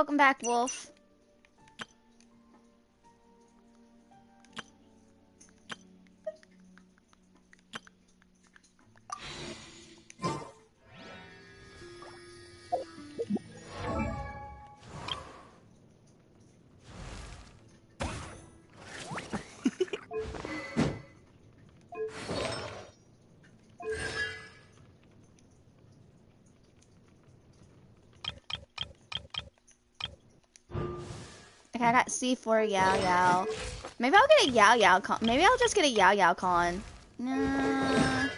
welcome back, Wolf. Okay, I got C4 Yao Yao. Maybe I'll get a Yao Yao con. Maybe I'll just get a Yao Yao con. Nah.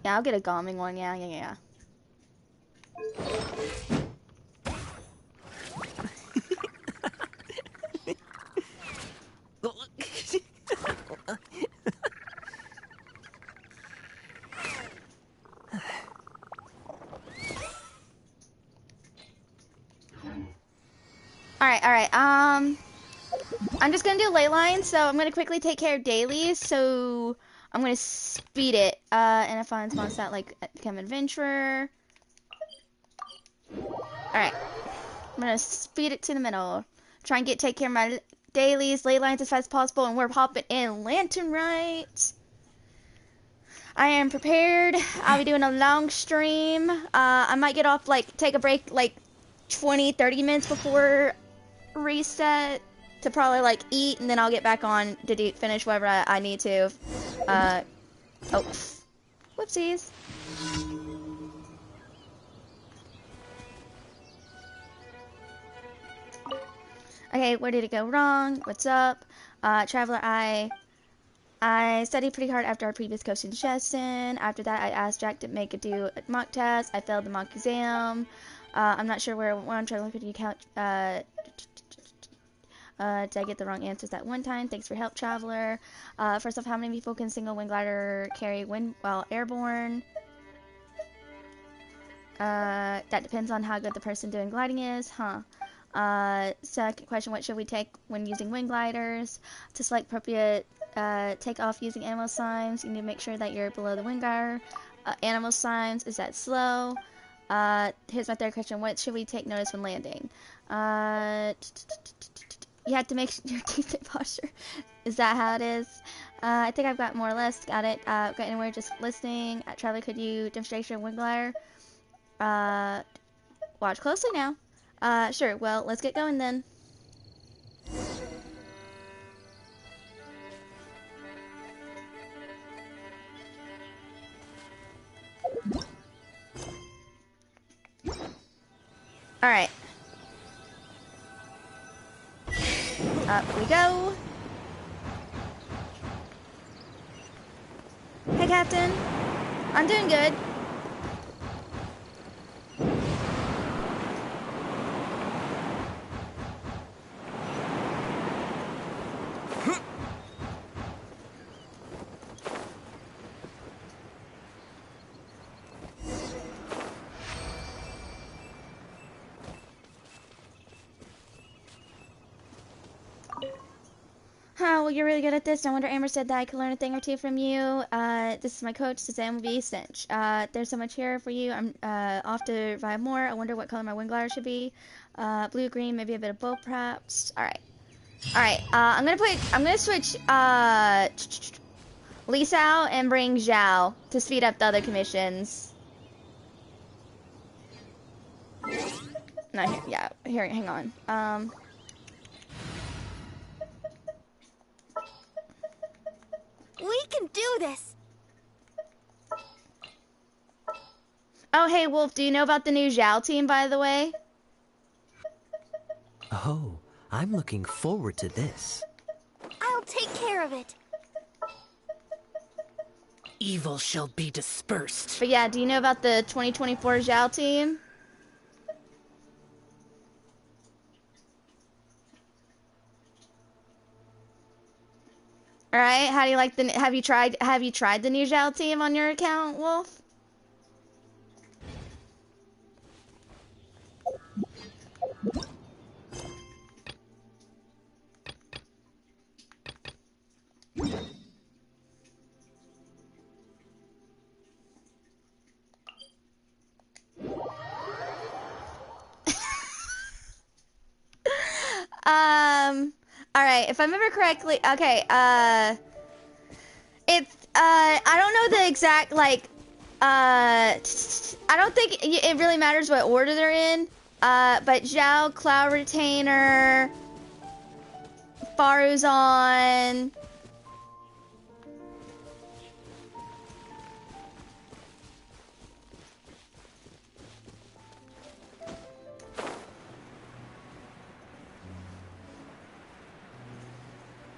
Yeah, I'll get a Gaming one. Yeah. Alright. I'm just gonna do ley lines, so I'm gonna quickly take care of dailies, so I'm gonna speed it. And if I spawn stat like become adventurer. Alright. I'm gonna speed it to the middle. Try and take care of my dailies, ley lines as fast as possible, and we're popping in lantern right. I am prepared. I'll be doing a long stream. I might get off, like, take a break, like, 20-30 minutes before reset to probably, like, eat, and then I'll get back on to finish whatever I need to. Oh. Whoopsies. Okay, where did it go wrong? What's up? Traveler, I studied pretty hard after our previous coaching session. After that, I asked Jack to make do a mock test. I failed the mock exam. I'm not sure where I'm trying to look at you count. Did I get the wrong answers that one time? Thanks for help, Traveler. First off, how many people can single wing glider carry while airborne? That depends on how good the person doing gliding is, huh? Second question, what should we take when using wing gliders? To select appropriate take off using animal signs, you need to make sure that you're below the wing glider. Animal signs, is that slow? Here's my third question, what should we take notice when landing? You have to make sure you keep the posture. Is that how it is? I think I've got more or less got it. Got anywhere just listening. Traveler, could you demonstrate your wing glider? Watch closely now. Sure, well, let's get going then. Alright. Up we go. Hey, Captain. I'm doing good. Oh, well, you're really good at this. No wonder Amber said that I could learn a thing or two from you. This is my coach, Suzanne will be Cinch. There's so much here for you. I'm off to revive more. I wonder what color my wing glider should be. Blue, green, maybe a bit of both, perhaps. Alright. I'm gonna switch Lisa out and bring Zhao to speed up the other commissions. No, here, hang on. We can do this! Oh, hey, Wolf, do you know about the new Zhao team, by the way? Oh, I'm looking forward to this. I'll take care of it. Evil shall be dispersed. But yeah, do you know about the 2024 Zhao team? All right, how do you like the? Have you tried the new Zhao team on your account, Wolf? All right, if I remember correctly, okay. It's I don't know the exact like. I don't think it really matters what order they're in. But Zhao, Cloud Retainer, Faruzan.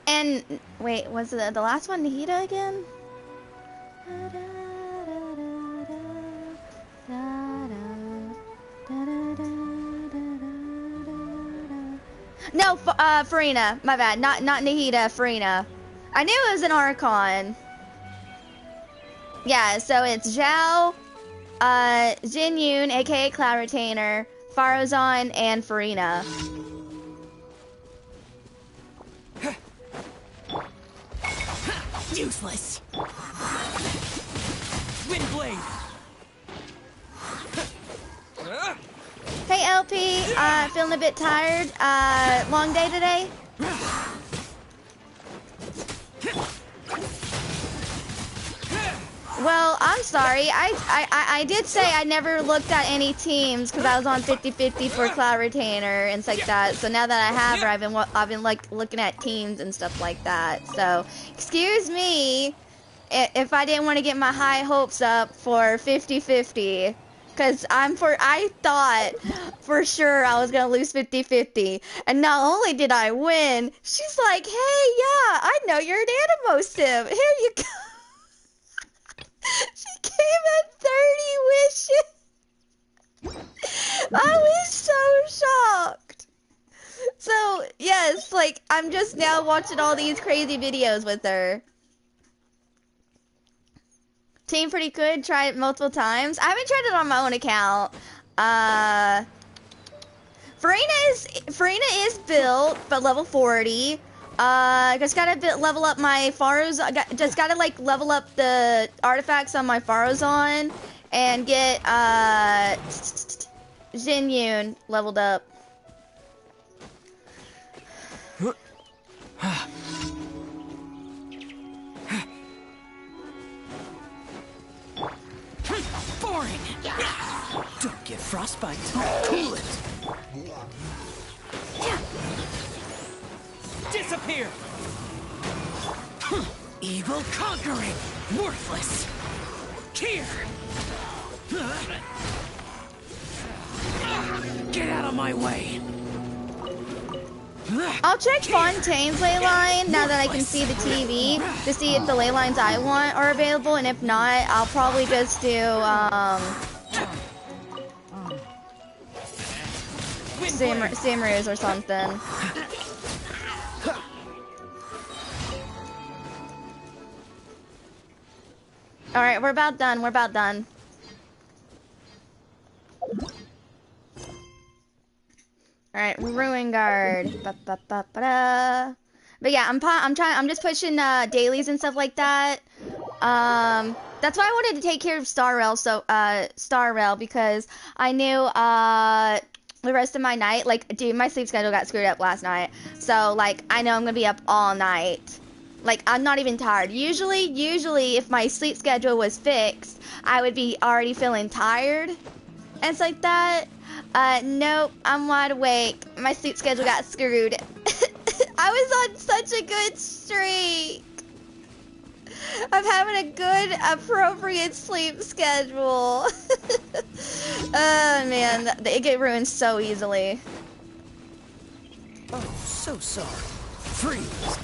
And wait, was the last one Nahida again? No, Farina. My bad. Not Nahida. Farina. I knew it was an Archon. Yeah, so it's Zhao, Jin Yoon, aka Cloud Retainer, Faruzan, and Farina. Useless. Windblade. Hey LP, feeling a bit tired. Long day today? Well, I'm sorry. I did say I never looked at any teams because I was on 50-50 for Cloud Retainer and stuff like that. So now that I have her, I've been like looking at teams and stuff like that. So excuse me if I didn't want to get my high hopes up for 50-50. Because I thought for sure I was going to lose 50-50. And not only did I win, she's like, hey, yeah, I know you're an Animo sim. Here you go. She came at 30 wishes. I was so shocked. So, yes, like, I'm just now watching all these crazy videos with her. Team pretty good. Tried it multiple times. I haven't tried it on my own account. Farina is built, but level 40. Just gotta level up my Faruzan. Just gotta like level up the artifacts on my Faruzan and get Jin Yoon leveled up. Boring. Don't get frostbite. Cool it. Disappear. Evil conquering. Worthless. Here. Get out of my way. I'll check Fontaine's ley line now that I can see the TV to see if the ley lines I want are available, and if not, I'll probably just do Simaroos or something. All right, we're about done. We're about done. All right, Ruin Guard. But yeah, I'm just pushing dailies and stuff like that. That's why I wanted to take care of Star Rail because I knew the rest of my night, like, dude, my sleep schedule got screwed up last night. So like, I know I'm gonna be up all night. Like, I'm not even tired. Usually, if my sleep schedule was fixed, I would be already feeling tired and stuff like that. Nope, I'm wide awake. My sleep schedule got screwed. I was on such a good streak. I'm having a good, appropriate sleep schedule. Oh man, it get ruined so easily. Oh, so sorry. Freeze.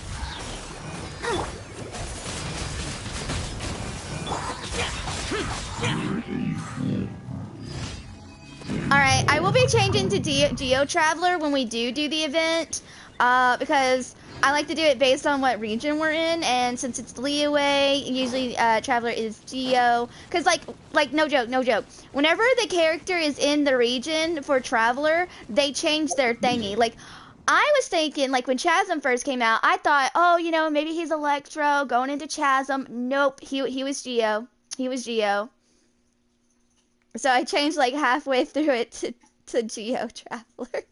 Alright, I will be changing to Geo Traveler when we do the event, because I like to do it based on what region we're in, and since it's Leeway, usually Traveler is Geo, because like no joke, whenever the character is in the region for Traveler, they change their thingy. Like, I was thinking, like, when Chasm first came out, I thought, oh, you know, maybe he's Electro, going into Chasm. Nope, he was Geo. He was Geo. So I changed, like, halfway through it to Geo Traveler.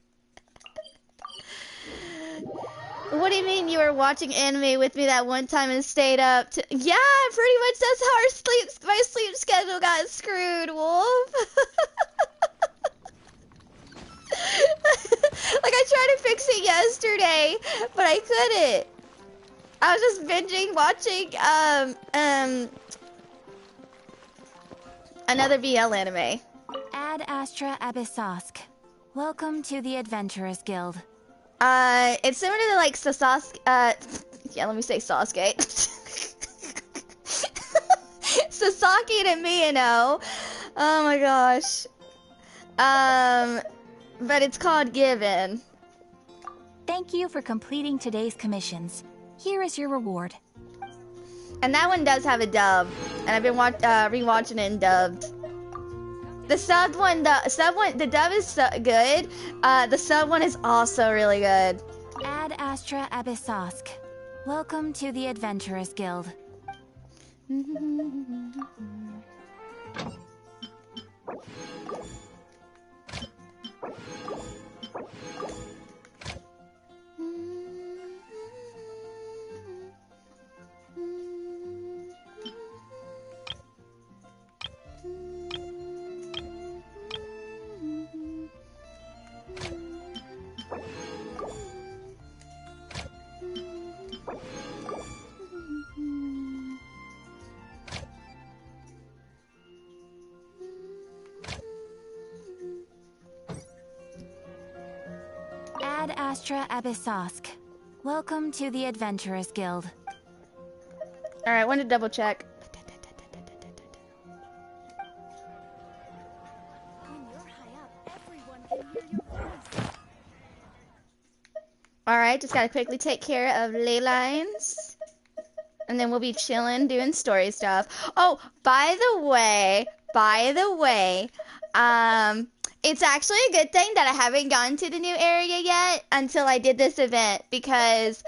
What do you mean you were watching anime with me that one time and stayed up to? Yeah, pretty much that's how my sleep schedule got screwed, Wolf. Like I tried to fix it yesterday, but I couldn't. I was just binging watching another BL anime. Ad Astra Abyssosk. Welcome to the Adventurers Guild. It's similar to like Sasuke. Yeah, let me say Sasuke. Sasaki to Miyano. Oh my gosh. But it's called Given. Thank you for completing today's commissions. Here is your reward. And that one does have a dub, and I've been rewatching it in dubbed. The dub is so good. The sub one is also really good. Ad Astra Abyssosk. Welcome to the Adventurers Guild. Ad Astra Abyssosk. Welcome to the Adventurers Guild. Alright, want to double check. When you're high up, everyone can hear your voice. Alright, just gotta quickly take care of ley lines. And then we'll be chilling, doing story stuff. Oh, by the way, it's actually a good thing that I haven't gotten to the new area yet until I did this event, because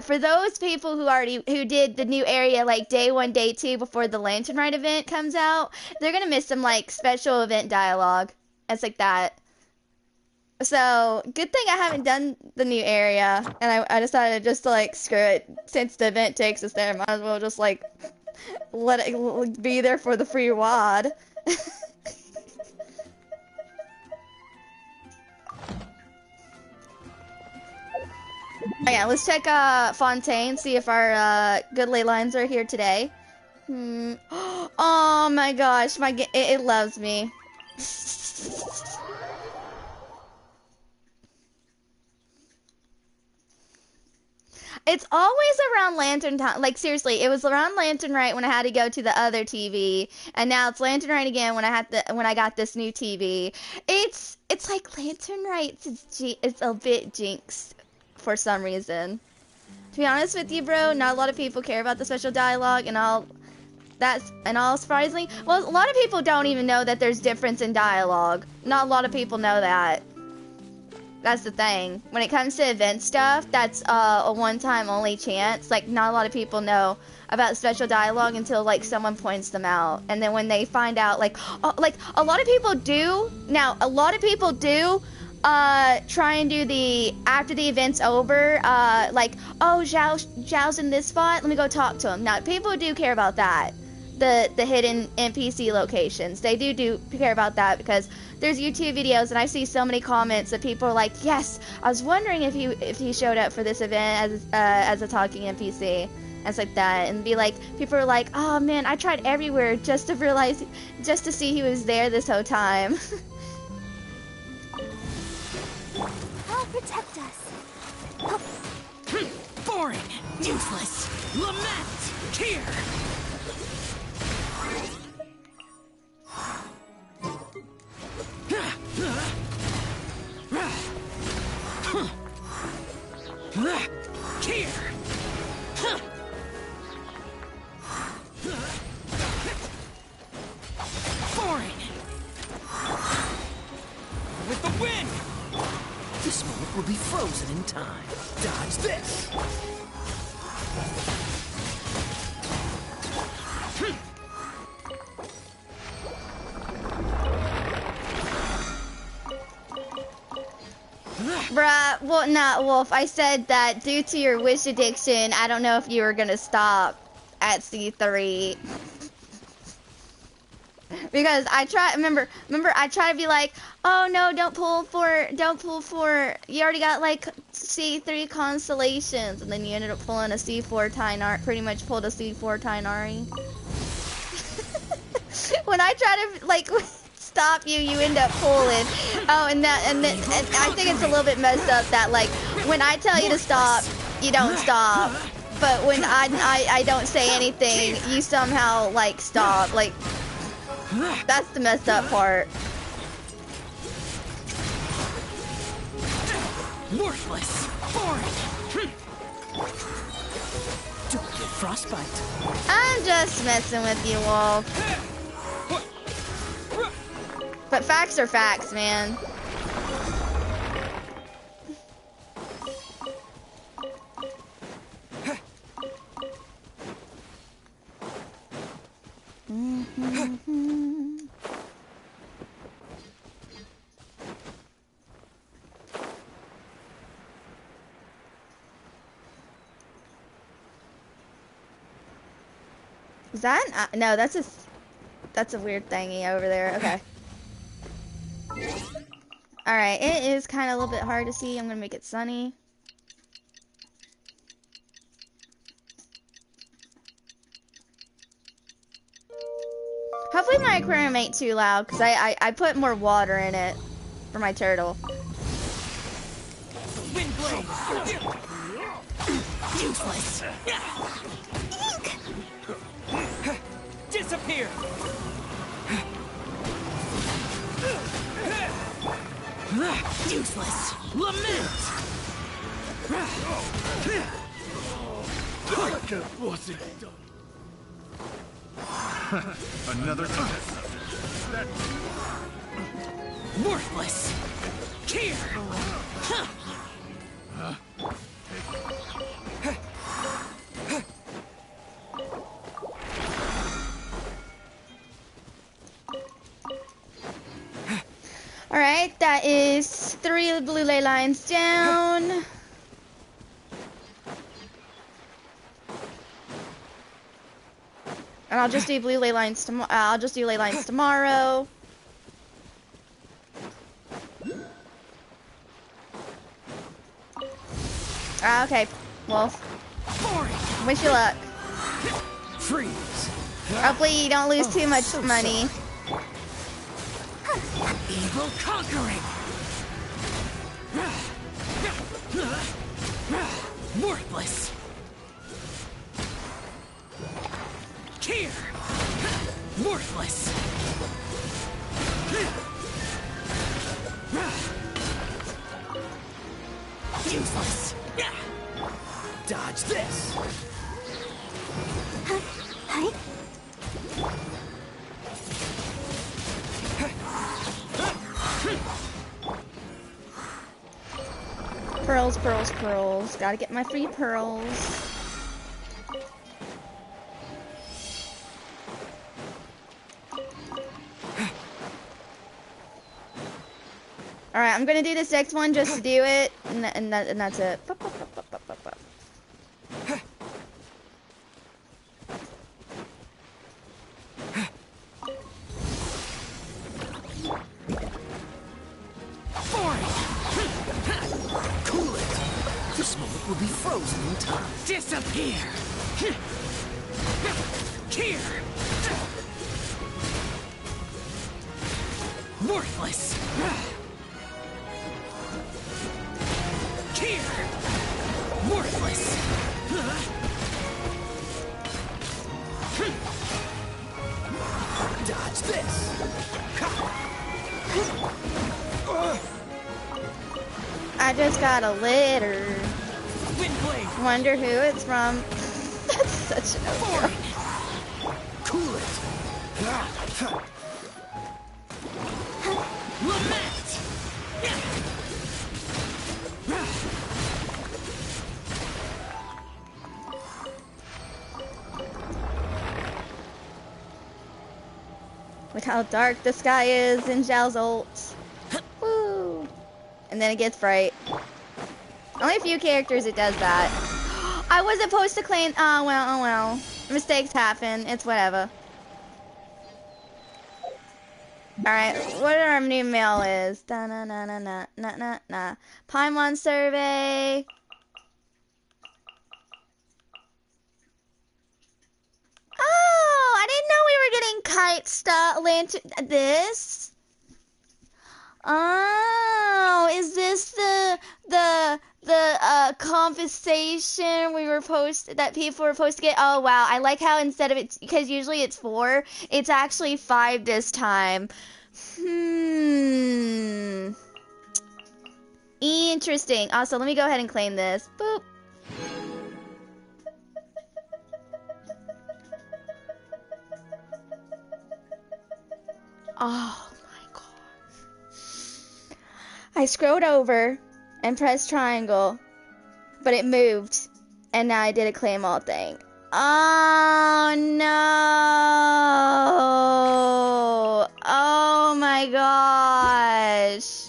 for those people who did the new area like day 1, day 2 before the Lantern Rite event comes out, they're gonna miss some like special event dialogue. It's like that. So good thing I haven't done the new area, and I decided just to like screw it, since the event takes us there, might as well just like let it be there for the free WAD. Oh yeah, let's check Fontaine, see if our good ley lines are here today. Oh my gosh, it loves me. It's always around Lantern time. Like seriously, it was around Lantern Rite when I had to go to the other TV, and now it's Lantern Rite again when I got this new TV. It's like Lantern Rite it's a bit jinxed for some reason. To be honest with you, bro, not a lot of people care about the special dialogue and all. Surprisingly, well, a lot of people don't even know that there's difference in dialogue. Not a lot of people know that. That's the thing. When it comes to event stuff, that's a one-time only chance. Like, not a lot of people know about special dialogue until, like, someone points them out. And then when they find out, like, a lot of people do. Now, a lot of people do try and do the, after the event's over, like, oh, Zhao's in this spot, let me go talk to him. Now, people do care about that. The hidden NPC locations. They do care about that, because there's YouTube videos and I see so many comments that people are like, yes, I was wondering if he showed up for this event as a talking NPC. And it's like that. And be like, people are like, oh man, I tried everywhere just to see he was there this whole time. I'll protect us. Boring! Useless! Lament! Here! Here! Boring! With the wind! This moment will be frozen in time. Dodge this! Bruh, well, not Wolf. I said that due to your wish addiction, I don't know if you were gonna stop at C3. Because I try, remember, I try to be like, oh no, don't pull for, you already got like C3 constellations, and then you ended up pulling a C4 Tynari, pretty much pulled a C4 Tynari. When I try to like stop you, you end up pulling. Oh, and I think it's a little bit messed up that like when I tell you to stop, you don't stop, but when I don't say anything, you somehow like stop. Like that's the messed up part. Worthless. Boring. Don't get frostbite. I'm just messing with you, Wolf. But facts are facts, man. Is that no? That's a weird thingy over there. Okay. All right, it is kind of a little bit hard to see. I'm gonna make it sunny. Hopefully my aquarium ain't too loud, because I put more water in it for my turtle. Wind blade. Useless. Disappear. Useless. Lament. Another time. Worthless. Here. Alright, that is 3 blue ley lines down. And I'll just do blue ley lines tomorrow. I'll just do ley lines tomorrow. Okay, Wolf. Wish you luck. Freeze. Hopefully you don't lose too much money. Evil conquering. Worthless. Here. Worthless. Useless. Dodge this. Pearls, pearls, pearls. Gotta get my free pearls. Alright, I'm gonna do this next one just to do it, and that's it. Cool it. This moment will be frozen in time. Disappear. Here. Worthless. Here. Worthless. Dodge this. I just got a letter. Wind blade. Wonder who it's from. That's such an overkill. Cool it. Lament. Look how dark the sky is in Zhao's ult. Woo! And then it gets bright. Only a few characters it does that. I wasn't supposed to claim. Oh well, oh well. Mistakes happen. It's whatever. Alright, what our new mail is. Da na na na na na na na. Paimon survey. Oh, I didn't know we were getting kite stuff. Lantern. This. Oh, is this the compensation we were that people were supposed to get? Oh wow, I like how instead of it, because usually it's 4, it's actually 5 this time. Interesting. Also, let me go ahead and claim this. Boop. Oh my god. I scrolled over and pressed triangle, but it moved, and now I did a claim all thing. Oh no! Oh my gosh!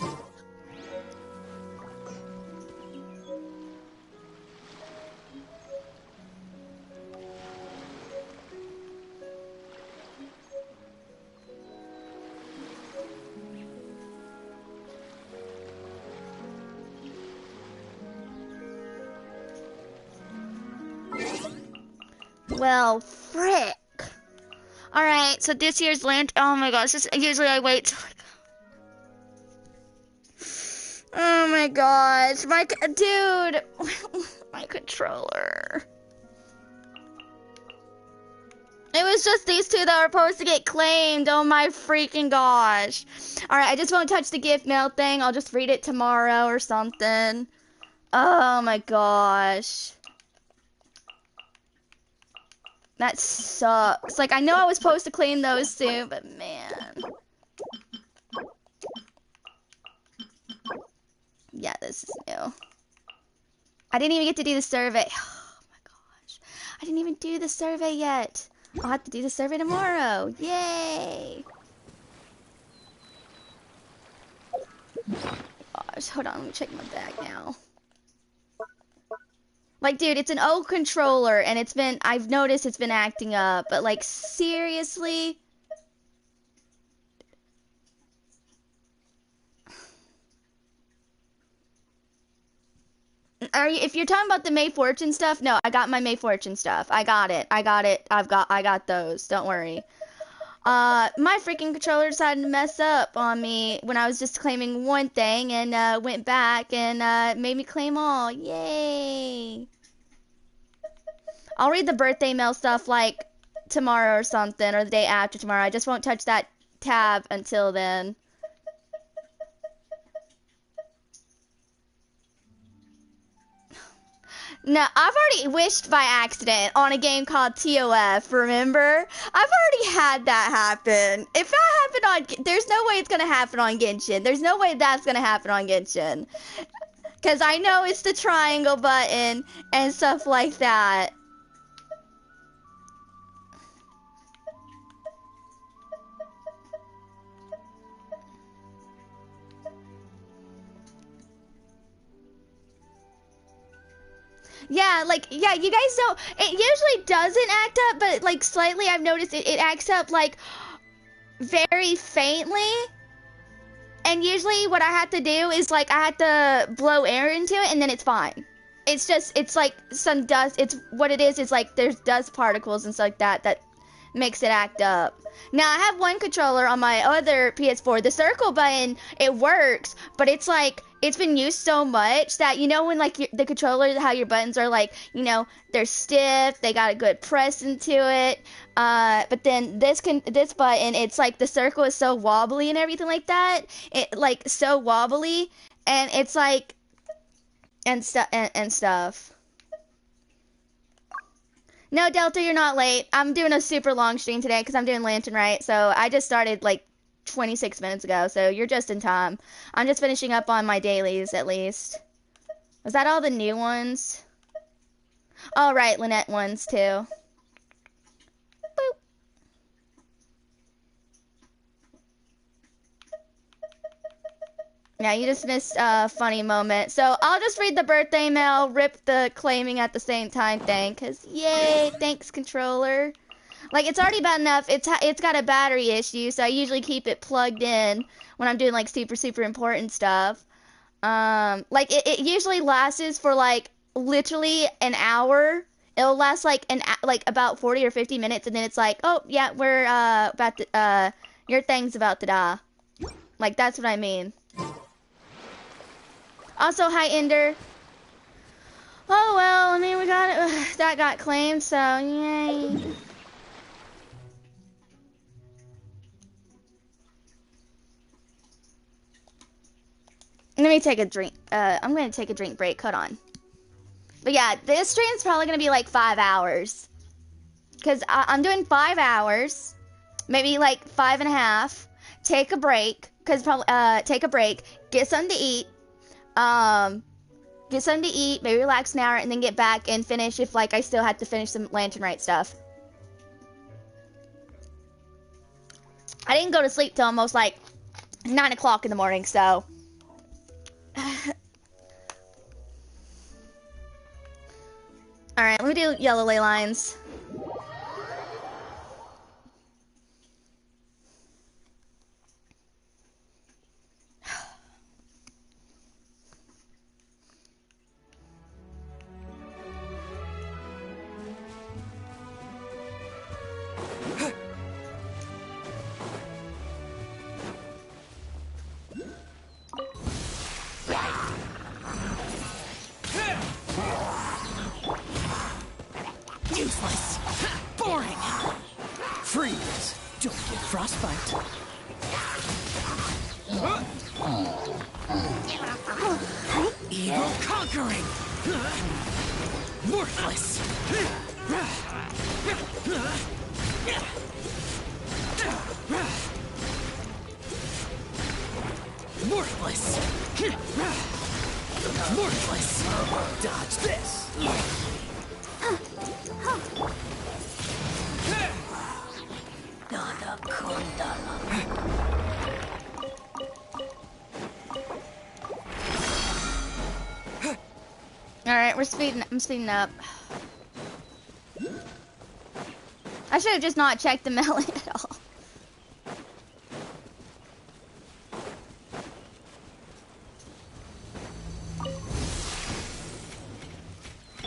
Well, frick. Alright, so this year's land. Oh my gosh, usually I wait till oh my gosh, dude, my controller. It was just these 2 that were supposed to get claimed. Oh my freaking gosh. Alright, I just won't touch the gift mail thing. I'll just read it tomorrow or something. Oh my gosh. That sucks. Like, I know I was supposed to claim those soon, but man. Yeah, this is new. I didn't even get to do the survey. Oh my gosh. I didn't even do the survey yet. I'll have to do the survey tomorrow. Yay! Gosh, hold on, let me check my bag now. Like, dude, it's an old controller, and I've noticed it's been acting up, but like, seriously? If you're talking about the May Fortune stuff, no, I got my May Fortune stuff. I got it. I got those. Don't worry. My freaking controller decided to mess up on me when I was just claiming one thing and went back and made me claim all. Yay! I'll read the birthday mail stuff like tomorrow or something, or the day after tomorrow. I just won't touch that tab until then. No, I've already wished by accident on a game called TOF, remember? I've already had that happen. If that happened on... There's no way it's going to happen on Genshin. There's no way that's going to happen on Genshin. Because I know it's the triangle button and stuff like that. Yeah, like, yeah, you guys know, it usually doesn't act up, but, like, slightly I've noticed it acts up, like, very faintly. And usually what I have to do is, like, I have to blow air into it, and then it's fine. It's just, it's like some dust, what it is like, there's dust particles and stuff like that makes it act up. Now, I have one controller on my other PS4, the circle button, it works, but it's like, it's been used so much that, you know, when, like, the controller, how your buttons are, like, you know, they're stiff, they got a good press into it, but then this button, it's like, the circle is so wobbly and everything like that, like, so wobbly, and it's like, and stuff. No, Delta, you're not late. I'm doing a super long stream today because I'm doing Lantern Right, so I just started, like, 26 minutes ago, so you're just in time. I'm just finishing up on my dailies, at least. Was that all the new ones? Oh, right, Lynette ones, too. Boop. Yeah, you just missed a funny moment. So I'll just read the birthday mail, rip the claiming at the same time thing, cause yay, thanks controller. Like it's already bad enough. It's got a battery issue, so I usually keep it plugged in when I'm doing like super important stuff. Like it usually lasts for like literally an hour. It'll last like like about 40 or 50 minutes, and then it's like, oh yeah, we're about to your thing's about to die. Like that's what I mean. Also, hi Ender. Oh well, I mean we got it. That got claimed, so yay. Let me take a drink. I'm gonna take a drink break. Hold on. But yeah, this stream's probably gonna be like 5 hours. Cause I'm doing 5 hours, maybe like 5.5. Take a break, cause probably take a break, get something to eat, maybe relax an hour, and then get back and finish if like I still had to finish some Lantern Rite stuff. I didn't go to sleep till almost like 9 o'clock in the morning, so. Alright, let me do yellow ley lines. Useless. Boring. Freeze. Don't get frostbite. Evil conquering. Worthless. Worthless. Worthless. Dodge this. Alright, I'm speeding up. I should have just not checked the melee at all.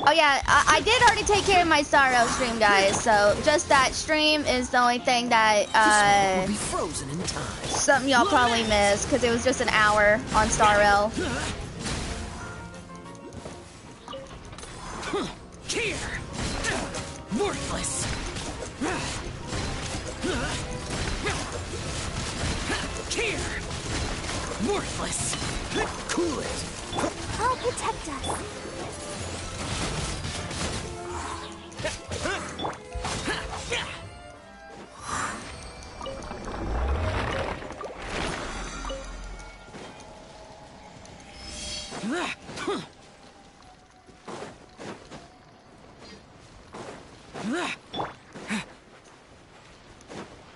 Oh yeah, I did already take care of my Starro stream, guys, so just that stream is the only thing that, Will be frozen in time. something y'all probably missed, because it was just an hour on Starro. Here. Worthless. Here. Worthless. Cool it. I'll protect us.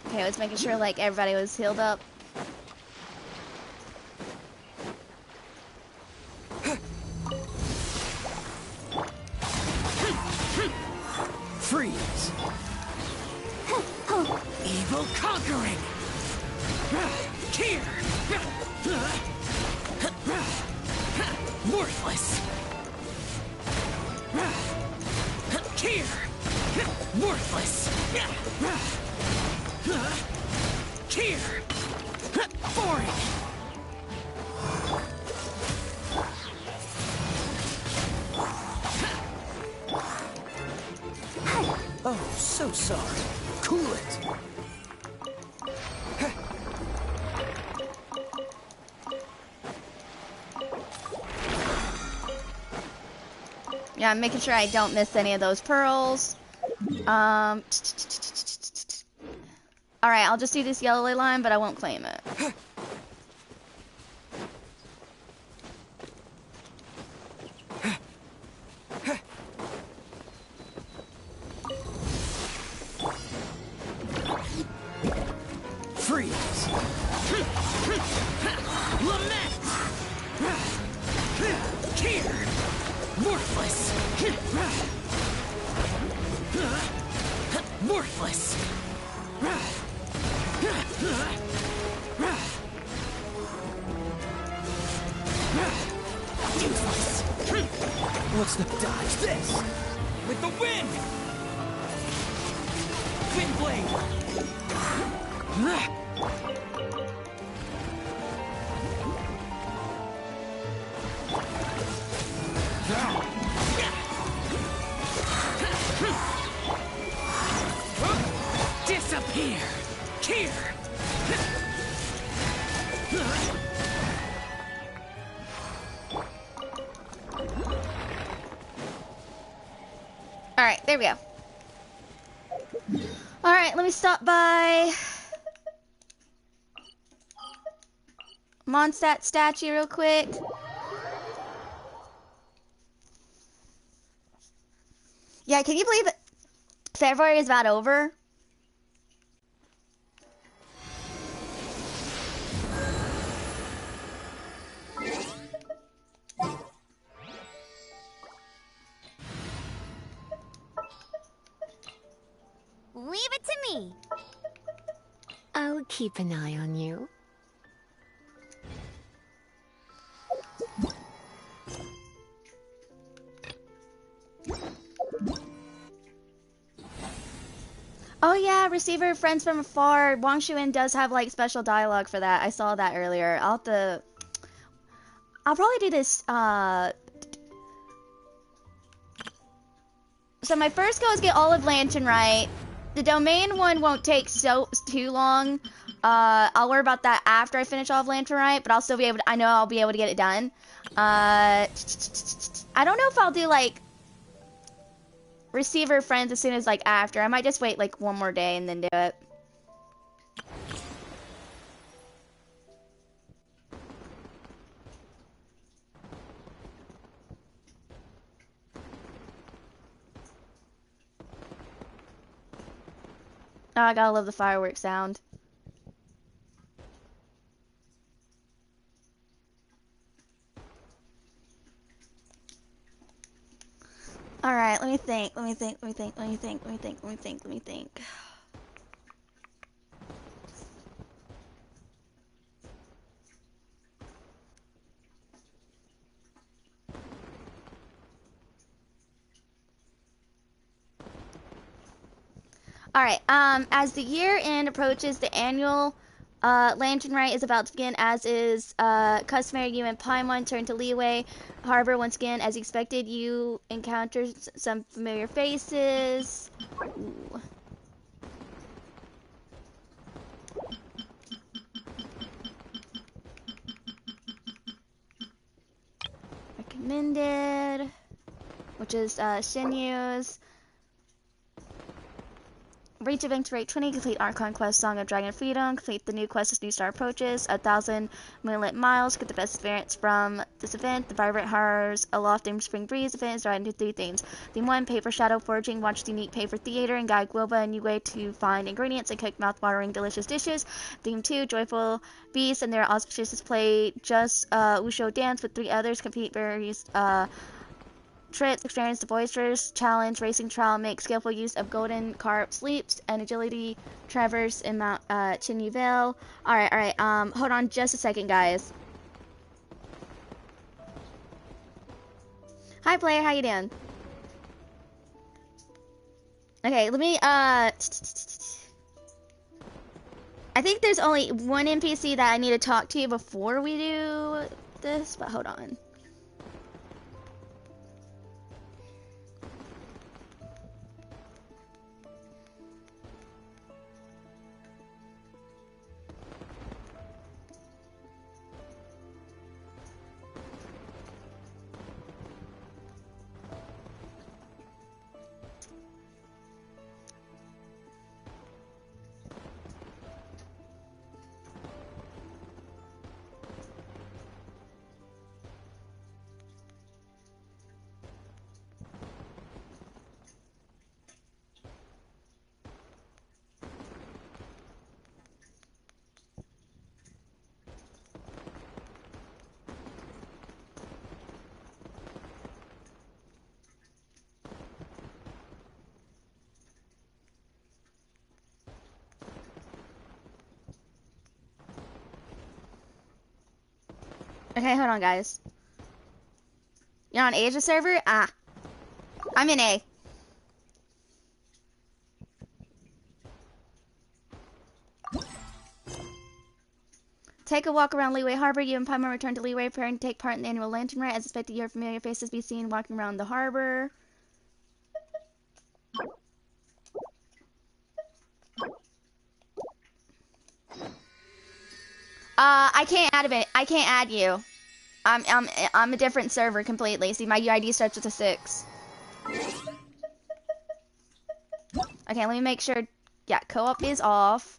Okay, I was making sure like everybody was healed up. Freeze. Evil conquering. Here. Worthless. Here. Worthless. Here. Boring. Oh, so sorry. Cool it. Yeah, I'm making sure I don't miss any of those pearls. Alright, I'll just do this yellow ley line, but I won't claim it. Freeze. Lament! Here! Worthless! Worthless! Useless! What's the dodge this? With the wind! Wind blade! Disappear! Here! Alright, there we go. Alright, let me stop by Mondstadt statue real quick. Yeah, can you believe it? February is about over. Leave it to me. I'll keep an eye on you. Oh yeah, receiver friends from afar. Wang Shuin does have like special dialogue for that. I saw that earlier. I'll probably do this. So my first goal is get all of Lantern right. The domain one won't take too long. I'll worry about that after I finish all of Lantern right, but I'll still be able to, I know I'll be able to get it done. I don't know if I'll do like receiver friends as soon as like after. I might just wait like one more day and then do it. Oh, I gotta love the fireworks sound. Alright, let me think. Alright, as the year end approaches, the annual Lantern Rite is about to begin, as is customary. You and Paimon turn to Leeway Harbor once again. As expected, you encounter some familiar faces. Ooh. Recommended, which is Shinyu's. Reach event rate 20, complete Archon Quest Song of Dragon Freedom, complete the new quest as New Star approaches, 1,000 moonlit miles, get the best experience from this event. The Vibrant Horrors Aloft and Spring Breeze event is divided into 3 themes. Theme 1, Paper Shadow Forging, watch the unique paper theater and guide Gwilba a new way to find ingredients and cook mouth-watering delicious dishes. Theme 2, Joyful Beasts and their auspicious play just Wushu dance with 3 others, compete various trips, experience the boisterous challenge, racing trial, make skillful use of golden carp sleeps and agility traverse in Mount Chinyu Vale. Alright, hold on just a second, guys. Hi, player, how you doing? Okay, let me, I think there's only one NPC that I need to talk to before we do this, but hold on. Okay, hold on, guys. You're on Asia server? Ah. I'm in A. Take a walk around Leeway Harbor. You and Paimon return to Leeway, preparing to take part in the annual Lantern Rite. As expected, your familiar faces be seen walking around the harbor. I can't add it. I can't add you. I'm a different server completely. See, my UID starts with a 6. Okay, let me make sure. Yeah, co-op is off.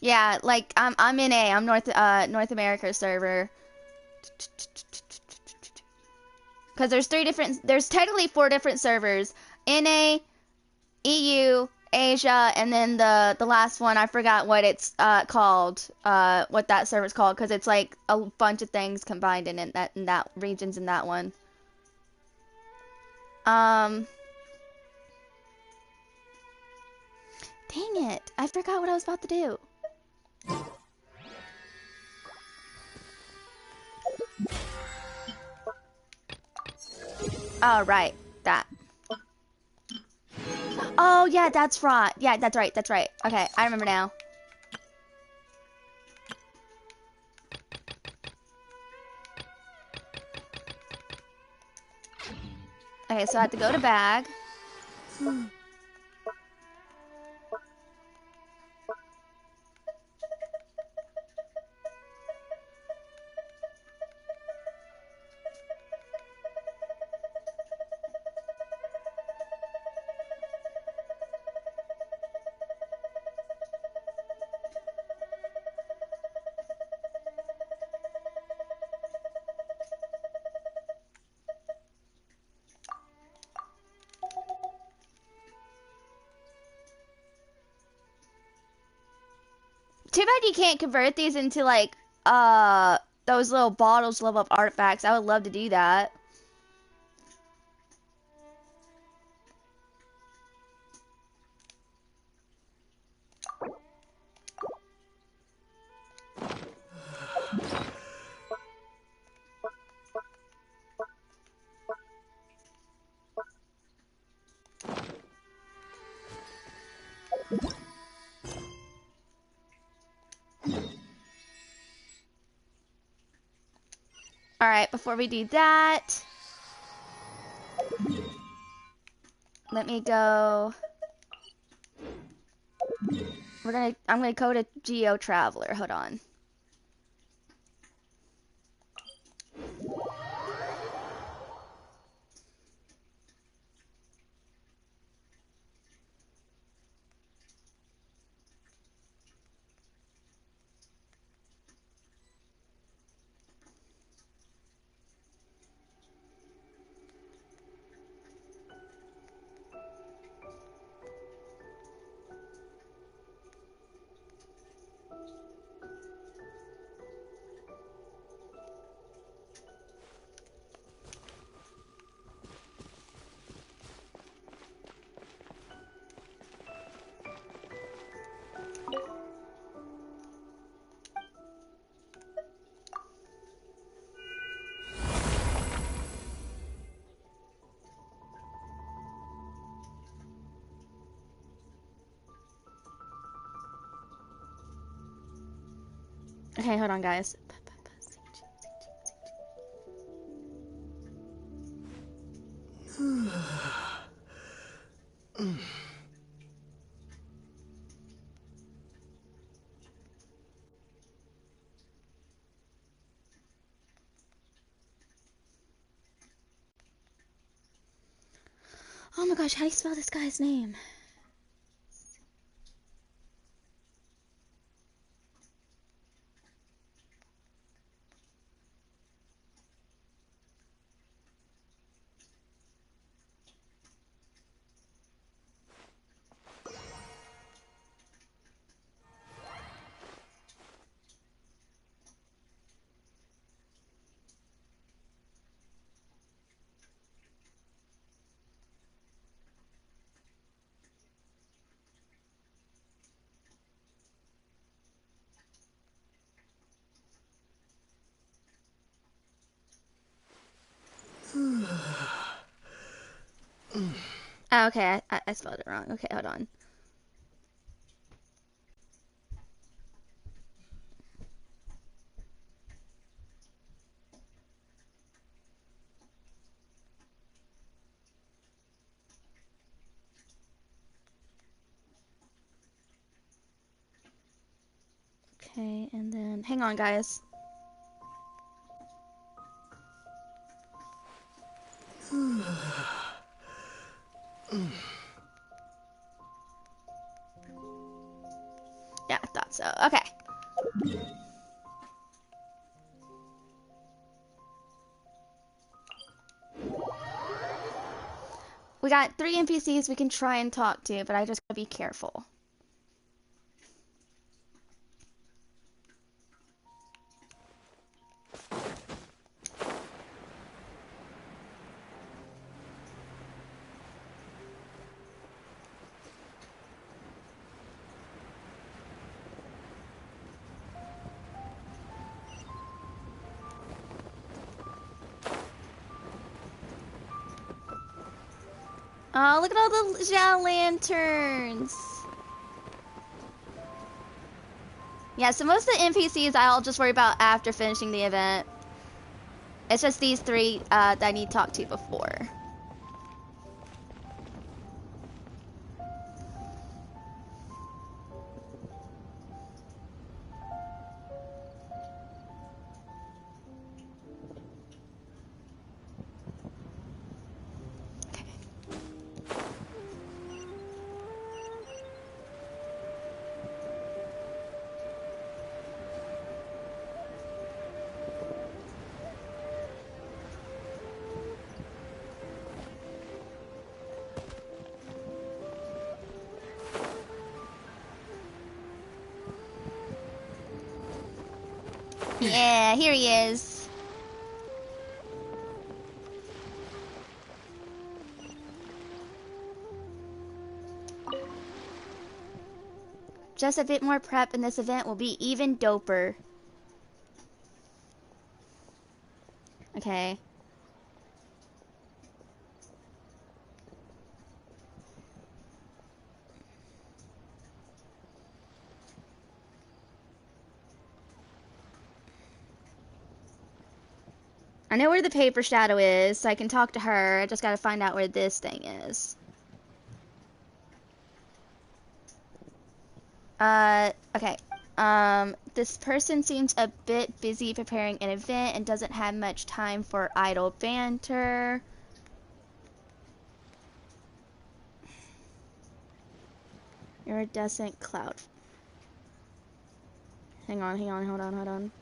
Yeah, like I'm in A. I'm North America server. Because there's technically 4 different servers. NA, EU, Asia, and then the last one, I forgot what it's called, what that server's called, because it's like a bunch of things combined in that regions in that one. Dang it, I forgot what I was about to do. Oh, right, that. Oh, yeah, that's right. Yeah, that's right, that's right. Okay, I remember now. Okay, so I have to go to bag. Too bad you can't convert these into like those little bottles level up artifacts. I would love to do that. Alright, before we do that, let me go. I'm gonna go to Geo Traveler. Hold on. Okay, hold on, guys. Oh my gosh, how do you spell this guy's name? Oh, okay, I spelled it wrong. Okay, hold on. Okay, and then hang on, guys. Yeah, I thought so. Okay. We got 3 NPCs we can try and talk to, but I just gotta be careful. Oh, look at all the lanterns. Yeah, so most of the NPCs I'll just worry about after finishing the event. It's just these 3 that I need to talk to before. Yeah, here he is. Just a bit more prep and this event will be even doper. Okay. I know where the paper shadow is, so I can talk to her. I just gotta find out where this thing is. Okay. This person seems a bit busy preparing an event and doesn't have much time for idle banter. Iridescent cloud. Hang on, hold on.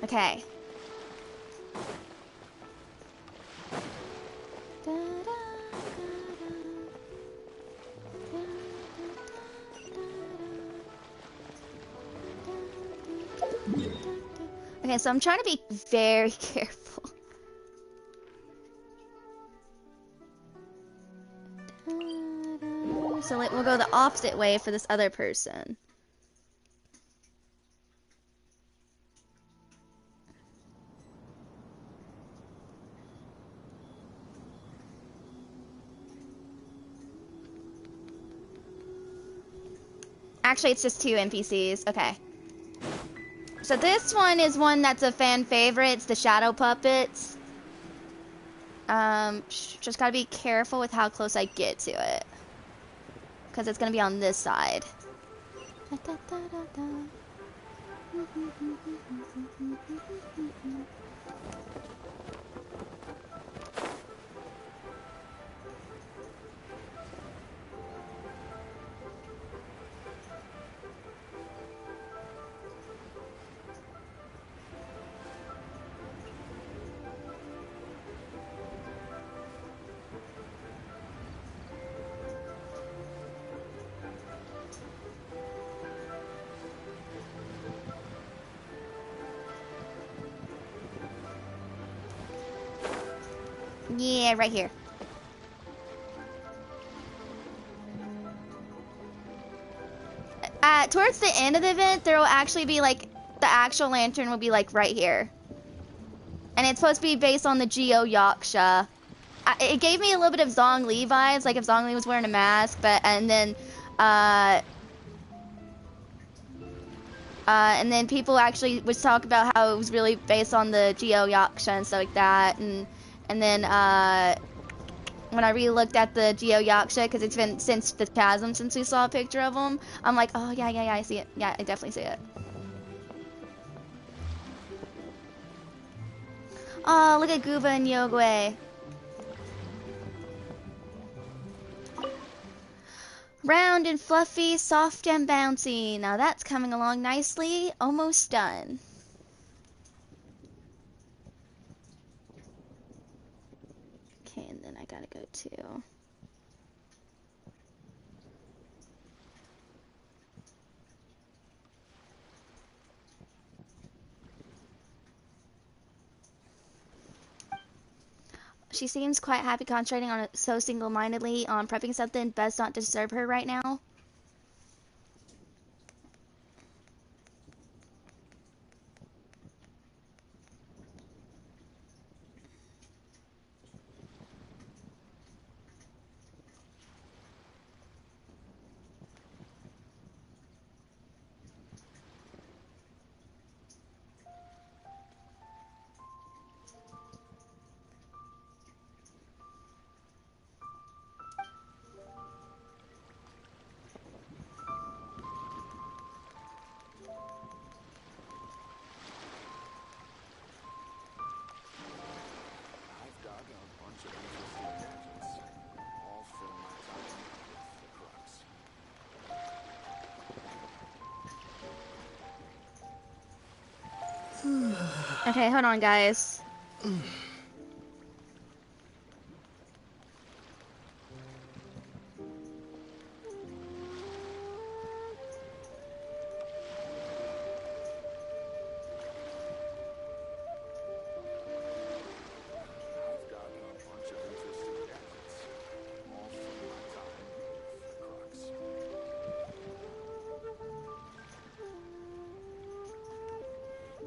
Okay. Okay, so I'm trying to be very careful. So we'll go the opposite way for this other person. Actually, it's just 2 NPCs. Okay. So this one is one that's a fan favorite. It's the shadow puppets. Just gotta be careful with how close I get to it. Because it's gonna be on this side. Yeah, right here. Towards the end of the event, there will actually be like the actual lantern will be like right here, and it's supposed to be based on the Geo Yaksha. It gave me a little bit of Zhongli vibes, like if Zhongli was wearing a mask, and then people actually would talk about how it was really based on the Geo Yaksha and stuff like that, and then when I re-looked at the Geo Yaksha, because it's been since the chasm since we saw a picture of him, I'm like, oh yeah, I see it. Yeah, I definitely see it. Oh, look at Gooba and Yogwe. Round and fluffy, soft and bouncy. Now that's coming along nicely. Almost done. Okay, and then I gotta go to... She seems quite happy concentrating on it so single-mindedly on prepping something. Best not disturb her right now. Okay, hold on, guys.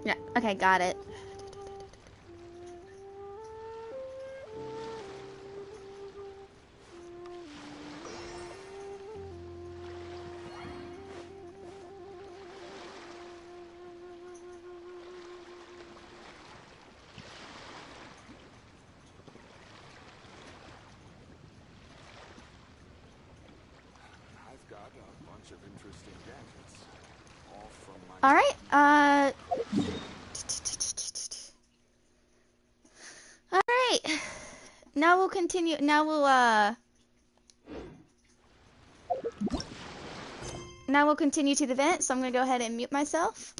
Yeah, okay, got it. All right. All right. Now we'll continue. Now we'll continue to the event. So I'm gonna go ahead and mute myself.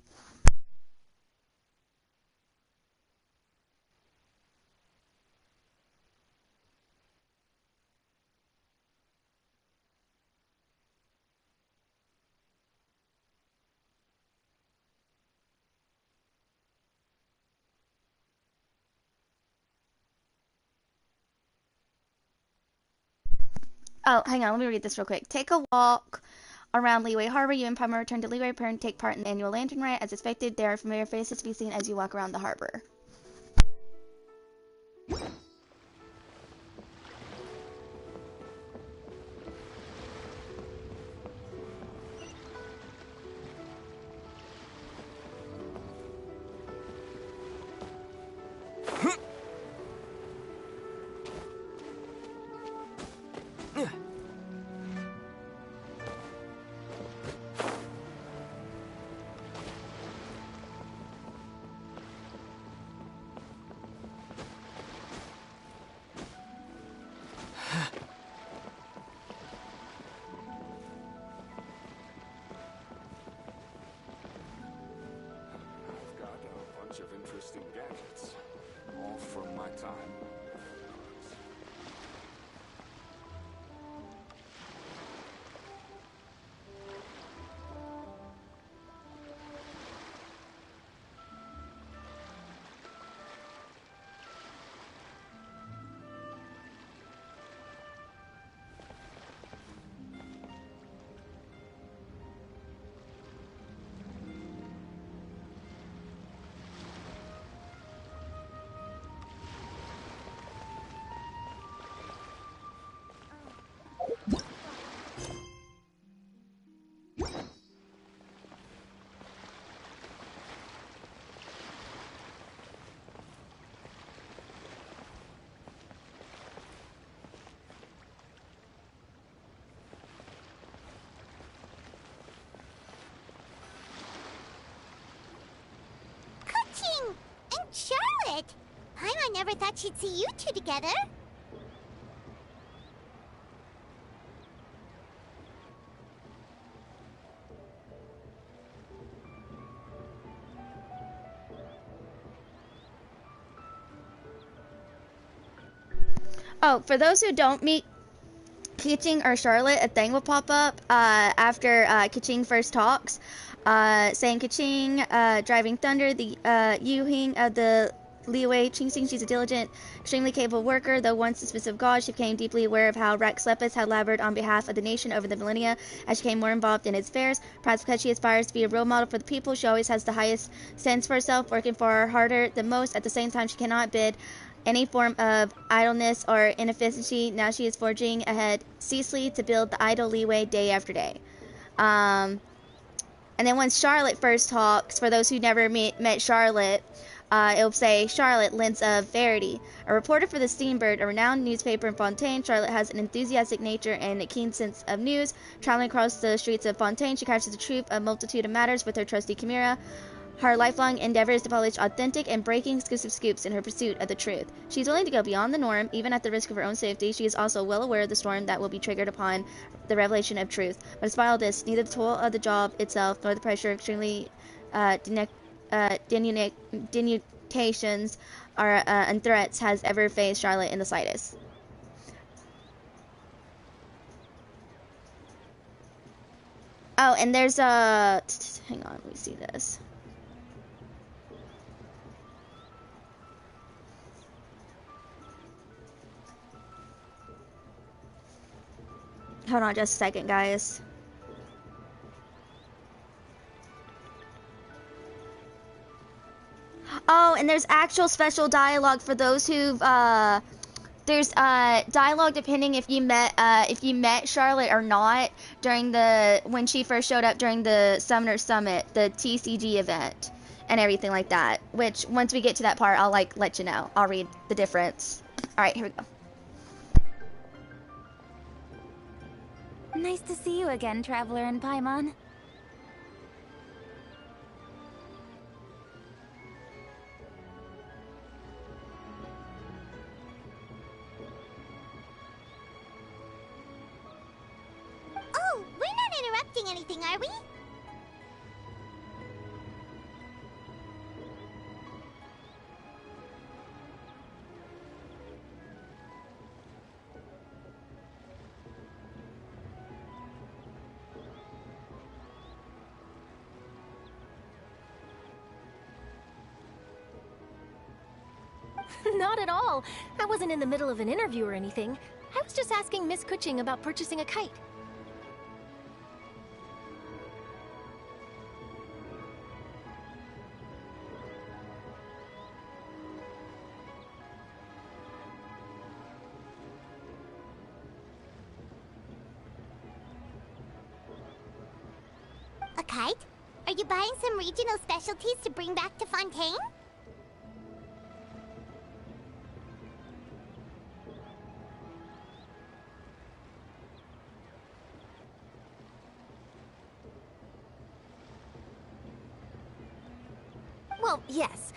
Oh, hang on. Let me read this real quick. Take a walk around Leeway Harbor. You and Palmer return to Leeway and take part in the annual lantern rite. As expected, there are familiar faces to be seen as you walk around the harbor. Of interesting gadgets, all from my time. I never thought she'd see you two together. Oh, for those who don't meet Keating or Charlotte, a thing will pop up after Kaching first talks, saying Kaching, driving thunder, the Yuhing of the Liwei Qingxing. She's a diligent, extremely capable worker. Though once a submissive god, she became deeply aware of how Rex Lepus had labored on behalf of the nation over the millennia as she became more involved in its affairs. Perhaps because she aspires to be a role model for the people, she always has the highest sense for herself, working far harder than most. At the same time, she cannot bid any form of idleness or inefficiency. Now she is forging ahead ceaselessly to build the idle leeway day after day. And then when Charlotte first talks, for those who never met Charlotte, it'll say, Charlotte, Lens of Verity. A reporter for the Steambird, a renowned newspaper in Fontaine, Charlotte has an enthusiastic nature and a keen sense of news. Traveling across the streets of Fontaine, she captures the truth of a multitude of matters with her trusty Chimera. Her lifelong endeavor is to publish authentic and breaking exclusive scoops in her pursuit of the truth. She is willing to go beyond the norm, even at the risk of her own safety. She is also well aware of the storm that will be triggered upon the revelation of truth. But despite all this, neither the toil of the job itself nor the pressure of extremely denutations and threats has ever phased Charlotte in the slightest. Oh, and there's a... hang on, let me see this. Hold on just a second, guys. Oh, and there's actual special dialogue for those who've there's dialogue depending if you met Charlotte or not during when she first showed up during the Summoner Summit, the TCG event, and everything like that. Which once we get to that part, I'll let you know. I'll read the difference. All right, here we go. Nice to see you again, Traveler and Paimon. Oh, we're not interrupting anything, are we? Not at all. I wasn't in the middle of an interview or anything. I was just asking Miss Kuching about purchasing a kite. A kite? Are you buying some regional specialties to bring back to Fontaine? Well, yes.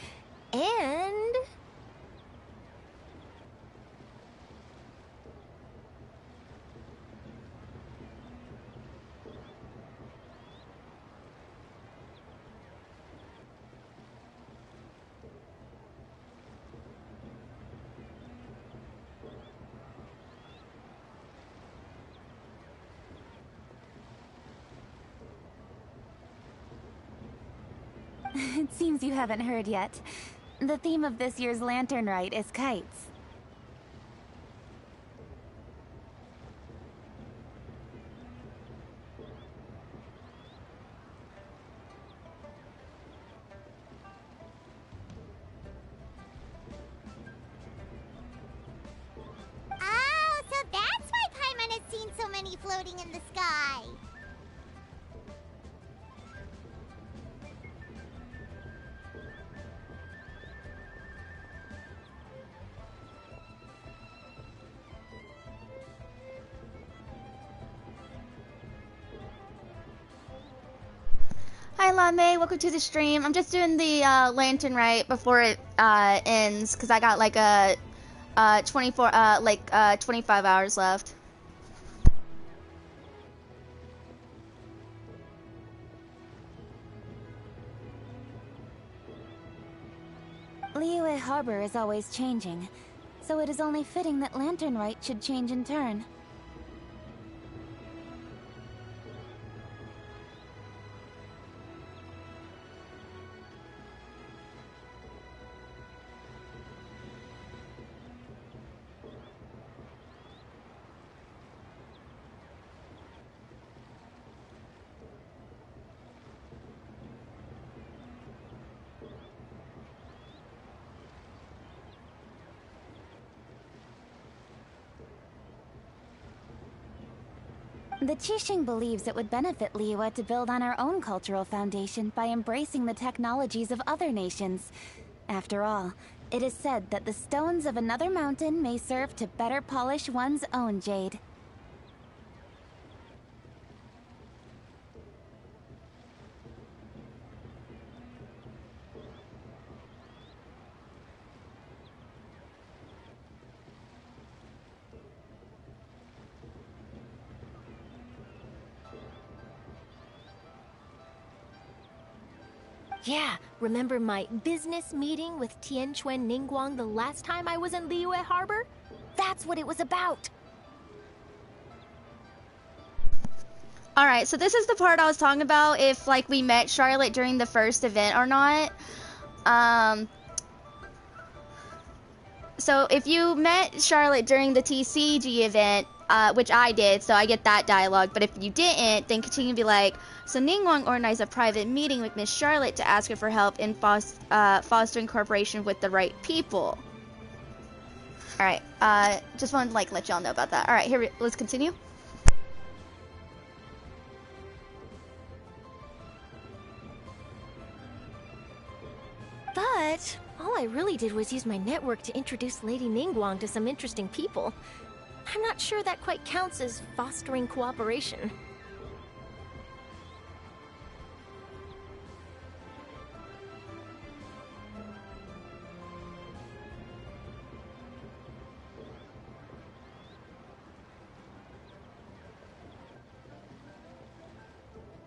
And... It seems you haven't heard yet. The theme of this year's Lantern Rite is kites. Oh, so that's why Paimon has seen so many floating in the sky. Hi Lame, welcome to the stream. I'm just doing the lantern right before it ends because I got like a 25 hours left. Liyue Harbor is always changing, so it is only fitting that Lantern Rite should change in turn. The Qixing believes it would benefit Liyue to build on our own cultural foundation by embracing the technologies of other nations. After all, it is said that the stones of another mountain may serve to better polish one's own jade. Yeah, remember my business meeting with Tianquan Ningguang the last time I was in Liyue Harbor? That's what it was about. Alright, so this is the part I was talking about, if like we met Charlotte during the first event or not. So if you met Charlotte during the TCG event, which I did, so I get that dialogue, but if you didn't, then continue to be like, so Ningguang organized a private meeting with Miss Charlotte to ask her for help in fostering cooperation with the right people. Alright, just wanted to like let y'all know about that. Alright, let's continue. But all I really did was use my network to introduce Lady Ningguang to some interesting people. I'm not sure that quite counts as fostering cooperation.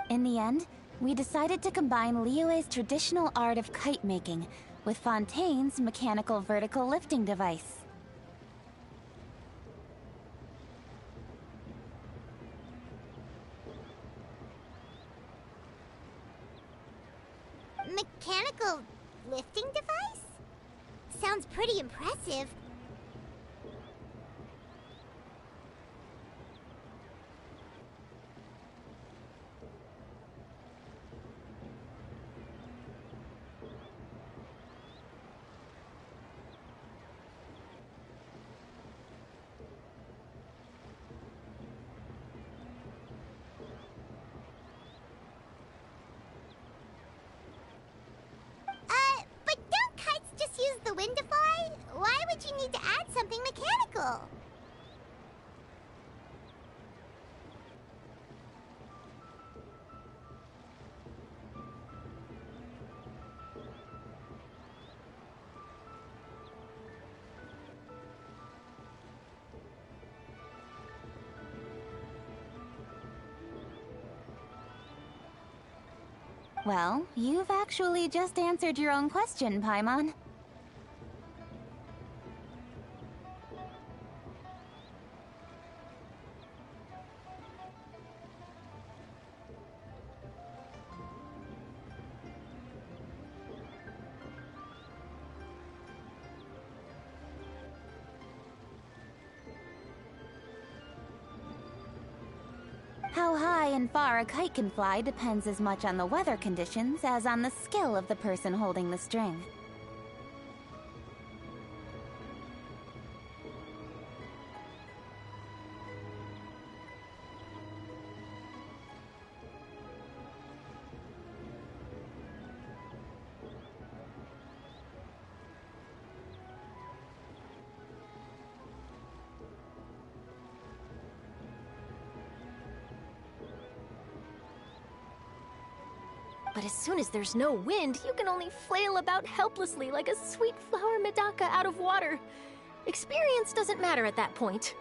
In the end, we decided to combine Liyue's traditional art of kite making with Fontaine's mechanical vertical lifting device. Mechanical lifting device? Sounds pretty impressive. But don't kites just use the wind to fly? Why would you need to add something mechanical? Well, you've actually just answered your own question, Paimon. How high and far a kite can fly depends as much on the weather conditions as on the skill of the person holding the string. But as soon as there's no wind, you can only flail about helplessly like a sweet flower medaka out of water. Experience doesn't matter at that point.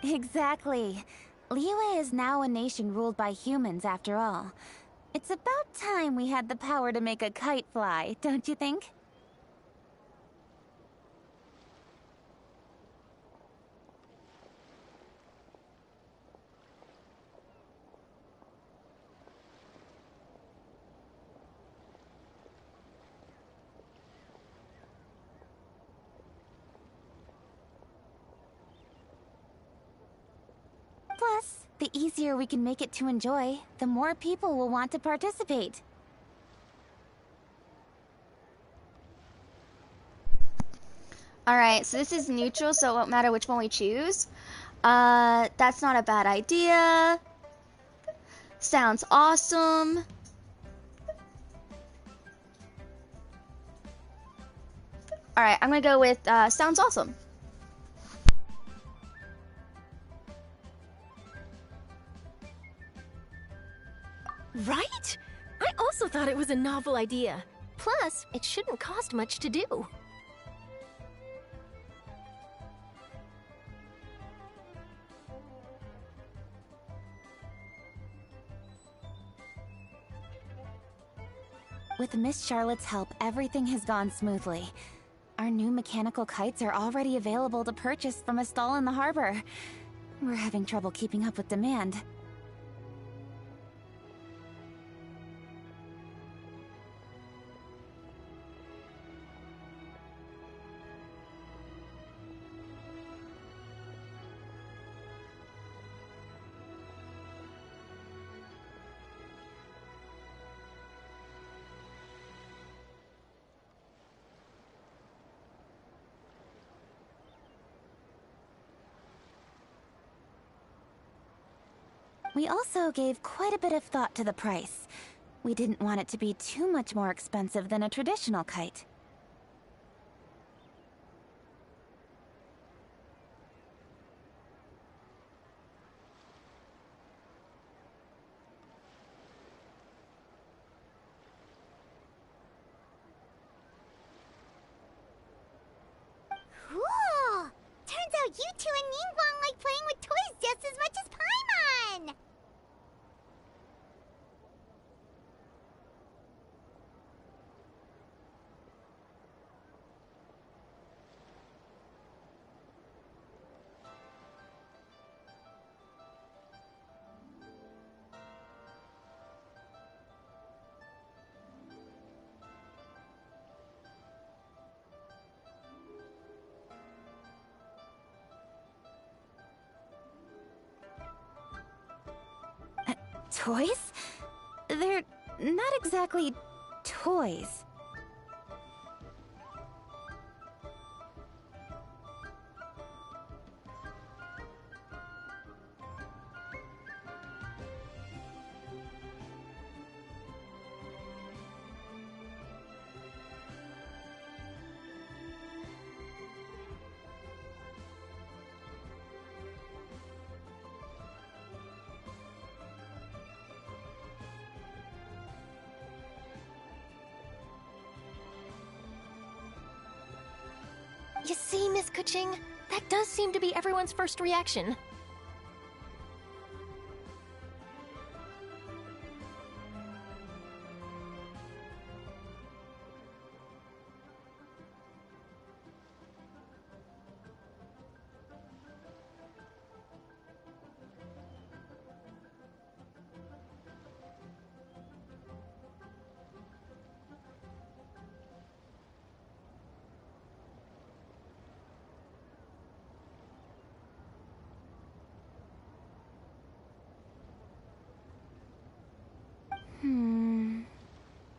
Exactly. Liyue is now a nation ruled by humans, after all. It's about time we had the power to make a kite fly, don't you think? Plus, the easier we can make it to enjoy, the more people will want to participate. Alright, so this is neutral, so it won't matter which one we choose. That's not a bad idea. Sounds awesome. Alright, I'm gonna go with sounds awesome. Right? I also thought it was a novel idea. Plus, it shouldn't cost much to do. With Miss Charlotte's help, everything has gone smoothly. Our new mechanical kites are already available to purchase from a stall in the harbor. We're having trouble keeping up with demand. We also gave quite a bit of thought to the price. We didn't want it to be too much more expensive than a traditional kite. Cool! Turns out you two and Ningguang like playing with toys just as much as Paimon! Toys? They're not exactly toys. You see, Miss Kuching? That does seem to be everyone's first reaction.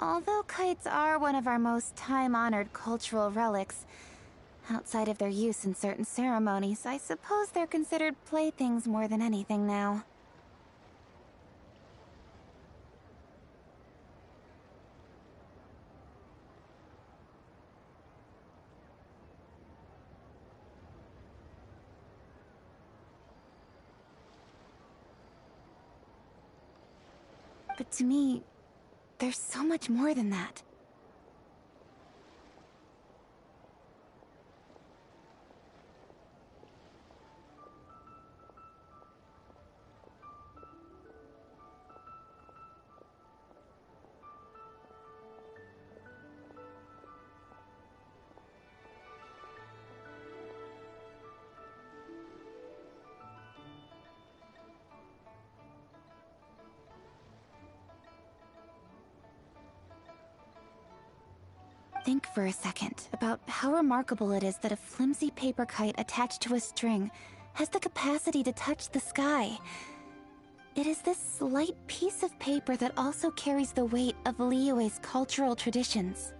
Although kites are one of our most time-honored cultural relics, outside of their use in certain ceremonies, I suppose they're considered playthings more than anything now. But to me, there's so much more than that. Think for a second about how remarkable it is that a flimsy paper kite attached to a string has the capacity to touch the sky. It is this light piece of paper that also carries the weight of Liyue's cultural traditions.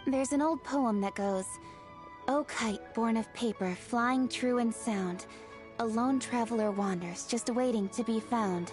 There's an old poem that goes, "O kite born of paper, flying true and sound, a lone traveler wanders, just waiting to be found."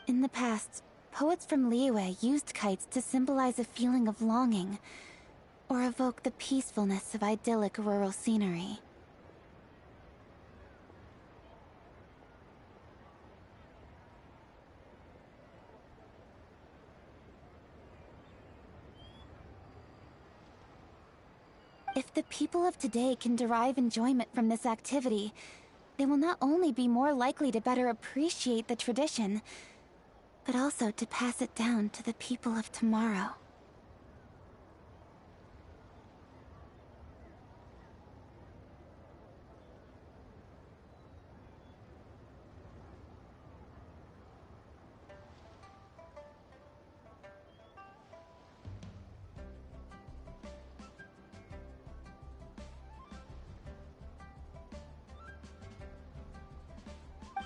In the past, poets from Liyue used kites to symbolize a feeling of longing, or evoke the peacefulness of idyllic rural scenery. If the people of today can derive enjoyment from this activity, they will not only be more likely to better appreciate the tradition, but also to pass it down to the people of tomorrow.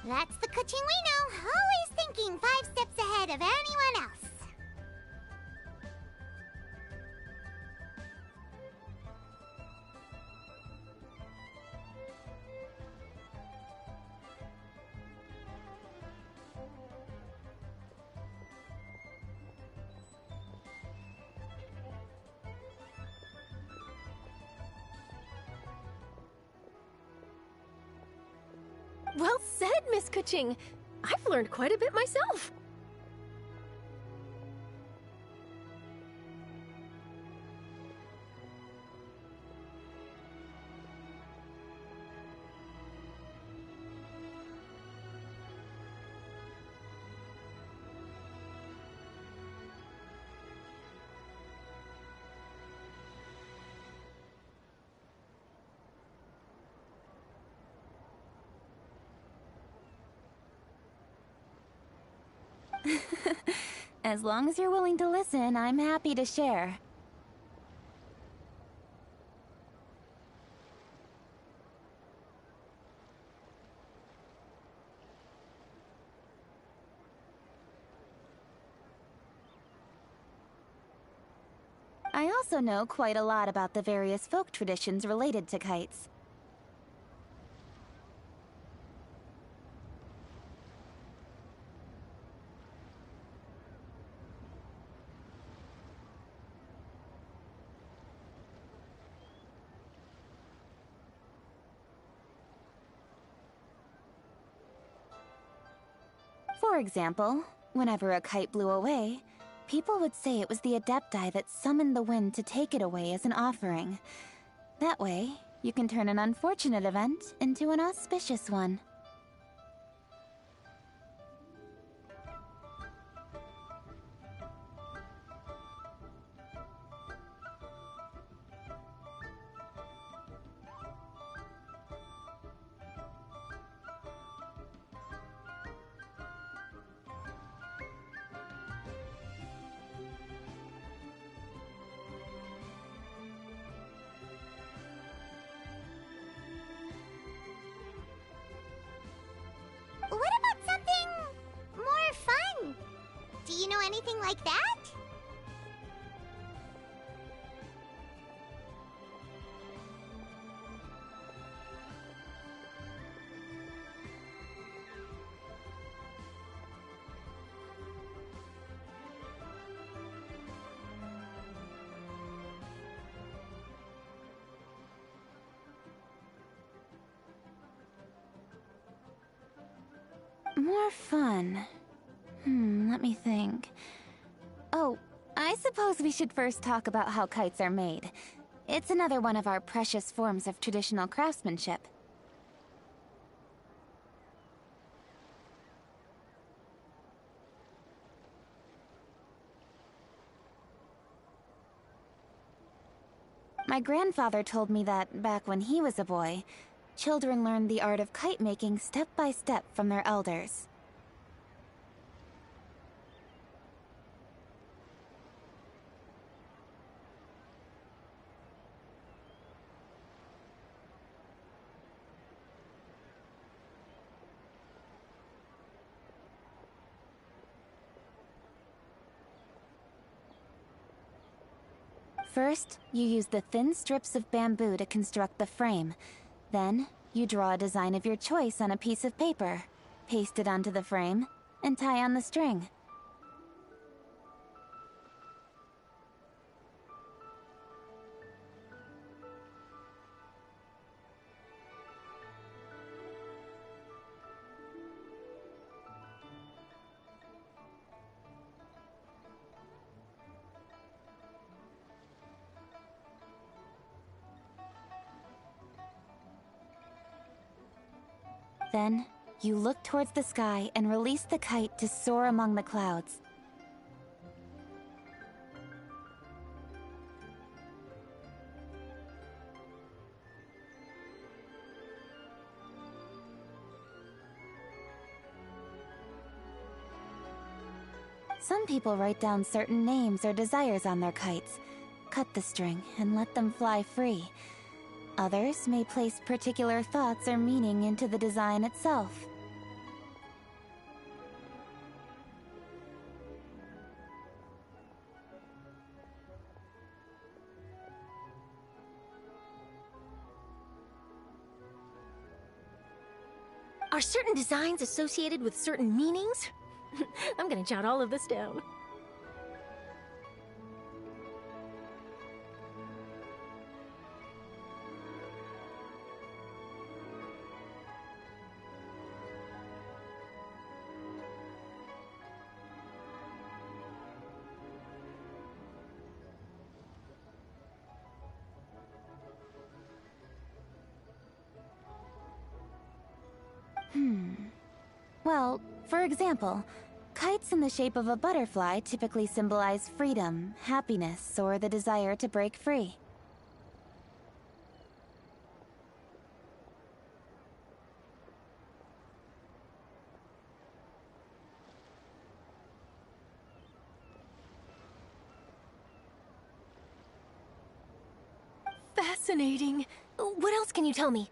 That's the coaching we know, always thinking 5 steps ahead of anyone else. Well said, Miss Kuching. I've learned quite a bit myself. As long as you're willing to listen, I'm happy to share. I also know quite a lot about the various folk traditions related to kites. For example, whenever a kite blew away, people would say it was the Adepti that summoned the wind to take it away as an offering. That way, you can turn an unfortunate event into an auspicious one. What about something more fun? Do you know anything like that? More fun. Let me think. Oh, I suppose we should first talk about how kites are made. It's another one of our precious forms of traditional craftsmanship. My grandfather told me that, back when he was a boy, children learned the art of kite making step by step from their elders. First, you use the thin strips of bamboo to construct the frame. Then, you draw a design of your choice on a piece of paper, paste it onto the frame, and tie on the string. Then, you look towards the sky and release the kite to soar among the clouds. Some people write down certain names or desires on their kites, cut the string, and let them fly free. Others may place particular thoughts or meaning into the design itself. Are certain designs associated with certain meanings? I'm gonna jot all of this down. Well, for example, kites in the shape of a butterfly typically symbolize freedom, happiness, or the desire to break free. Fascinating. What else can you tell me?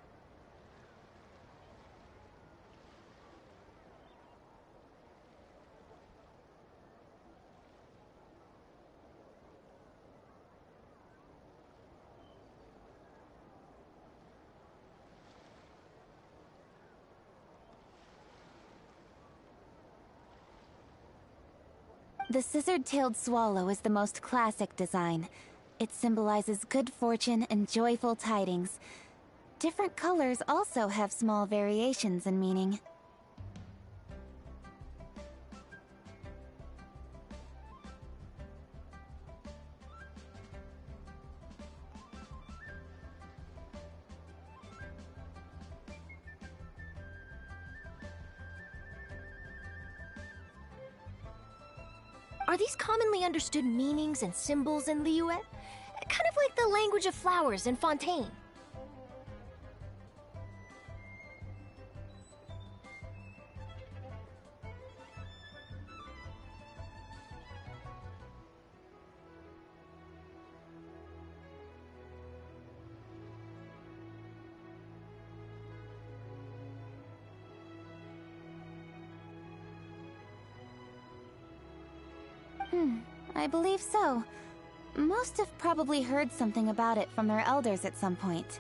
The scissored-tailed swallow is the most classic design. It symbolizes good fortune and joyful tidings. Different colors also have small variations in meaning. Are these commonly understood meanings and symbols in Liyue? Kind of like the language of flowers in Fontaine. I believe so. Most have probably heard something about it from their elders at some point.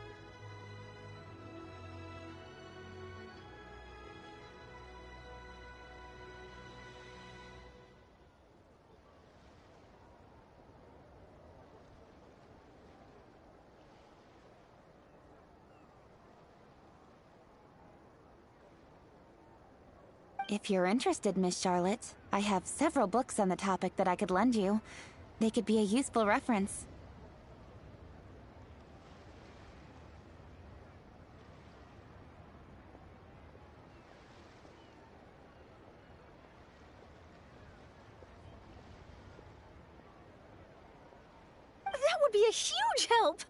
If you're interested, Miss Charlotte, I have several books on the topic that I could lend you. They could be a useful reference. That would be a huge help!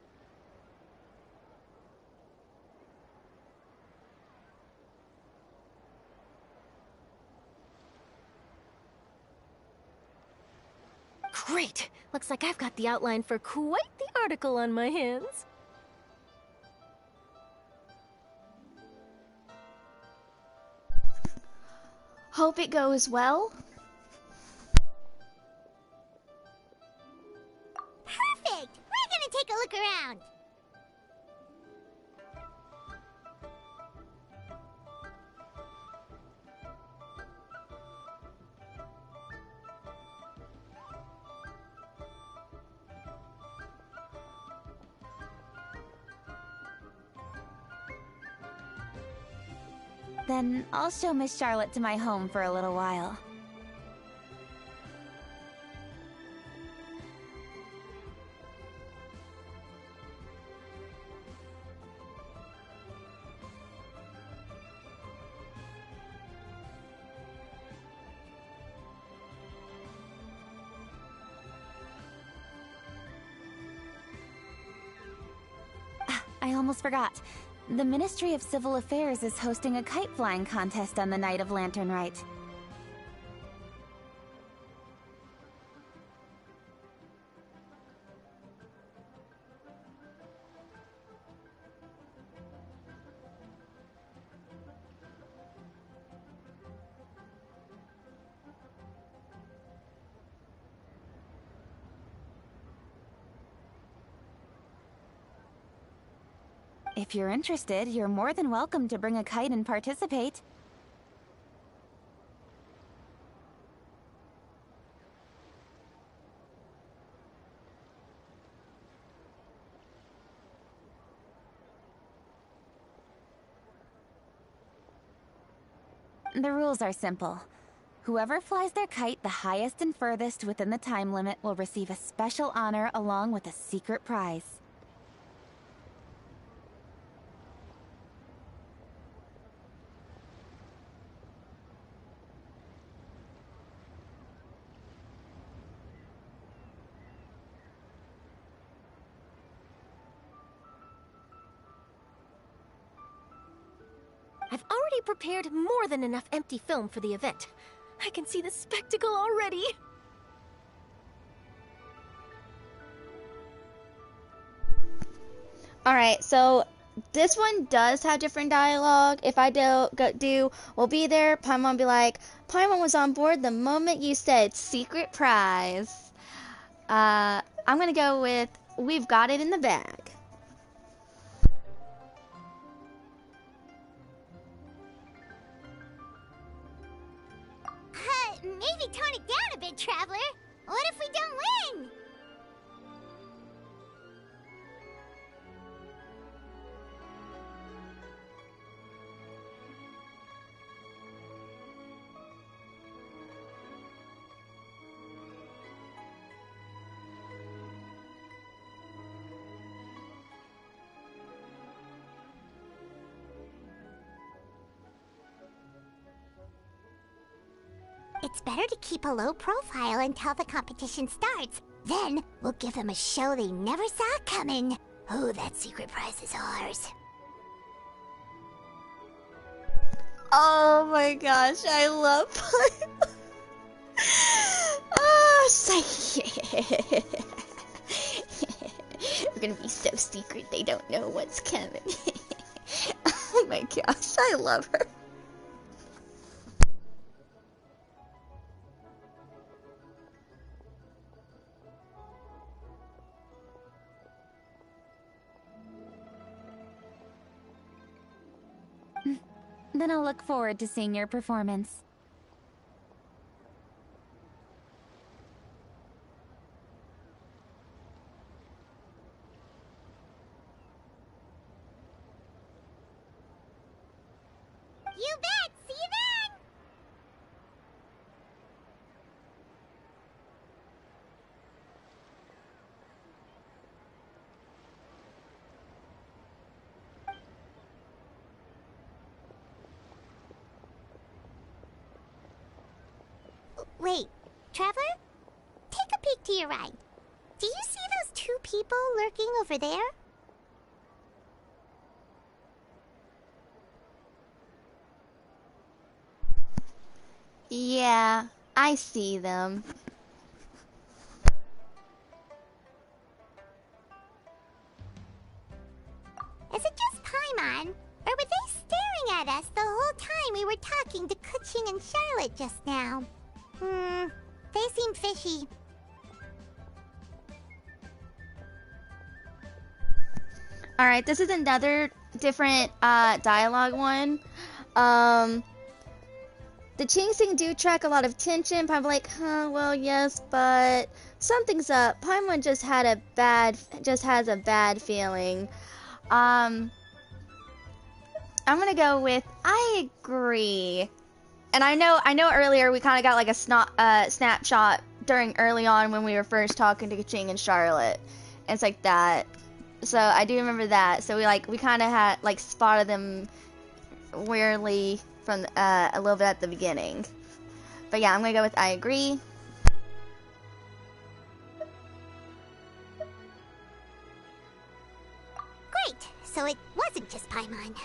Great! Looks like I've got the outline for quite the article on my hands. Hope it goes well. Perfect! We're gonna take a look around. Then I'll show Miss Charlotte to my home for a little while. I almost forgot. The Ministry of Civil Affairs is hosting a kite flying contest on the night of Lantern Rite. If you're interested, you're more than welcome to bring a kite and participate. The rules are simple. Whoever flies their kite the highest and furthest within the time limit will receive a special honor along with a secret prize. I've already prepared more than enough empty film for the event. I can see the spectacle already. Alright, so this one does have different dialogue. If I we'll be there, Paimon will be like, Paimon was on board the moment you said secret prize. I'm gonna go with, we've got it in the bag. Maybe tone it down a bit, Traveler. What if we don't win? it's better to keep a low profile until the competition starts. Then, we'll give them a show they never saw coming. Oh, that secret prize is ours. Oh my gosh, I love oh, we're gonna be so secret they don't know what's coming. Oh my gosh, I love her. Then I'll look forward to seeing your performance. You bet! See you then! Wait, Traveler? Take a peek to your right. Do you see those two people lurking over there? Yeah, I see them. Is it just Paimon? Or were they staring at us the whole time we were talking to Kuching and Charlotte just now? They seem fishy. Alright, this is another different dialogue one. The Chingsing do track a lot of tension. Paimon like, huh, well, yes, but something's up. Paimon just has a bad feeling. I'm gonna go with I agree. And I know earlier we kind of got like a snapshot during early on when we were first talking to Ching and Charlotte. And it's like that. So I do remember that. So we kind of had like spotted them weirdly from a little bit at the beginning. But yeah, I'm gonna go with I agree. Great! So it wasn't just Paimon.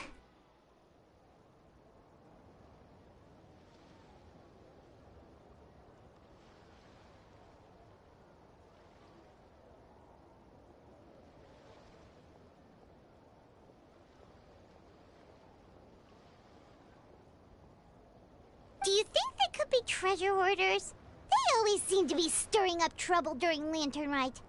Do you think they could be treasure hoarders? They always seem to be stirring up trouble during Lantern Rite.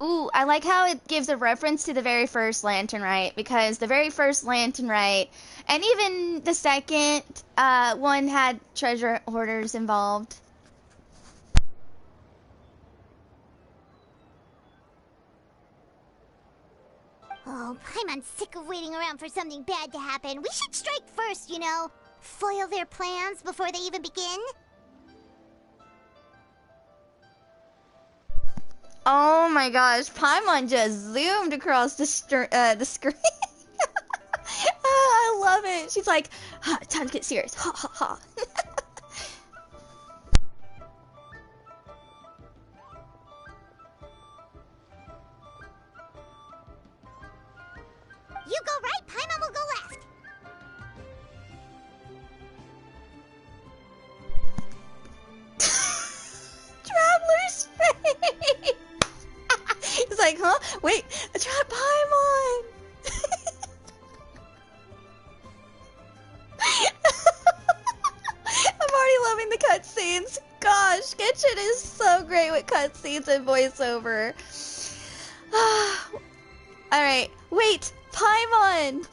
Ooh, I like how it gives a reference to the very first Lantern Rite, because the very first Lantern Rite, and even the second one had treasure hoarders involved. Oh, Paimon's sick of waiting around for something bad to happen. We should strike first, you know. Foil their plans before they even begin. Oh my gosh, Paimon just zoomed across the screen. Oh, I love it. She's like, time to get serious. Ha ha ha. You go right, Paimon will go left. Traveler's face. He's like, huh? Wait, a trap Paimon. I'm already loving the cutscenes. Gosh, Genshin is so great with cutscenes and voiceover. Alright, wait, Paimon!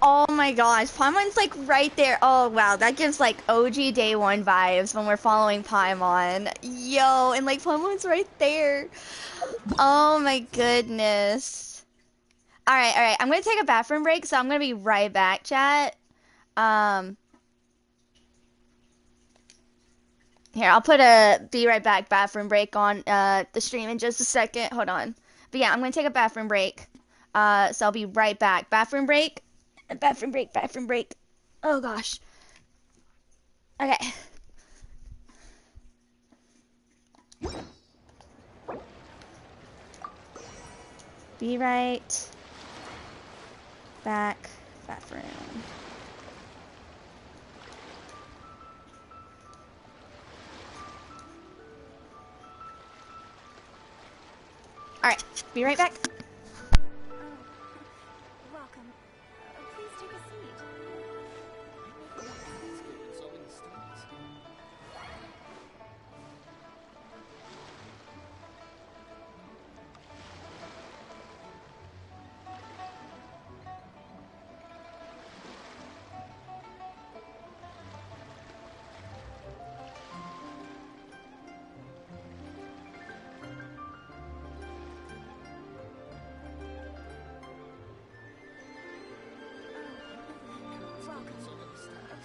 Oh my gosh, Paimon's like right there. Oh wow, that gives like OG day one vibes when we're following Paimon. Yo, and like Paimon's right there. Oh my goodness. Alright, I'm gonna take a bathroom break, so I'm gonna be right back, chat. Um, Here, I'll put a be right back bathroom break on the stream in just a second. Hold on. But yeah, I'm gonna take a bathroom break. So I'll be right back. Bathroom break. Bathroom break, bathroom break. Oh gosh. Okay. Be right back. Bathroom. Alright, be right back. Welcome. Please take a seat. Welcome.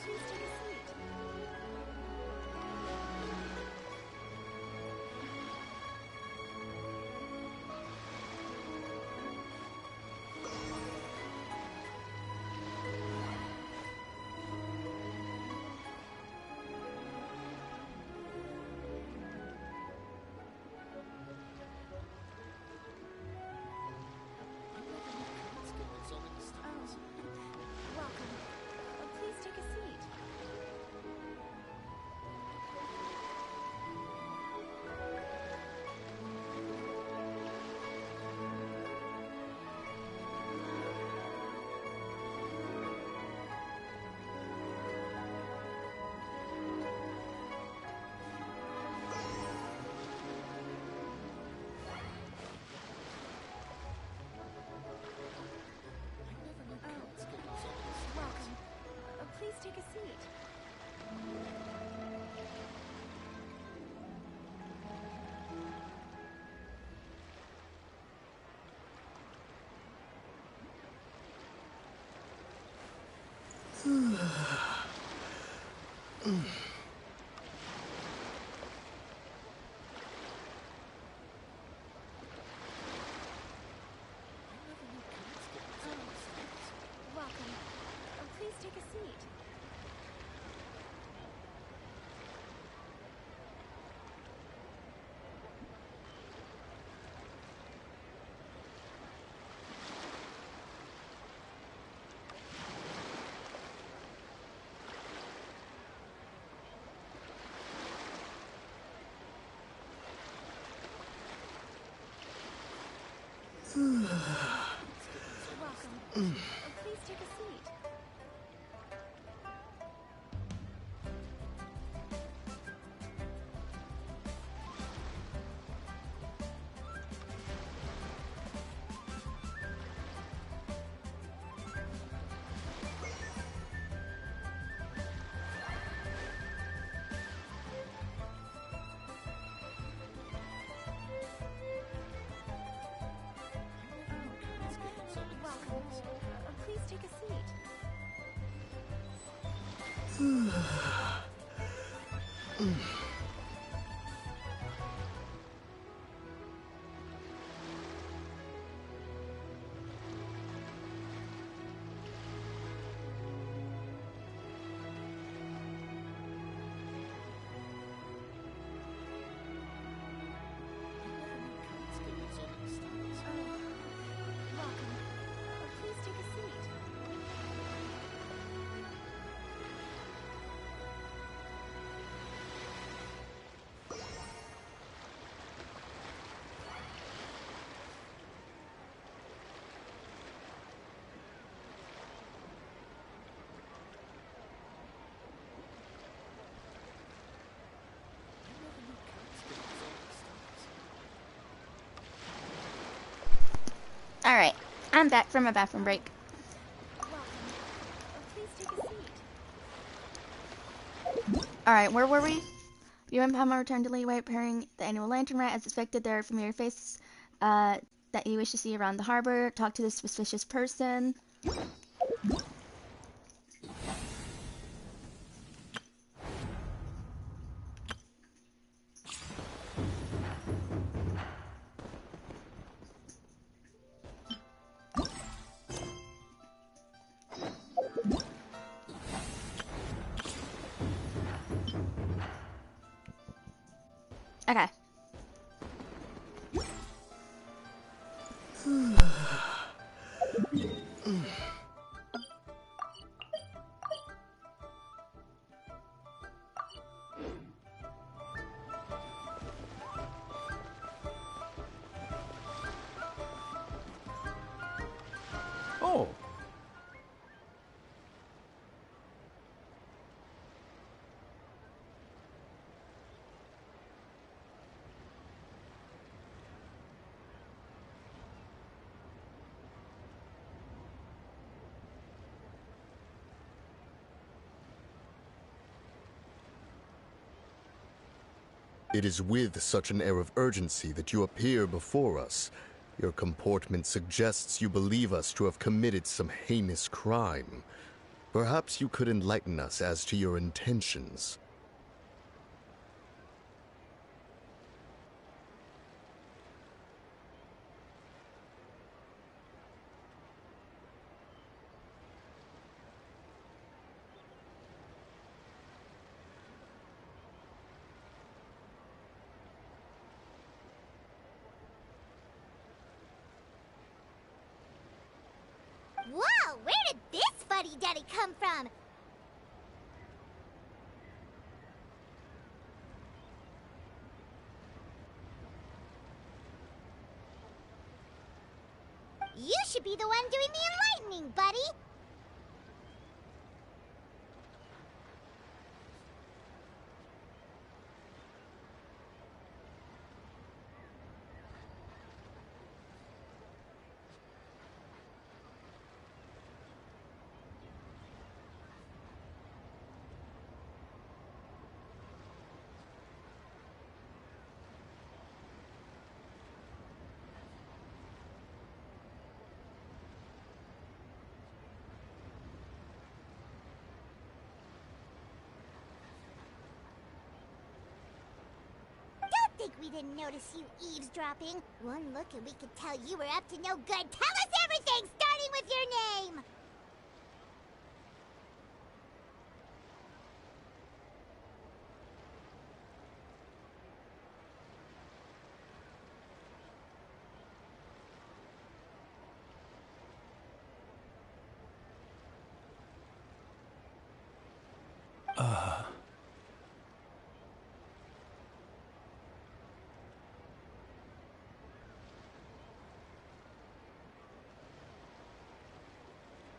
Please take a seat. Welcome. Please take a seat. Welcome. Please take a seat. Welcome. Please take a seat. Welcome. Please take a seat. Welcome. Please take a seat. Welcome. Please take a seat. Alright, I'm back from my bathroom break. Welcome. Alright, where were we? You and Pama returned to Liyue preparing the annual lantern rite. As expected, there are familiar faces that you wish to see around the harbor. Talk to this suspicious person. Okay. Oh, It is with such an air of urgency that you appear before us. Your comportment suggests you believe us to have committed some heinous crime. Perhaps you could enlighten us as to your intentions. Whoa, where did this fuddy-duddy come from? You should be the one doing the enlightening, buddy. Think we didn't notice you eavesdropping. One look and we could tell you were up to no good. Tell us everything, starting with your name.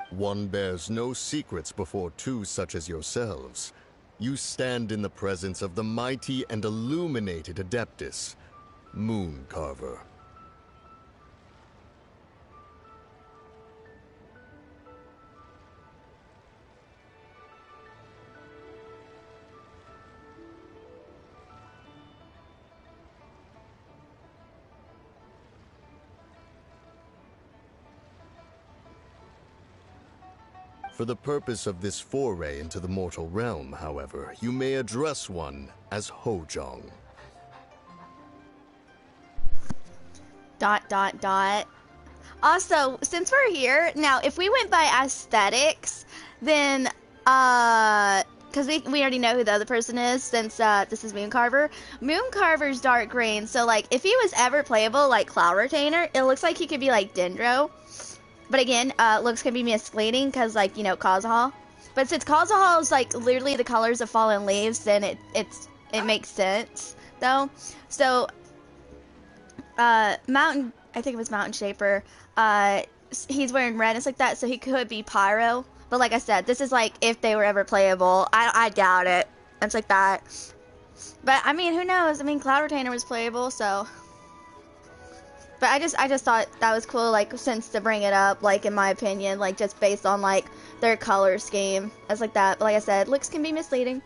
One bears no secrets before two such as yourselves. You stand in the presence of the mighty and illuminated Adeptus, Moon Carver. For the purpose of this foray into the mortal realm, however, you may address one as Hojong. ... Also, since we're here, now if we went by aesthetics, then, because we already know who the other person is, since, this is Mooncarver. Mooncarver's dark green, so, like, if he was ever playable, like Cloud Retainer, it looks like he could be, like, Dendro. But again, looks can be misleading, because, like, you know, Kazahal. But since Kazahal is, like, literally the colors of fallen leaves, then it makes sense, though. So, Mountain, I think it was Mountain Shaper, he's wearing red and stuff like that, so he could be Pyro. But like I said, this is like if they were ever playable. I doubt it. It's like that. But I mean, who knows? I mean, Cloud Retainer was playable, so. But I just thought that was cool, like, since to bring it up, like, in my opinion, like, just based on, like, their color scheme. It's like that. But like I said, looks can be misleading.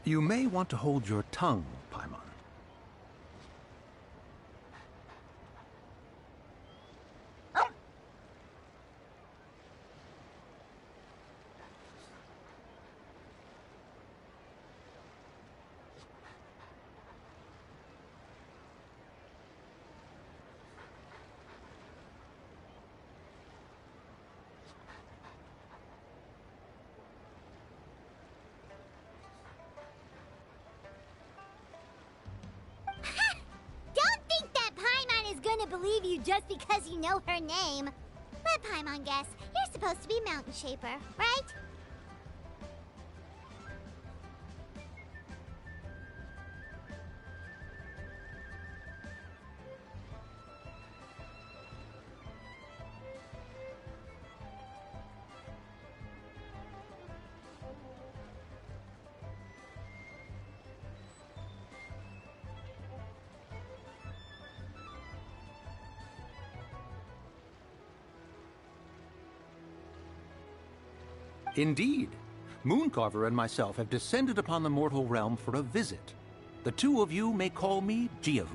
You may want to hold your tongue, Paimon. Don't think that Paimon is gonna believe you just because you know her name. Let Paimon guess. You're supposed to be Mountain Shaper, right? Indeed. Mooncarver and myself have descended upon the mortal realm for a visit. The two of you may call me Jiahu.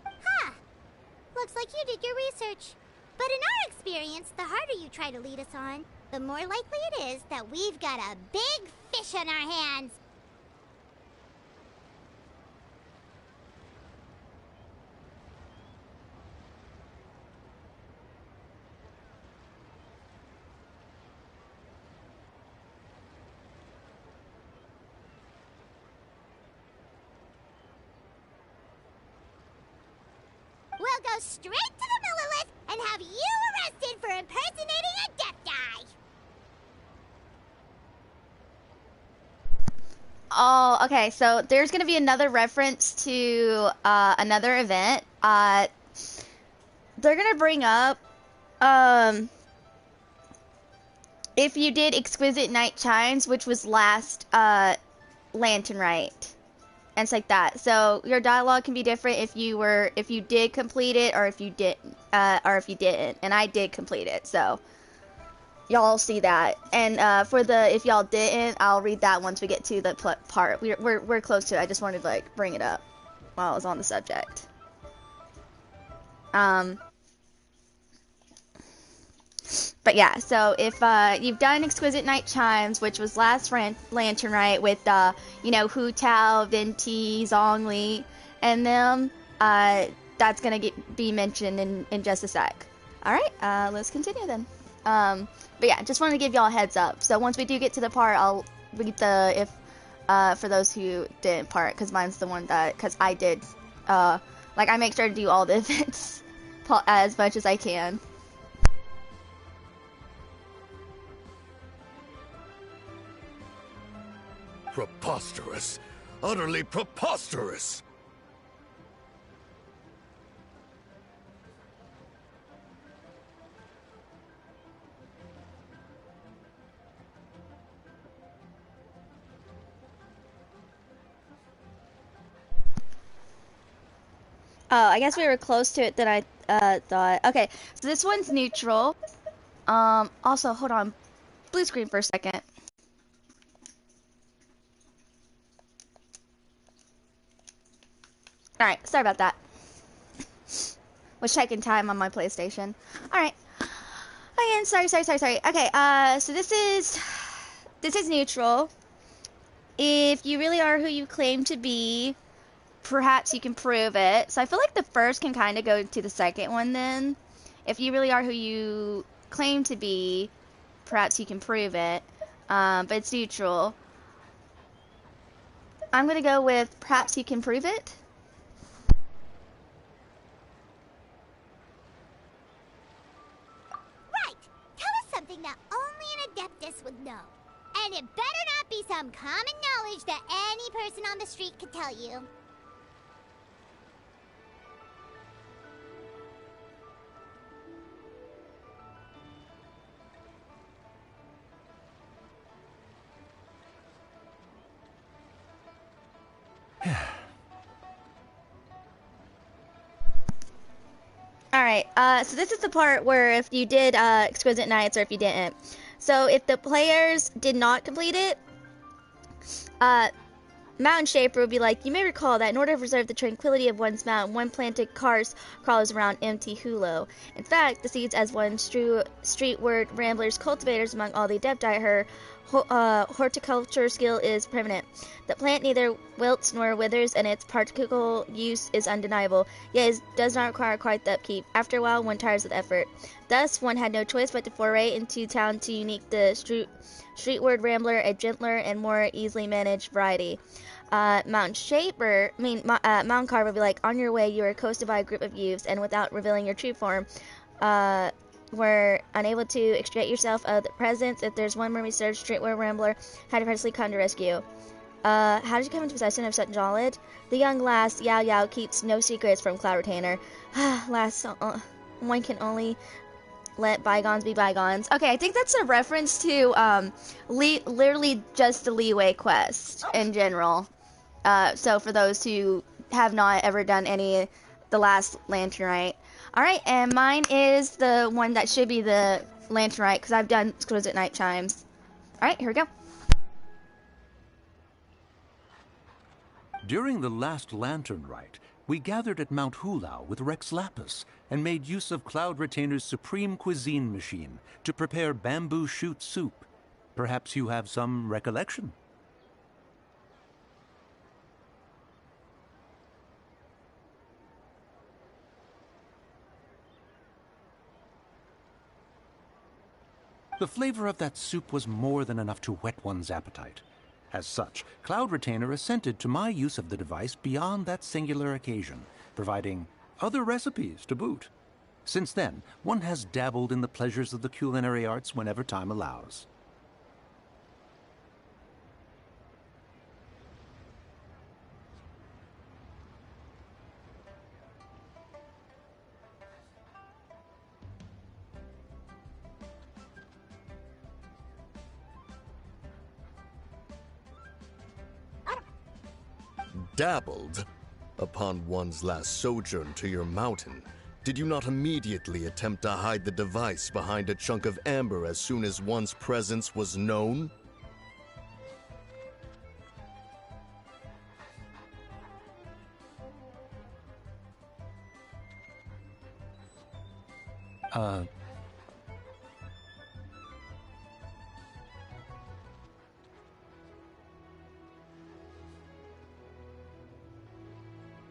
Huh. Looks like you did your research. But in our experience, the harder you try to lead us on, the more likely it is that we've got a big fish on our hands. We'll go straight to the Millilith and have you arrested for impersonating a Death Guy. Oh, okay. So there's going to be another reference to another event. They're going to bring up if you did Exquisite Night Chimes, which was last Lantern Rite. And it's like that. So your dialogue can be different if you did complete it or if you didn't. And I did complete it. So y'all see that. And if y'all didn't, I'll read that once we get to the part. We're close to it. I just wanted to like bring it up while I was on the subject. But yeah, so if you've done Exquisite Night Chimes, which was last Lantern Rite with Hu Tao, Venti, Zhongli, and them, that's gonna be mentioned in just a sec. All right, let's continue then. But yeah, just wanted to give y'all a heads up. So once we do get to the part, I'll read for those who didn't part, because mine's the one because I did, I make sure to do all the events as much as I can. Preposterous. Utterly preposterous. Oh, I guess we were close to it than I thought. Okay, so this one's neutral. Also, hold on. Blue screen for a second. Alright, sorry about that. Was checking time on my PlayStation. Alright. Again, sorry. Okay, so this is neutral. If you really are who you claim to be, perhaps you can prove it. So I feel like the first can kind of go to the second one then. If you really are who you claim to be, perhaps you can prove it. But it's neutral. I'm gonna go with perhaps you can prove it. Right! Tell us something that only an Adeptus would know. And it better not be some common knowledge that any person on the street could tell you. Alright, so this is the part where if you did Exquisite Nights or if you didn't. So if the players did not complete it, Mountain Shaper would be like, you may recall that in order to preserve the tranquility of one's mountain, one planted cars crawlers around empty hulo. In fact, the seeds as one streetward ramblers cultivators among all the adepti, her horticulture skill is permanent. The plant neither wilts nor withers, and its practical use is undeniable, yet it does not require quite the upkeep. After a while, one tires of the effort. Thus, one had no choice but to foray into town to unique the streetward rambler, a gentler and more easily managed variety. Mountain Carver would be like, on your way, you are accosted by a group of youths, and without revealing your true form, were unable to extract yourself of the presence. If there's one more research, streetwear rambler had to personally come to rescue. How did you come into possession of such knowledge? The young lass, Yao Yao, keeps no secrets from Cloud Retainer. Lass, one can only let bygones be bygones. Okay, I think that's a reference to, literally just the Leeway quest in general. So for those who have not ever done the last Lantern Rite. Alright, and mine is the one that should be the Lantern Rite, because I've done Exquisite Night Chimes. Alright, here we go. During the last Lantern Rite, we gathered at Mount Hulau with Rex Lapis and made use of Cloud Retainer's supreme cuisine machine to prepare bamboo shoot soup. Perhaps you have some recollection? The flavor of that soup was more than enough to whet one's appetite. As such, Cloud Retainer assented to my use of the device beyond that singular occasion, providing other recipes to boot. Since then, one has dabbled in the pleasures of the culinary arts whenever time allows. Dabbled? Upon one's last sojourn to your mountain, did you not immediately attempt to hide the device behind a chunk of amber as soon as one's presence was known?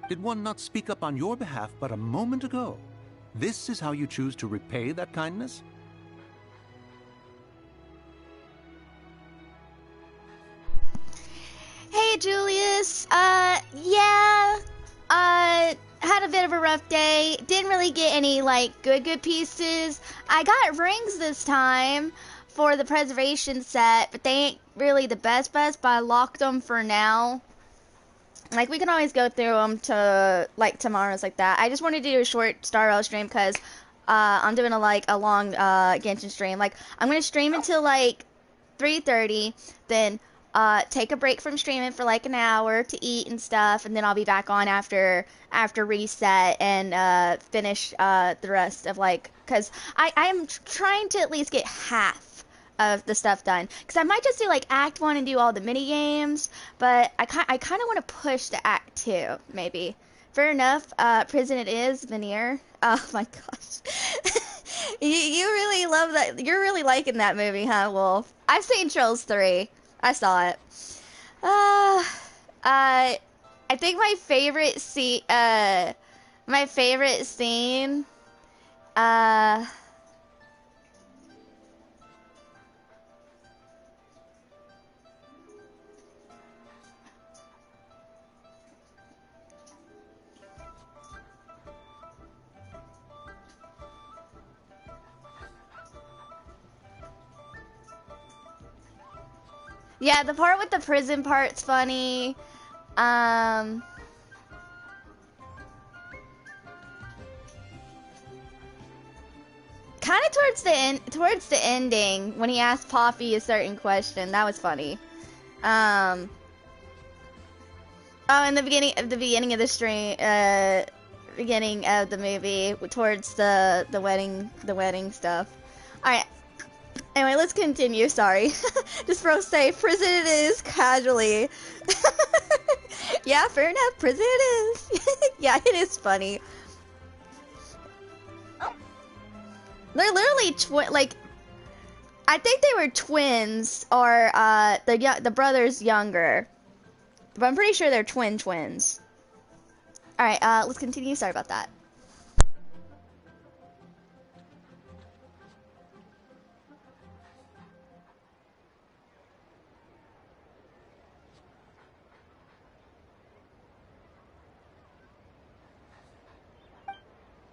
Did one not speak up on your behalf but a moment ago? This is how you choose to repay that kindness? Hey, Julius. Yeah. Had a bit of a rough day. Didn't really get any, like, good pieces. I got rings this time for the preservation set, but they ain't really the best, but I locked them for now. Like, we can always go through them to, like, tomorrow's like that. I just wanted to do a short Star Rail stream because I'm doing a long Genshin stream. Like, I'm going to stream until, like, 3:30, then take a break from streaming for, like, an hour to eat and stuff, and then I'll be back on after reset and finish the rest of, like, because I'm trying to at least get half of the stuff done, because I might just do like Act 1 and do all the mini games, but I kind of want to push to Act 2 maybe. Fair enough. Prison it is, Veneer. Oh my gosh. you really love that. You're really liking that movie, huh, Wolf? I've seen Trolls 3. I saw it. I think my favorite scene yeah, the part with the prison part's funny. Kind of towards the ending when he asked Poppy a certain question, that was funny. Oh, in the beginning of the stream, beginning of the movie towards the wedding stuff. All right. Anyway, let's continue. Sorry. Just for say, prison it is casually. Yeah, fair enough. Prison it is. Yeah, it is funny. They're literally like, I think they were twins, or the brother's younger, but I'm pretty sure they're twins. All right, let's continue. Sorry about that.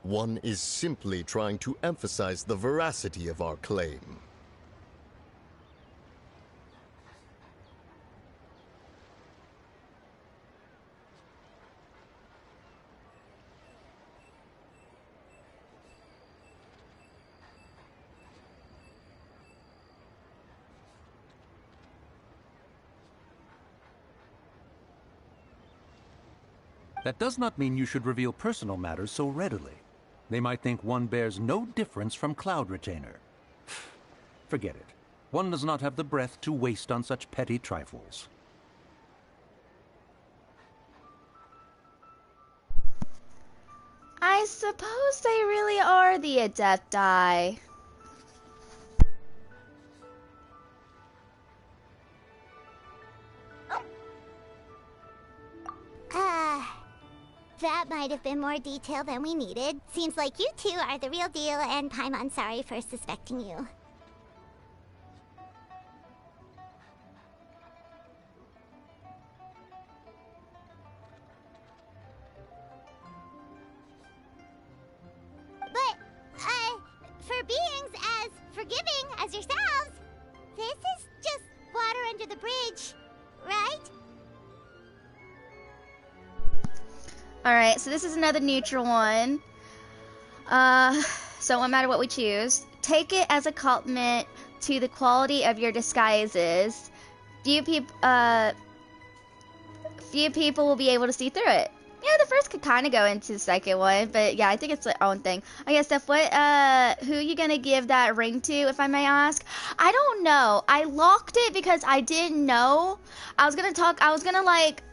One is simply trying to emphasize the veracity of our claim. That does not mean you should reveal personal matters so readily. They might think one bears no difference from Cloud Retainer. Forget it. One does not have the breath to waste on such petty trifles. I suppose they really are the Adepti. That might have been more detail than we needed. Seems like you two are the real deal, and Paimon, sorry for suspecting you. But, for beings as forgiving as yourselves, this is just water under the bridge, right? Alright, so this is another neutral one. So no matter what we choose, take it as a compliment to the quality of your disguises. Few people will be able to see through it. Yeah, the first could kind of go into the second one, but yeah, I think it's their own thing. I guess, Steph, who are you gonna give that ring to, if I may ask? I don't know. I locked it because I didn't know. I was gonna like,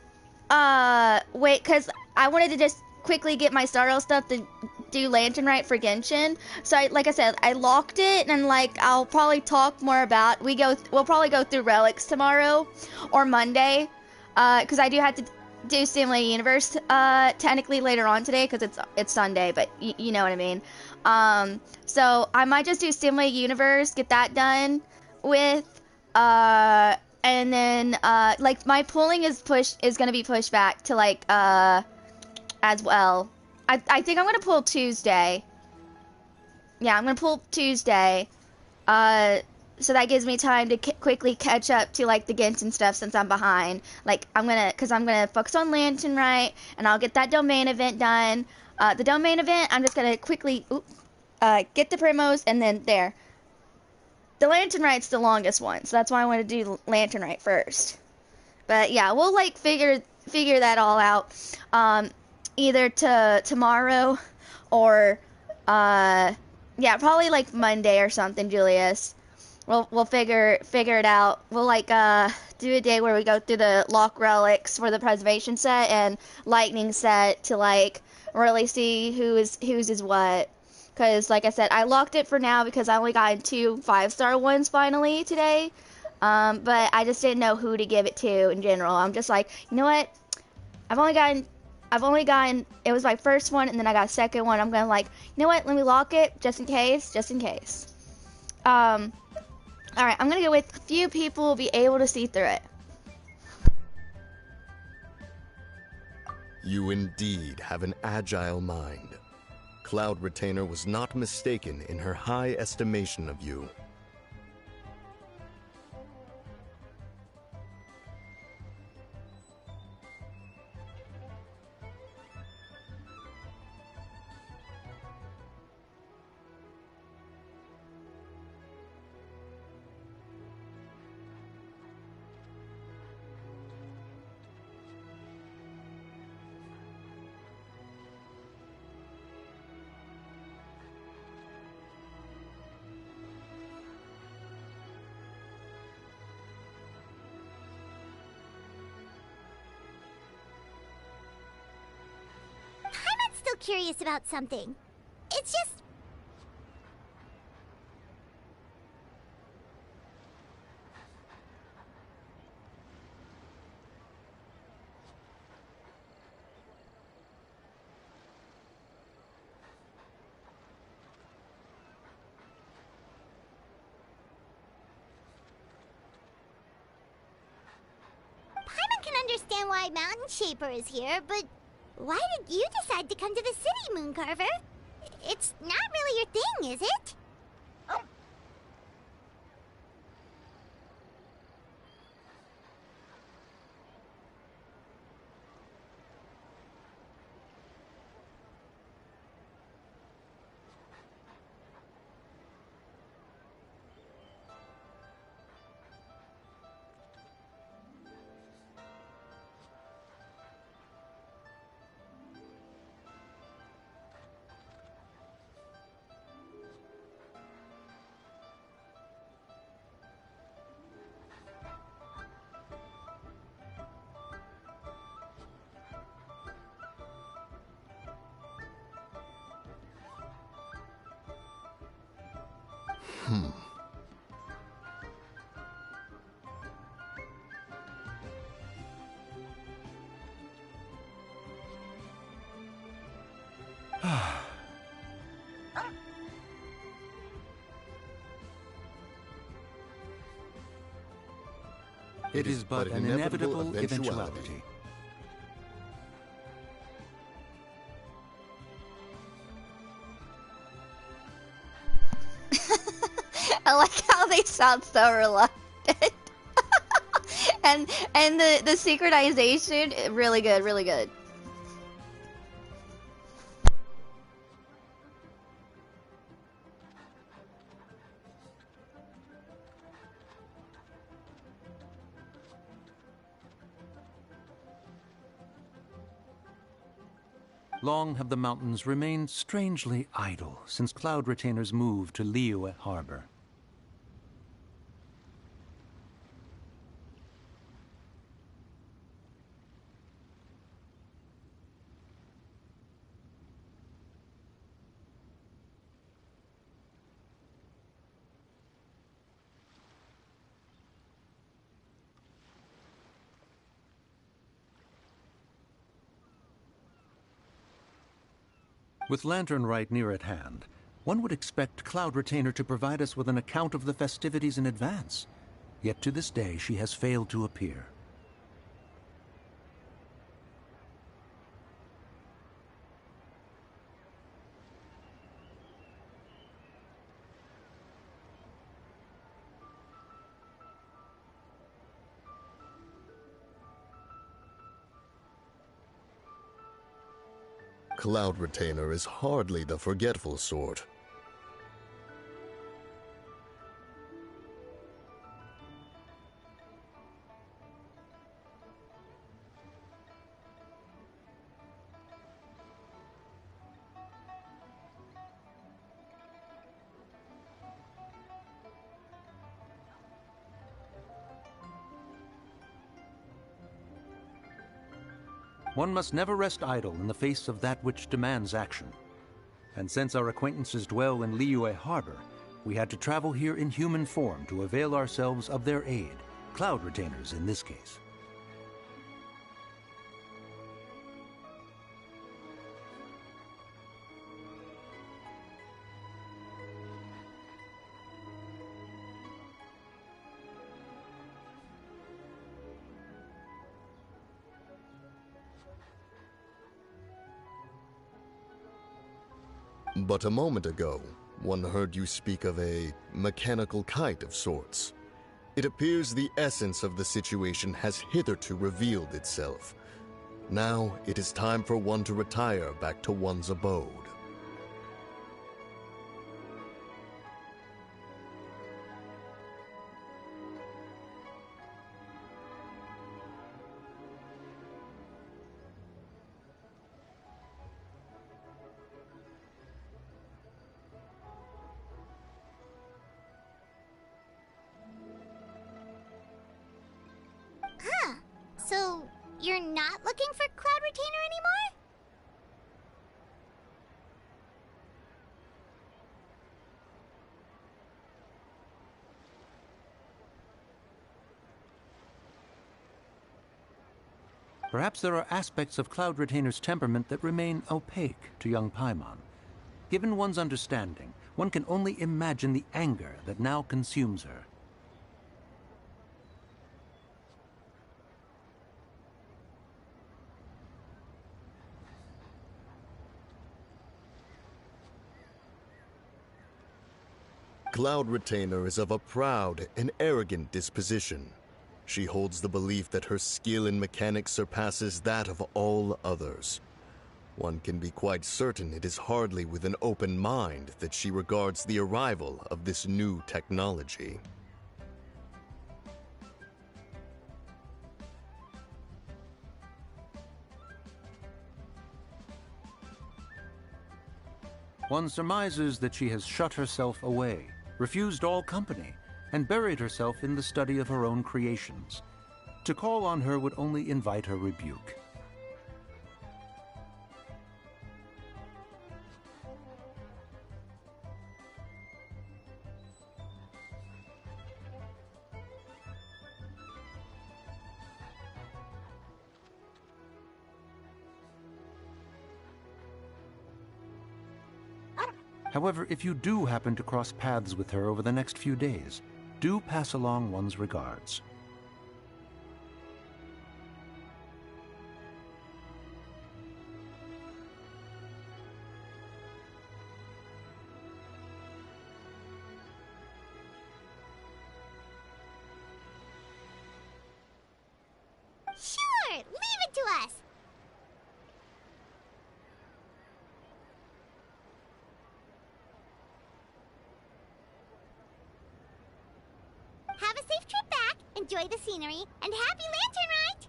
wait, because I wanted to just quickly get my Starro stuff to do Lantern Rite for Genshin. So like I said, I locked it, and like I'll probably talk more about. We'll probably go through relics tomorrow or Monday, because I do have to do Simulated Universe technically later on today because it's Sunday, but you know what I mean. So I might just do Simulated Universe, get that done with, and then like my pulling is gonna be pushed back to like as well. I think I'm gonna pull Tuesday. Yeah, I'm gonna pull Tuesday. So that gives me time to quickly catch up to like the Genshin stuff since I'm behind. Like I'm gonna focus on Lantern Rite, and I'll get that domain event done. The domain event, I'm just gonna quickly get the primos, and then there. The Lantern Rite's the longest one, so that's why I want to do Lantern Rite first. But yeah, we'll like figure that all out. Either tomorrow or yeah, probably like Monday or something, Julius. We'll figure it out. We'll like do a day where we go through the lock relics for the preservation set and lightning set to like really see whose is what. Cause like I said, I locked it for now because I only got 2 5-star ones finally today. But I just didn't know who to give it to in general. I'm just like, you know what? I've only gotten, it was my first one, and then I got a second one. I'm gonna like, you know what? Let me lock it just in case. Alright, I'm gonna go with a few people will be able to see through it. You indeed have an agile mind. Cloud Retainer was not mistaken in her high estimation of you. curious about something. It's just... Paimon can understand why Mountain Shaper is here, but why did you decide to come to the city, Mooncarver? It's not really your thing, is it? It is but an inevitable eventuality. I like how they sound so reluctant. and the synchronization, really good, really good. Long have the mountains remained strangely idle since Cloud Retainer's move to Liyue Harbor. With Lantern Rite near at hand, one would expect Cloud Retainer to provide us with an account of the festivities in advance. Yet to this day, she has failed to appear. Cloud Retainer is hardly the forgetful sort. One must never rest idle in the face of that which demands action. And since our acquaintances dwell in Liyue Harbor, we had to travel here in human form to avail ourselves of their aid, Cloud Retainers in this case. But a moment ago, one heard you speak of a mechanical kite of sorts. It appears the essence of the situation has hitherto revealed itself. Now it is time for one to retire back to one's abode. So, you're not looking for Cloud Retainer anymore? Perhaps there are aspects of Cloud Retainer's temperament that remain opaque to young Paimon. Given one's understanding, one can only imagine the anger that now consumes her. Cloud Retainer is of a proud and arrogant disposition. She holds the belief that her skill in mechanics surpasses that of all others. One can be quite certain it is hardly with an open mind that she regards the arrival of this new technology. One surmises that she has shut herself away, refused all company, and buried herself in the study of her own creations. To call on her would only invite her rebuke. However, if you do happen to cross paths with her over the next few days, do pass along one's regards. Sure, leave it to us. Have a safe trip back, enjoy the scenery, and happy lantern ride!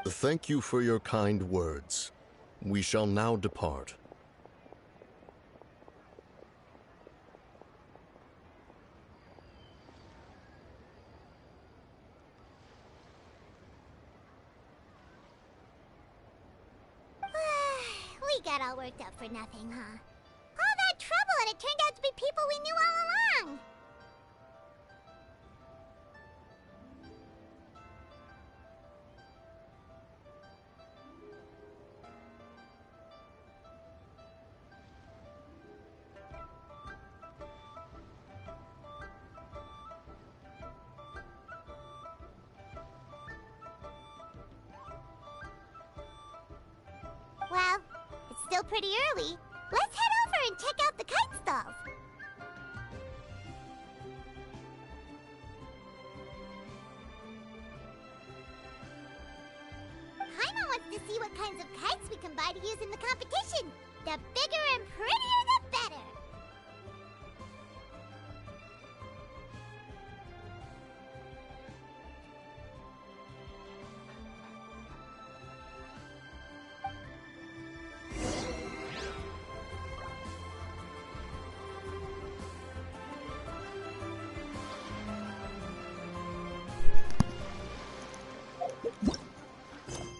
Thank you for your kind words. We shall now depart. We got all worked up for nothing, huh? All that trouble and it turned out to be people we knew all along! Well, it's still pretty early. Let's head over and check out the kite stalls. Paimon wants to see what kinds of kites we can buy to use in the competition. The bigger and prettier, the better.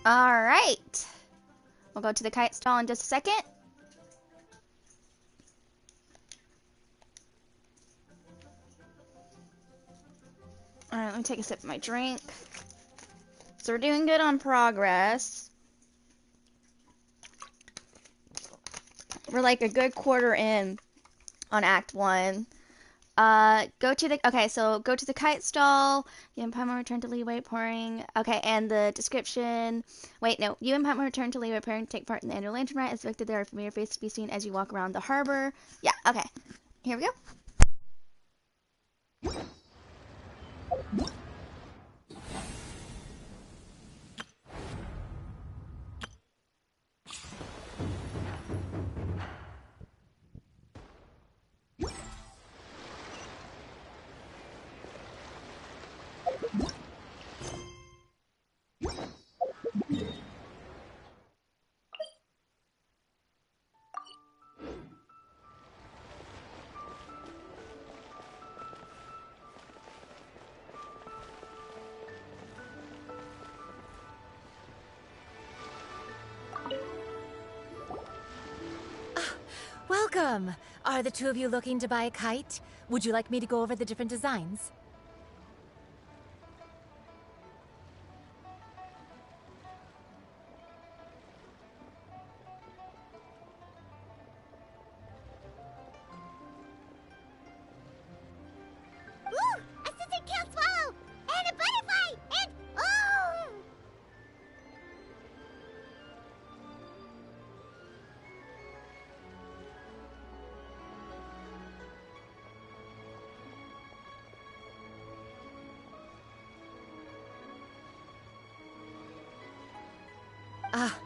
Alright. We'll go to the kite stall in just a second. Alright, let me take a sip of my drink. So we're doing good on progress. We're like a good quarter in on Act 1. Go to the kite stall. You and Paimon return to leeway pouring. Okay, and the description. Wait, no. You and Paimon return to leeway pouring to take part in the annual lantern rite. As depicted there, a familiar face to be seen as you walk around the harbor. Yeah, okay. Here we go. Welcome! Are the two of you looking to buy a kite? Would you like me to go over the different designs? Ooh! A scissor-tailed swallow! And a butterfly! And... oh! Ah,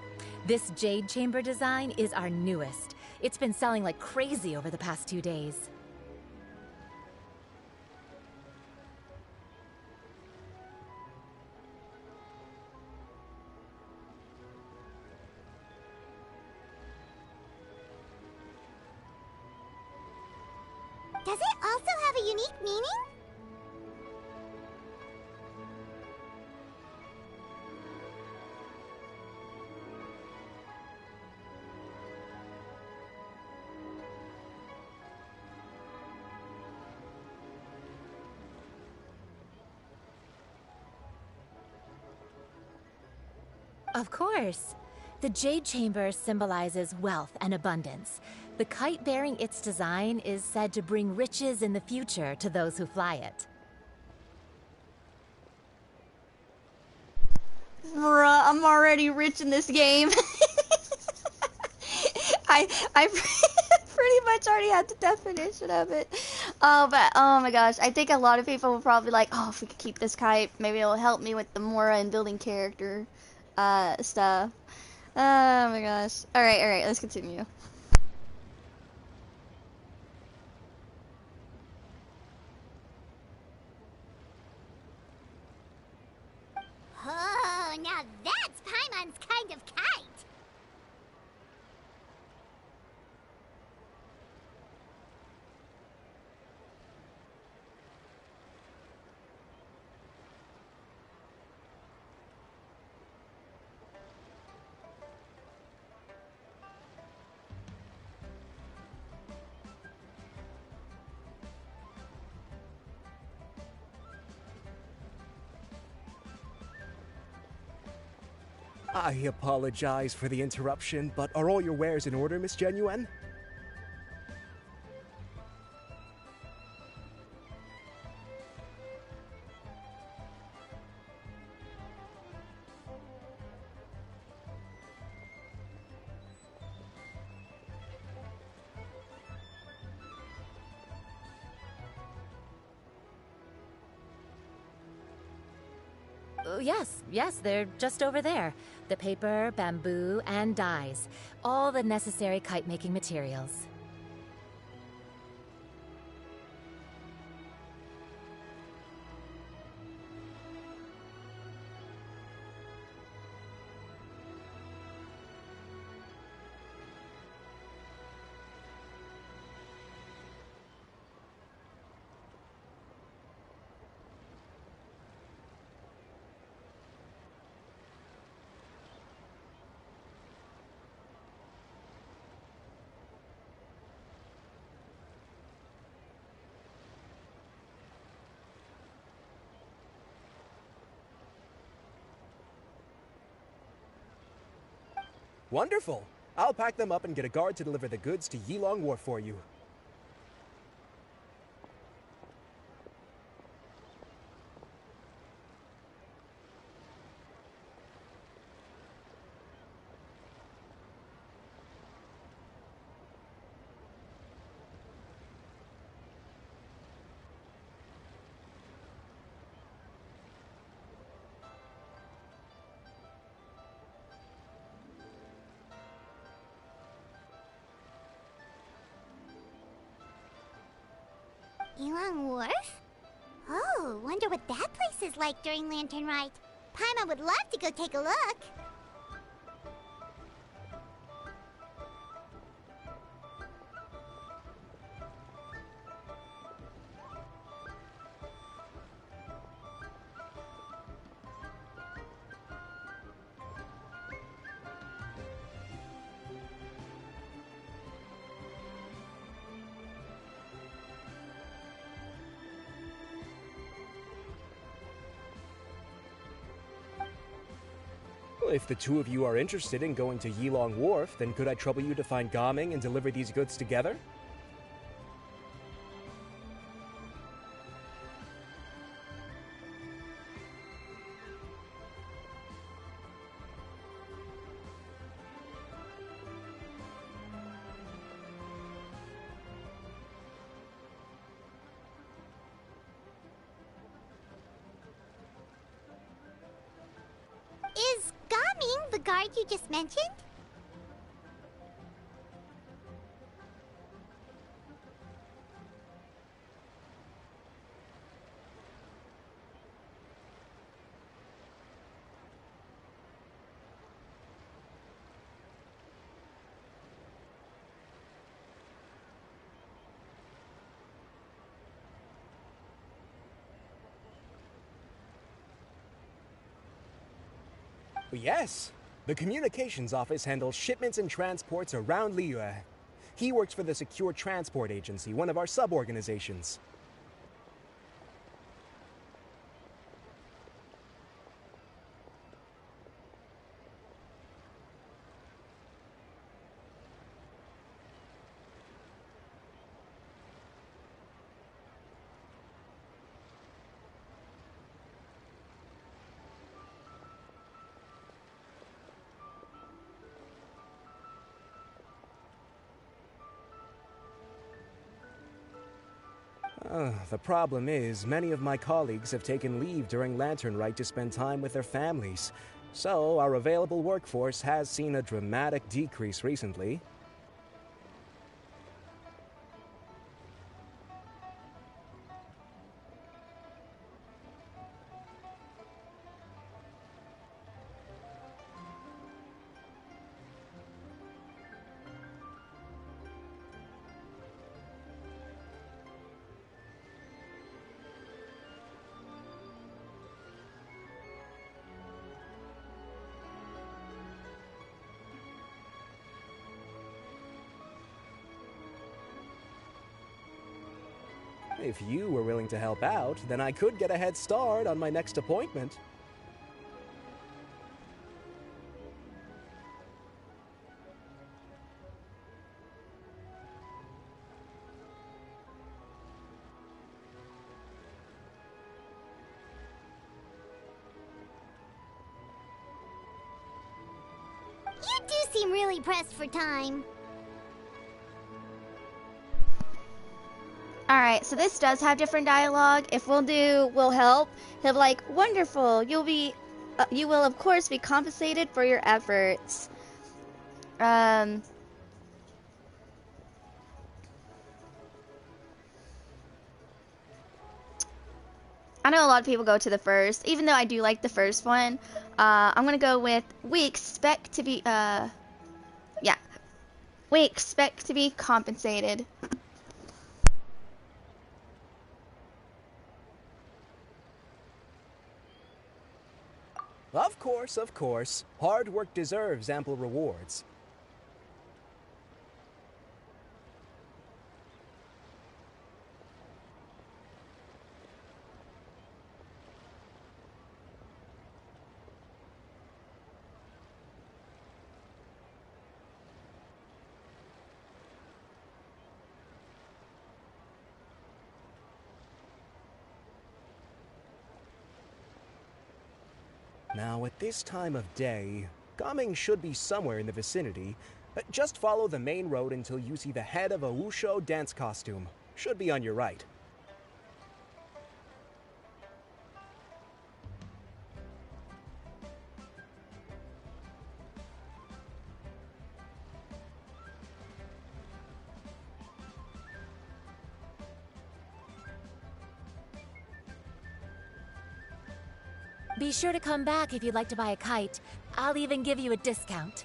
this jade chamber design is our newest. It's been selling like crazy over the past 2 days. Does it also have a unique meaning? Of course. The jade chamber symbolizes wealth and abundance. The kite bearing its design is said to bring riches in the future to those who fly it. Bruh, I'm already rich in this game. I pretty much already had the definition of it. But oh my gosh, I think a lot of people will probably like, oh, if we could keep this kite, maybe it'll help me with the Mora and building character stuff. Oh my gosh. Alright, let's continue. Oh, now that's Paimon's kind of kite! I apologize for the interruption, but are all your wares in order, Miss Genuine? Yes, they're just over there. The paper, bamboo, and dyes. All the necessary kite-making materials. Wonderful! I'll pack them up and get a guard to deliver the goods to Yilong Wharf for you. Yilong Wharf? Oh, wonder what that place is like during Lantern Rite. Paimon would love to go take a look. If the two of you are interested in going to Yilong Wharf, then could I trouble you to find Gaming and deliver these goods together? Is Gaming the guard you just mentioned? Yes. The communications office handles shipments and transports around alilyah. He works for the Secure Transport Agency, one of our sub-organizations. The problem is, many of my colleagues have taken leave during Lantern Rite to spend time with their families. So, our available workforce has seen a dramatic decrease recently. If you were willing to help out, then I could get a head start on my next appointment. You do seem really pressed for time. Alright, so this does have different dialogue. If we'll help, he'll be like, wonderful, you will of course be compensated for your efforts. I know a lot of people go to the first, even though I do like the first one. I'm gonna go with, we expect to be compensated. Of course, of course. Hard work deserves ample rewards. Now, at this time of day, Gaming should be somewhere in the vicinity. Just follow the main road until you see the head of a Wushu dance costume. Should be on your right. Be sure to come back if you'd like to buy a kite. I'll even give you a discount.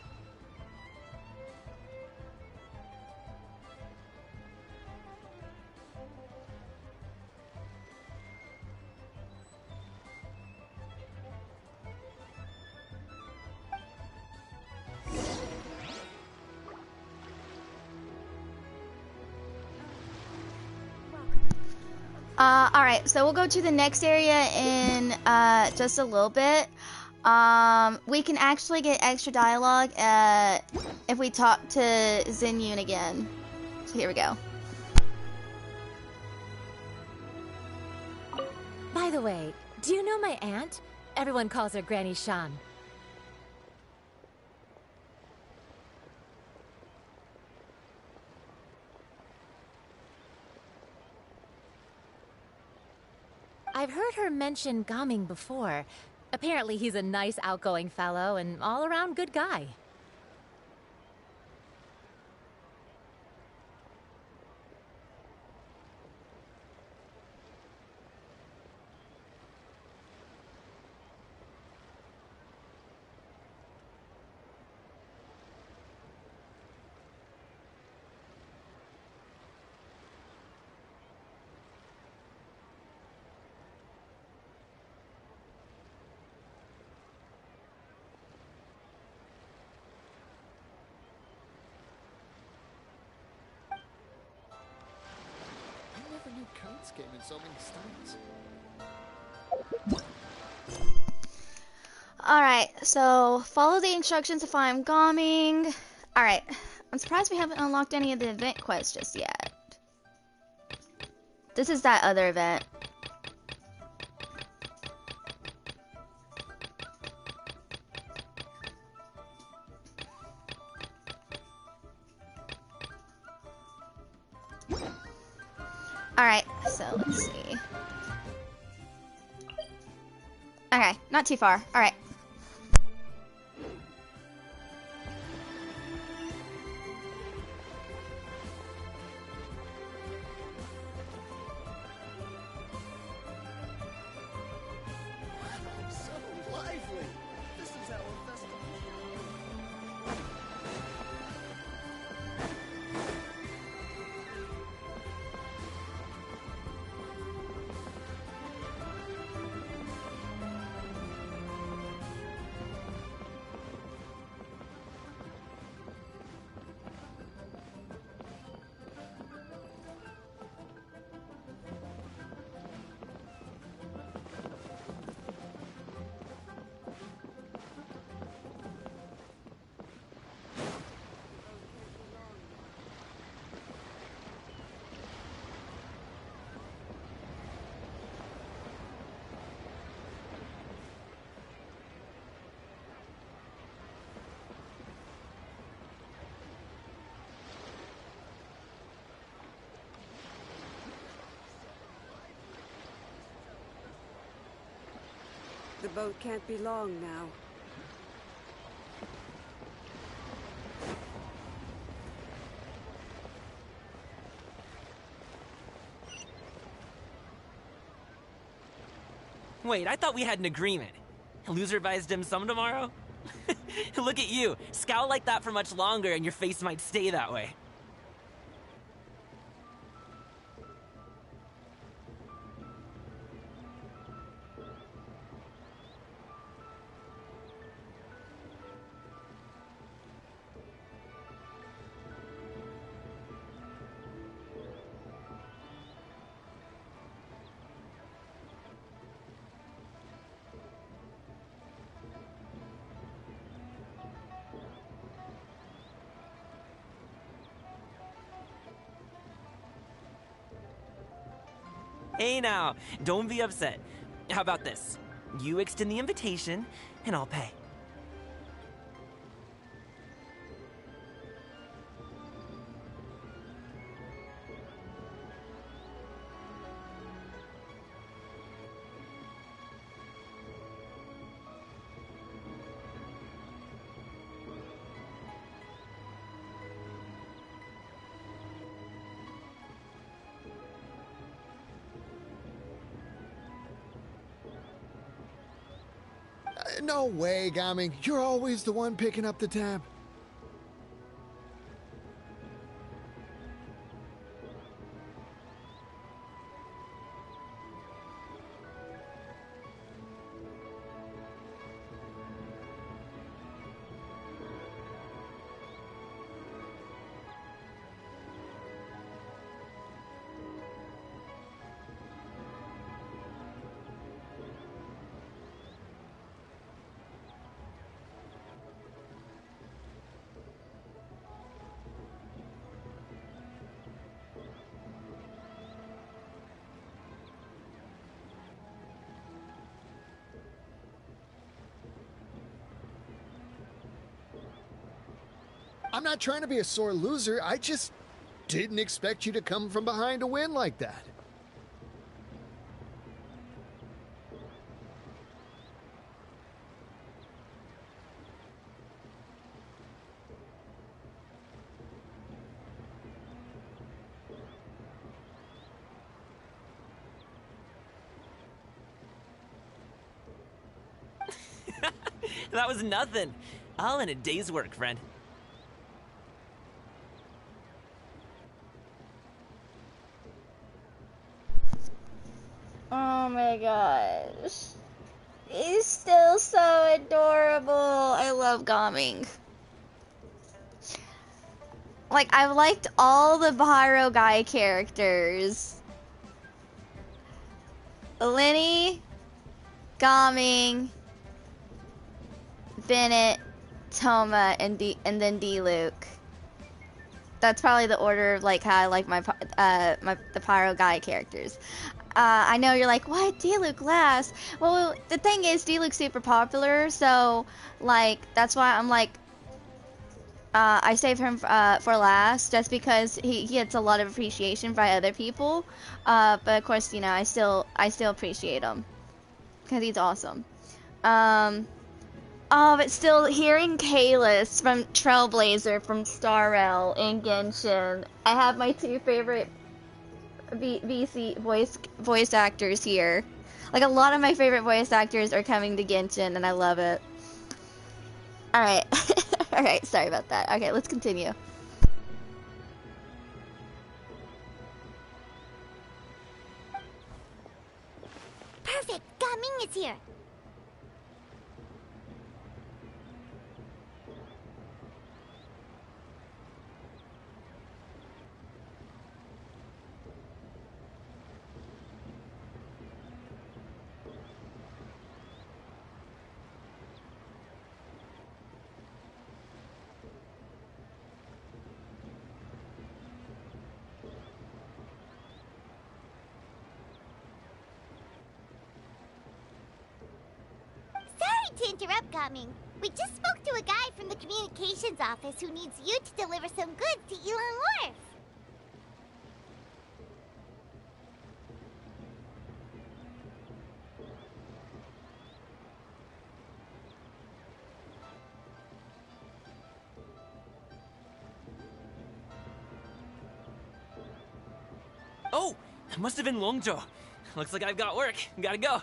Alright, so we'll go to the next area in just a little bit. We can actually get extra dialogue if we talk to Xinyun again. So here we go. By the way, do you know my aunt? Everyone calls her Granny Shan. I've heard her mention Gaming before. Apparently he's a nice, outgoing fellow and all-around good guy. I never knew kites came in so many styles. Alright, so follow the instructions to find Gaming. Alright, I'm surprised we haven't unlocked any of the event quests just yet. This is that other event. Alright, so let's see. Okay, not too far. Alright. So lively! This is our festival. The boat can't be long now. Wait, I thought we had an agreement. Loser buys dim sum tomorrow? Look at you. Scowl like that for much longer and your face might stay that way. Hey now, don't be upset. How about this? You extend the invitation, and I'll pay. No way, Gaming. You're always the one picking up the tab. I'm not trying to be a sore loser. I just didn't expect you to come from behind to win like that. That was nothing. All in a day's work, friend. Oh my gosh. He's still so adorable. I love Gaming. Like, I've liked all the Baharo guy characters. Lenny, Gaming, Bennett, Toma, and then D-Luke. That's probably the order of like how I like the Pyro guy characters. I know you're like, what, D-Luke last? Well, the thing is, D-Luke's super popular, so like that's why I'm like, I save him for last, just because he gets a lot of appreciation by other people. But of course, you know, I still appreciate him because he's awesome. Oh, but still, hearing Kalis from Trailblazer from Star Rail in Genshin, I have my two favorite VC voice actors here. Like, a lot of my favorite voice actors are coming to Genshin, and I love it. Alright. Alright, sorry about that. Okay, let's continue. Perfect! Gaming is here! Sorry to interrupt, Gaming. We just spoke to a guy from the communications office who needs you to deliver some goods to Elon Wharf. Oh, it must have been Longzhou. Looks like I've got work. Gotta go.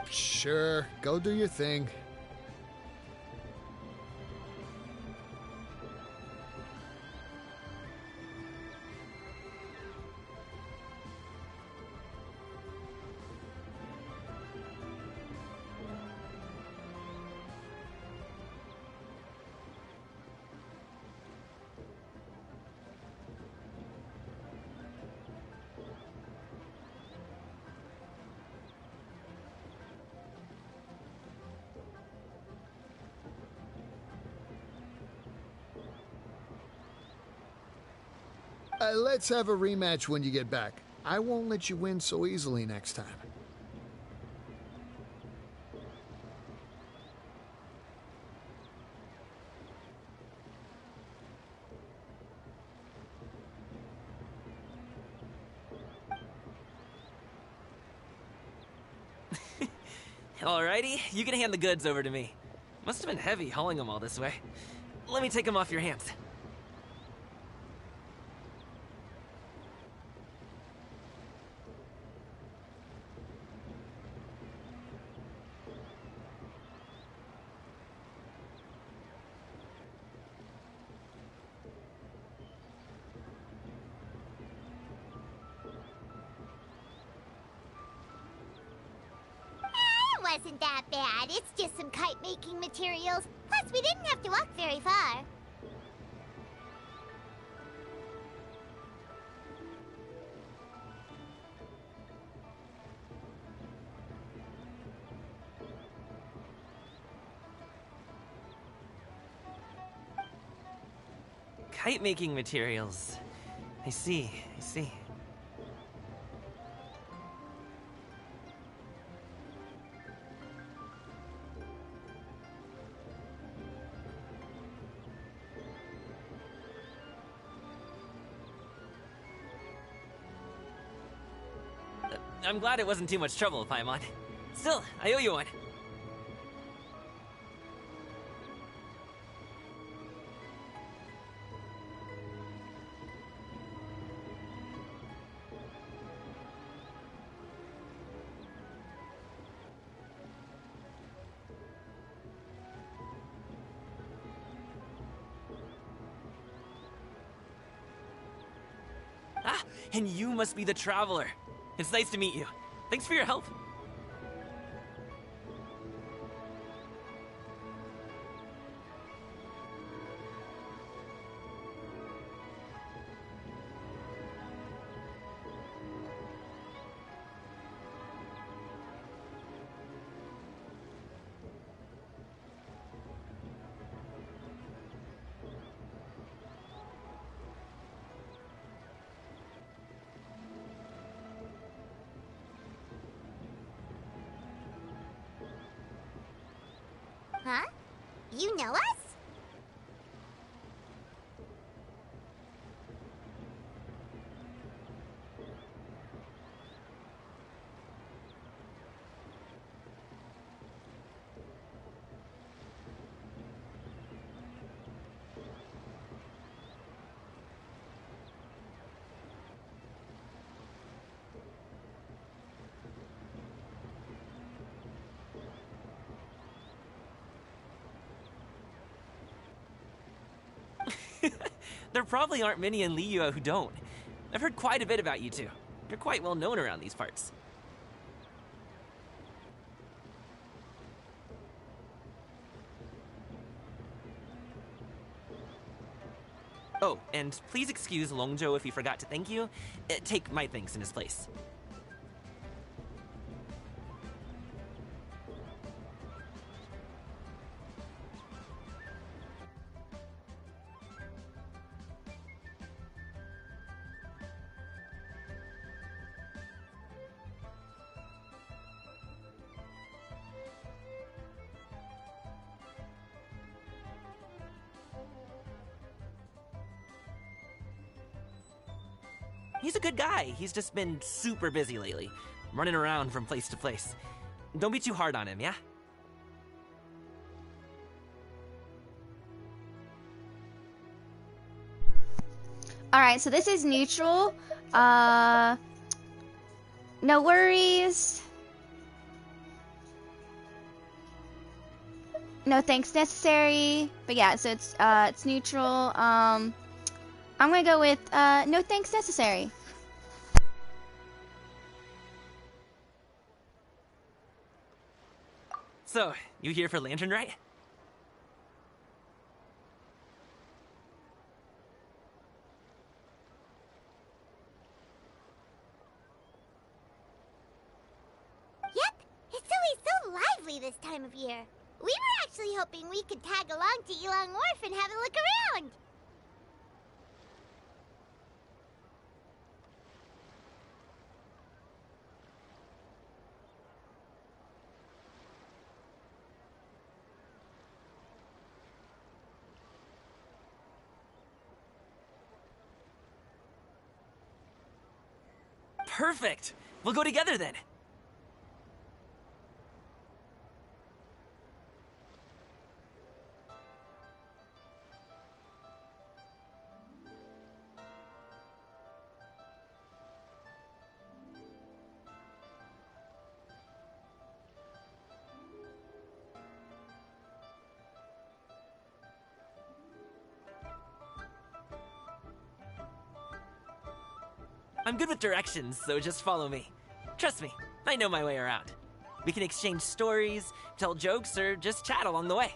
Sure, go do your thing. Let's have a rematch when you get back. I won't let you win so easily next time. Alrighty, you can hand the goods over to me. Must have been heavy hauling them all this way. Let me take them off your hands. wasn't that bad. It's just some kite-making materials. Plus, we didn't have to walk very far. Kite-making materials. I see, I see. I'm glad it wasn't too much trouble, Paimon. Still, I owe you one. Ah, and you must be the Traveler. It's nice to meet you. Thanks for your help. Huh? You know us? There probably aren't many in alilyah who don't. I've heard quite a bit about you two. You're quite well known around these parts. Oh, and please excuse Longzhou if he forgot to thank you. Take my thanks in his place. He's a good guy. He's just been super busy lately, running around from place to place. Don't be too hard on him, yeah? Alright, so this is neutral. No worries. No thanks necessary. But yeah, so it's neutral. I'm gonna go with no thanks necessary. So, you here for Lantern, right? Yep, it's always so lively this time of year. We were actually hoping we could tag along to Elong Wharf and have a look around. Perfect! We'll go together then. I'm good with directions, so just follow me. Trust me, I know my way around. We can exchange stories, tell jokes, or just chat along the way.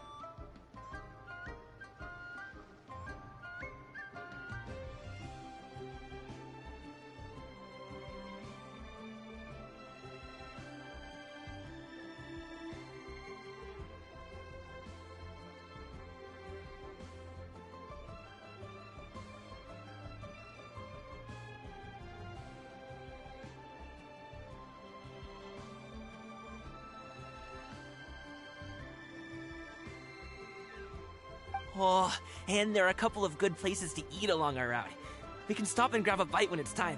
Oh, and there are a couple of good places to eat along our route. We can stop and grab a bite when it's time.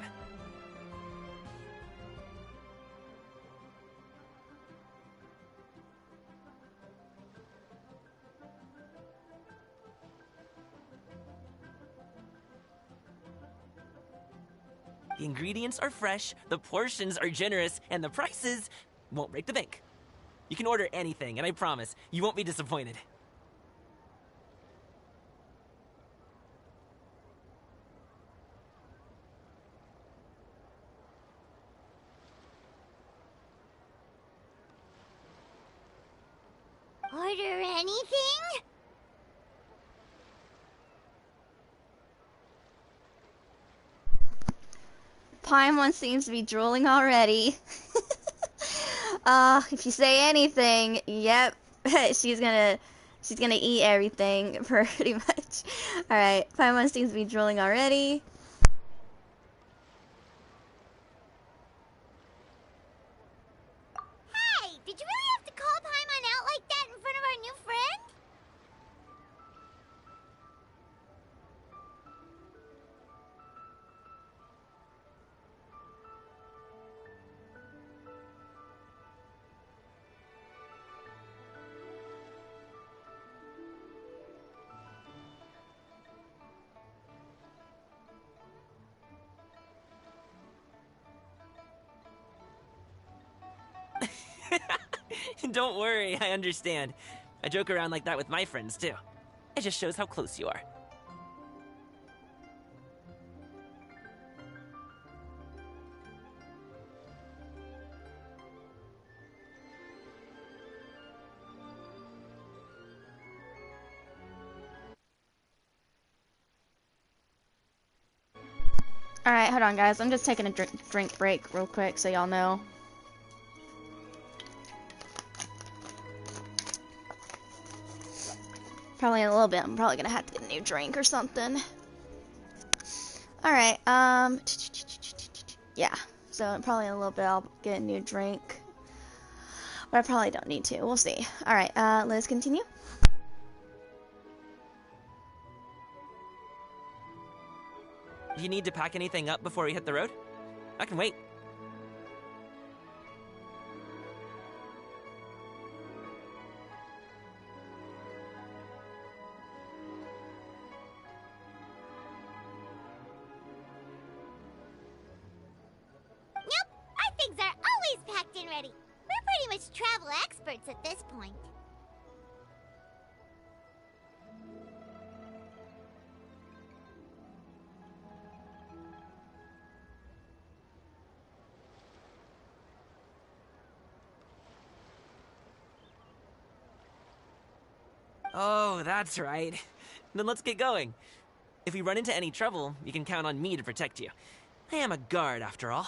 The ingredients are fresh, the portions are generous, and the prices won't break the bank. You can order anything, and I promise, you won't be disappointed. Order anything? Paimon seems to be drooling already. If you say anything, yep, she's gonna eat everything pretty much. All right, Paimon seems to be drooling already. Hey, did you really have to call Paimon out like that in front of our new friend? Don't worry, I understand. I joke around like that with my friends, too. It just shows how close you are. Alright, hold on guys. I'm just taking a drink break real quick so y'all know. Probably in a little bit. I'm probably gonna have to get a new drink or something. Alright, yeah. So probably in a little bit I'll get a new drink. But I probably don't need to. We'll see. Alright, let's continue. Do you need to pack anything up before we hit the road? I can wait. Nope, our things are always packed and ready. We're pretty much travel experts at this point. Oh, that's right. Then let's get going. If we run into any trouble, you can count on me to protect you. I am a guard, after all.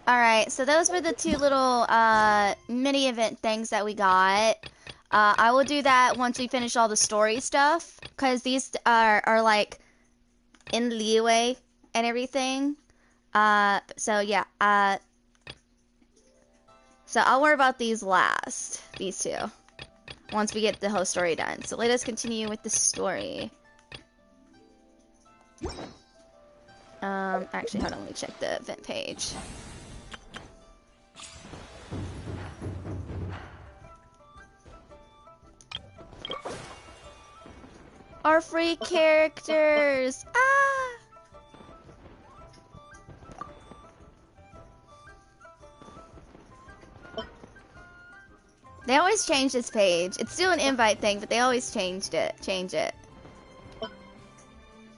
Alright, so those were the two little mini event things that we got. I will do that once we finish all the story stuff, because these are like in leeway and everything. So yeah, so I'll worry about these last, these two, once we get the whole story done. So let us continue with the story. Actually, hold on, let me check the event page. Our free characters! Ah! They always change this page. It's still an invite thing, but they always change it.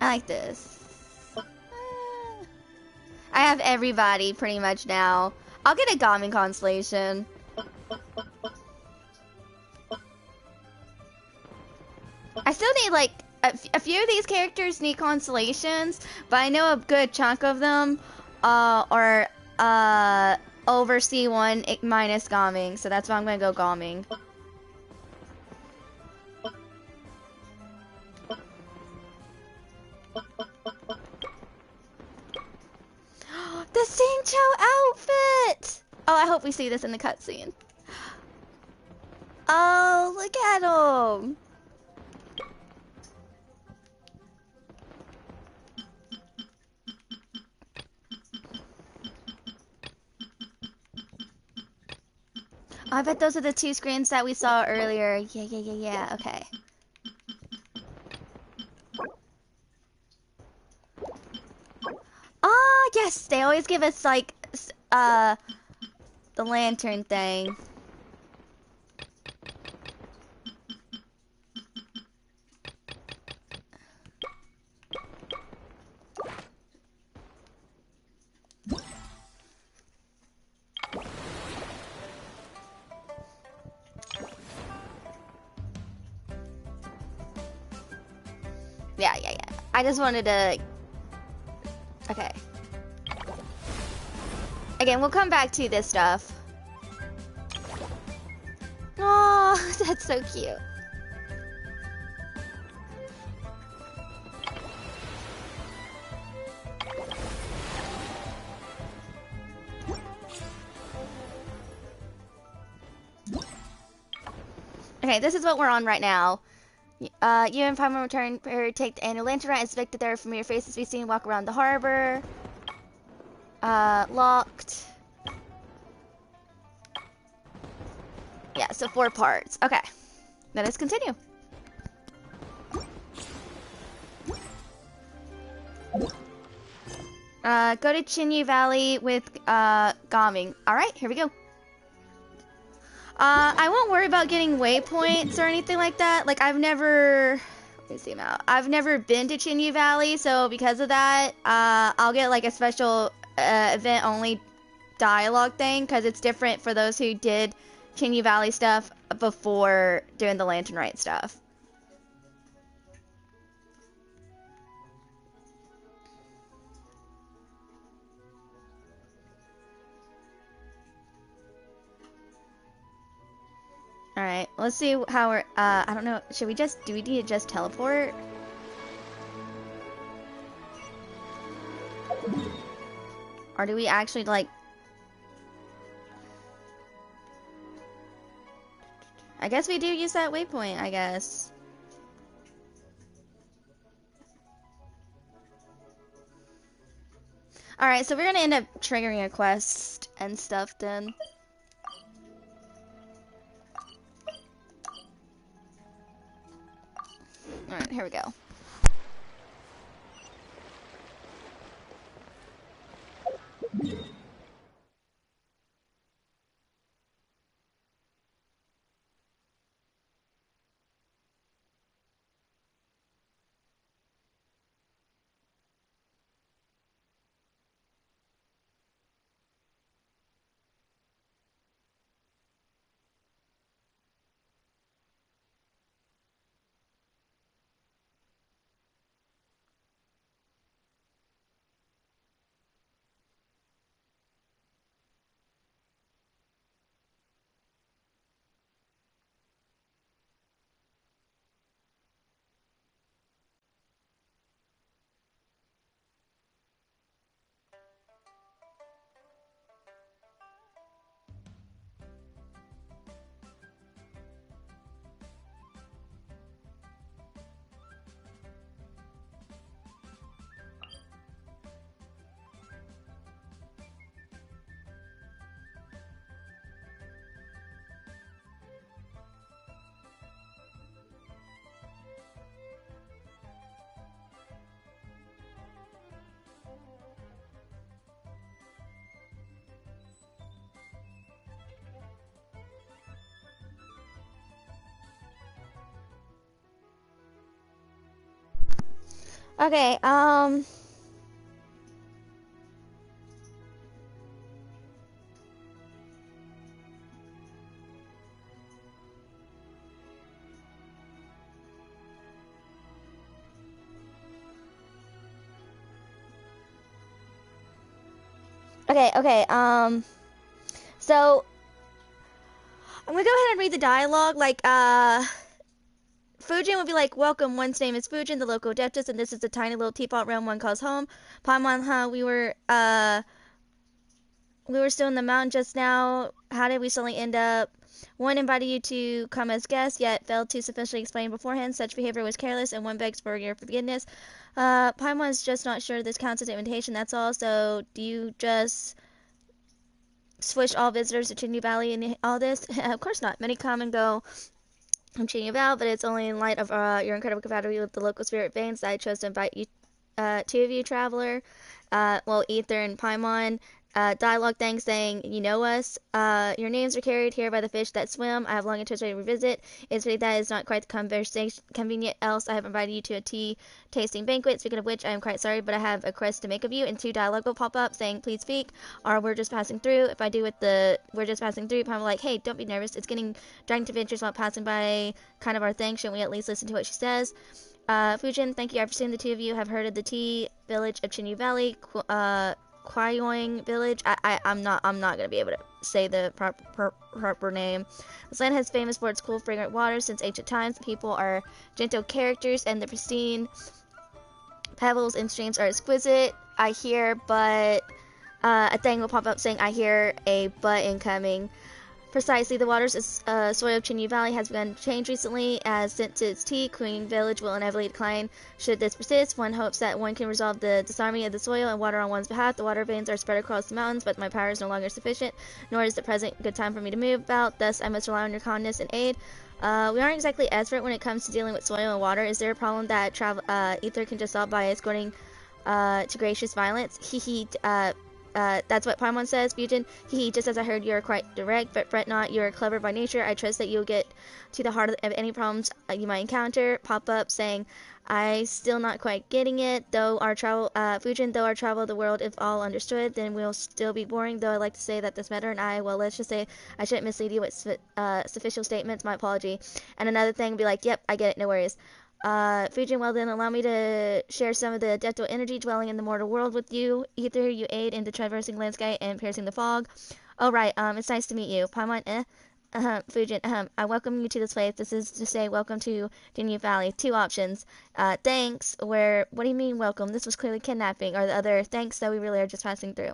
I like this. I have everybody pretty much now. I'll get a Gamin constellation. I still need like a few of these characters need constellations, but I know a good chunk of them are over C1 minus Gaming, so that's why I'm gonna go Gaming. The Xingqiu outfit! Oh, I hope we see this in the cutscene. Oh, look at him! Oh, I bet those are the two screens that we saw earlier. Yeah, okay. Ah, yes, they always give us like the lantern thing. Yeah. I just wanted to... Okay. Again, we'll come back to this stuff. Oh, that's so cute. Okay, this is what we're on right now. You and Paimon return, take the annual lantern ride, inspect their familiar faces we seen walk around the harbor. Locked. Yeah, so 4 parts. Okay, let us continue. Go to Chinyu Valley with Gaming. Alright, here we go. I won't worry about getting waypoints or anything like that. Like, I've never... Let me see them out. I've never been to Chinyu Valley, so because of that, I'll get like a special event-only dialogue thing, because it's different for those who did Chinyu Valley stuff before doing the Lantern Rite stuff. Alright, let's see how we're, I don't know, do we need to just teleport? Or do we actually, like... I guess we do use that waypoint, I guess. Alright, so we're gonna end up triggering a quest and stuff then. Alright, here we go. Okay, okay, so I'm gonna go ahead and read the dialogue. Like, Fujin would be like, welcome, one's name is Fujin, the local duchess, and this is the tiny little teapot realm one calls home. Paimon, we were still in the mountain just now. How did we suddenly end up? One invited you to come as guests, yet failed to sufficiently explain beforehand. Such behavior was careless, and one begs for your forgiveness. Paimon's just not sure this counts as an invitation, that's all. So, do you just switch all visitors to Chinyu Valley and all this? Of course not. Many come and go from Chinyu Valley, but it's only in light of your incredible compatibility with the local spirit veins that I chose to invite you, two of you, traveler. Ether and Paimon. Dialogue thing saying, you know us. Your names are carried here by the fish that swim. I have long anticipated to revisit. It's really that is not quite the conversation convenient, else I have invited you to a tea tasting banquet. Speaking of which, I am quite sorry, but I have a request to make of you. And two dialogue will pop up saying, please speak, or we're just passing through. If I do with the we're just passing through, I'm like, hey, don't be nervous. It's getting dragged to adventures while passing by kind of our thing. Shouldn't we at least listen to what she says? Fujin, thank you. I've seen the two of you have heard of the tea village of Chinyu Valley, Kwayoing village. I'm not gonna be able to say the proper name. This land has famous for its cool, fragrant water since ancient times. The people are gentle characters, and the pristine pebbles and streams are exquisite. I hear, but a thing will pop up saying, I hear a but incoming. Precisely, the waters soil of Chinyu Valley has begun to change recently, as since its tea, Queen Village will inevitably decline. Should this persist, one hopes that one can resolve the disarming of the soil and water on one's behalf. The water veins are spread across the mountains, but my power is no longer sufficient, nor is the present good time for me to move about. Thus, I must rely on your kindness and aid. We aren't exactly expert when it comes to dealing with soil and water. Is there a problem that Ether can just solve by escorting to gracious violence? That's what Paimon says, Fujin. Just as I heard, you're quite direct, but fret not, you're clever by nature. I trust that you'll get to the heart of any problems you might encounter. Pop up saying, I still not quite getting it, though our travel, Fujin, though our travel the world, if all understood, then we'll still be boring, though I like to say that this matter and I, well, let's just say I shouldn't mislead you with sufficient statements, my apology. And another thing, be like, yep, I get it, no worries. Fujin, well then, allow me to share some of the adeptal energy dwelling in the mortal world with you. Either you aid in the traversing landscape and piercing the fog. Oh, right, it's nice to meet you. Paimon, Fujin, I welcome you to this place. This is to say, welcome to Chinyu Valley. Two options. Thanks, what do you mean welcome? This was clearly kidnapping. Or the other, thanks, though we really are just passing through.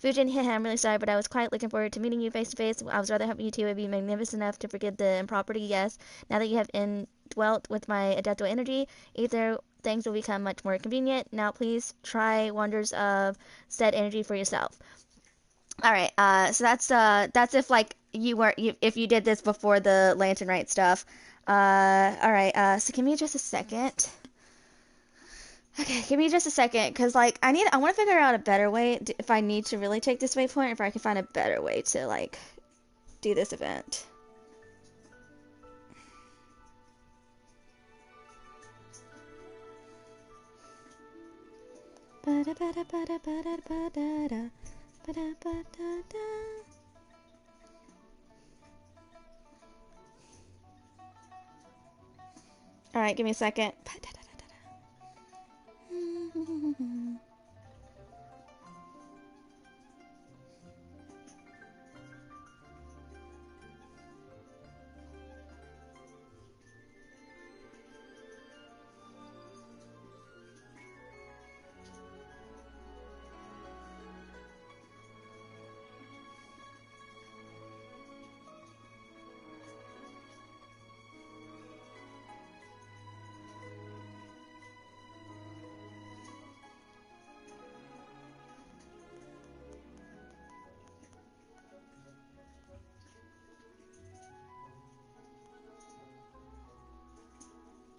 Fujin, I'm really sorry, but I was quite looking forward to meeting you face to face. I was rather hoping you two would be magnificent enough to forgive the impropriety, yes. Now that you have dwelt with my adeptal energy, either things will become much more convenient. Now please try wonders of said energy for yourself. Alright, so that's if like if you did this before the Lantern Rite stuff. Alright, so give me just a second. Okay, give me just a second, because, like, I want to figure out a better way, if I need to really take this waypoint, or if I can find a better way to, like, do this event. Alright, give me a second.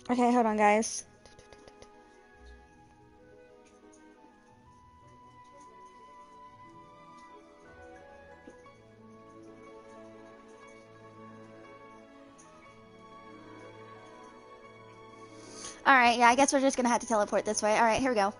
Okay, hold on, guys. Alright, yeah, I guess we're just gonna have to teleport this way. Alright, here we go.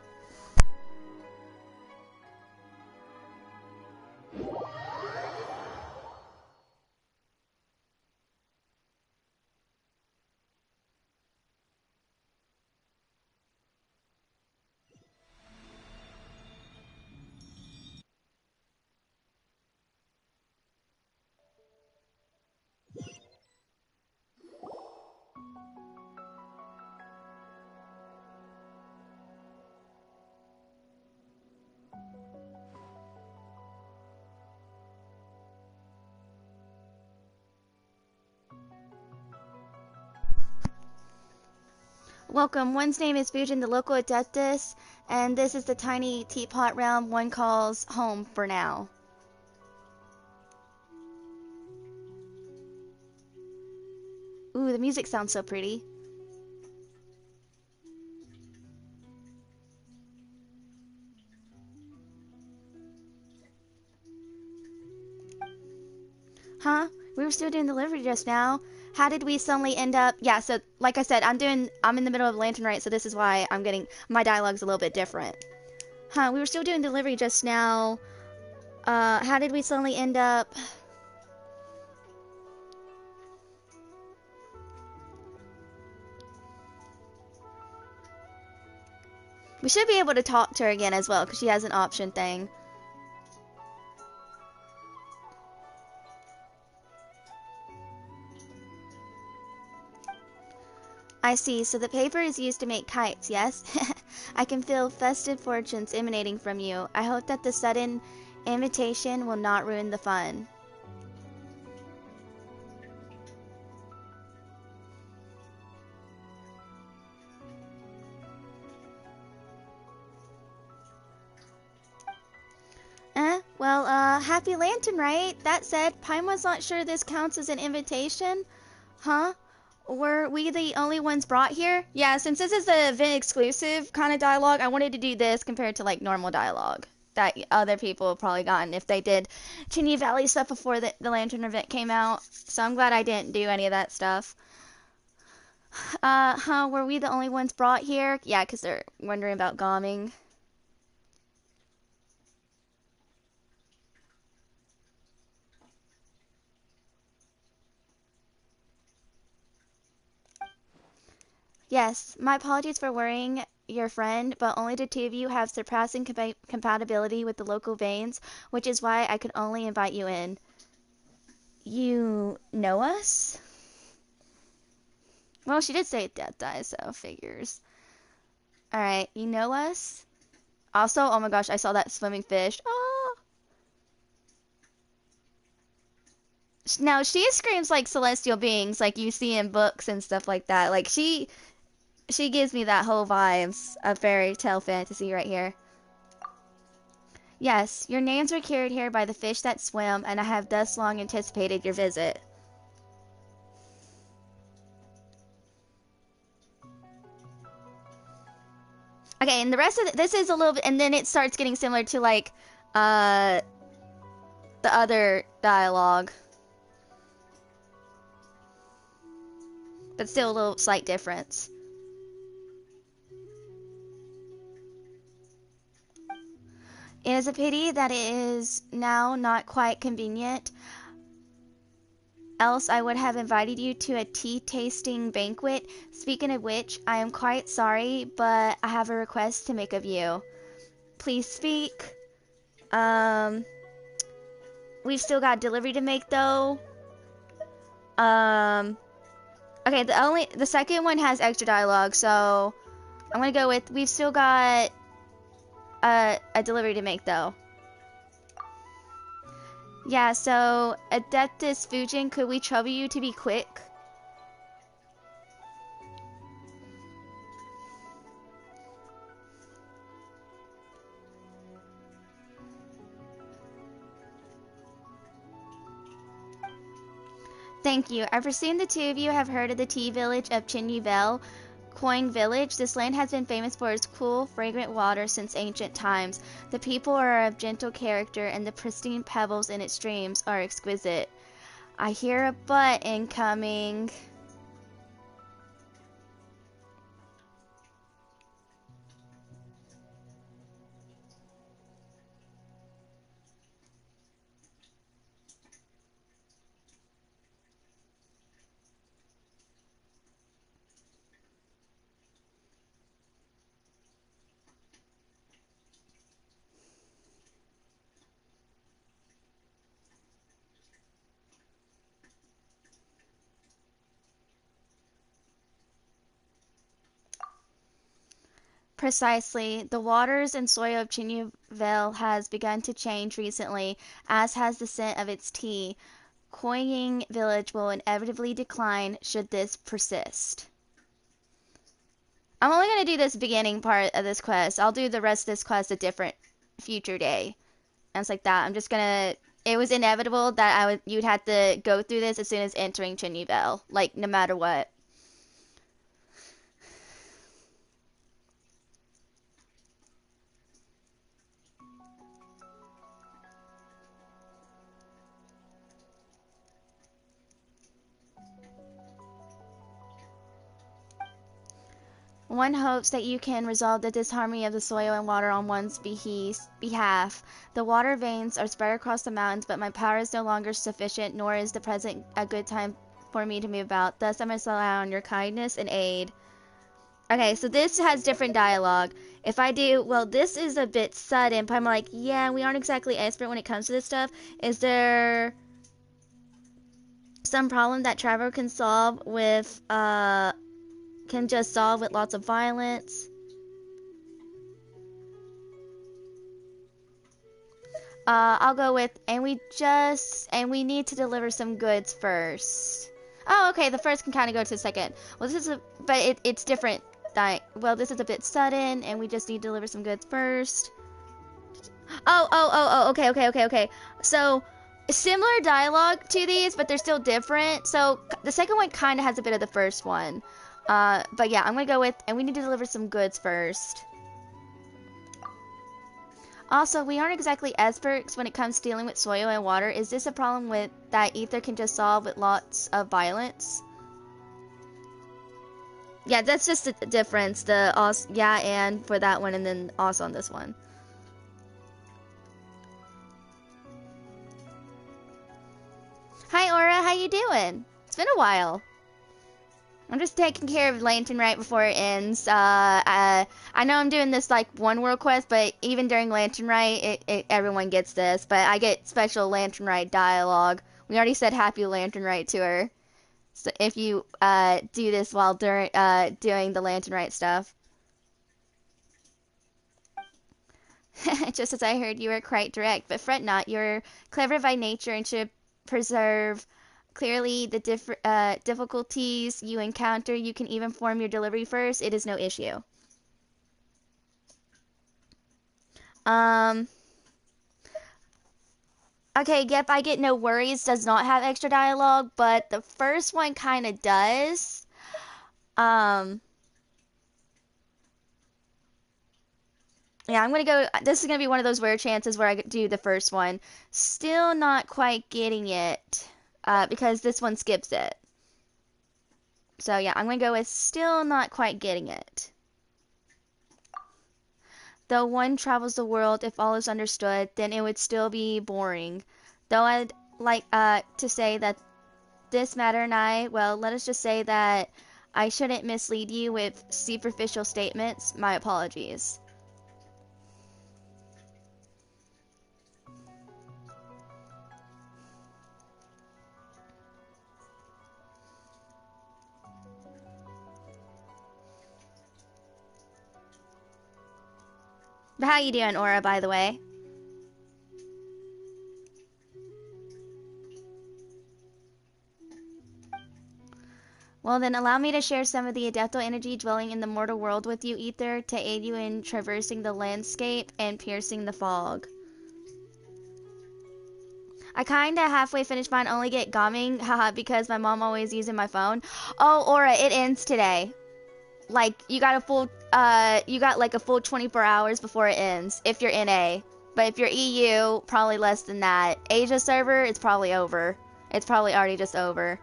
Welcome. One's name is Fujin, the local adeptus, and this is the tiny teapot realm one calls home for now. Ooh, the music sounds so pretty. Huh? We were still doing delivery just now. How did we suddenly end up? Yeah, so like I said, I'm in the middle of Lantern Rite, so this is why I'm getting my dialogue's a little bit different. Huh, we were still doing delivery just now. How did we suddenly end up? We should be able to talk to her again as well, because she has an option thing. I see, so the paper is used to make kites, yes? I can feel festive fortunes emanating from you. I hope that the sudden invitation will not ruin the fun. Well, happy Lantern, right? That said, Paimon's not sure this counts as an invitation. Huh? Were we the only ones brought here? Yeah, since this is the event exclusive kind of dialogue, I wanted to do this compared to like normal dialogue that other people have probably gotten if they did Chinny Valley stuff before the Lantern event came out. So I'm glad I didn't do any of that stuff. Huh, were we the only ones brought here? Yeah, because they're wondering about Gomming. Yes, my apologies for worrying your friend, but only the two of you have surpassing compatibility with the local veins, which is why I could only invite you in. You know us? Well, she did say death dies, so figures. Alright, you know us? Also, oh my gosh, I saw that swimming fish. Oh! Now, she screams like celestial beings, like you see in books and stuff like that. Like, she gives me that whole vibes of fairy tale fantasy right here. Yes, your names were carried here by the fish that swim, and I have thus long anticipated your visit. Okay, and the rest of this is a little bit, and then it starts getting similar to like, the other dialogue. But still a little slight difference. It is a pity that it is now not quite convenient. Else I would have invited you to a tea-tasting banquet. Speaking of which, I am quite sorry, but I have a request to make of you. Please speak. We've still got delivery to make, though. Okay, the second one has extra dialogue, so I'm gonna go with we've still got a delivery to make, though. Yeah, so Adeptus Fujin, could we trouble you to be quick? Thank you. I presume the two of you have heard of the tea village of Chinyuvel, Coin Village. This land has been famous for its cool, fragrant water since ancient times. The people are of gentle character, and the pristine pebbles in its streams are exquisite. I hear a butt incoming. Precisely. The waters and soil of Chinyville has begun to change recently, as has the scent of its tea. Koying village will inevitably decline should this persist. I'm only going to do this beginning part of this quest. I'll do the rest of this quest a different future day. And it's like that. I'm just going to... It was inevitable that you'd have to go through this as soon as entering Chinyville. Like, no matter what. One hopes that you can resolve the disharmony of the soil and water on one's behalf. The water veins are spread across the mountains, but my power is no longer sufficient, nor is the present a good time for me to move about. Thus I must rely on your kindness and aid. Okay, so this has different dialogue. If I do, well, this is a bit sudden, but I'm like, yeah, we aren't exactly expert when it comes to this stuff. Is there some problem that Trevor can solve with, can just solve with lots of violence? I'll go with, and we need to deliver some goods first. Oh, okay, the first can kind of go to the second. Well, this is but it's different. Well, this is a bit sudden, and we just need to deliver some goods first. Okay. So, similar dialogue to these, but they're still different. So, the second one kind of has a bit of the first one. But yeah, I'm gonna go with, and we need to deliver some goods first. Also, we aren't exactly experts when it comes to dealing with soil and water. Is this a problem with that Ether can just solve with lots of violence? Yeah, that's just the difference. Yeah, and for that one, and then also on this one. Hi, Aura. How you doing? It's been a while. I'm just taking care of Lantern right before it ends. I know I'm doing this like one world quest, but even during Lantern Rite, everyone gets this. But I get special Lantern Rite dialogue. We already said Happy Lantern Rite to her. So if you do this while doing the Lantern Rite stuff. Just as I heard, you were quite direct, but fret not. You're clever by nature and should preserve clearly the difficulties you encounter. You can even form your delivery first. It is no issue. Okay, yep, I get no worries. Does not have extra dialogue, but the first one kind of does. Yeah, I'm gonna go. This is gonna be one of those rare chances where I do the first one. Still not quite getting it, because this one skips it. So yeah, I'm gonna go with still not quite getting it. Though one travels the world, if all is understood, then it would still be boring. Though I'd like to say that this matter and I, well, let us just say that I shouldn't mislead you with superficial statements. My apologies. But how you doing, Aura, by the way? Well then, allow me to share some of the adeptal energy dwelling in the mortal world with you, Ether, to aid you in traversing the landscape and piercing the fog. I kinda halfway finished mine, only get gaming, haha, because my mom always using my phone. Oh, Aura, it ends today. Like, you got like a full 24 hours before it ends, if you're NA. But if you're EU, probably less than that. Asia server, it's probably over. It's probably already just over.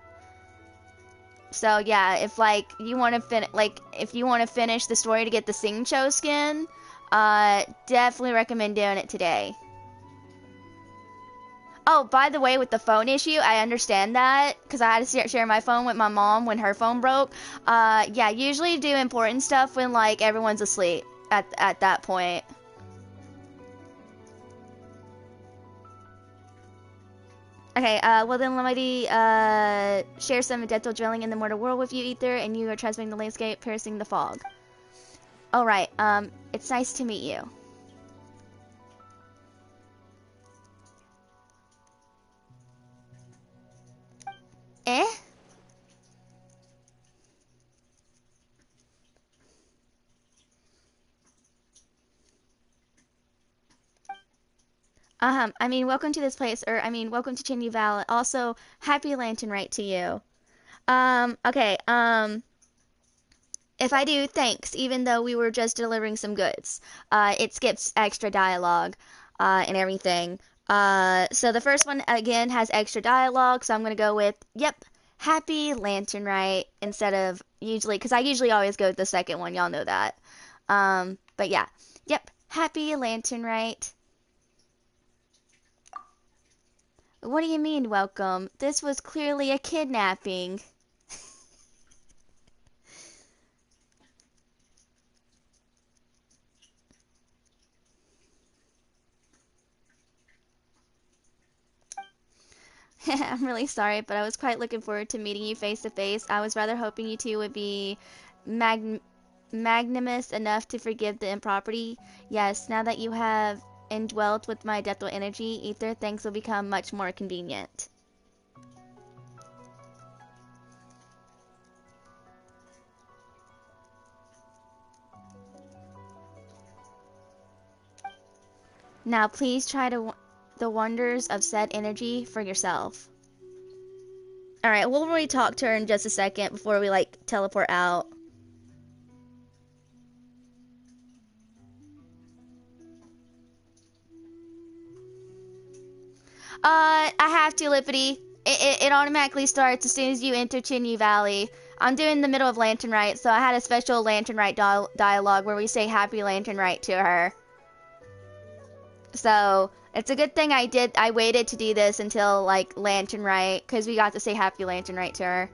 So yeah, if like you want to finish the story to get the Singcho skin, definitely recommend doing it today. Oh, by the way, with the phone issue, I understand that because I had to share my phone with my mom when her phone broke. Yeah, usually do important stuff when like everyone's asleep at that point. Okay, well then let me share some dental drilling in the mortal world with you, Ether, and you are transmitting the landscape, piercing the fog. All right. It's nice to meet you. Eh? I mean, welcome to this place, or I mean, welcome to Chinny Valley. Also, happy Lantern Rite to you. Okay, if I do, thanks, even though we were just delivering some goods. It skips extra dialogue, and everything. So the first one, again, has extra dialogue, so I'm gonna go with, yep, happy Lantern Rite, instead of usually, because I usually always go with the second one, y'all know that. But yeah, yep, happy Lantern Rite. What do you mean, welcome? This was clearly a kidnapping. I'm really sorry, but I was quite looking forward to meeting you face to face. I was rather hoping you two would be magnanimous enough to forgive the impropriety. Yes, now that you have indwelt with my deathful energy, ether, things will become much more convenient. Now please try the wonders of said energy for yourself. Alright, we'll really talk to her in just a second before we, like, teleport out. I have to, Lippity. It automatically starts as soon as you enter Chinny Valley. I'm doing the middle of Lantern Rite, so I had a special Lantern Rite dialogue where we say Happy Lantern Rite to her. So, it's a good thing I waited to do this until, like, Lantern Rite, because we got to say Happy Lantern Rite to her.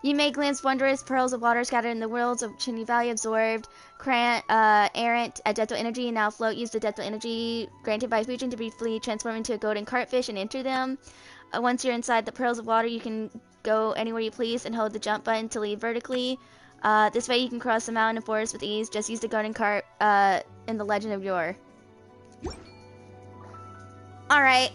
You may glimpse wondrous pearls of water scattered in the worlds of Chinny Valley, absorbed, errant adeptal energy, and now float. Use the adeptal energy granted by Fujin to briefly transform into a golden cartfish and enter them. Once you're inside the pearls of water, you can go anywhere you please and hold the jump button to leave vertically. This way you can cross the mountain and forest with ease. Just use the golden cart in the Legend of Yore. Alright.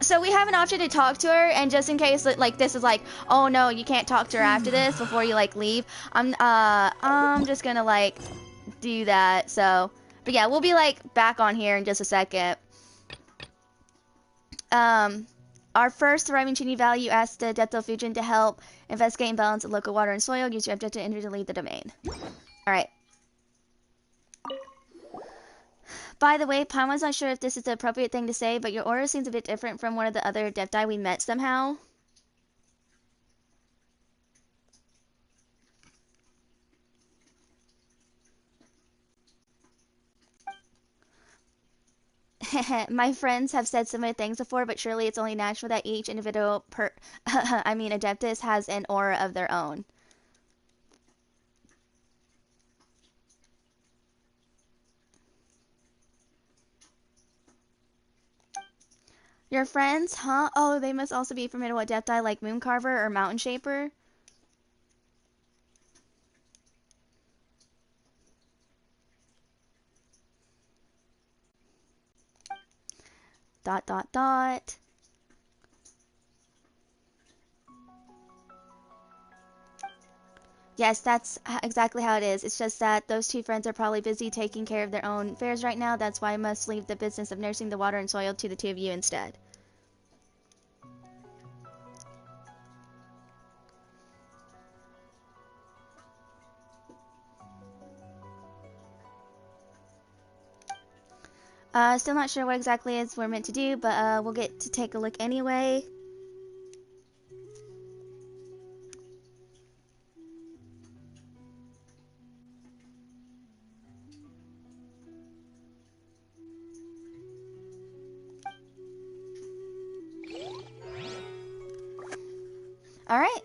So we have an option to talk to her, and just in case, like, this is like, oh no, you can't talk to her after this before you, like, leave, I'm just gonna, like, do that, so. But yeah, we'll be, like, back on here in just a second. Our first arriving in Chinny Valley, you asked the Adepto Fujin to help investigate and balance the local water and soil. Use your Adepto energy to leave the domain. Alright. By the way, Paimon's not sure if this is the appropriate thing to say, but your aura seems a bit different from one of the other Adepti we met somehow. My friends have said similar things before, but surely it's only natural that each individual Adeptus has an aura of their own. Your friends, huh? Oh, they must also be formidable Adepti like Mooncarver or Mountain Shaper. Dot, dot, dot. Yes, that's exactly how it is. It's just that those two friends are probably busy taking care of their own affairs right now. That's why I must leave the business of nursing the water and soil to the two of you instead. Still not sure what exactly is we're meant to do, but we'll get to take a look anyway. All right.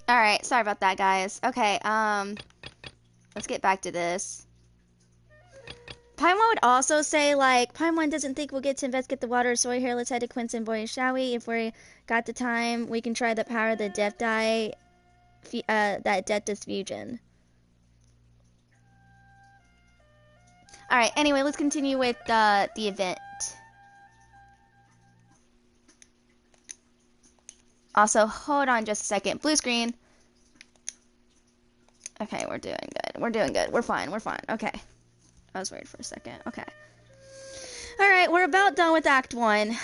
Alright, sorry about that, guys. Okay, let's get back to this. Paimon would also say, like, Paimon doesn't think we'll get to investigate the water, so here, let's head to Quince and Boy, shall we? If we got the time, we can try the power of the death die, that death disfusion. Alright, anyway, let's continue with the event. Also, hold on just a second. Blue screen. Okay, we're doing good. We're doing good. We're fine. We're fine. Okay. I was worried for a second. Okay. Alright, we're about done with Act 1.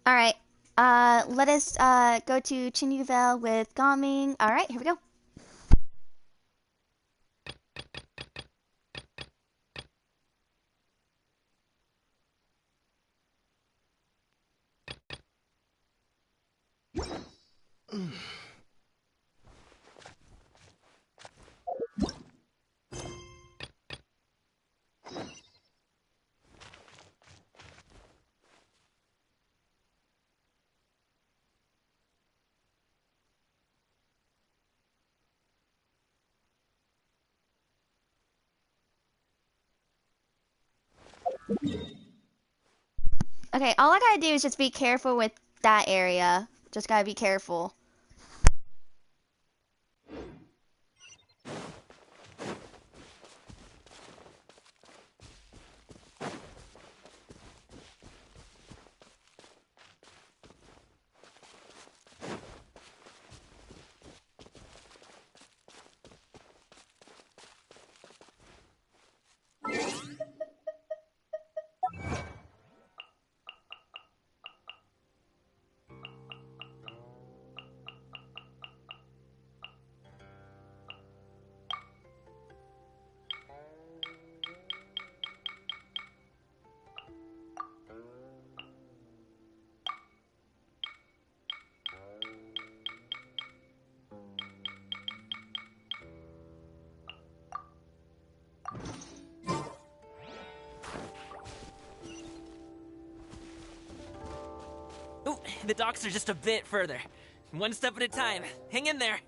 Alright, let us go to Chinuvel with Gaming. Alright, here we go. Okay, all I gotta do is just be careful with that area. Just gotta be careful. Ooh, the docks are just a bit further. One step at a time. Hang in there.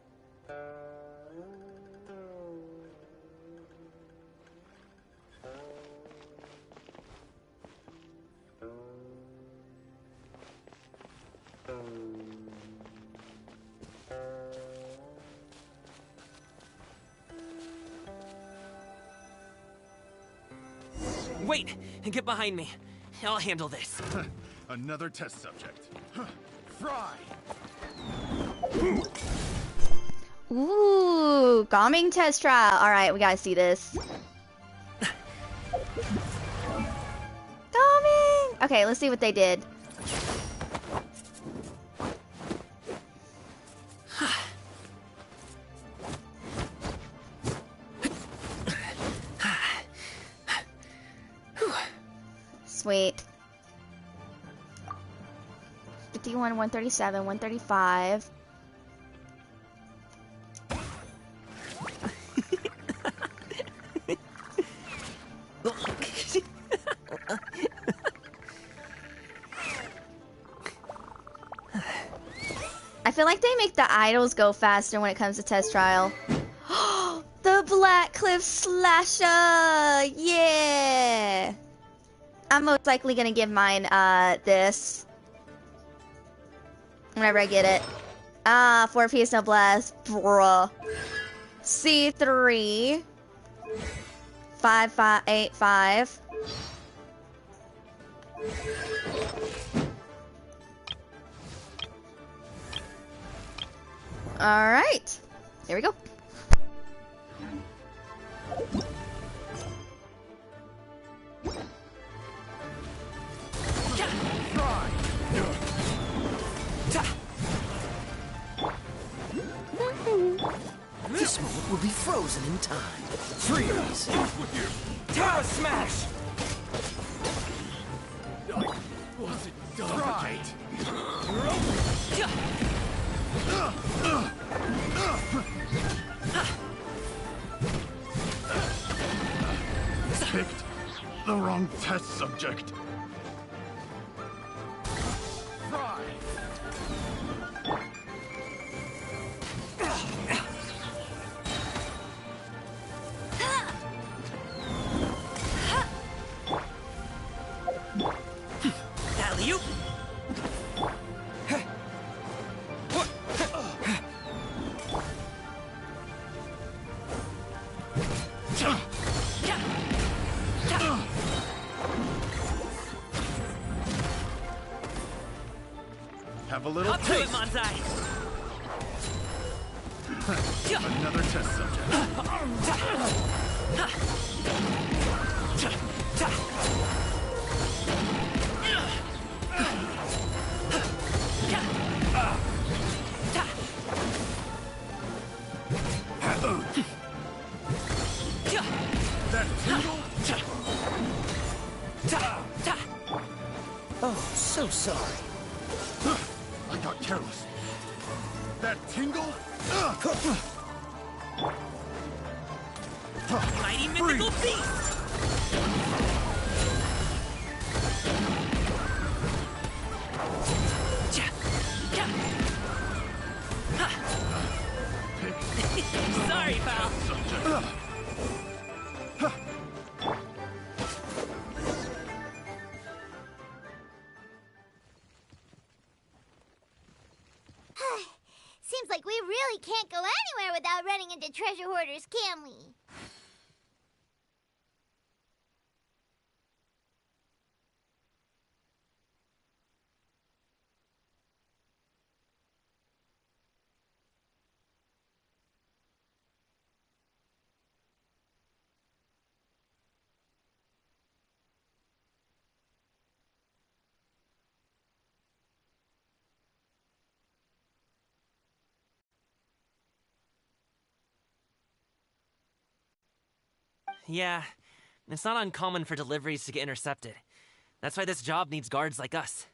Wait! Get behind me. I'll handle this. Another test subject. Fry! Ooh, Gaming test trial. Alright, we gotta see this. Gaming! Okay, let's see what they did. Sweet. 51, 137, 135. I feel like they make the idols go faster when it comes to test trial. The Black Cliff Slasher! Yeah! I'm most likely gonna give mine, this. Whenever I get it. 4-piece noblesse. Bruh. C3. 5585. Alright. Here we go. This moment will be frozen in time. Freeze! Terra Smash! Wasn't done right. Picked the wrong test subject. Fry. Alley-oop! Have a little Up to it, taste. Manzai! Another test subject. That tingle? Oh, so sorry. I got careless. That tingle? Mighty mythical beast! Sorry, pal. Seems like we really can't go anywhere without running into treasure hoarders, can we? Yeah, it's not uncommon for deliveries to get intercepted. That's why this job needs guards like us.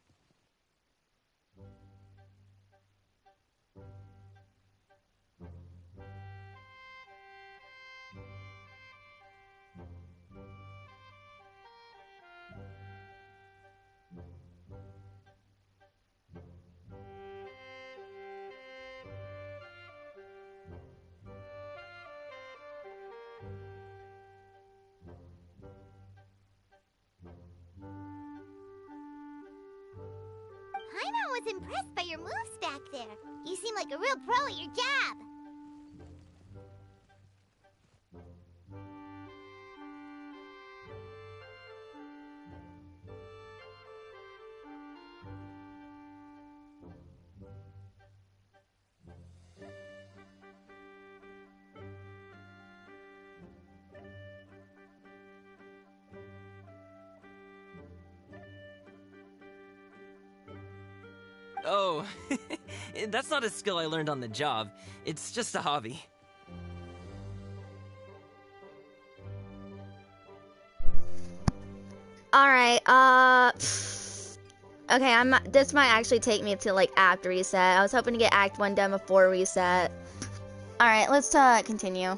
Paimon was impressed by your moves back there. You seem like a real pro at your job. Oh, that's not a skill I learned on the job. It's just a hobby. Alright, okay, this might actually take me to, like, after reset. I was hoping to get Act 1 done before reset. Alright, let's, continue.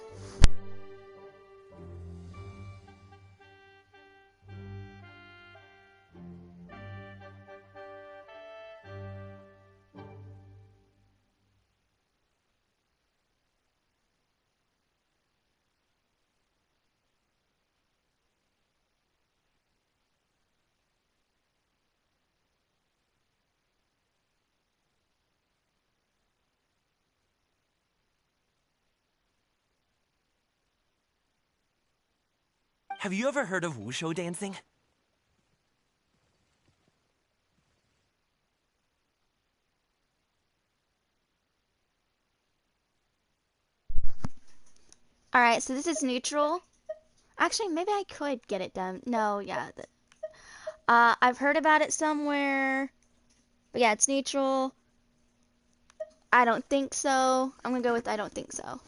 Have you ever heard of wushu dancing? Alright, so this is neutral. Actually, maybe I could get it done. No, yeah. I've heard about it somewhere. But yeah, it's neutral. I don't think so. I'm gonna go with I don't think so.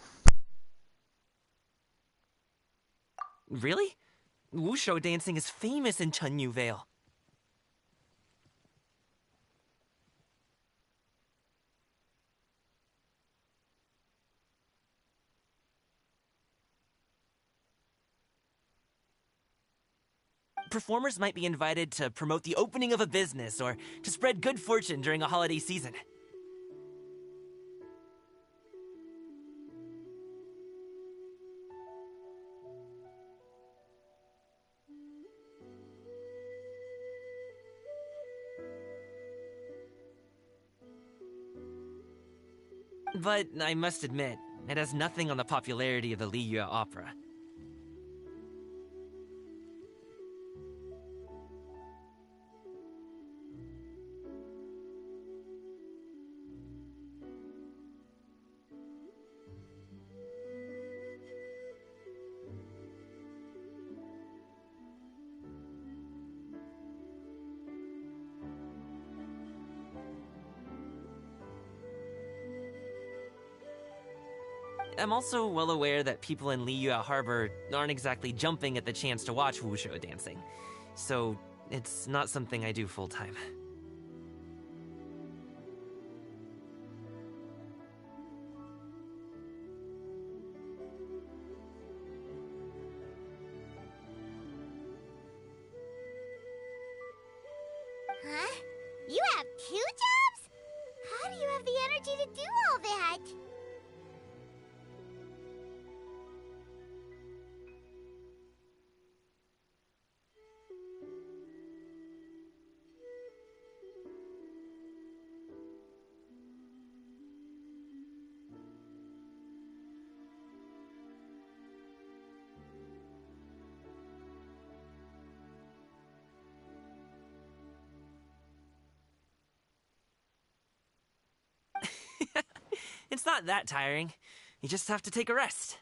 Really? Wushu dancing is famous in Chunyu Vale. Performers might be invited to promote the opening of a business or to spread good fortune during a holiday season. But I must admit, it has nothing on the popularity of the alilyah opera. I'm also well aware that people in Liyue Harbor aren't exactly jumping at the chance to watch wushu dancing, so it's not something I do full-time. Huh? You have 2 jobs? How do you have the energy to do all that? It's not that tiring. You just have to take a rest.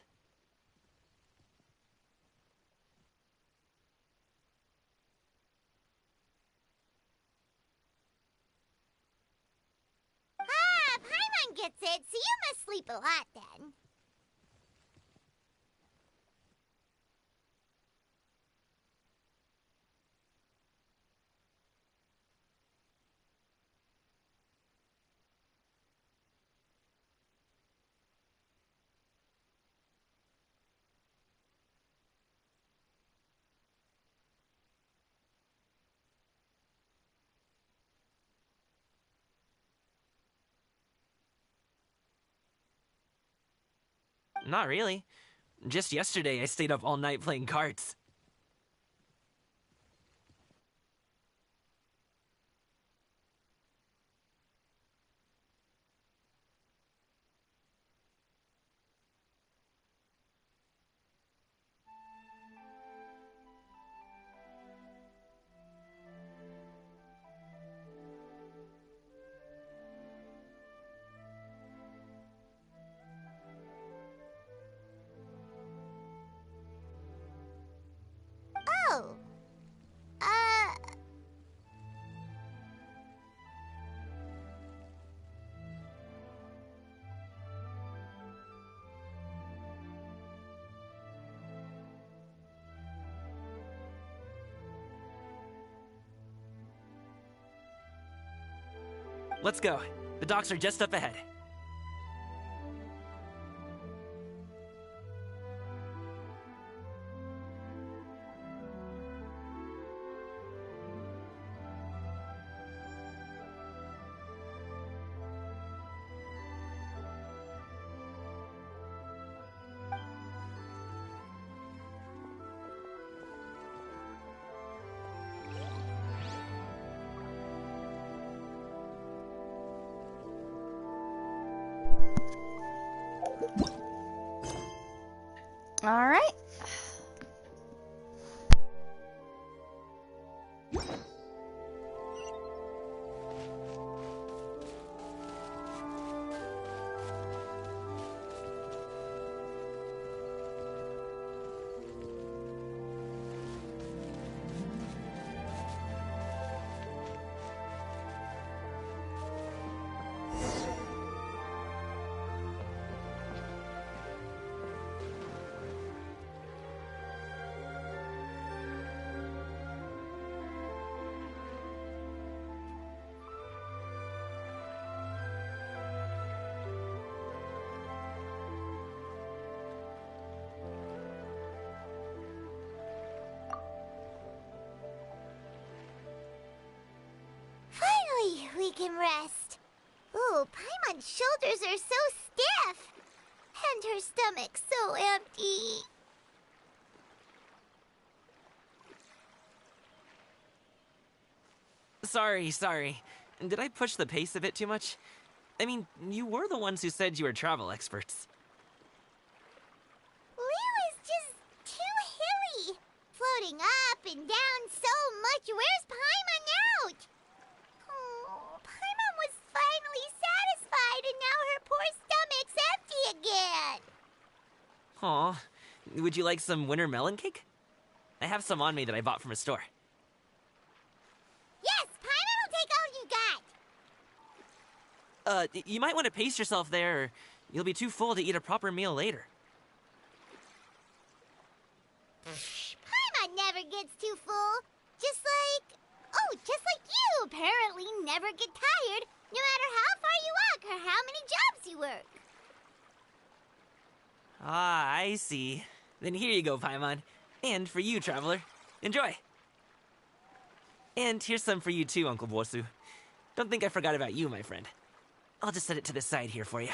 Ah, Paimon gets it, so you must sleep a lot then. Not really. Just yesterday I stayed up all night playing cards. Oh. Let's go. The docks are just up ahead. Alright. she can rest. Ooh, Paimon's shoulders are so stiff. And her stomach's so empty. Sorry. Did I push the pace a bit too much? I mean, you were the ones who said you were travel experts. Liyue is just too hilly. Floating up and down so much. Where's Paimon now? Oh, Paimon was finally satisfied and now her poor stomach's empty again. Aw, would you like some winter melon cake? I have some on me that I bought from a store. Yes, Paimon will take all you got. You might want to pace yourself there, or you'll be too full to eat a proper meal later. Paimon never gets too full. Just like you apparently never get tired, no matter how far you walk or how many jobs you work. Ah, I see. Then here you go, Paimon. And for you, traveler. Enjoy! And here's some for you too, Uncle Bosu. Don't think I forgot about you, my friend. I'll just set it to the side here for you.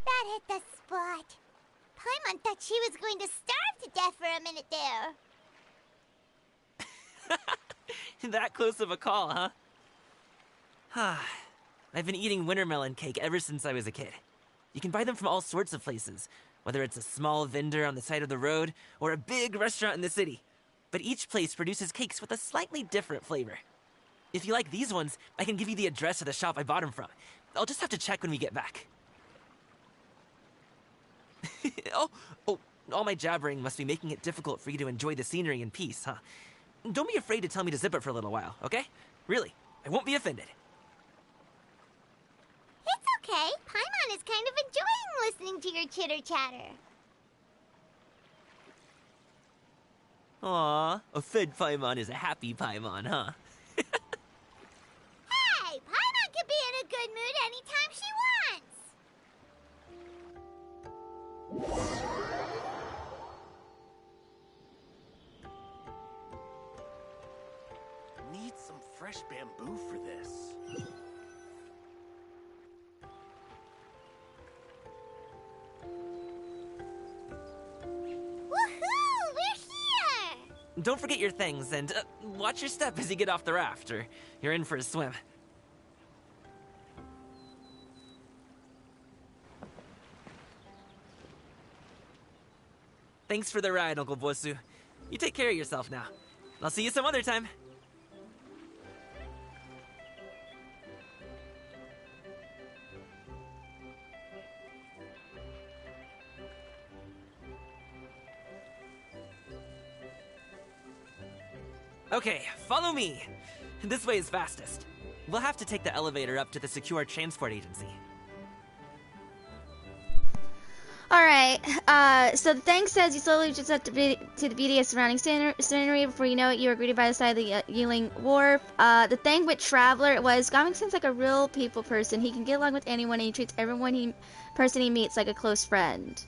That hit the spot. Paimon thought she was going to starve to death for a minute there. That close of a call, huh? I've been eating winter melon cake ever since I was a kid. You can buy them from all sorts of places, whether it's a small vendor on the side of the road or a big restaurant in the city. But each place produces cakes with a slightly different flavor. If you like these ones, I can give you the address of the shop I bought them from. I'll just have to check when we get back. Oh, all my jabbering must be making it difficult for you to enjoy the scenery in peace, huh? Don't be afraid to tell me to zip it for a little while, okay? Really, I won't be offended. It's okay. Paimon is kind of enjoying listening to your chitter-chatter. Aw, a fed Paimon is a happy Paimon, huh? Hey, Paimon can be in a good mood anytime she wants. Need some fresh bamboo for this. Woohoo! We're here! Don't forget your things, and watch your step as you get off the raft, or you're in for a swim. Thanks for the ride, Uncle Bosu. You take care of yourself now. I'll see you some other time. Okay, follow me. This way is fastest. We'll have to take the elevator up to the secure transport agency. Alright, so the thing says you slowly just up to the beauty of surrounding scenery. Before you know it, you are greeted by the side of the Yiling Wharf. The thing with Traveler was Gaming seems like a real people person. He can get along with anyone and he treats everyone person he meets like a close friend.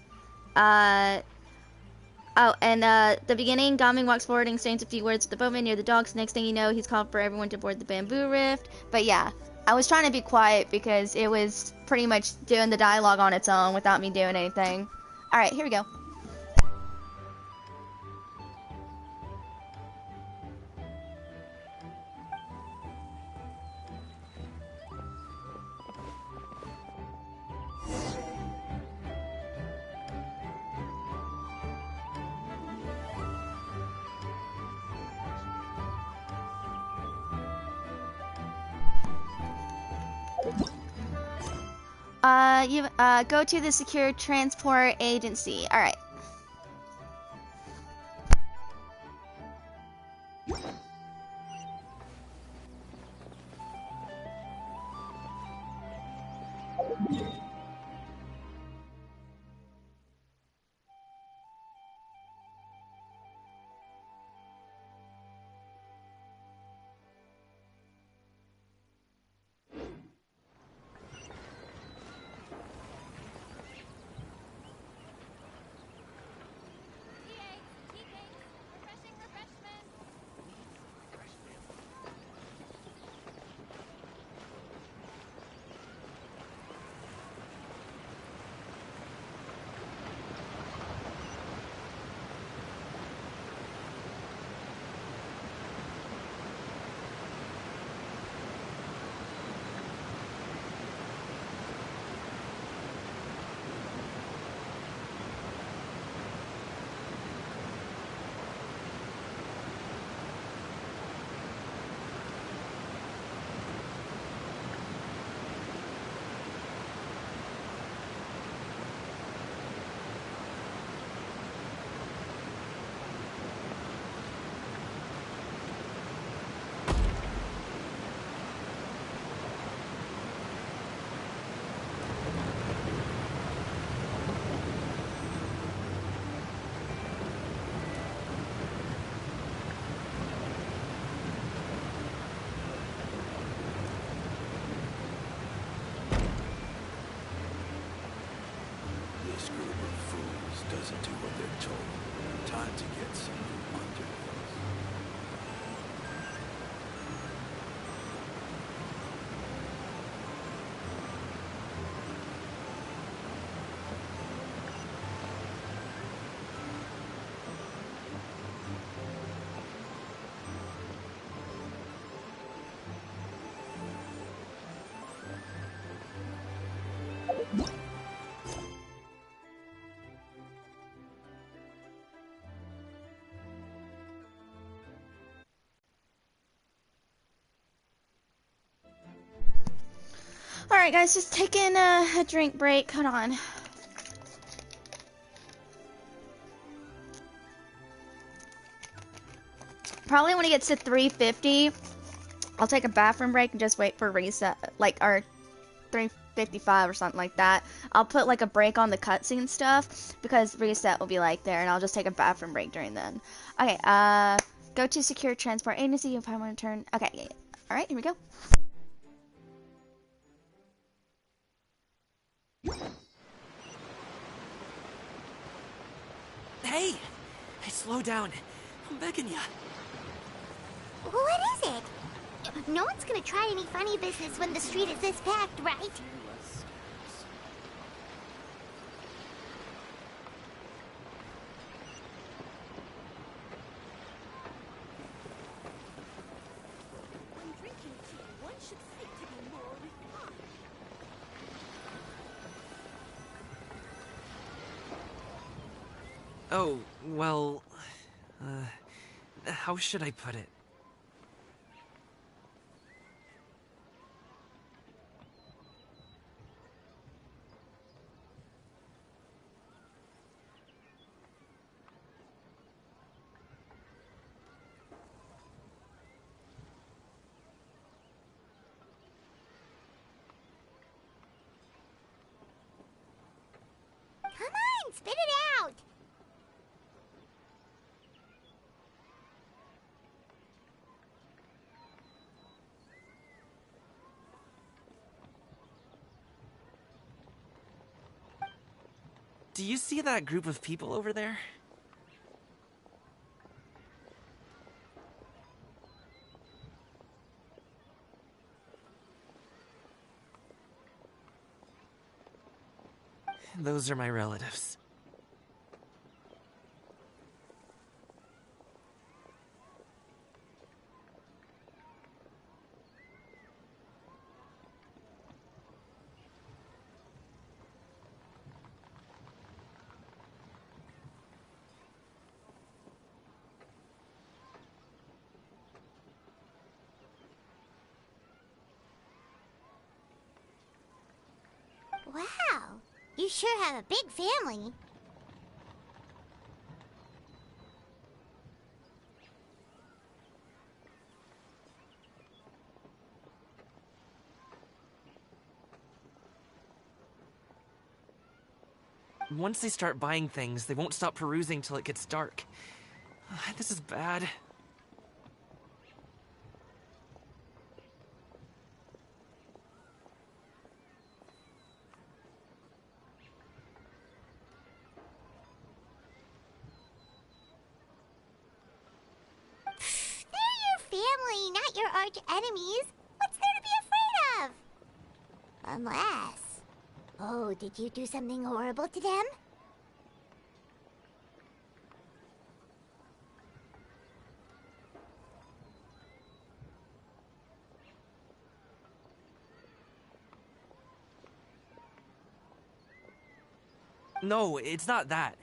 The beginning, Gaming walks forward and exchanges a few words with the boatman near the docks. Next thing you know, he's called for everyone to board the bamboo rift. But yeah, I was trying to be quiet because it was pretty much doing the dialogue on its own without me doing anything. Alright, here we go. You go to the secure transport agency. All right. Alright, guys, just taking a drink break. Hold on. Probably when it gets to 3:50, I'll take a bathroom break and just wait for reset, like, or 3:55 or something like that. I'll put like a break on the cutscene stuff because reset will be like there, and I'll just take a bathroom break during then. Okay, go to secure transport agency if I want to turn. Okay, yeah. All right, here we go. Hey! Hey, slow down. I'm begging ya. What is it? No one's gonna try any funny business when the street is this packed, right? When drinking tea, one should seek to be more refined. Oh, well... how should I put it? Come on, spit it out! Do you see that group of people over there? Those are my relatives. Wow, you sure have a big family. Once they start buying things, they won't stop perusing till it gets dark. This is bad. They're your family, not your arch enemies. What's there to be afraid of? Unless... Oh, did you do something horrible to them? No, it's not that.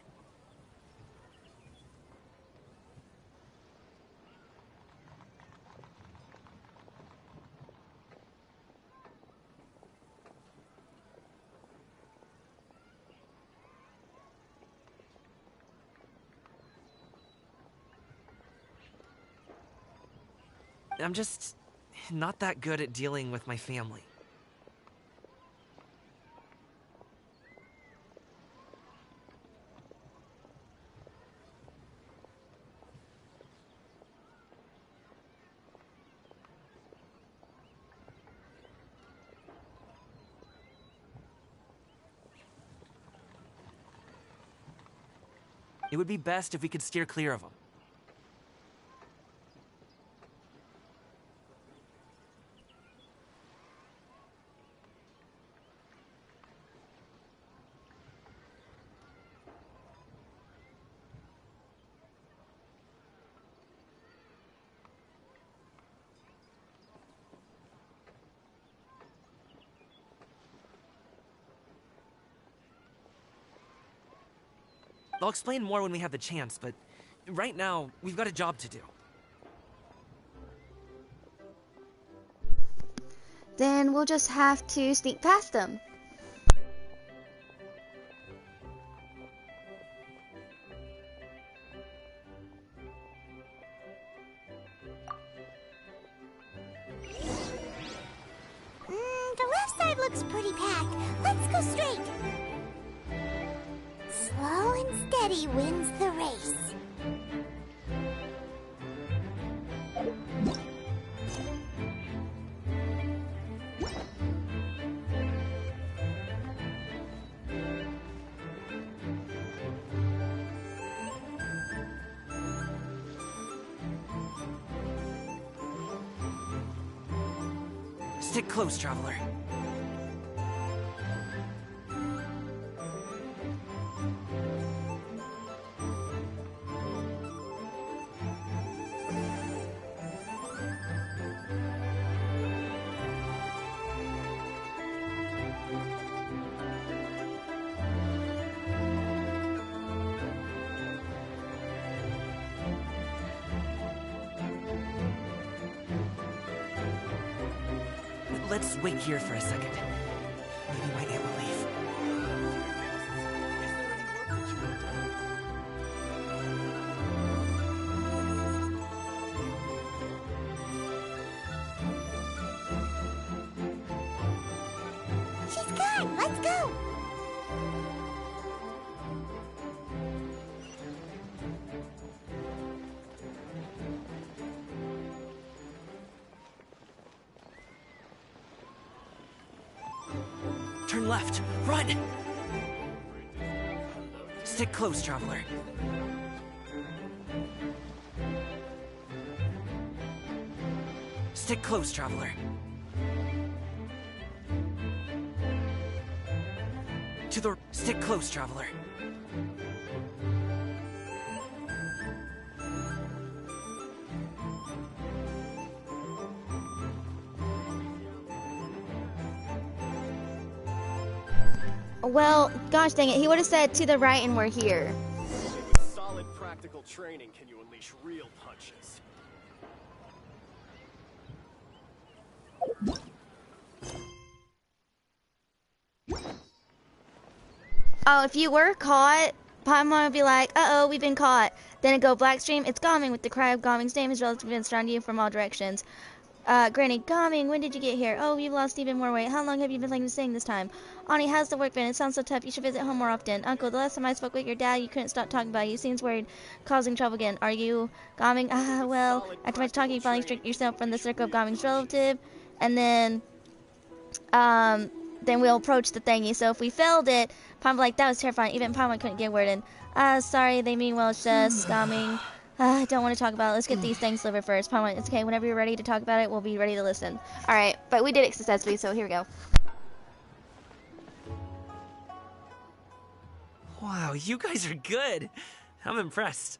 I'm just not that good at dealing with my family. It would be best if we could steer clear of them. I'll explain more when we have the chance, but right now, we've got a job to do. then we'll just have to sneak past them. The left side looks pretty packed. Let's go straight. Slow and steady wins the race. Stick close, traveler. Let's wait here for a second. Maybe my aunt will leave. She's gone. Let's go. Turn left. Run! Stick close, traveler. Stick close, traveler. To the... Stick close, traveler. Well, gosh dang it, he would have said to the right and we're here. Solid practical training can you unleash real punches. Oh, if you were caught, Paimon would be like, uh-oh, we've been caught. Then it'd go Blackstream, it's Gaming with the cry of Gaming's name is relative events around you from all directions. Granny, Gaming, when did you get here? Oh, you've lost even more weight. How long have you been playing this thing this time? Ani, how's the work been? It sounds so tough. You should visit home more often. Uncle, the last time I spoke with your dad, you couldn't stop talking about it. You seems worried, causing trouble again. Are you Gaming? Ah, well, after much talking, you finally stripped yourself from the circle of Gaming's relative. And then we'll approach the thingy. So if we failed it, Paimon like, that was terrifying. Even Paimon couldn't get a word in. Sorry, they mean well, it's just Gaming. I don't want to talk about it. Let's get these things delivered first. Paimon, it's okay. Whenever you're ready to talk about it, we'll be ready to listen. Alright, but we did it successfully, so here we go. Wow, you guys are good. I'm impressed.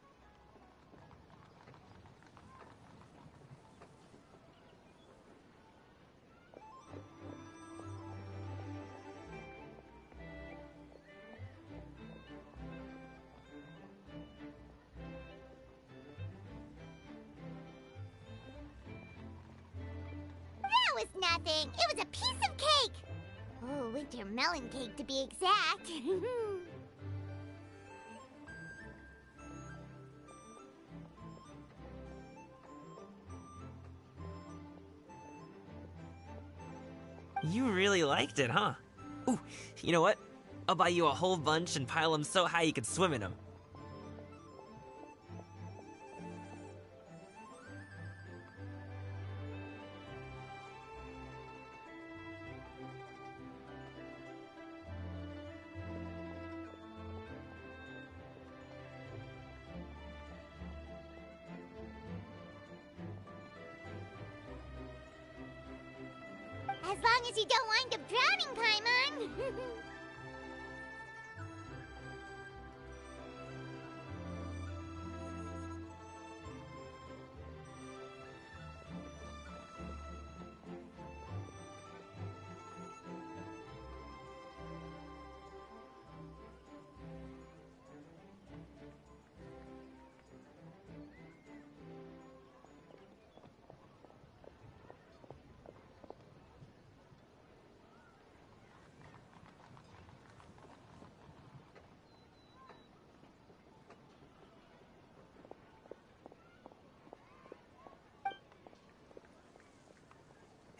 That was nothing. It was a piece of cake. Oh, winter melon cake to be exact. You really liked it, huh? Ooh, you know what? I'll buy you a whole bunch and pile them so high you could swim in them. As long as you don't wind up drowning, Paimon.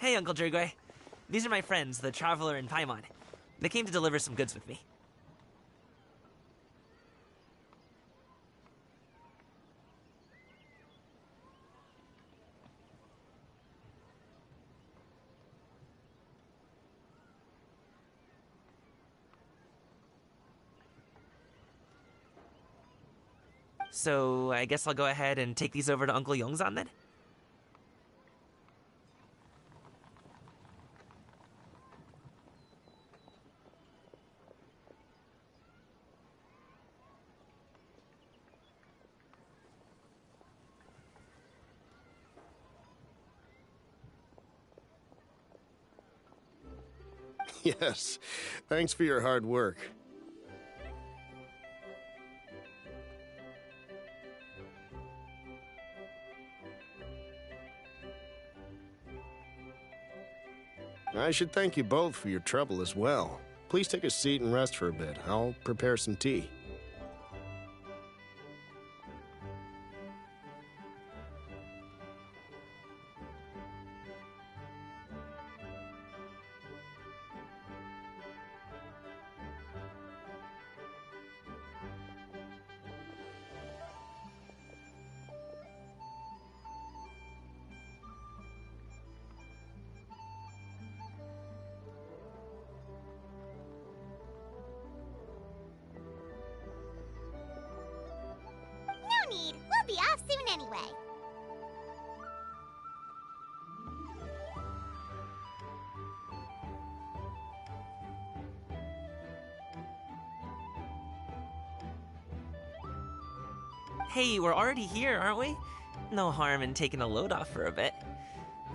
Hey, Uncle Jirgwe. These are my friends, the Traveler and Paimon. They came to deliver some goods with me. So, I guess I'll go ahead and take these over to Uncle Yongzan then? Yes, thanks for your hard work. I should thank you both for your trouble as well. Please take a seat and rest for a bit. I'll prepare some tea. No need. We'll be off soon anyway. Hey, we're already here, aren't we? No harm in taking a load off for a bit.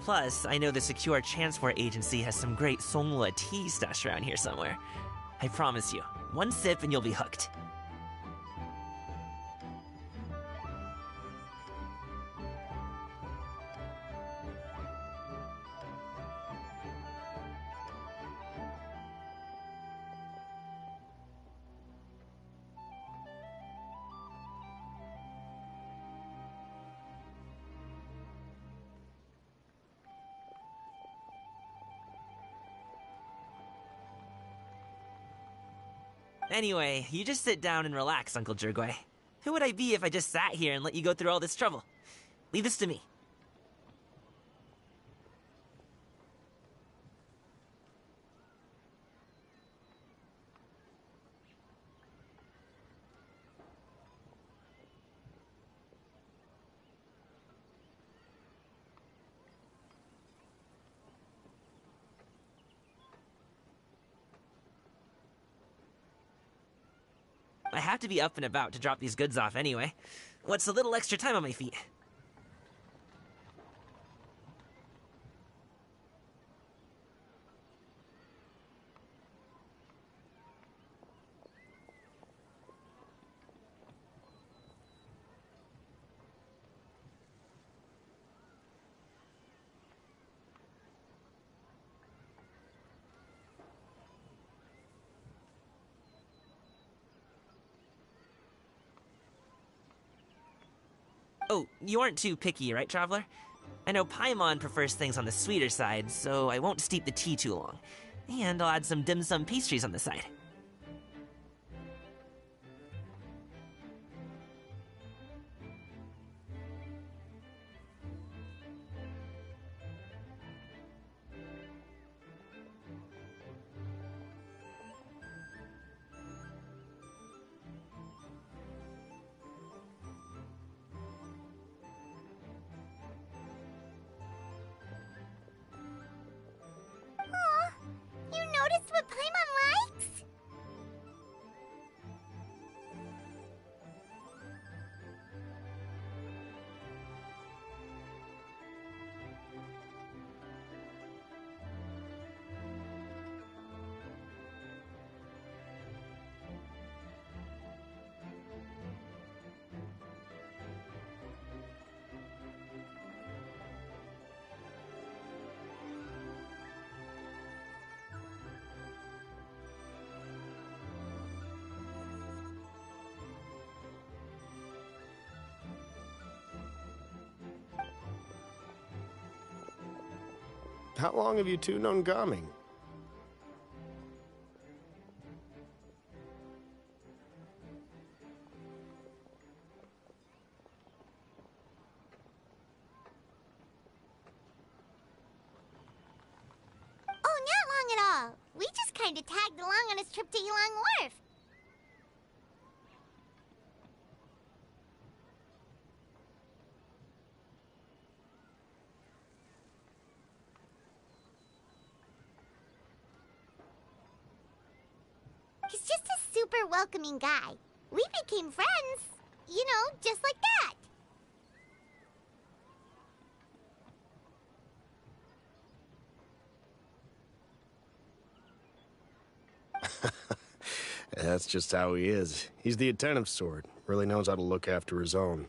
Plus, I know the Secure Transport Agency has some great Songhua tea stashed around here somewhere. I promise you, one sip and you'll be hooked. Anyway, you just sit down and relax, Uncle Jirgwe. Who would I be if I just sat here and let you go through all this trouble? Leave this to me. I have to be up and about to drop these goods off anyway. What's a little extra time on my feet? Oh, you aren't too picky, right, Traveler? I know Paimon prefers things on the sweeter side, so I won't steep the tea too long. And I'll add some dim sum pastries on the side. Aw, you noticed what Paimon likes? How long have you two known Gaming? Oh, not long at all. We just kind of tagged along on his trip to Elong Wharf. He's just a super welcoming guy. We became friends. You know, just like that. That's just how he is. He's the attentive sort. Really knows how to look after his own.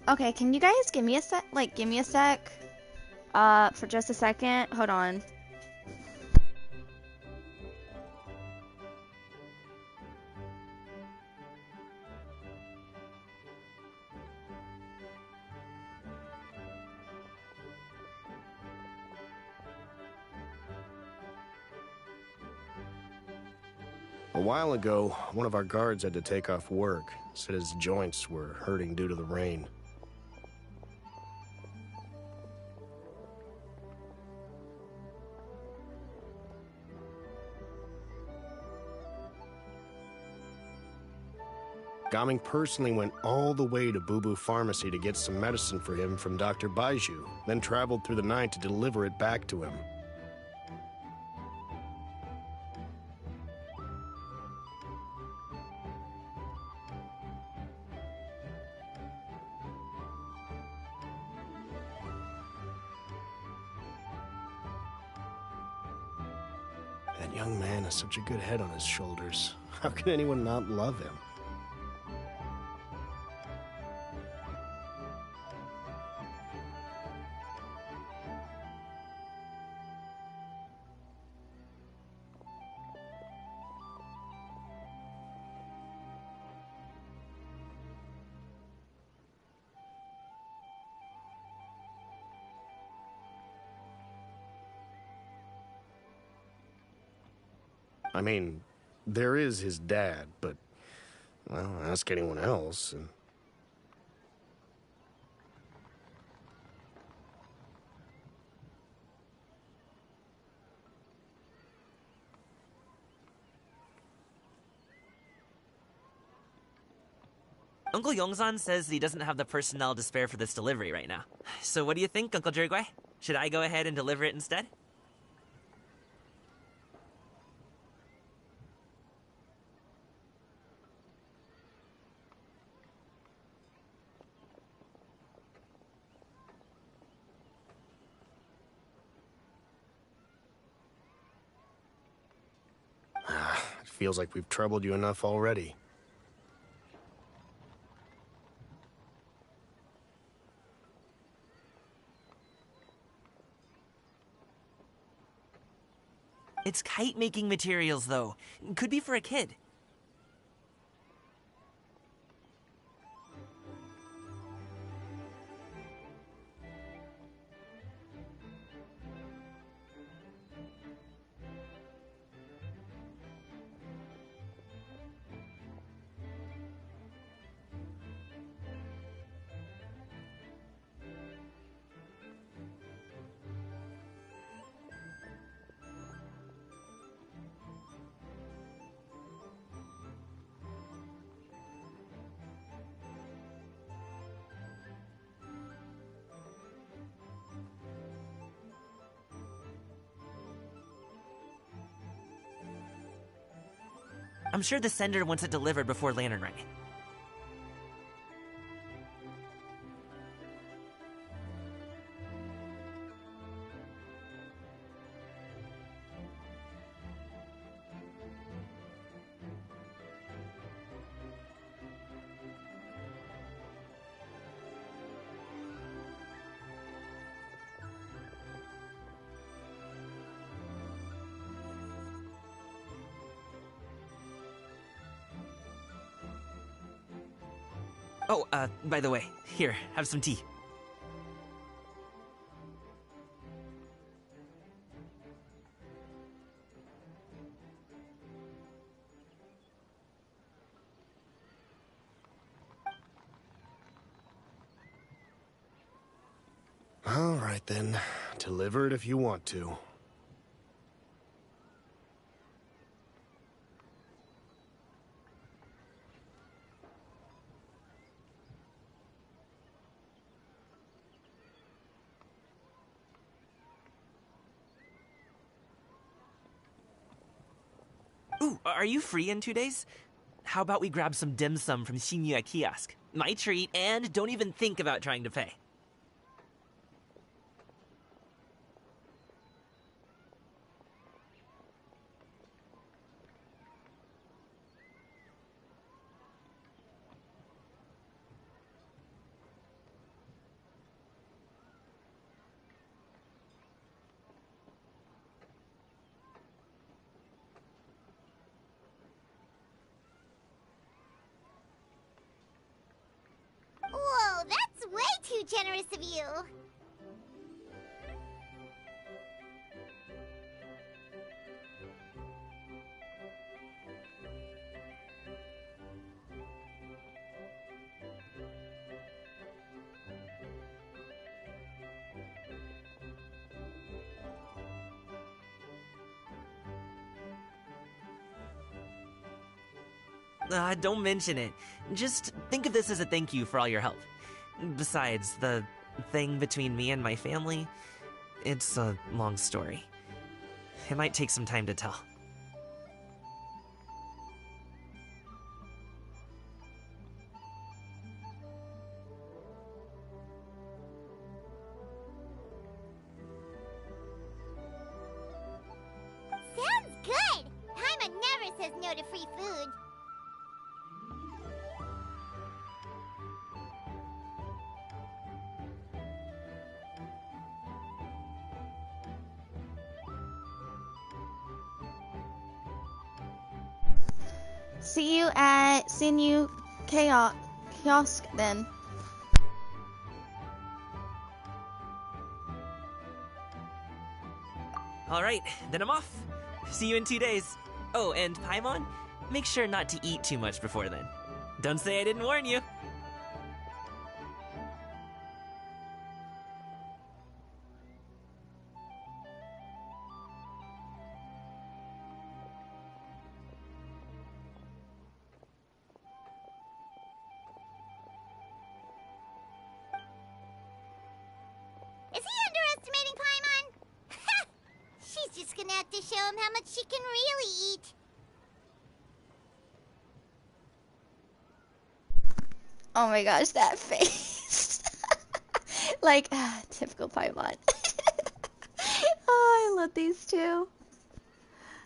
Okay, can you guys give me a sec? Give me a sec. For just a second. Hold on. A while ago, one of our guards had to take off work. Said his joints were hurting due to the rain. Gaming personally went all the way to Boo Boo Pharmacy to get some medicine for him from Dr. Baiju, then traveled through the night to deliver it back to him. That young man has such a good head on his shoulders. How can anyone not love him? I mean, there is his dad, but, well, ask anyone else, and... Uncle Yongzan says that he doesn't have the personnel to spare for this delivery right now. So what do you think, Uncle Jirgwei? Should I go ahead and deliver it instead? It feels like we've troubled you enough already. It's kite-making materials, though. Could be for a kid. I'm sure the sender wants it delivered before Lantern Ring. Oh, by the way, here, have some tea. All right then. Deliver it if you want to. Ooh, are you free in 2 days? How about we grab some dim sum from Shinya Kiosk? My treat, and don't even think about trying to pay. Whoa, that's way too generous of you. Don't mention it. Just think of this as a thank you for all your help. Besides, the thing between me and my family, it's a long story. It might take some time to tell. Sounds good! Paimon never says no to free food. See you at Sinew Kiosk then. Alright, then I'm off. See you in 2 days. Oh, and Paimon, make sure not to eat too much before then. Don't say I didn't warn you. Is he underestimating Paimon? Ha! She's just gonna have to show him how much she can really eat. Oh my gosh, that face. Like, typical Paimon. Oh, I love these two.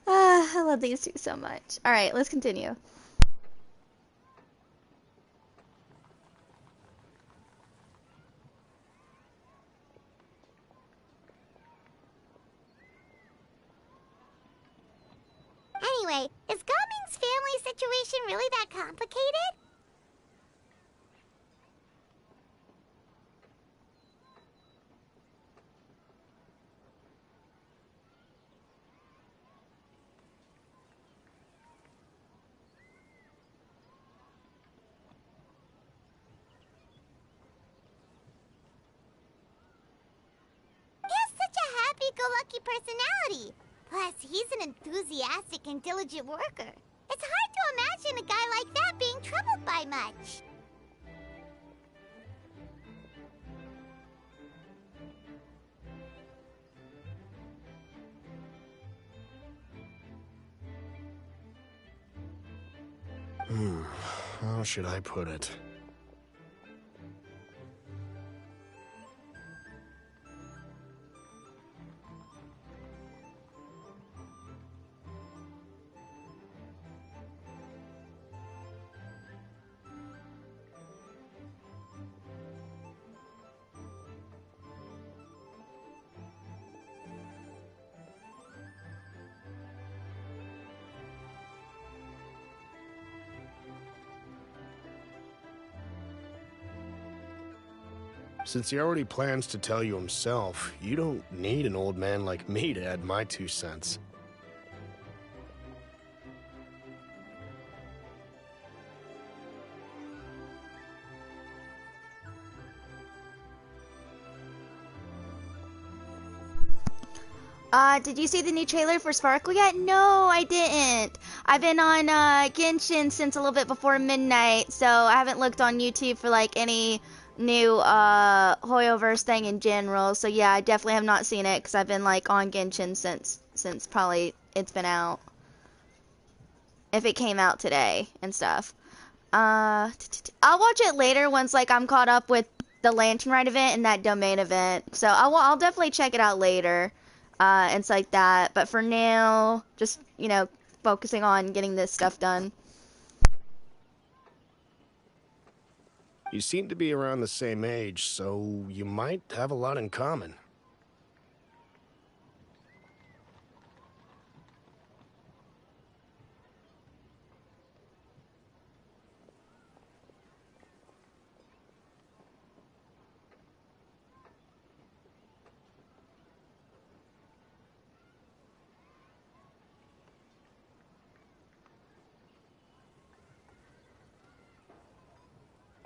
I love these two so much. Alright, let's continue. Anyway, is Gaming's family situation really that complicated? He has such a happy-go-lucky personality. Plus, he's an enthusiastic and diligent worker. It's hard to imagine a guy like that being troubled by much. How should I put it? Since he already plans to tell you himself, you don't need an old man like me to add my 2 cents. Did you see the new trailer for Sparkle yet? No, I didn't. I've been on Genshin since a little bit before midnight, so I haven't looked on YouTube for like any new Hoyoverse thing in general. So yeah, I definitely have not seen it because I've been like on Genshin since probably it's been out. If it came out today and stuff. I'll watch it later once like I'm caught up with the Lantern Rite event and that domain event. So I'll definitely check it out later. And stuff like that. But for now, just, you know, focusing on getting this stuff done. You seem to be around the same age, so you might have a lot in common.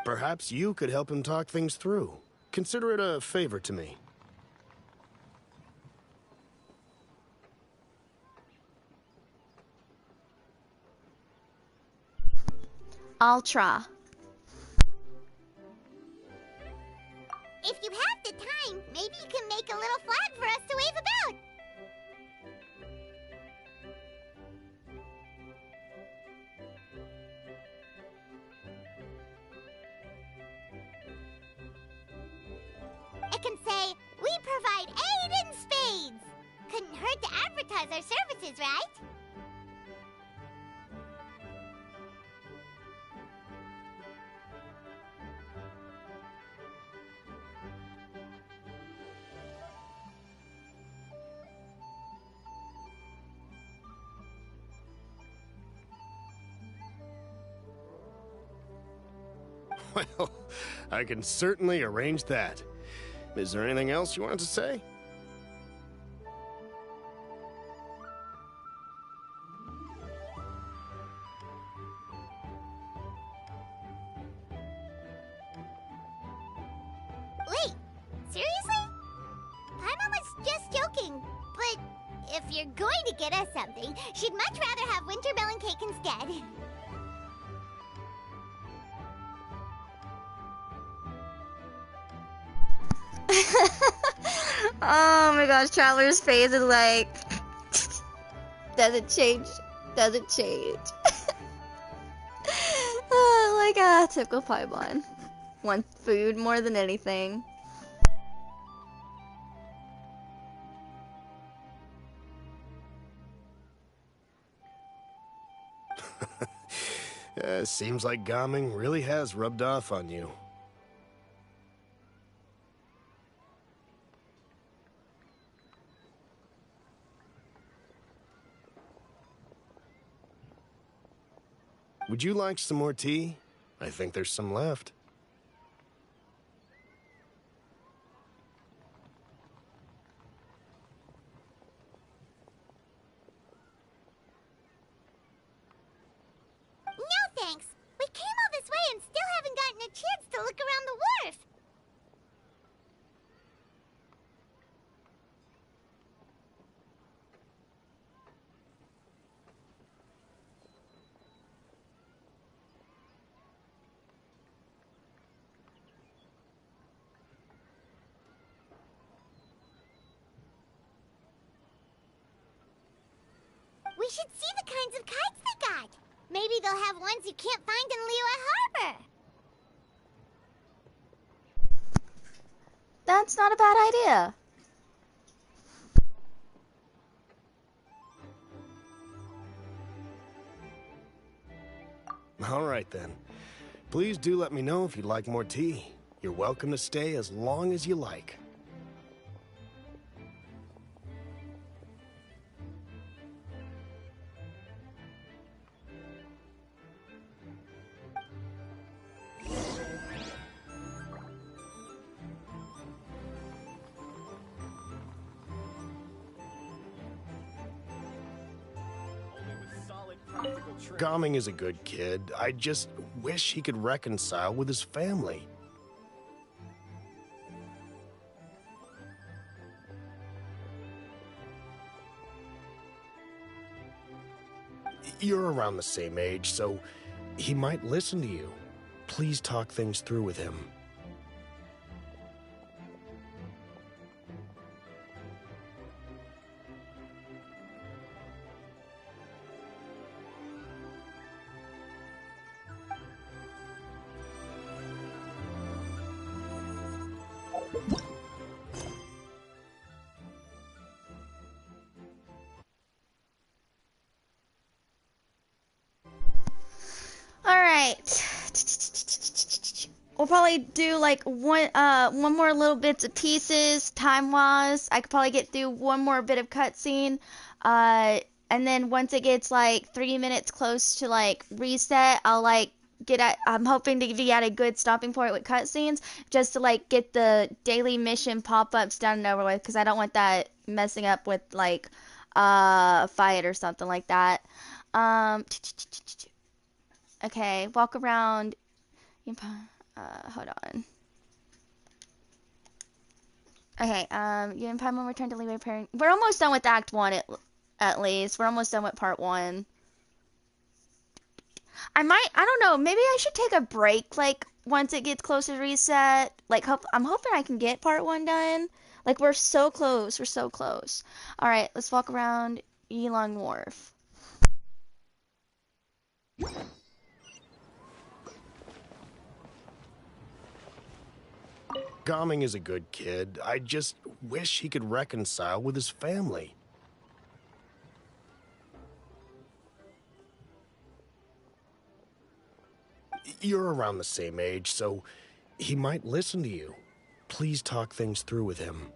Perhaps you could help him talk things through. Consider it a favor to me. I'll try. If you have the time, maybe you can make a little flag for us to wave about. It can say, "We provide aid in spades." Couldn't hurt to advertise our services, right? Well, I can certainly arrange that. Is there anything else you wanted to say? Wait, seriously? Paimon was just joking, but if you're going to get us something, she'd much rather have winter melon cake instead. Oh my gosh, Traveler's face is like doesn't change. Like typical Paimon. Want food more than anything. Seems like Gaming really has rubbed off on you. Would you like some more tea? I think there's some left. No thanks. We came all this way and still haven't gotten a chance to look around the wharf. We should see the kinds of kites they got. Maybe they'll have ones you can't find in Alilyah Harbor. That's not a bad idea. All right then. Please do let me know if you'd like more tea. You're welcome to stay as long as you like. training. Gaming is a good kid. I just wish he could reconcile with his family. You're around the same age, so he might listen to you. Please talk things through with him. Alright. We'll probably do like one more little bits of pieces time wise. I could probably get through one more bit of cutscene. And then once it gets like 3 minutes close to like reset, I'll like I'm hoping to be at a good stopping point with cutscenes just to like get the daily mission pop-ups done and over with, because I don't want that messing up with like a fight or something like that. Okay, walk around. Hold on. Okay, you and Paimon return to Leeway Pairing. We're almost done with Act 1 at least. We're almost done with Part 1. I don't know, maybe I should take a break, like, once it gets closer to reset. Like, I'm hoping I can get Part 1 done. Like, we're so close, we're so close. Alright, let's walk around Yilong Wharf. Gaming is a good kid. I just wish he could reconcile with his family. You're around the same age, so he might listen to you. Please talk things through with him.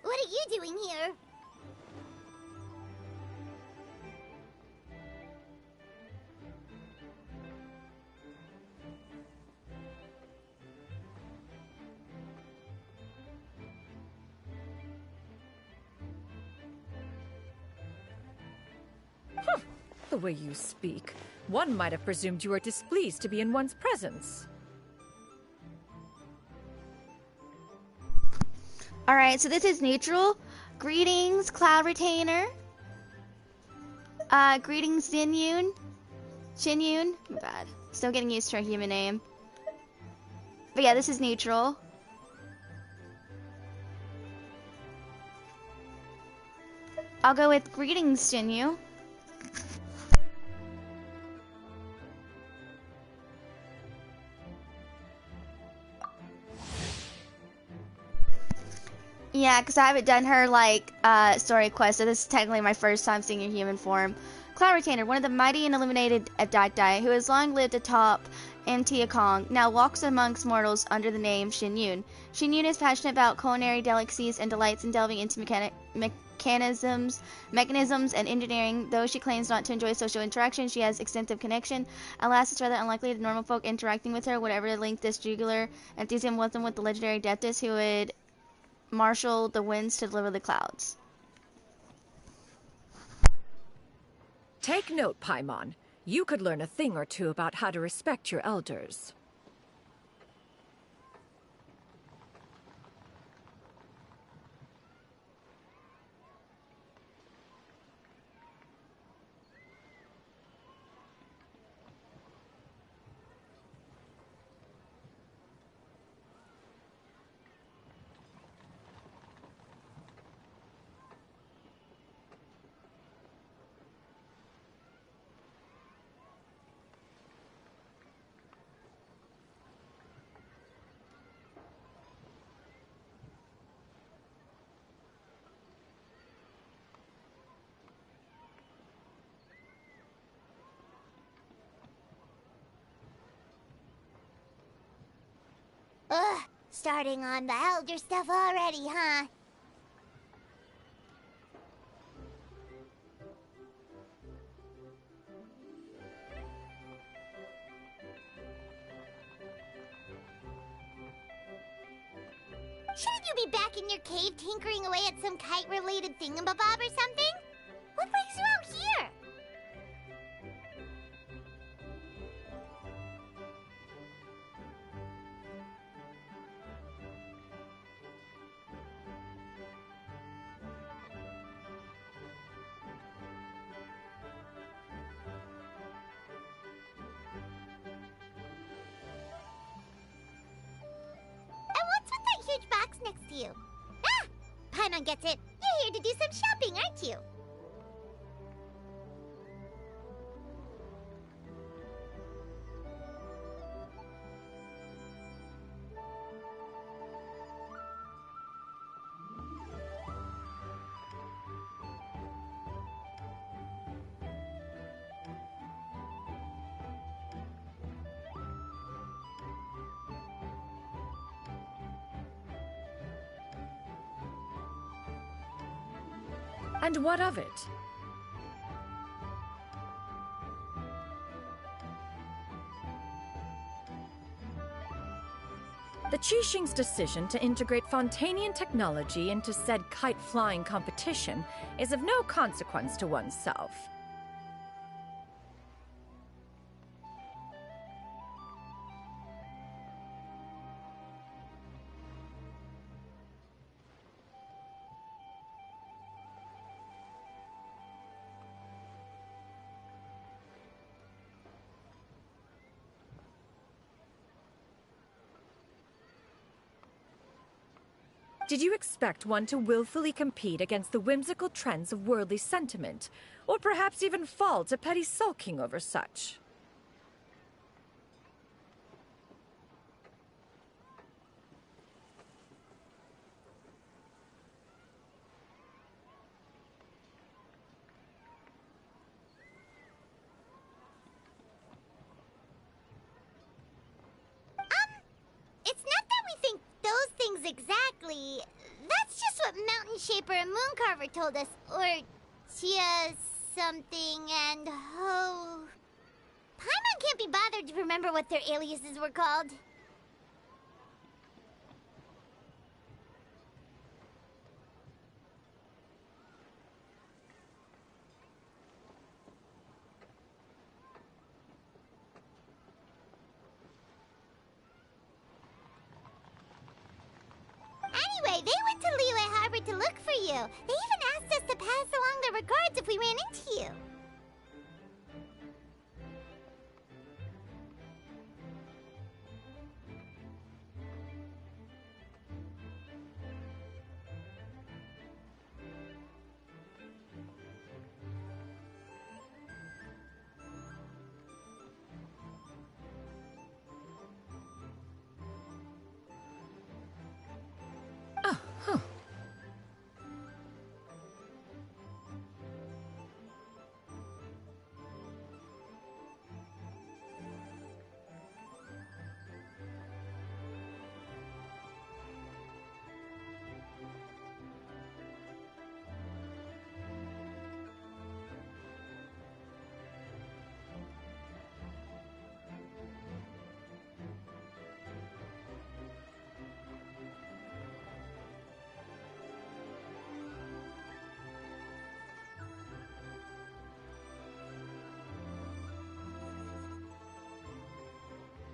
What are you doing here? The way you speak, one might have presumed you were displeased to be in one's presence. Alright, so this is neutral. Greetings, Cloud Retainer. Greetings, Xinyun. Xinyun? Oh my god. Still getting used to our human name. But yeah, this is neutral. I'll go with greetings, Xinyu. Yeah, because I haven't done her, like, story quest, so this is technically my first time seeing her human form. Cloud Retainer, one of the mighty and illuminated Abdacti, who has long lived atop Kong, now walks amongst mortals under the name Xinyun. Xinyun is passionate about culinary delicacies and delights in delving into mechanisms and engineering. Though she claims not to enjoy social interaction, she has extensive connection. Alas, it's rather unlikely that normal folk interacting with her would ever link this jugular enthusiasm with the legendary Adeptus who would marshal the winds to deliver the clouds. Take note, Paimon. You could learn a thing or two about how to respect your elders. Starting on the elder stuff already, huh? Shouldn't you be back in your cave tinkering away at some kite-related thingamabob or something? What brings you out here? And what's with that huge box next to you? Ah! Paimon gets it. You're here to do some shopping, aren't you? And what of it? The Qixing's decision to integrate Fontanian technology into said kite-flying competition is of no consequence to oneself. Did you expect one to willfully compete against the whimsical trends of worldly sentiment, or perhaps even fall to petty sulking over such? It's not that we think those things exactly. That's just what Mountain Shaper and Mooncarver told us. Or Chia something and Ho. Paimon can't be bothered to remember what their aliases were called. Anyway, they went to Liyue Harbor to look for you. They even asked us to pass along their regards if we ran into you.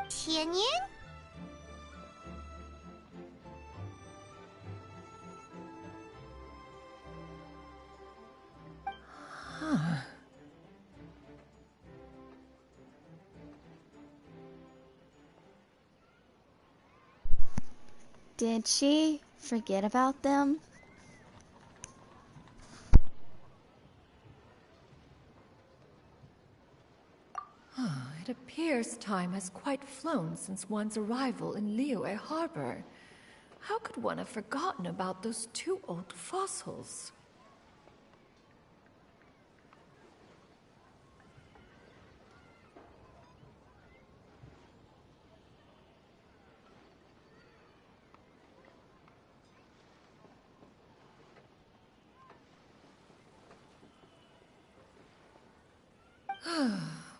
Tianyan? Huh. Did she forget about them? It appears time has quite flown since one's arrival in Liyue Harbor. How could one have forgotten about those two old fossils?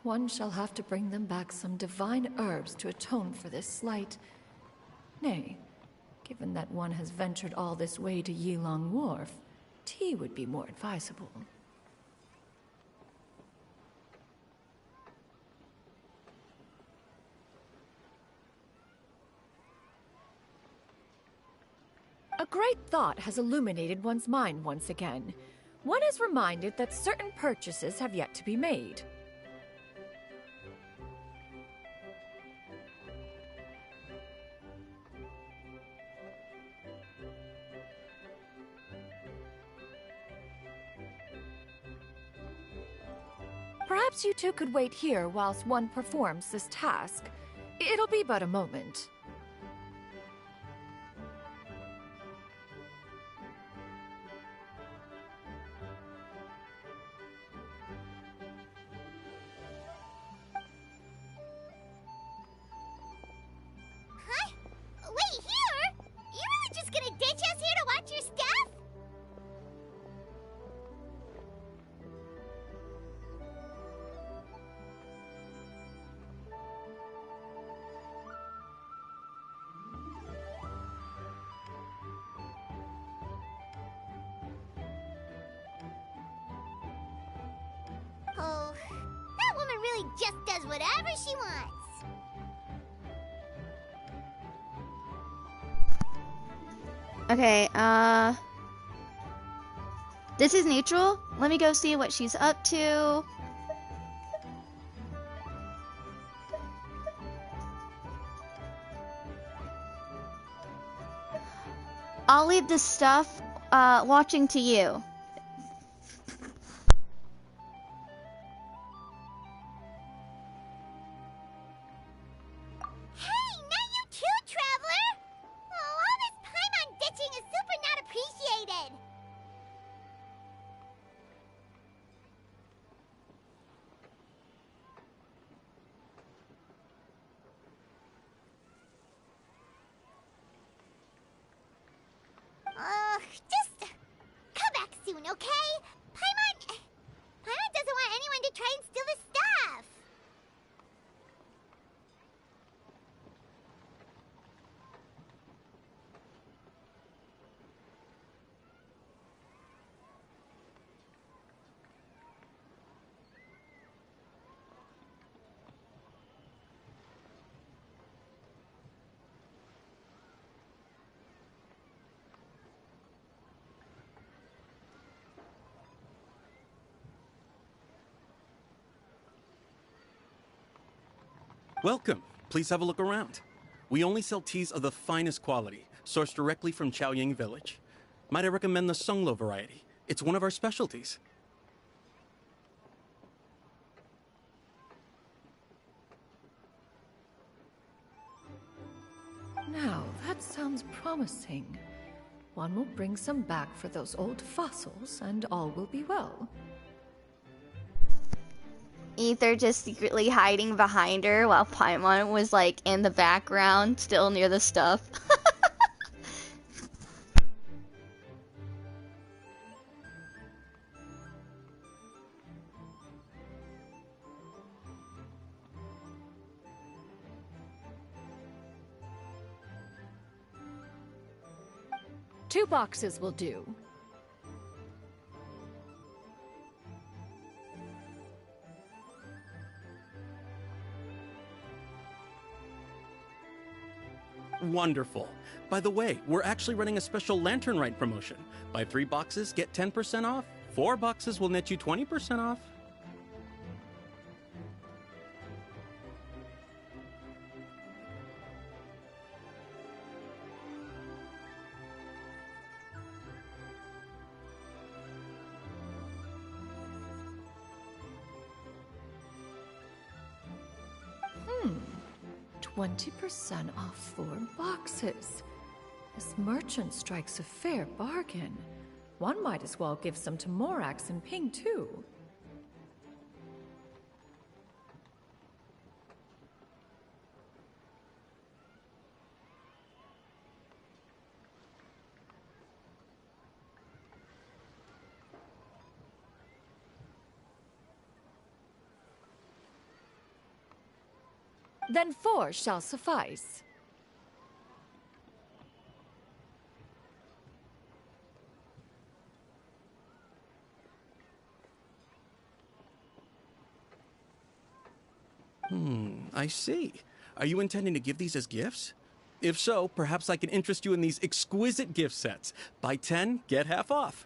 One shall have to bring them back some divine herbs to atone for this slight. Nay, given that one has ventured all this way to Yilong Wharf, tea would be more advisable. A great thought has illuminated one's mind once again. One is reminded that certain purchases have yet to be made. Perhaps you two could wait here whilst one performs this task. It'll be but a moment. Huh? Wait, here? You really just gonna ditch us here to watch your stuff? Oh, that woman really just does whatever she wants. Okay, this is neutral. Let me go see what she's up to. I'll leave the stuff, watching to you. Hey, not you too, Traveler! Oh, all this Paimon ditching is super not appreciated. Just come back soon, okay? Paimon doesn't want anyone to try and steal his stuff. Welcome. Please have a look around. We only sell teas of the finest quality, sourced directly from Chaoying Village. Might I recommend the Sunglo variety? It's one of our specialties. Now, that sounds promising. One will bring some back for those old fossils, and all will be well. Ether just secretly hiding behind her while Paimon was like in the background, still near the stuff. Two boxes will do. Wonderful. By the way, we're actually running a special Lantern Rite promotion. Buy 3 boxes, get 10% off. 4 boxes will net you 20% off. Hmm. 20% off 4 boxes. This merchant strikes a fair bargain. One might as well give some to Morax and Ping, too. Then 4 shall suffice. I see. Are you intending to give these as gifts? If so, perhaps I can interest you in these exquisite gift sets. Buy 10, get half off.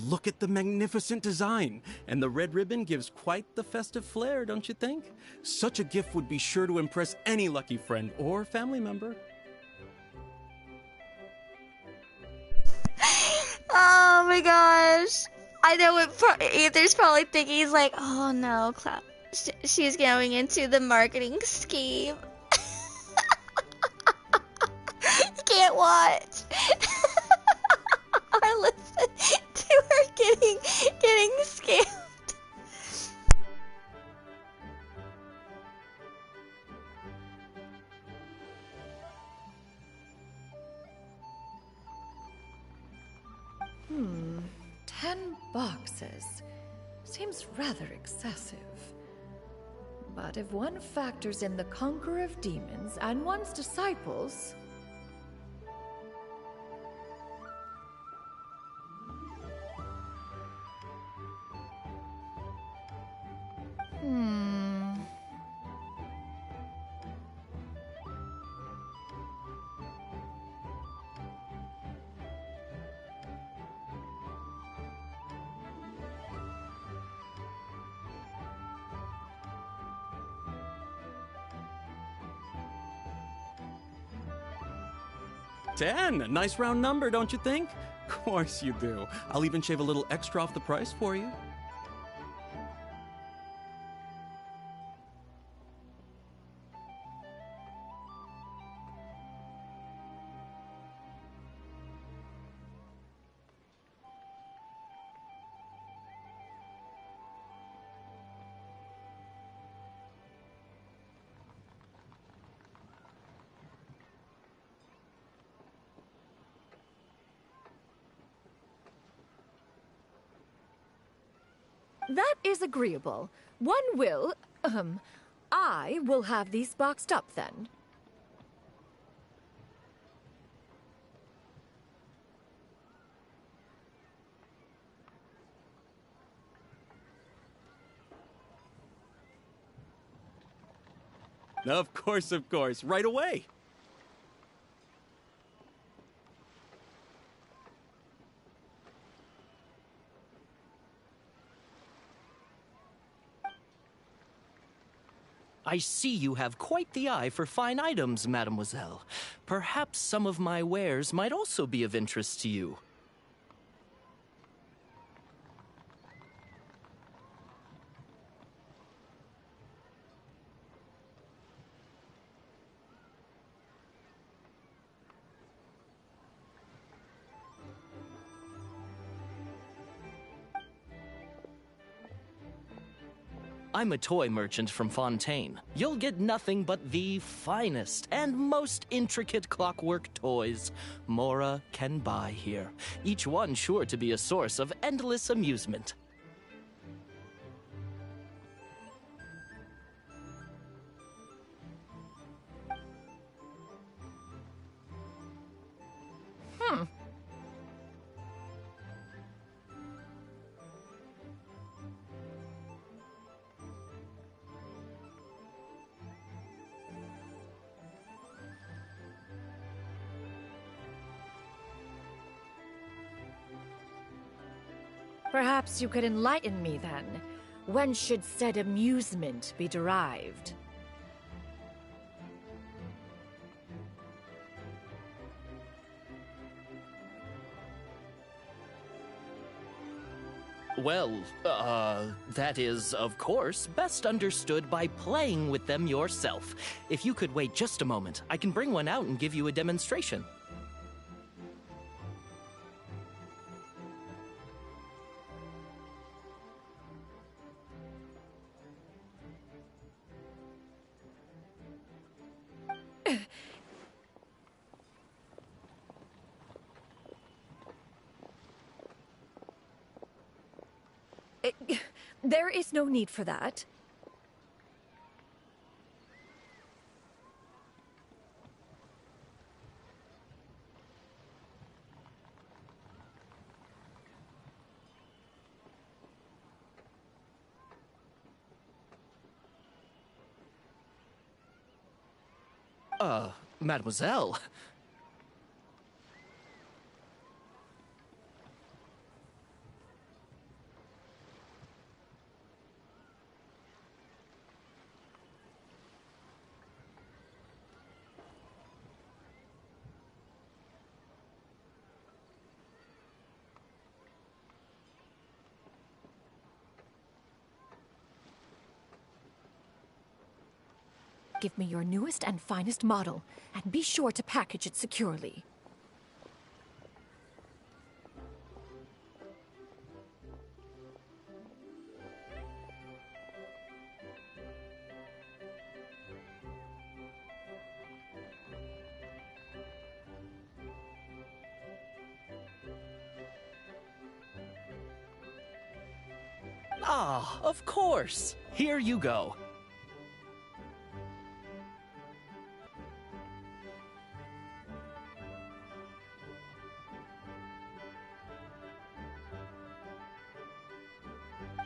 Look at the magnificent design, and the red ribbon gives quite the festive flair, don't you think? Such a gift would be sure to impress any lucky friend or family member. Oh my gosh. I know what Ether's probably thinking. He's like, oh no, she's going into the marketing scheme. You can't watch. Or listen to her getting scammed. Hmm, 10 boxes. Seems rather excessive. But if one factors in the conqueror of demons and one's disciples... Hmm... 10, a nice round number, don't you think? Of course you do. I'll even shave a little extra off the price for you. That is agreeable. One will, I will have these boxed up then. Of course, right away. I see you have quite the eye for fine items, mademoiselle. Perhaps some of my wares might also be of interest to you. I'm a toy merchant from Fontaine. You'll get nothing but the finest and most intricate clockwork toys Mora can buy here. Each one sure to be a source of endless amusement. Perhaps you could enlighten me then. When should said amusement be derived? Well, that is, of course, best understood by playing with them yourself. If you could wait just a moment, I can bring one out and give you a demonstration. There is no need for that. Mademoiselle. Give me your newest and finest model, and be sure to package it securely. Ah, of course. Here you go.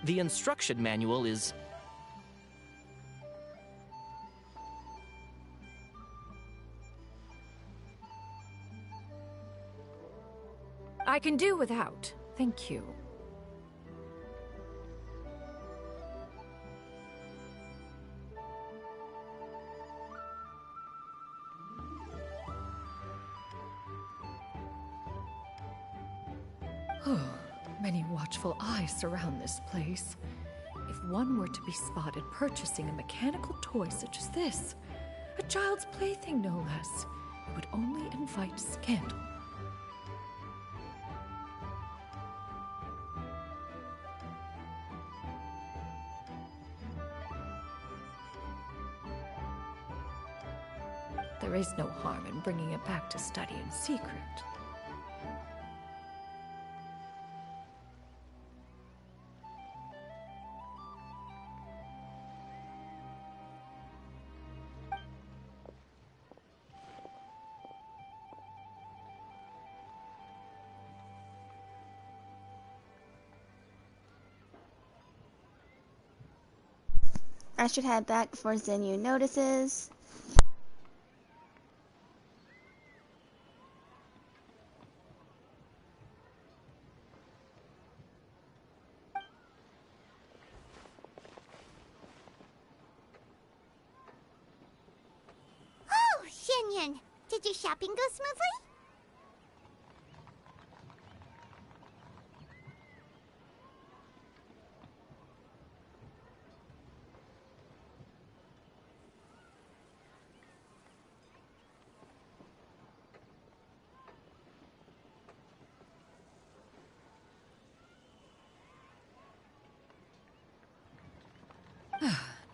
The instruction manual is... I can do without, thank you. Many watchful eyes surround this place. If one were to be spotted purchasing a mechanical toy such as this, a child's plaything no less, it would only invite scandal. There is no harm in bringing it back to study in secret. I should head back before Zenyu notices. Oh, Shenyan! Did your shopping go smoothly?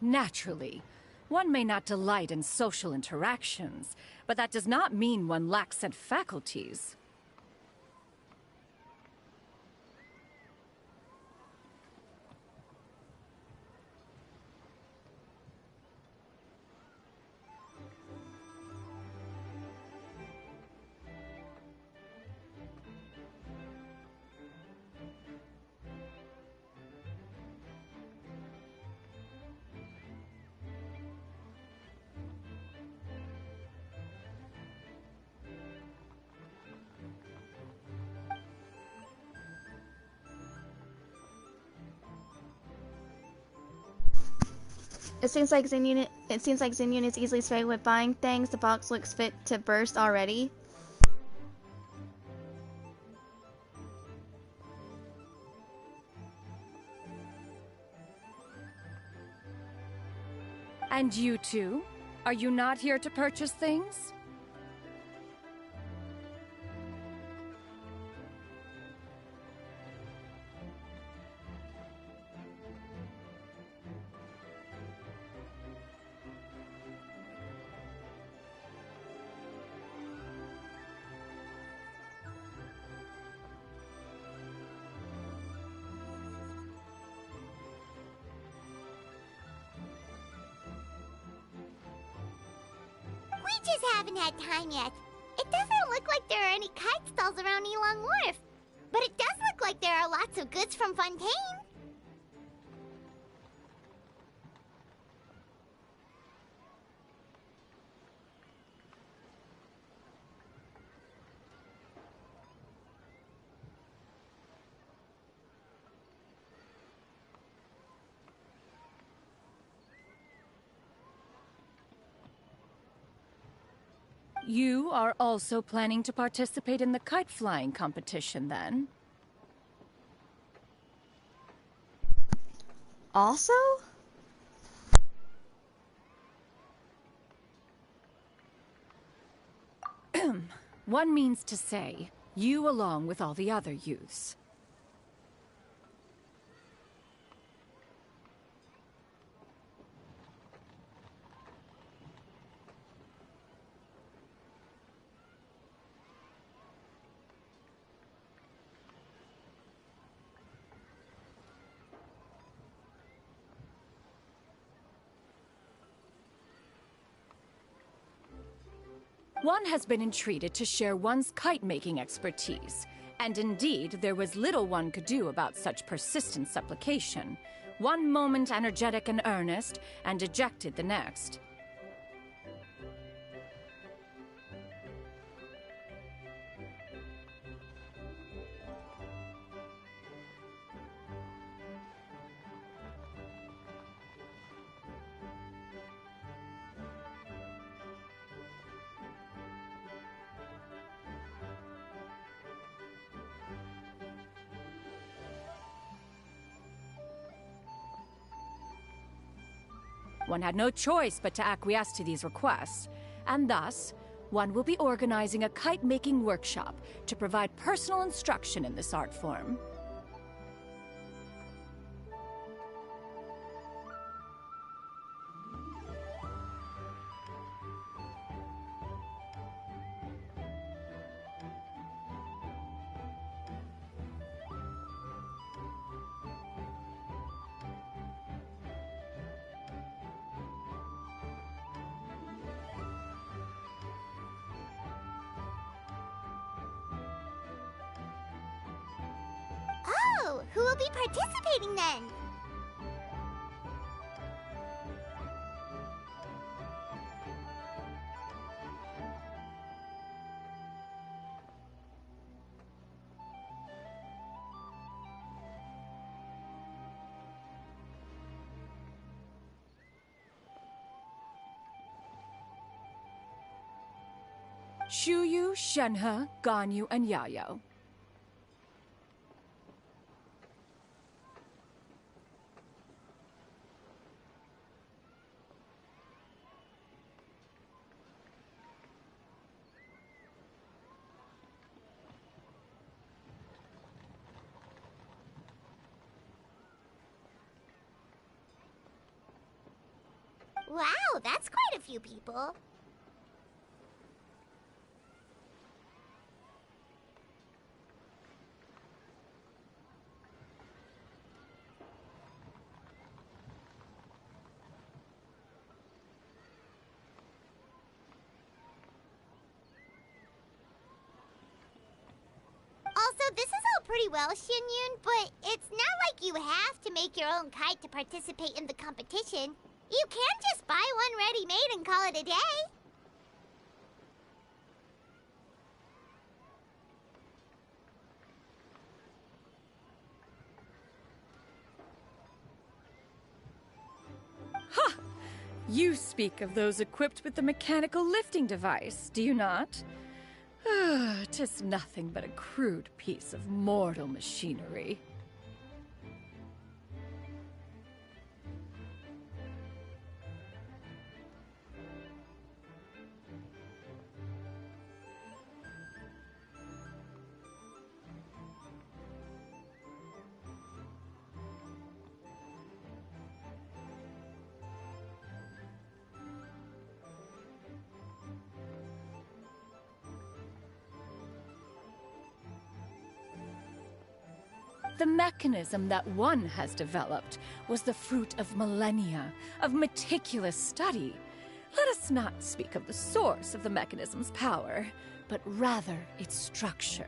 Naturally. One may not delight in social interactions, but that does not mean one lacks said faculties. It seems like Zenyu is easily swayed with buying things. The box looks fit to burst already. And you too? Are you not here to purchase things? just haven't had time yet. It doesn't look like there are any kite stalls around Elong Wharf. But it does look like there are lots of goods from Fontaine. You are also planning to participate in the kite flying competition, then? Also? One means to say, you along with all the other youths. One has been entreated to share one's kite-making expertise, and indeed there was little one could do about such persistent supplication. One moment energetic and earnest, and dejected the next. One had no choice but to acquiesce to these requests, and thus, one will be organizing a kite-making workshop to provide personal instruction in this art form. Oh, who will be participating then? Shuyu, Shenhe, Ganyu, and Yayo. Wow, that's quite a few people. Also, this is all pretty well, Xinyun, but it's not like you have to make your own kite to participate in the competition. You can just buy one ready-made and call it a day. Ha! You speak of those equipped with the mechanical lifting device, do you not? 'Tis nothing but a crude piece of mortal machinery. The mechanism that one has developed was the fruit of millennia of meticulous study. Let us not speak of the source of the mechanism's power, but rather its structure.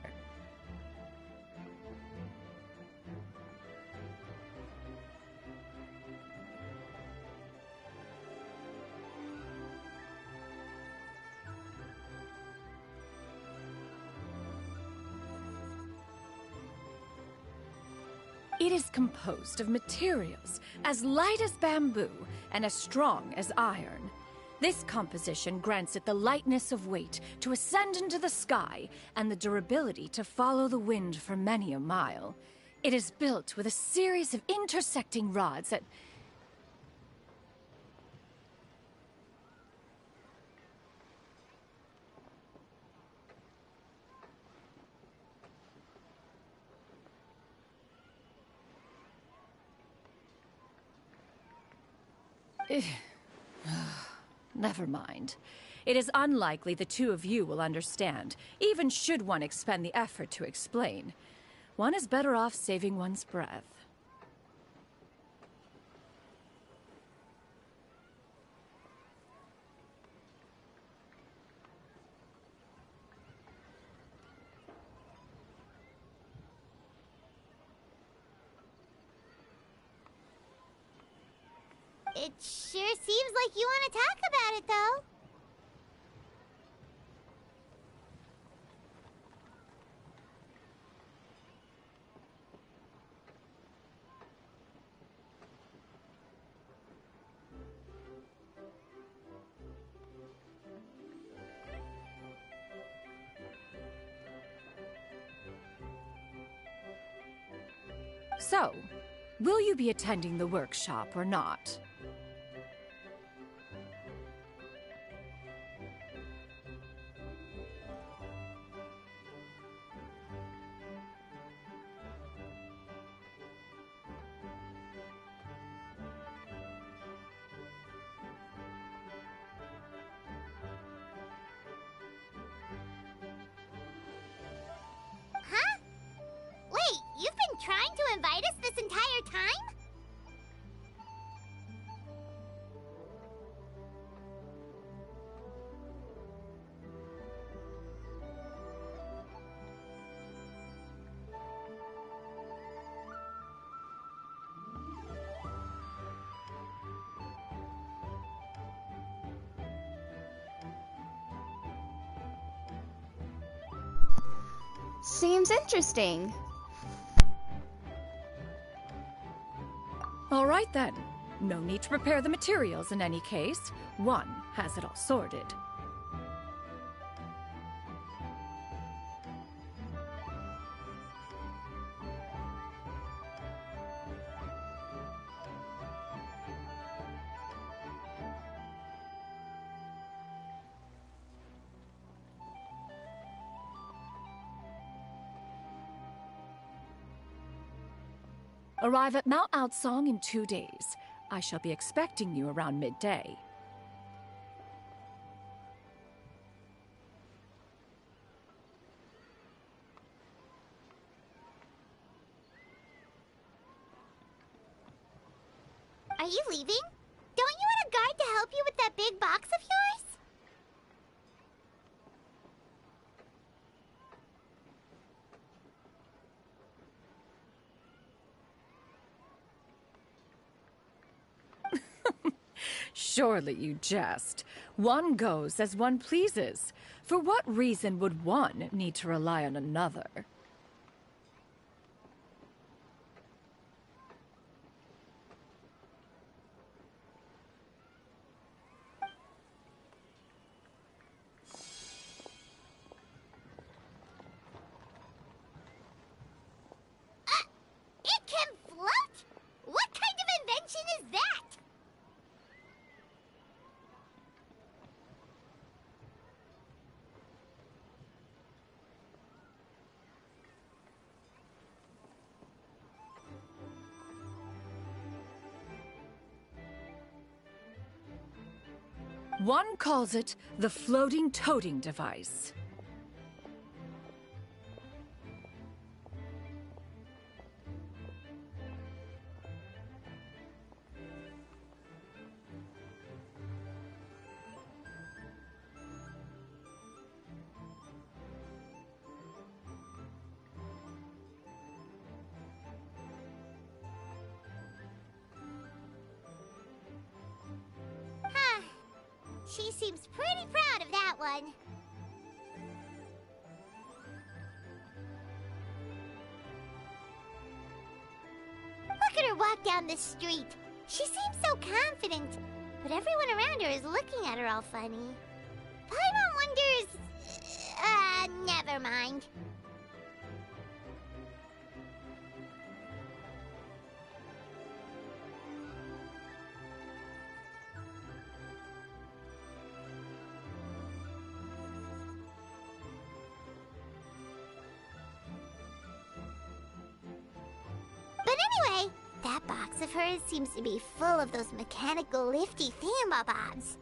It is composed of materials as light as bamboo and as strong as iron. This composition grants it the lightness of weight to ascend into the sky and the durability to follow the wind for many a mile. It is built with a series of intersecting rods that... Never mind. It is unlikely the two of you will understand, even should one expend the effort to explain. One is better off saving one's breath. It sure seems like you want to talk about it, though. So, will you be attending the workshop or not? Huh? Wait, you've been trying to invite us this entire time? Seems interesting. All right then. No need to prepare the materials in any case. One has it all sorted. Arrive at Mount Outsong in 2 days. I shall be expecting you around midday. Are you leaving? Don't you want a guard to help you with that big box of yours? Surely you jest. One goes as one pleases. For what reason would one need to rely on another? It can float? What kind of invention is that? One calls it the floating toting device. She seems pretty proud of that one. Look at her walk down the street. She seems so confident, but everyone around her is looking at her all funny. Paimon wonders... never mind. But anyway, that box of hers seems to be full of those mechanical lifty thingamabobs.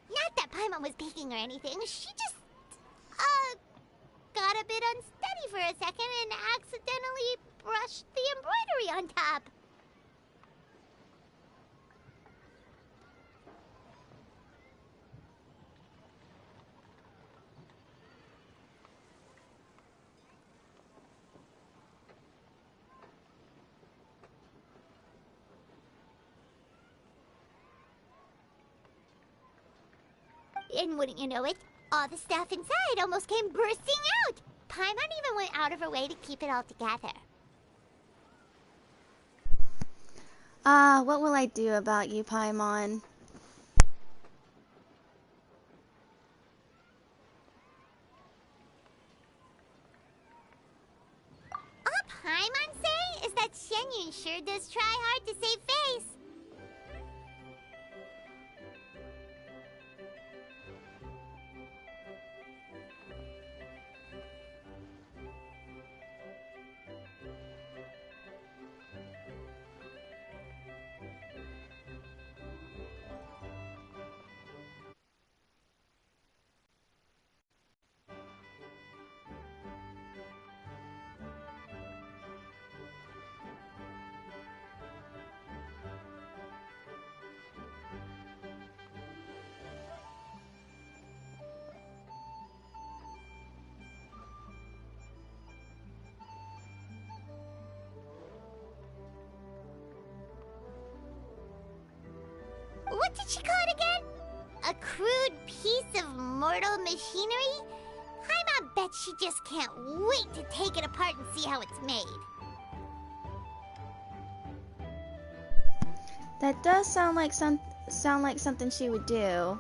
Not that Paimon was peeking or anything. She just, got a bit unsteady for a second and accidentally brushed the embroidery on top. And wouldn't you know it, all the stuff inside almost came bursting out. Paimon even went out of her way to keep it all together. What will I do about you, Paimon? All Paimon say is that Shenyun sure does try hard to save face. What did she call it again? A crude piece of mortal machinery? Paimon bet she just can't wait to take it apart and see how it's made. That does sound like something she would do.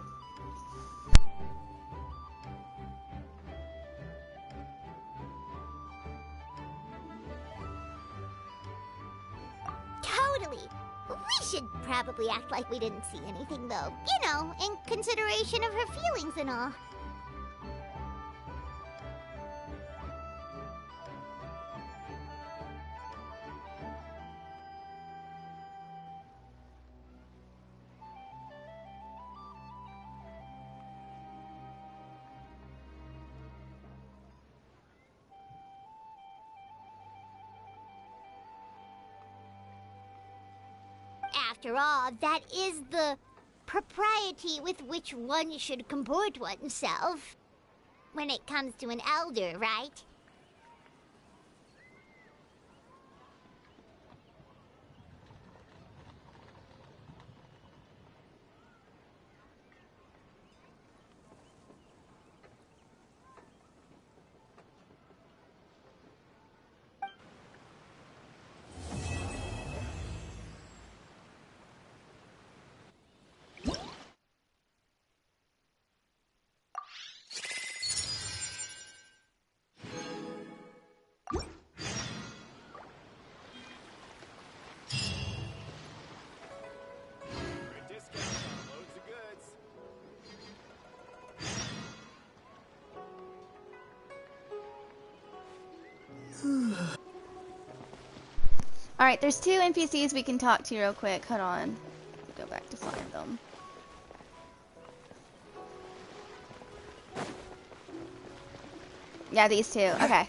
Totally. We should probably act like we didn't see anything, though. You know, in consideration of her feelings and all. After all, that is the propriety with which one should comport oneself. When it comes to an elder, right? Alright, there's two NPCs we can talk to real quick. Hold on. Go back to find them. Yeah, these two. Okay.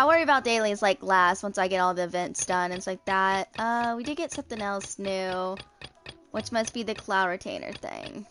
I'll worry about dailies like last once I get all the events done and it's like that. We did get something else new, which must be the cloud retainer thing.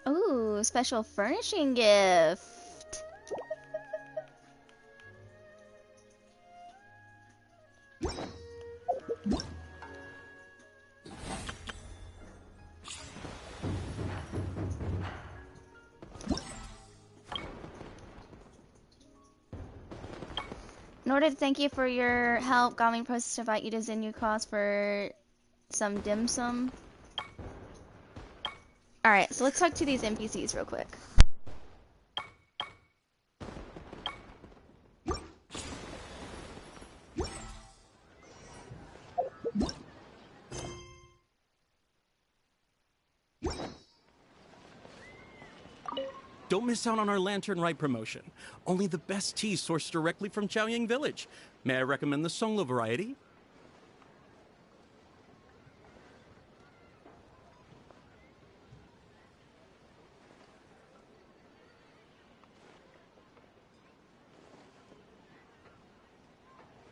Ooh, special furnishing gift. In order to thank you for your help, Gaming process to invite you to Zinyu Cross for some dim sum. Alright, so let's talk to these NPCs real quick. Don't miss out on our Lantern Rite promotion. Only the best tea sourced directly from Chaoying Village. May I recommend the Songlo variety?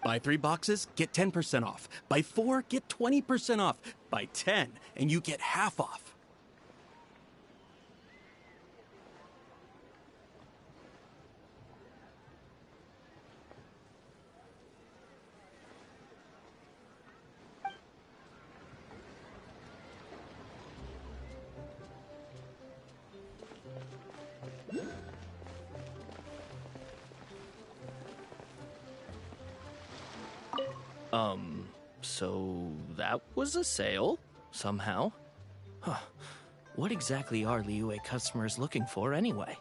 Buy 3 boxes, get 10% off. Buy 4, get 20% off. Buy 10, and you get half off. So that was a sale, somehow. Huh. What exactly are Liyue customers looking for anyway?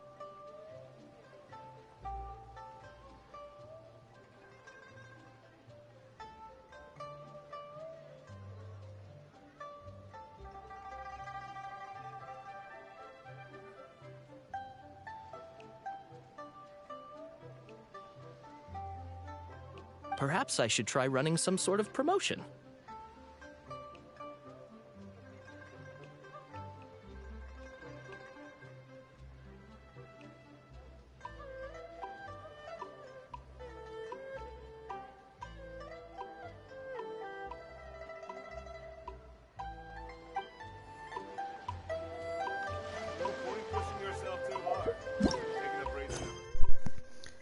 Perhaps I should try running some sort of promotion.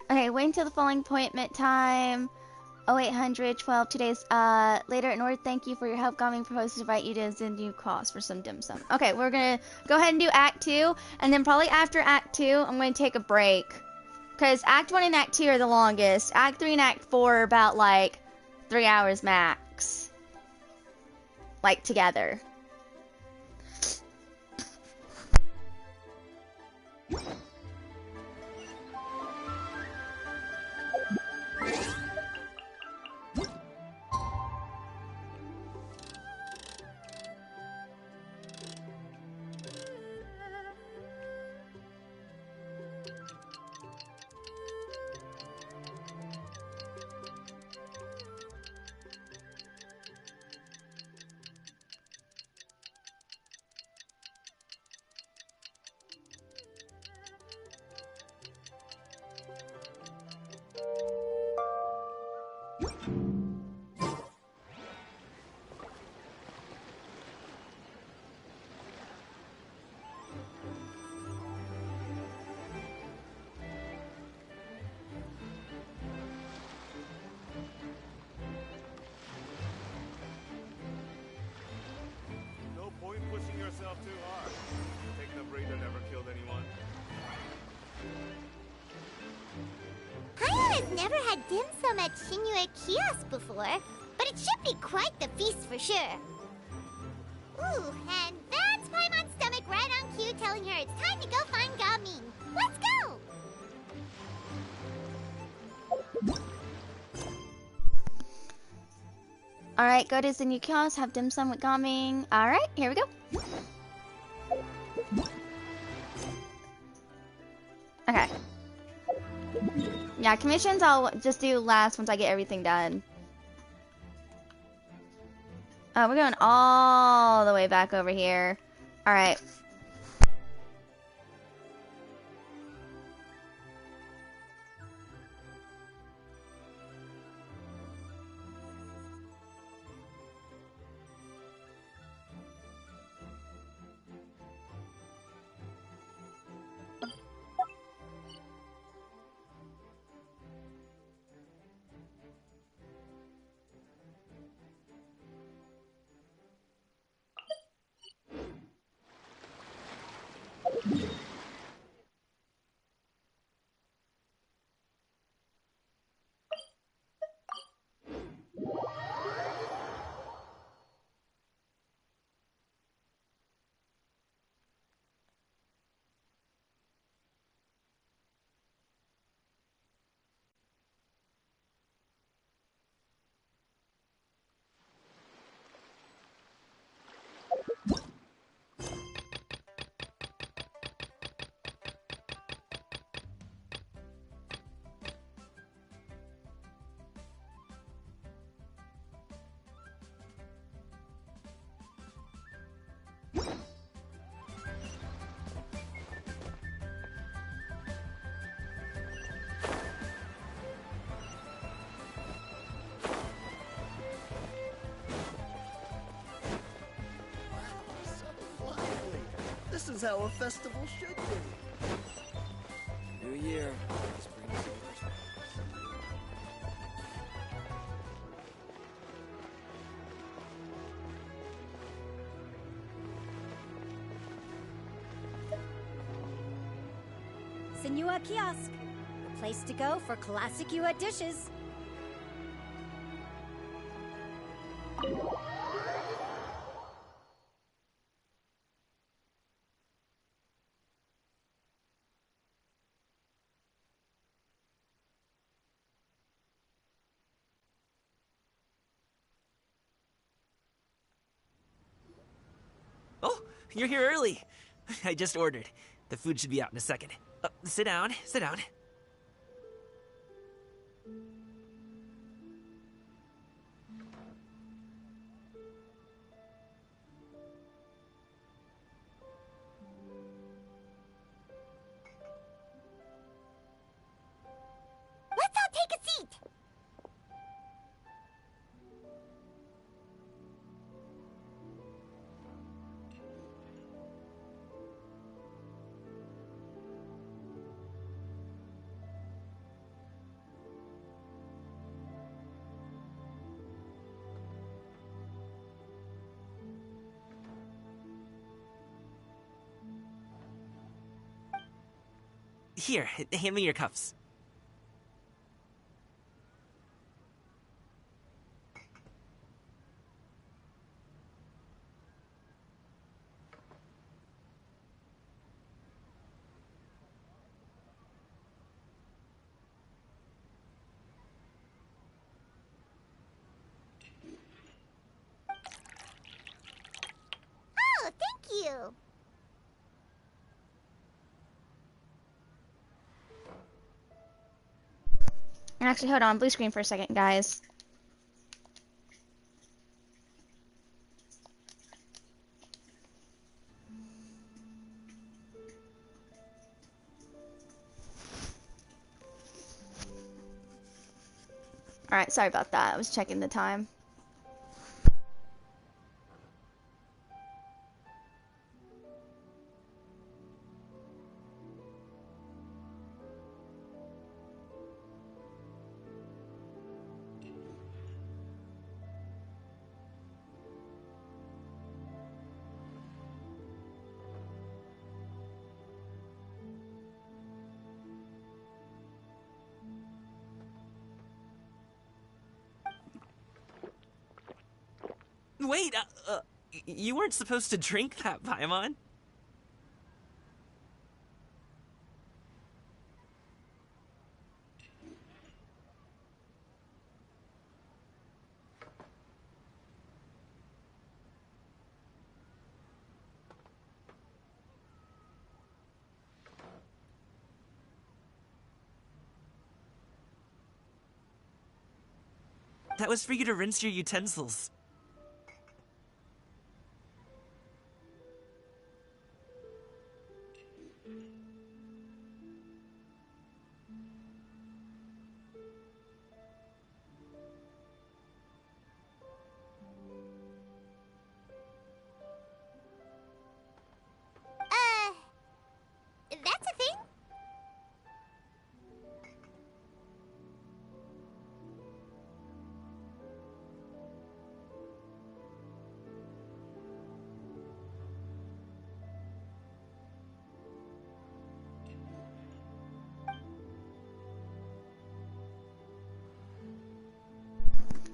Okay, wait until the following appointment time. 0800 12 2 days later. In order to thank you for your help, Gaming proposes to invite you to Zinyu Cross for some dim sum. Okay, we're gonna go ahead and do Act 2, and then probably after Act 2, I'm gonna take a break. Because Act 1 and Act 2 are the longest. Act 3 and Act 4 are about, like, 3 hours max. Like, together. Never had dim sum at Shinue Kiosk before, but it should be quite the feast for sure. Ooh, and that's Paimon's stomach right on cue telling her it's time to go find Gaming. Let's go! Alright, go to the new kiosk, have dim sum with Gaming. Alright, here we go. Okay. Yeah, commissions I'll just do last once I get everything done. Oh, we're going all the way back over here. Alright. This is how a festival should be. New year. Spring savers. Senua Kiosk. The place to go for classic Yua dishes. Oh, you're here early. I just ordered. The food should be out in a second. Sit down, sit down. Let's all take a seat. Here, hand me your cups. Oh, thank you. Actually, hold on. Blue screen for a second, guys. Alright, sorry about that. I was checking the time. Wait, you weren't supposed to drink that, Paimon. That was for you to rinse your utensils. That's a thing?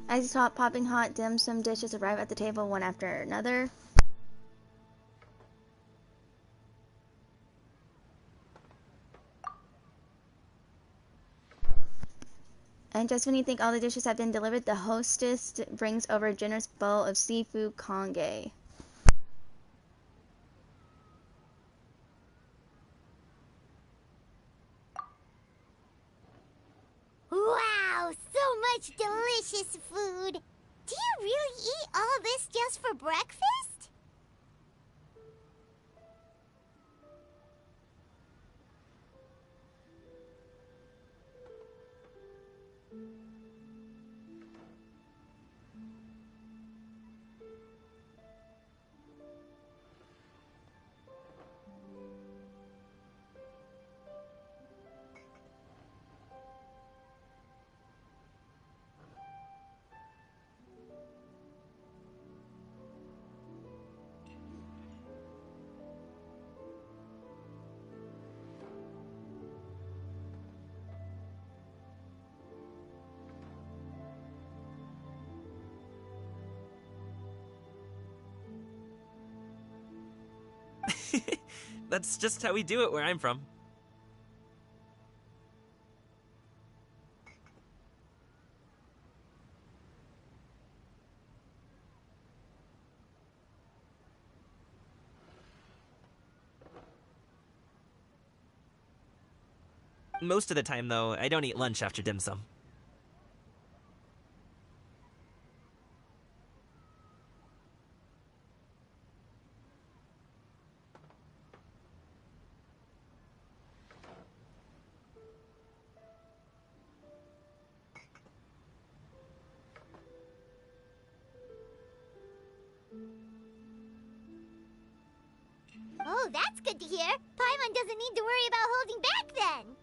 As you saw, popping hot dim sum dishes arrive at the table one after another. And just when you think all the dishes have been delivered, the hostess brings over a generous bowl of seafood congee. Wow, so much delicious food. Do you really eat all this just for breakfast? That's just how we do it where I'm from. Most of the time, though, I don't eat lunch after dim sum. Oh, that's good to hear. Paimon doesn't need to worry about holding back then.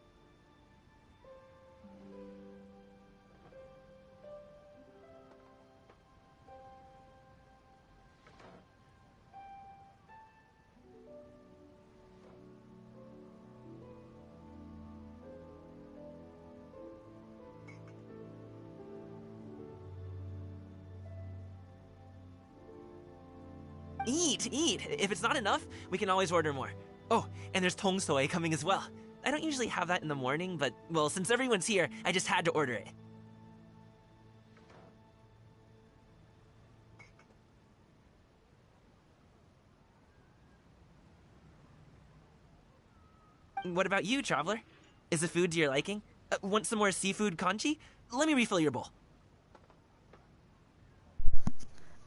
Eat, eat. If it's not enough, we can always order more. Oh, and there's tong soy coming as well. I don't usually have that in the morning, but, well, since everyone's here, I just had to order it. What about you, traveler? Is the food to your liking? Want some more seafood congee? Let me refill your bowl.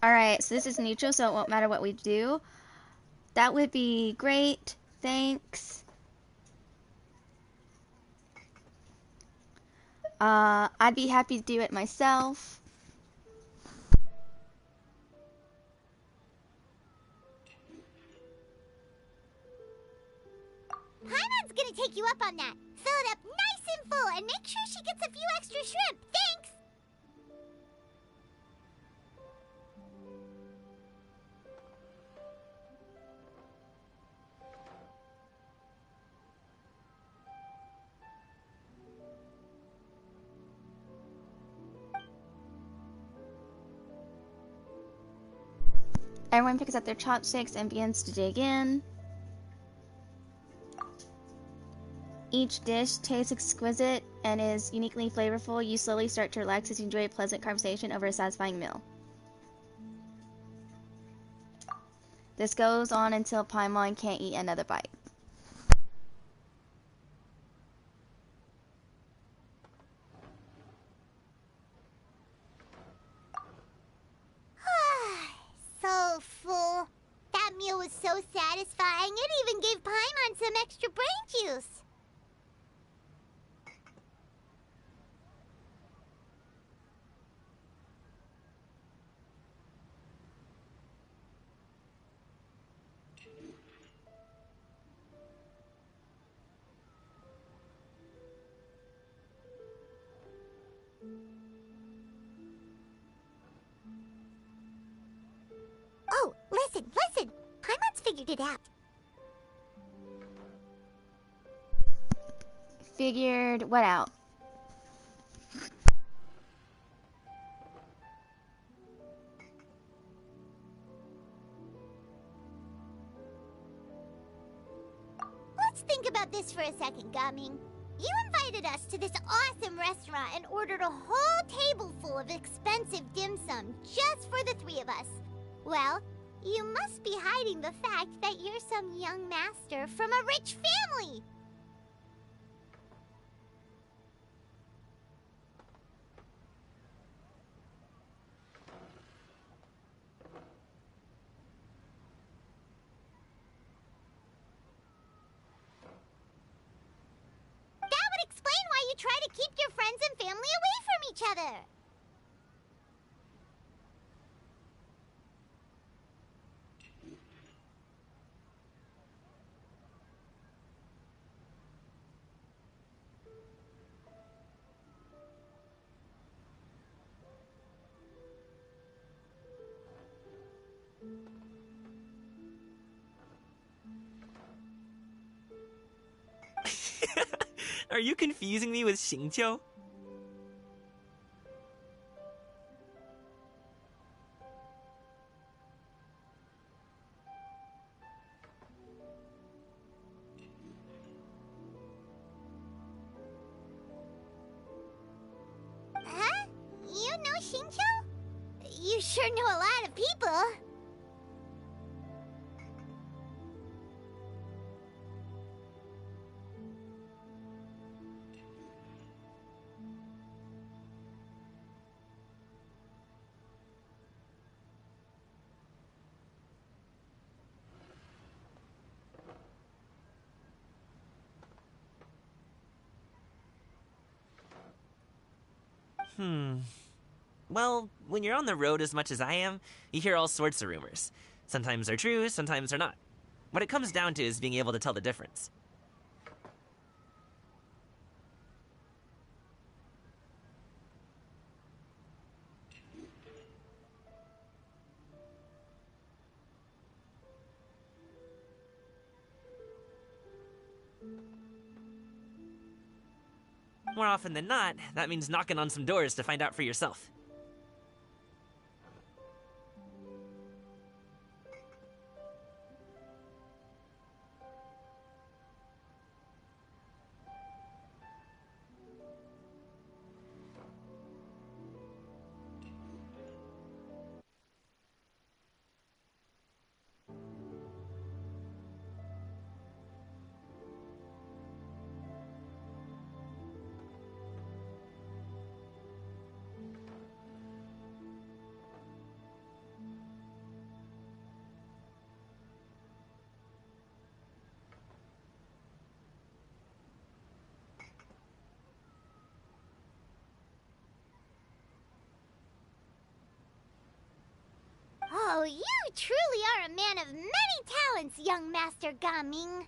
Alright, so this is neutral, so it won't matter what we do. That would be great. Thanks. I'd be happy to do it myself. Paimon's gonna take you up on that. Fill it up nice and full and make sure she gets a few extra shrimp. Thanks! Everyone picks up their chopsticks and begins to dig in. Each dish tastes exquisite and is uniquely flavorful. You slowly start to relax as you enjoy a pleasant conversation over a satisfying meal. This goes on until Paimon can't eat another bite. satisfying. It even gave Paimon some extra brain juice. Oh, listen, listen! Paimon's figured it out. Figured what out? Let's think about this for a second, Gaming. You invited us to this awesome restaurant and ordered a whole table full of expensive dim sum just for the three of us. Well, you must be hiding the fact that you're some young master from a rich family. That would explain why you try to keep your friends and family away from each other. Are you confusing me with Xingqiu? Huh? You know Xingqiu? You sure know a lot of people. Well, when you're on the road as much as I am, you hear all sorts of rumors. Sometimes they're true, sometimes they're not. What it comes down to is being able to tell the difference. More often than not, that means knocking on some doors to find out for yourself. Oh, you truly are a man of many talents, young Master Gaming.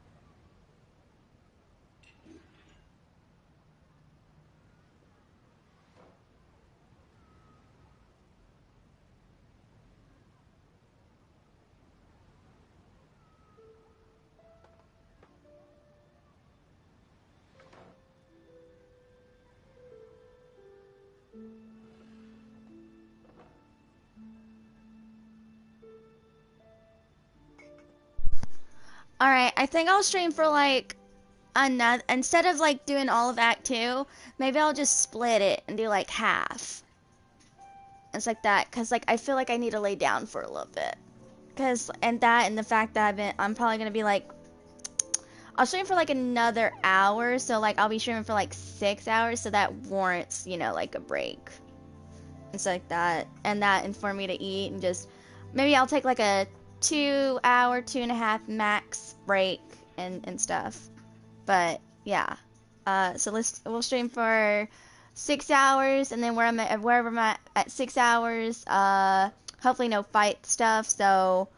Alright, I think I'll stream for like another, instead of like doing all of Act 2, maybe I'll just split it and do like half. It's like that, cause like I feel like I need to lay down for a little bit. Cause, and the fact that I'm probably gonna be like, I'll stream for like another hour, so like I'll be streaming for like 6 hours, so that warrants, you know, like a break. It's like that, and for me to eat and just, maybe I'll take like a 2 hour, 2.5 max break and stuff. But yeah, so we'll stream for 6 hours, and then wherever I'm at 6 hours, hopefully no fight stuff. So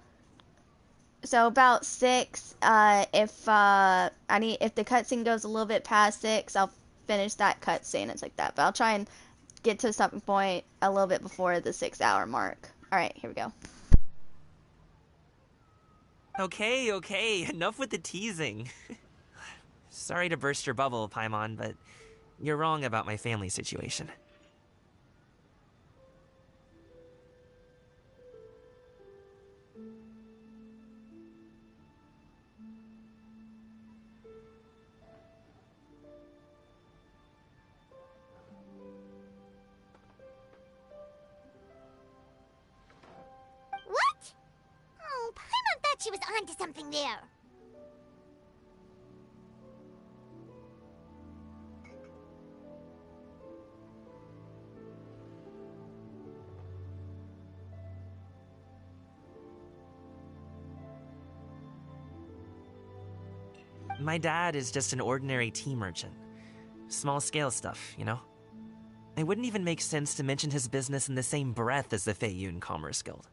about 6. If if the cutscene goes a little bit past 6, I'll finish that cutscene. It's like that, but I'll try and get to the stopping point a little bit before the 6 hour mark. All right, here we go. Okay, enough with the teasing. Sorry to burst your bubble, Paimon, but you're wrong about my family situation. What? Oh, Paimon thought she was onto something there. My dad is just an ordinary tea merchant. Small scale stuff, you know? It wouldn't even make sense to mention his business in the same breath as the Feiyun Commerce Guild.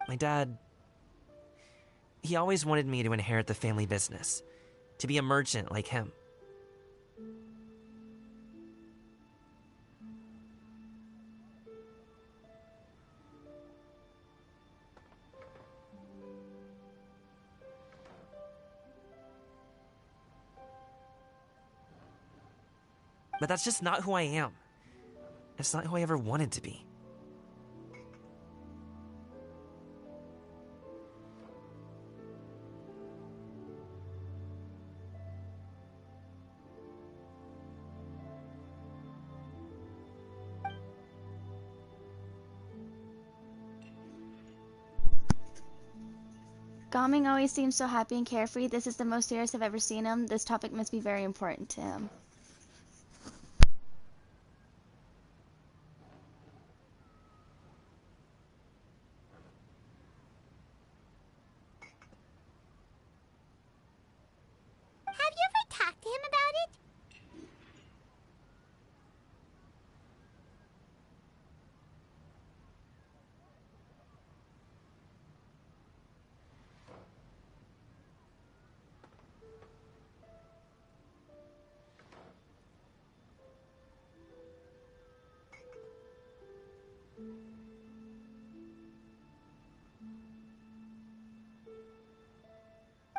My dad... he always wanted me to inherit the family business. To be a merchant like him. But that's just not who I am. It's not who I ever wanted to be. Gaming always seems so happy and carefree. This is the most serious I've ever seen him. This topic must be very important to him. Have you ever talked to him about it?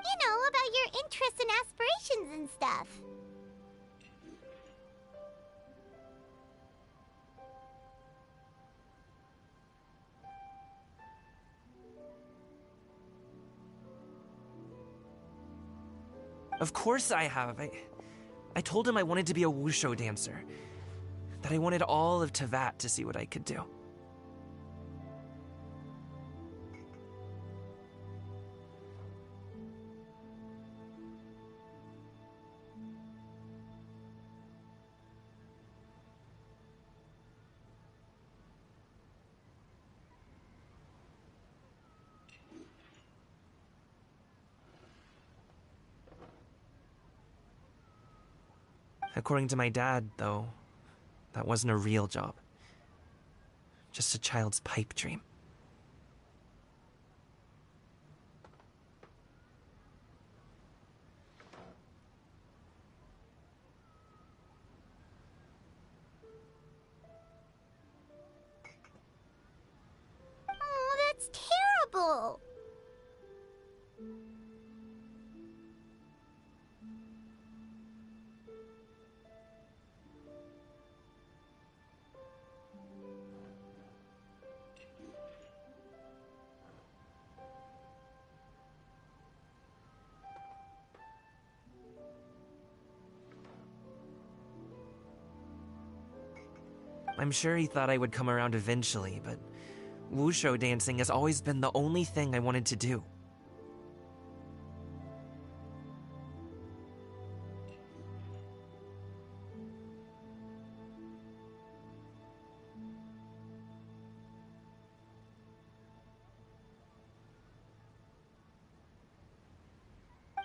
You know, about your interests and aspirations and stuff. Of course I have. I told him I wanted to be a wushu dancer. That I wanted all of Teyvat to see what I could do. According to my dad, though, that wasn't a real job. Just a child's pipe dream. Oh, that's terrible. I'm sure he thought I would come around eventually, but wushu dancing has always been the only thing I wanted to do.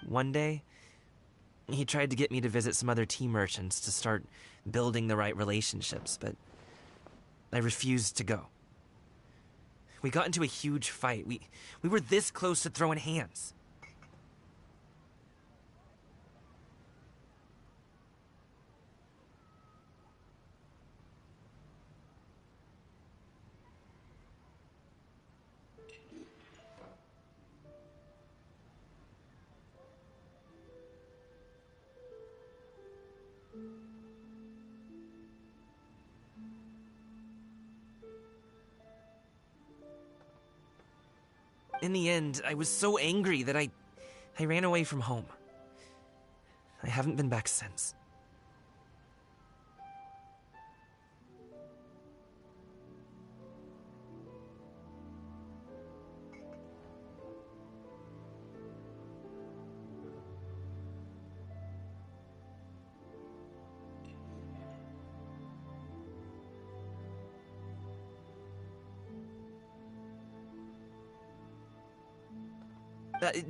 One day, he tried to get me to visit some other tea merchants to start building the right relationships, but I refused to go. We got into a huge fight. We were this close to throwing hands. In the end, I was so angry that I ran away from home. I haven't been back since.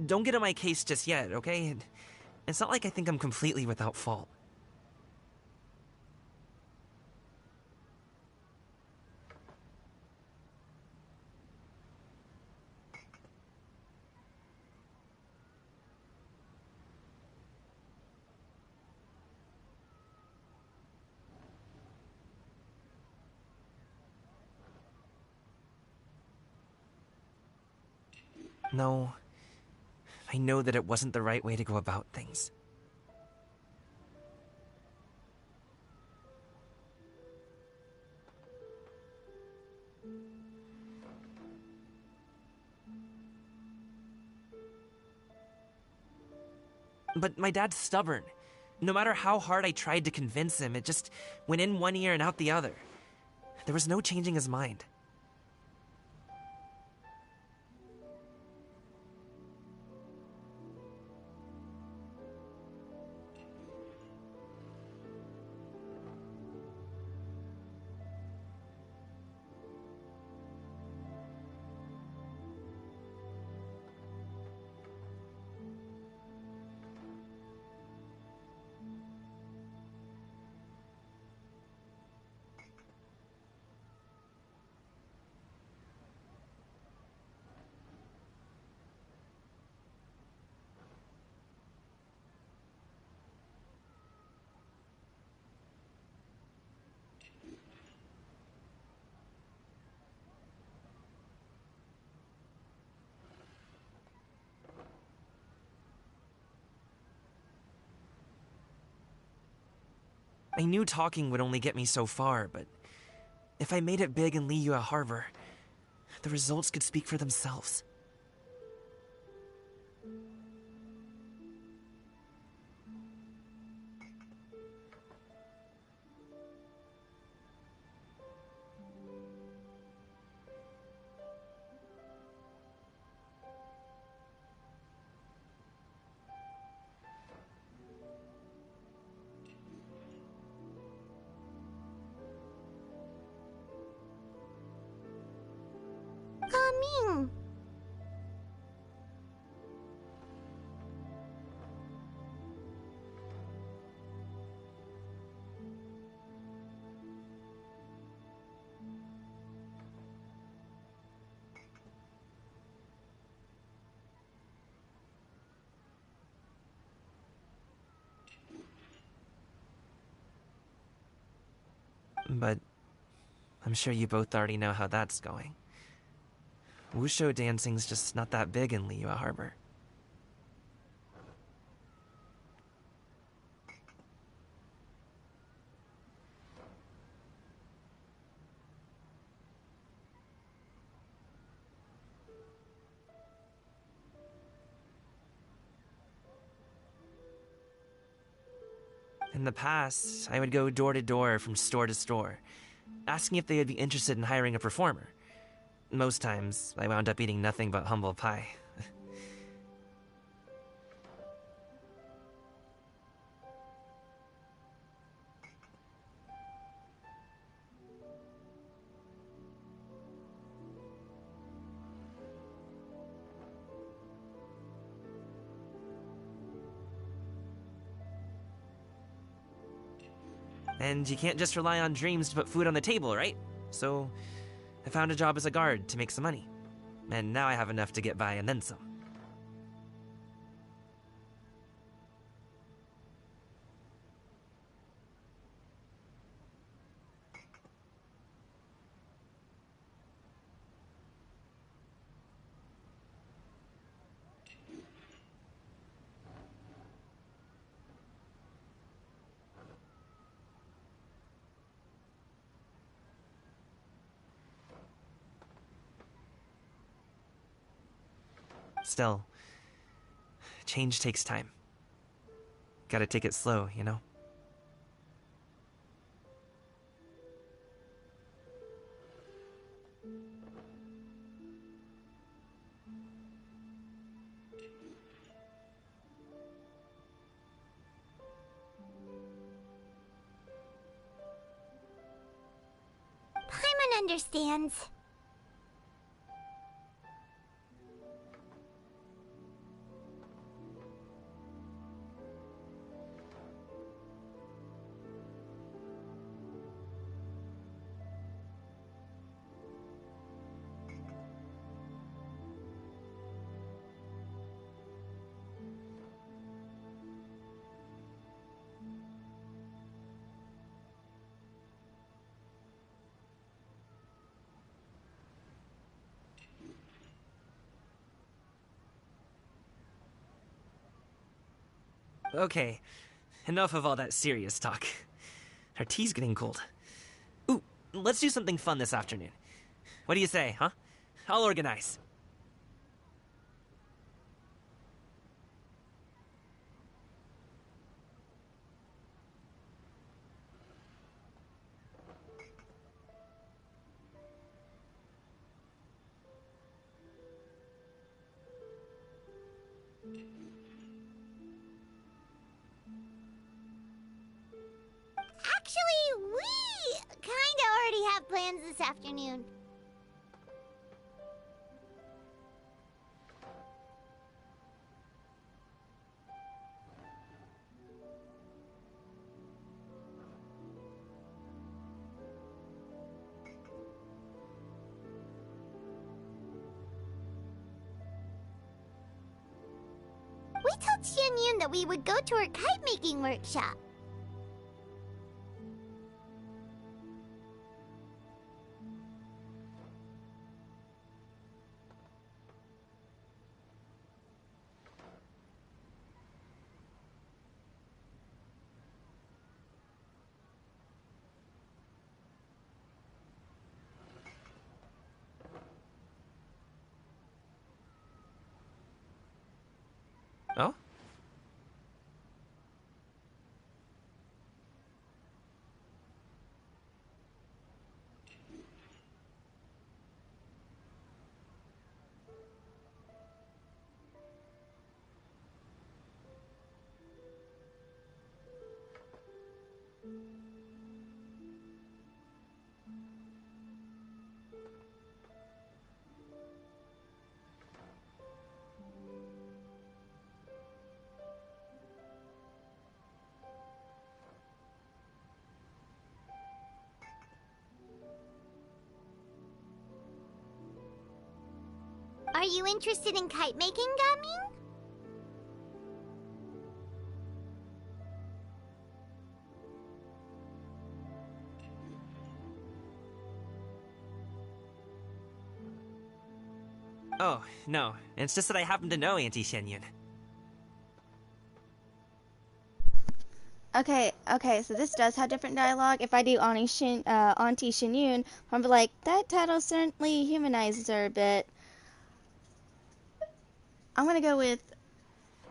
Don't get on my case just yet, okay? It's not like I think I'm completely without fault. No, I know that it wasn't the right way to go about things. But my dad's stubborn. No matter how hard I tried to convince him, it just went in one ear and out the other. There was no changing his mind. I knew talking would only get me so far, but if I made it big in Liyue Harbor, the results could speak for themselves. Coming. But I'm sure you both already know how that's going. Wushu dancing's just not that big in Liyue Harbor. In the past, I would go door to door from store to store, asking if they would be interested in hiring a performer. Most times, I wound up eating nothing but humble pie. And you can't just rely on dreams to put food on the table, right? So, I found a job as a guard to make some money. And now I have enough to get by and then some. Still, change takes time. Gotta take it slow, you know? Paimon understands. Okay, enough of all that serious talk. Our tea's getting cold. Ooh, let's do something fun this afternoon. What do you say, huh? I'll organize. Actually, we kinda already have plans this afternoon. We told Xianyun that we would go to her kite-making workshop. Oh? Are you interested in kite making, Gaming? Oh, no. It's just that I happen to know Auntie Xianyun. Okay, so this does have different dialogue. If I do Auntie Xianyun, I'm like, that title certainly humanizes her a bit. I'm gonna go with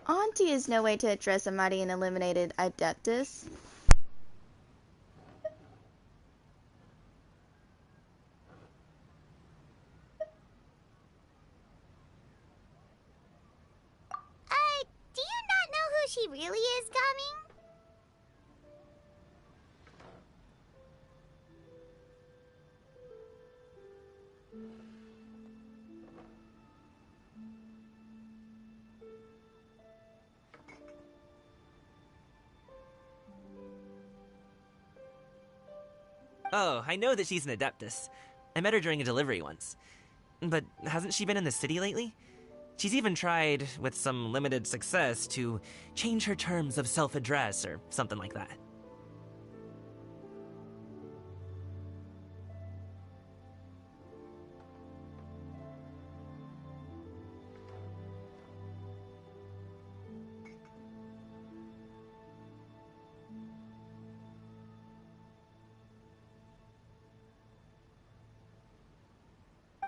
Auntie is no way to address a mighty and eliminated Adeptus. she really is coming? Oh, I know that she's an Adeptus. I met her during a delivery once. But hasn't she been in the city lately? She's even tried, with some limited success, to change her terms of self-address or something like that.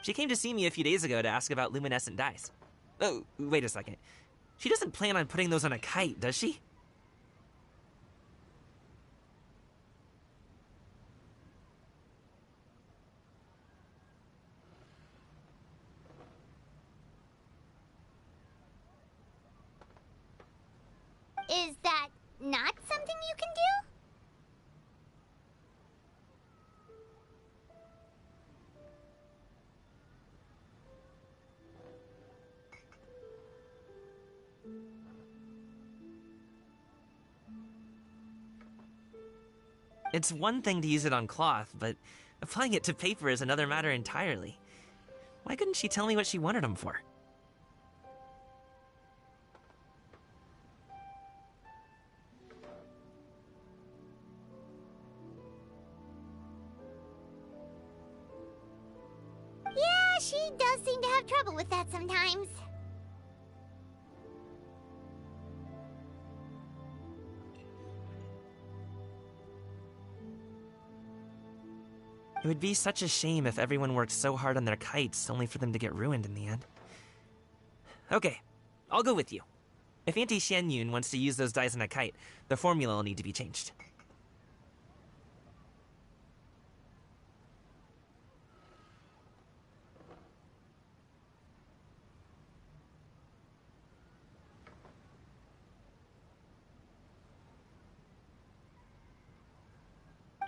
She came to see me a few days ago to ask about luminescent dyes. Oh, wait a second. She doesn't plan on putting those on a kite, does she? Is that not something you can do? It's one thing to use it on cloth, but applying it to paper is another matter entirely. Why couldn't she tell me what she wanted them for? Yeah, she does seem to have trouble with that sometimes. It would be such a shame if everyone worked so hard on their kites only for them to get ruined in the end. Okay, I'll go with you. If Auntie Xian Yun wants to use those dyes on a kite, the formula will need to be changed.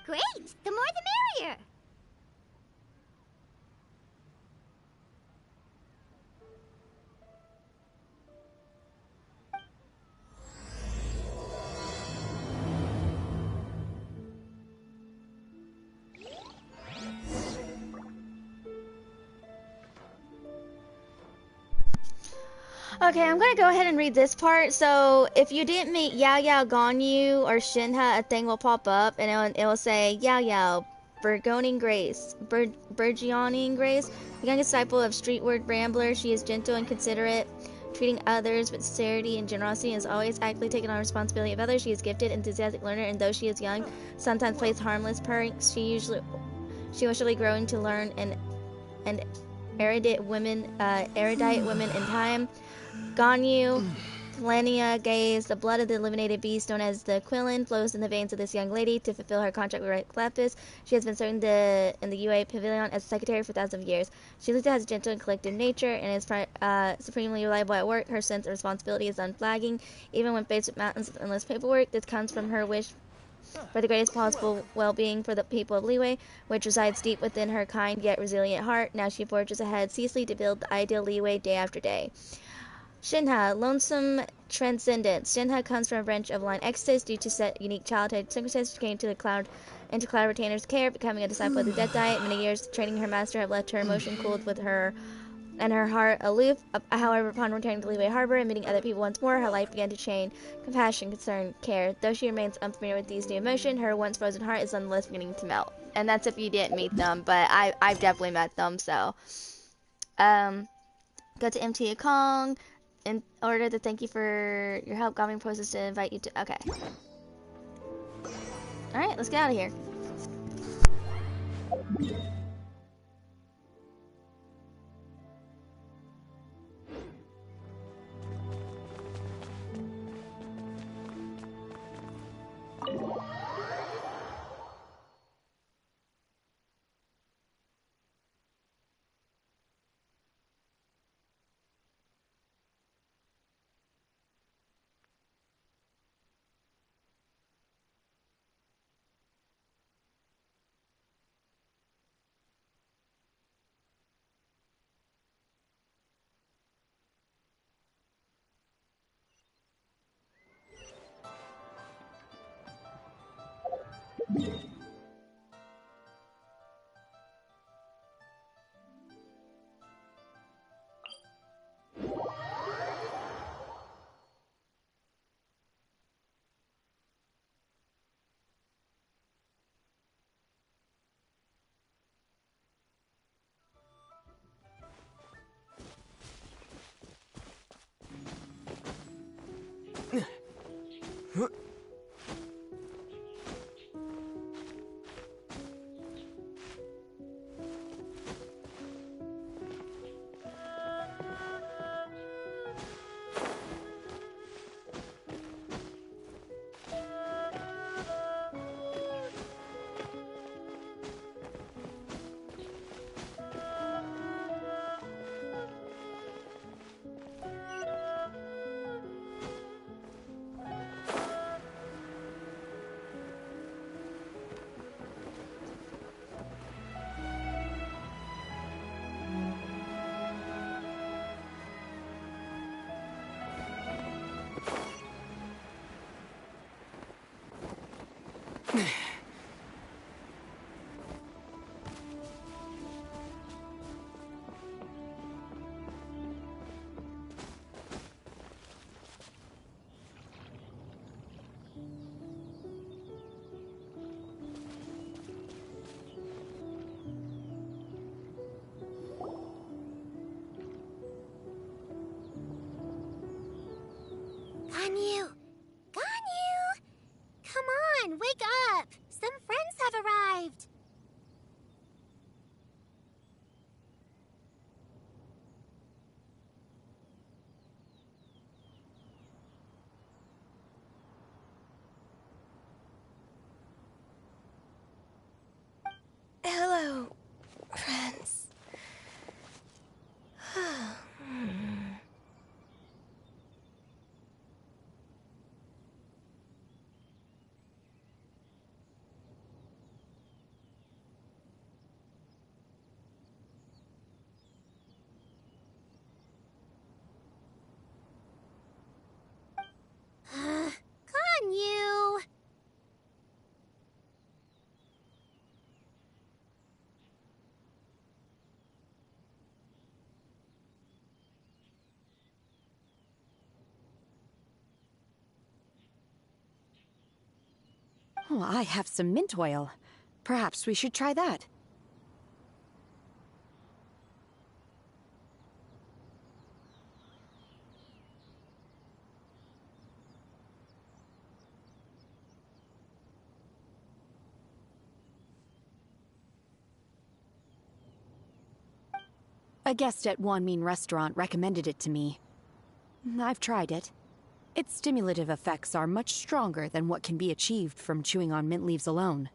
Great! The more the merrier! Okay, I'm gonna go ahead and read this part. So, if you didn't meet Yao Yao Ganyu or Shinha, a thing will pop up and it will say Yao Yao, Burgoning Grace, Burgeoning Grace, the youngest disciple of Streetward Rambler. She is gentle and considerate, treating others with sincerity and generosity, and is always actively taking on responsibility of others. She is gifted, enthusiastic learner, and though she is young, sometimes plays harmless pranks. She will surely growing to learn and erudite women in time. Ganyu, Lania Gaze, the blood of the eliminated beast known as the Quillin, flows in the veins of this young lady to fulfill her contract with Clapis. She has been serving in the UA Pavilion as secretary for thousands of years. She looks has a gentle and collected nature and is supremely reliable at work. Her sense of responsibility is unflagging, even when faced with mountains of endless paperwork. This comes from her wish for the greatest possible well-being for the people of Liyue, which resides deep within her kind yet resilient heart. Now she forges ahead ceaselessly to build the ideal Liyue day after day. Shinha, lonesome transcendence. Shinha comes from a branch of line Exodus due to set unique childhood circumstances. She came to Cloud Retainer's care, becoming a disciple of the Death Diet. Many years training her master have left her emotion cooled with her and her heart aloof. However, upon returning to Liyue Harbor and meeting other people once more, her life began to change. Compassion, concern, care. Though she remains unfamiliar with these new emotions, her once frozen heart is nonetheless beginning to melt. And that's if you didn't meet them, but I've definitely met them, so. Go to MT Kong. In order to thank you for your help, government process to invite you to. Okay. Alright, let's get out of here. Ganyu! Ganyu! Come on, wake up! Some friends have arrived! Hello, friends. Ganyu! Oh, I have some mint oil. Perhaps we should try that. A guest at Wanmin restaurant recommended it to me. I've tried it. Its stimulative effects are much stronger than what can be achieved from chewing on mint leaves alone.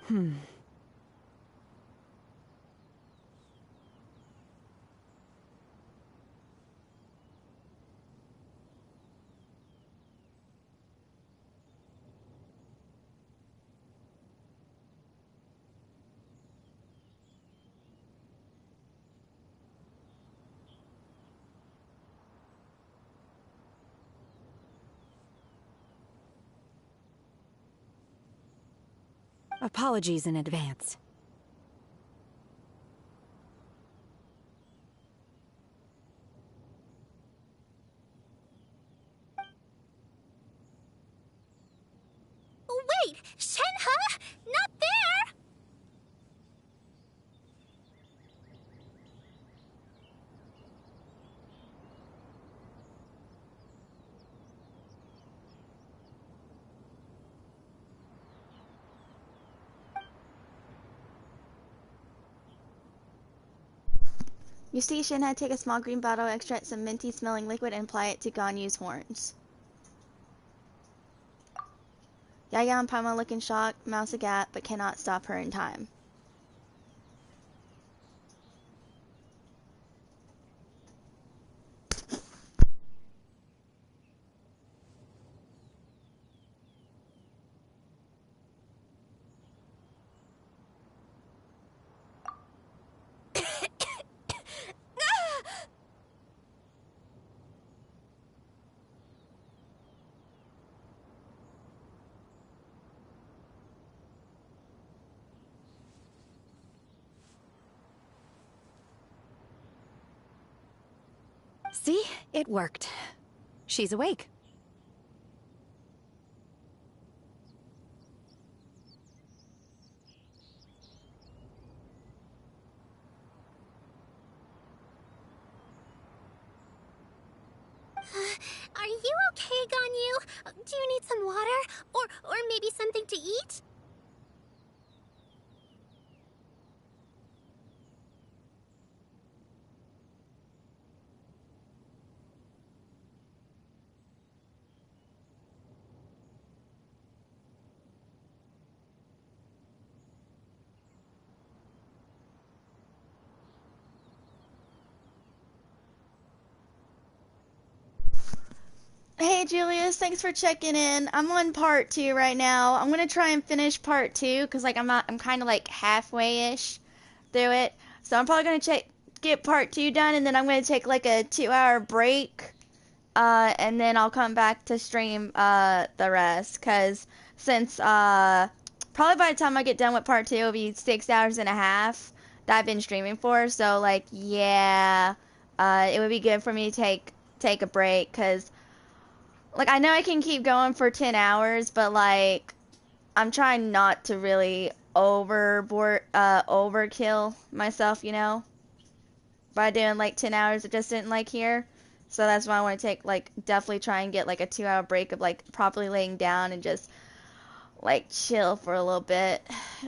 Hmm. Apologies in advance. Wait! Shenhe? Not there! You see Shinha take a small green bottle, extract some minty smelling liquid, and apply it to Ganyu's horns. Yaya and Paimon look in shock, mouse a gap, but cannot stop her in time. See? It worked. She's awake. Are you okay, Ganyu? Do you need some water? Or maybe something to eat? Hey Julius, thanks for checking in. I'm on part 2 right now. I'm gonna try and finish part 2 because like I'm kind of like halfway-ish through it. So I'm probably gonna get part 2 done, and then I'm gonna take like a 2-hour break, and then I'll come back to stream the rest. Cause since probably by the time I get done with part 2, it'll be 6 hours and a half that I've been streaming for. So like yeah, it would be good for me to take a break, cause like, I know I can keep going for 10 hours, but, like, I'm trying not to really overkill myself, you know? By doing, like, 10 hours, it just didn't, like, here. So that's why I want to take, like, definitely try and get, like, a 2-hour break of, like, properly laying down and just, like, chill for a little bit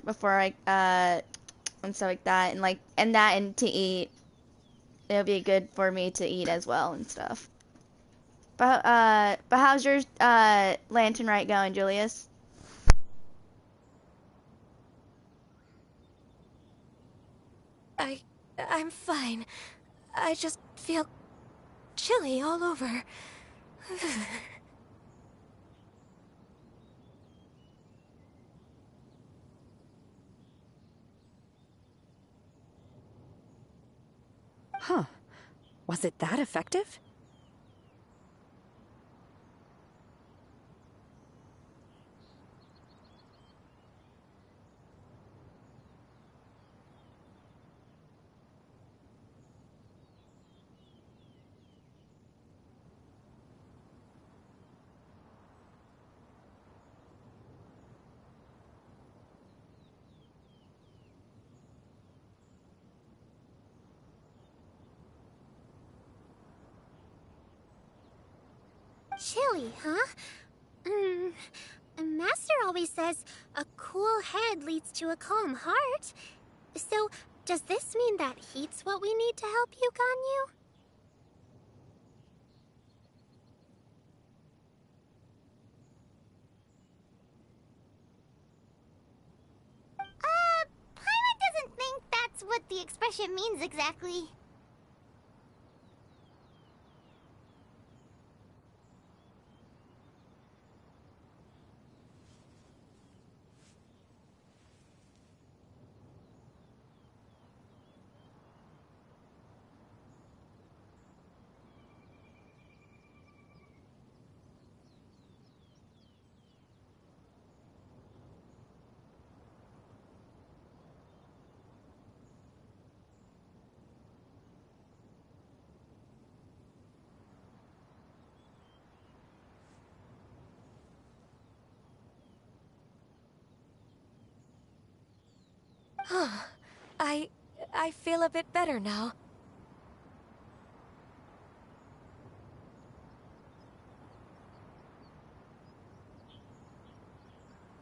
before I, and stuff like that. And, like, and to eat. It'll be good for me to eat as well and stuff. But how's your lantern rite going, Julius? I'm fine. I just feel chilly all over. Huh. Was it that effective? Chilly, huh? Master always says a cool head leads to a calm heart. So, does this mean that heat's what we need to help you, Ganyu? Paimon doesn't think that's what the expression means exactly. I feel a bit better now.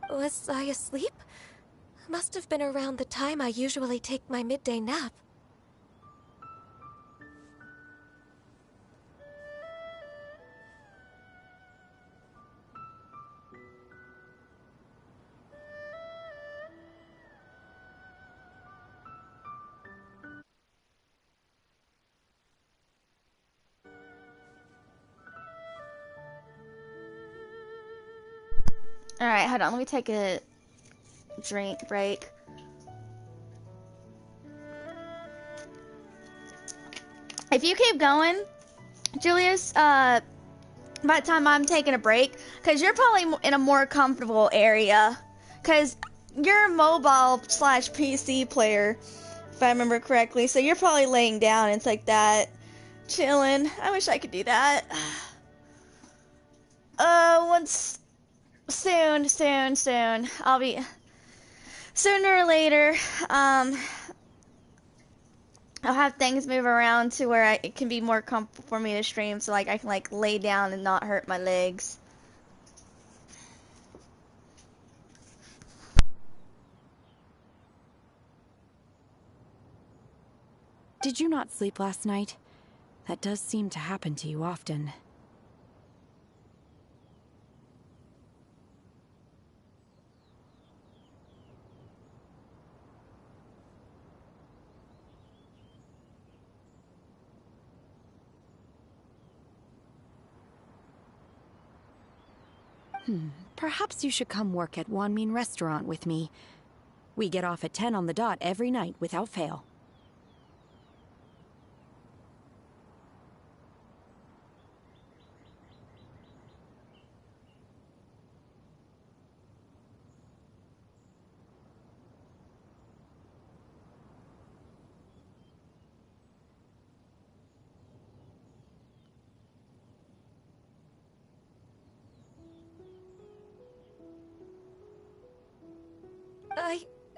Was I asleep? Must have been around the time I usually take my midday nap. Alright, hold on. Let me take a drink break. If you keep going, Julius, by the time I'm taking a break, because you're probably in a more comfortable area, because you're a mobile slash PC player, if I remember correctly, so you're probably laying down and it's like that, chilling. I wish I could do that. Once, soon. I'll be, sooner or later, I'll have things move around to where it can be more comfortable for me to stream, so like I can like lay down and not hurt my legs. Did you not sleep last night? That does seem to happen to you often. Perhaps you should come work at Wanmin Restaurant with me. We get off at 10 on the dot every night without fail.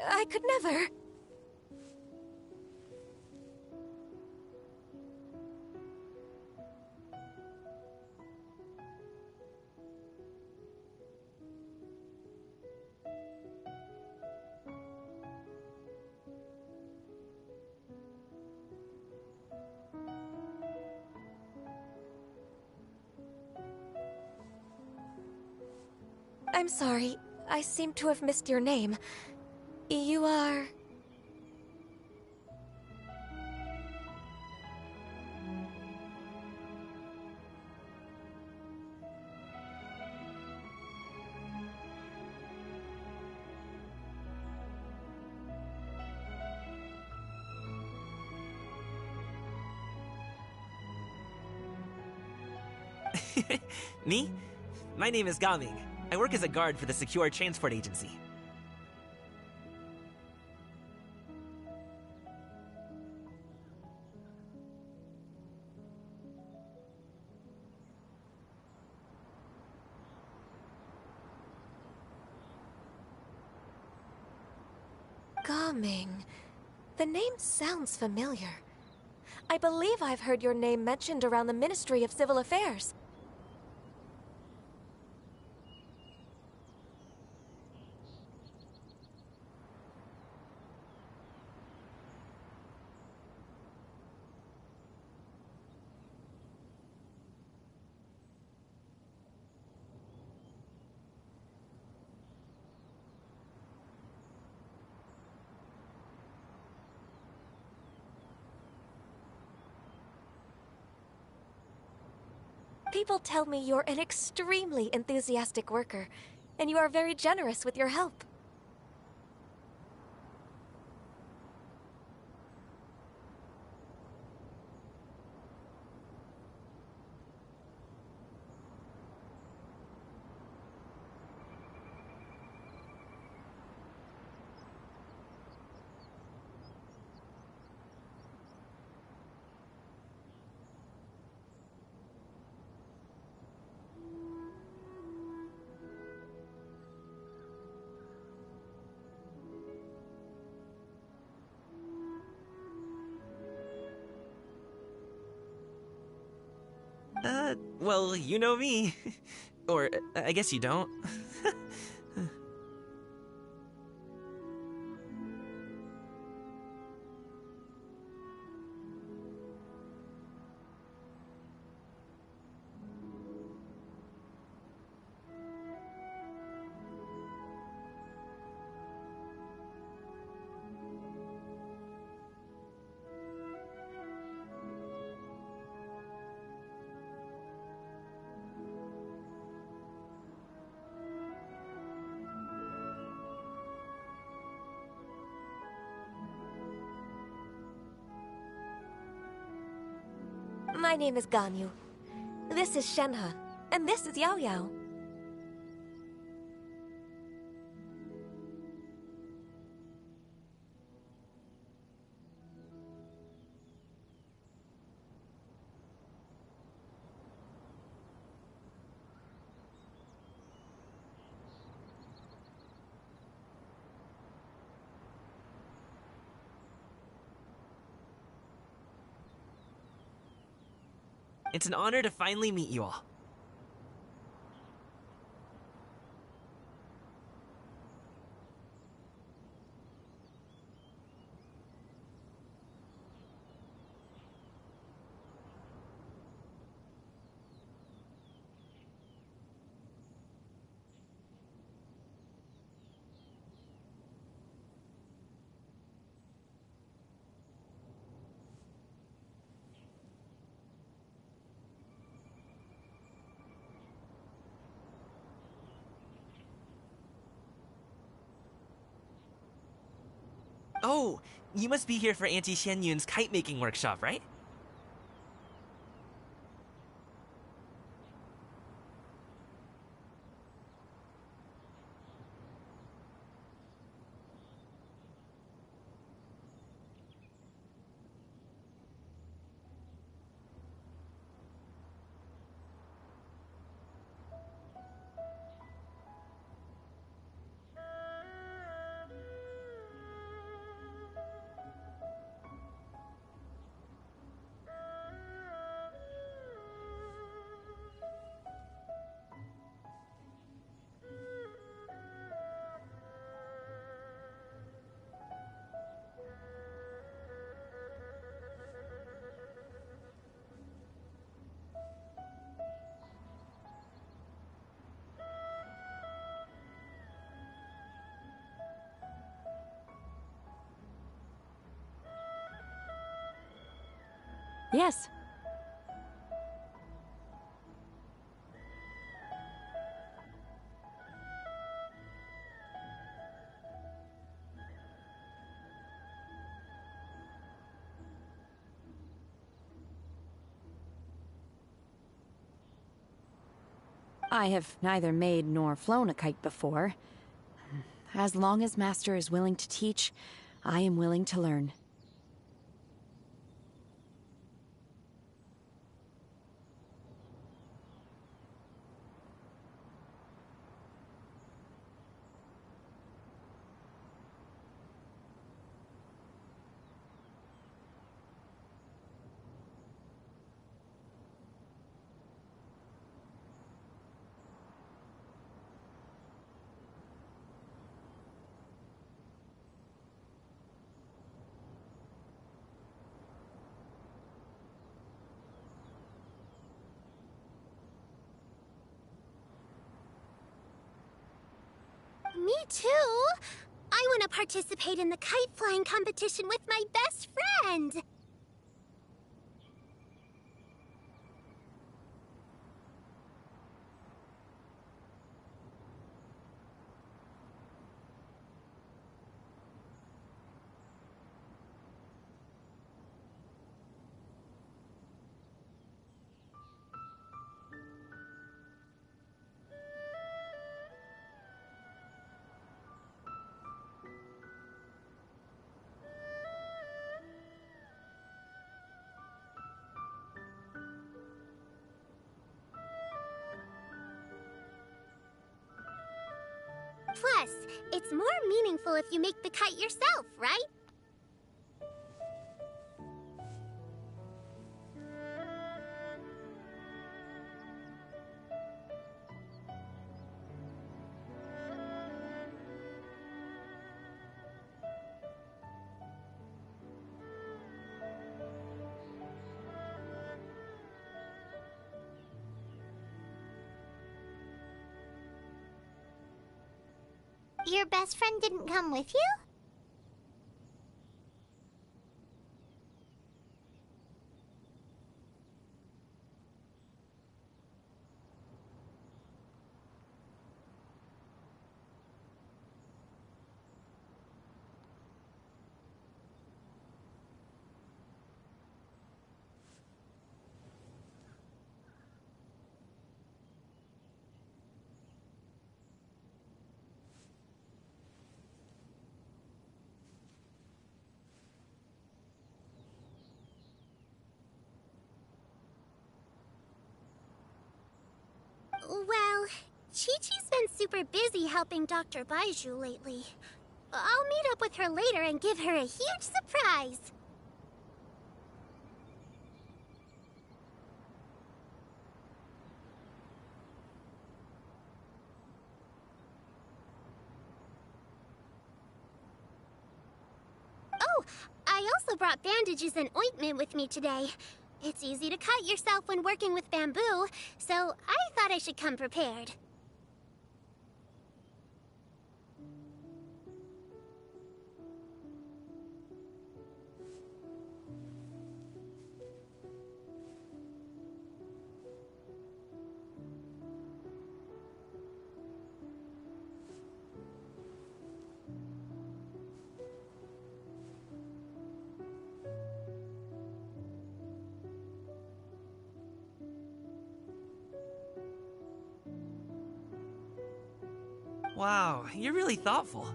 I could never. I'm sorry. I seem to have missed your name. You are... Me? My name is Gaming. I work as a guard for the Secure Transport Agency. Gaming. The name sounds familiar. I believe I've heard your name mentioned around the Ministry of Civil Affairs. People tell me you're an extremely enthusiastic worker, and you are very generous with your help. Well, you know me. Or, I guess you don't. My name is Ganyu. This is Shenhe, and this is Yao Yao. It's an honor to finally meet you all. Oh, you must be here for Auntie Xian Yun's kite-making workshop, right? Yes. I have neither made nor flown a kite before. As long as Master is willing to teach, I am willing to learn. Me too! I want to participate in the kite flying competition with my best friend! Plus, it's more meaningful if you make the kite yourself, right? Your best friend didn't come with you? Well, Chi-Chi's been super busy helping Dr. Baiju lately. I'll meet up with her later and give her a huge surprise. Oh, I also brought bandages and ointment with me today. It's easy to cut yourself when working with bamboo, so I thought I should come prepared. Wow, you're really thoughtful.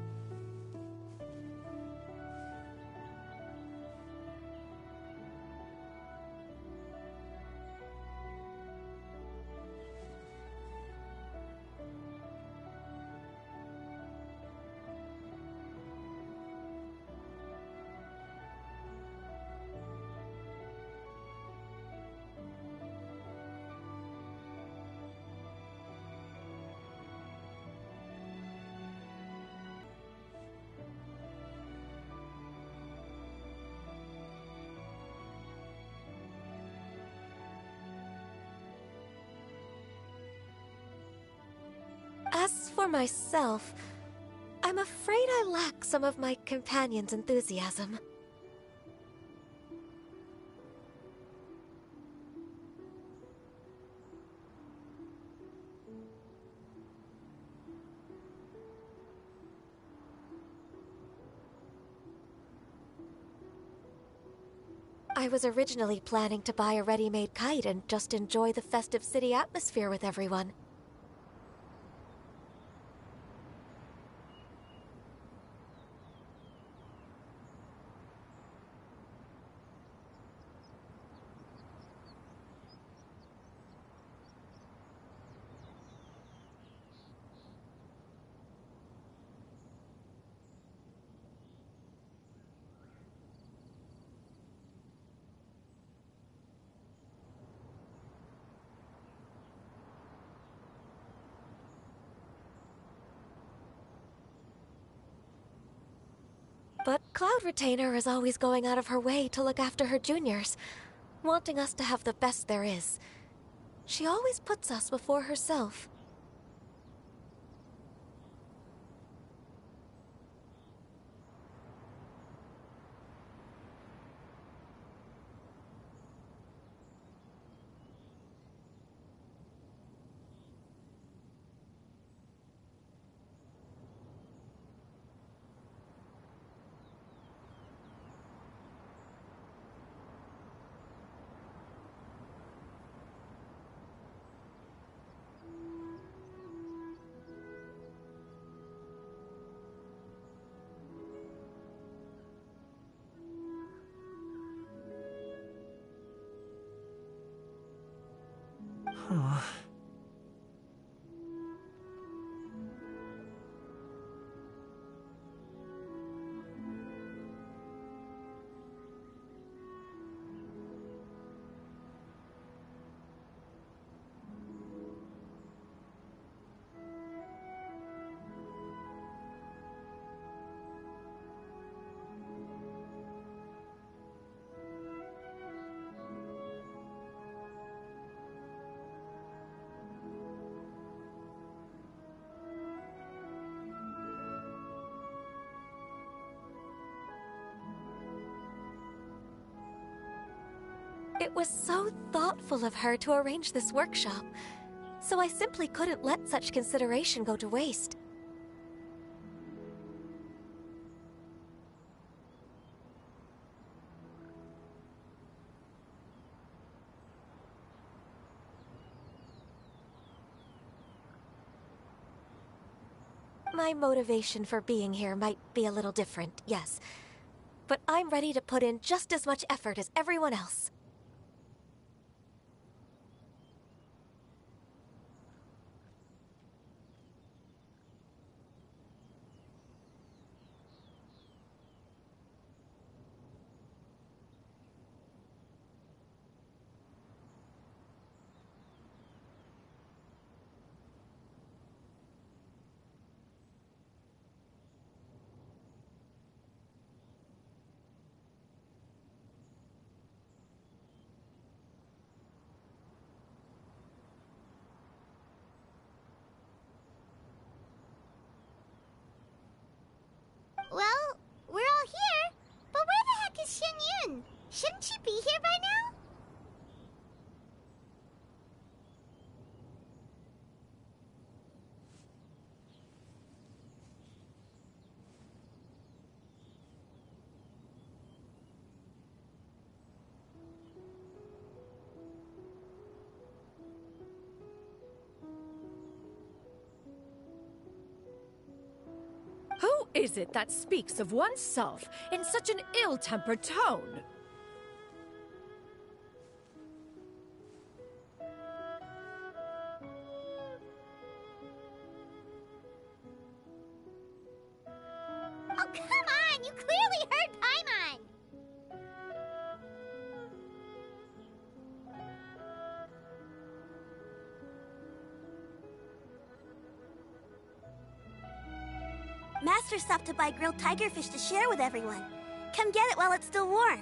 As for myself, I'm afraid I lack some of my companion's enthusiasm. I was originally planning to buy a ready-made kite and just enjoy the festive city atmosphere with everyone. But Cloud Retainer is always going out of her way to look after her juniors, wanting us to have the best there is. She always puts us before herself. Huh. It was so thoughtful of her to arrange this workshop, so I simply couldn't let such consideration go to waste. My motivation for being here might be a little different, yes, but I'm ready to put in just as much effort as everyone else. is it that speaks of oneself in such an ill-tempered tone? Oh, come on! You clearly heard Paimon! Master stopped to buy grilled tigerfish to share with everyone. Come get it while it's still warm.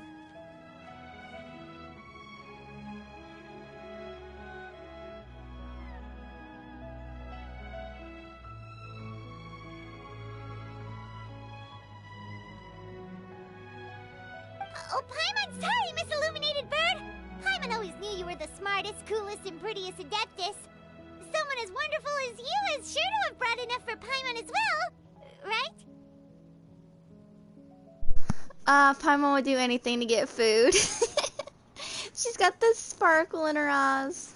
Oh, Paimon, sorry, Miss Illuminated Bird! Paimon always knew you were the smartest, coolest, and prettiest Adeptus. Someone as wonderful as you is sure to have brought enough for Paimon as well, right? Paimon would do anything to get food. She's got this sparkle in her eyes.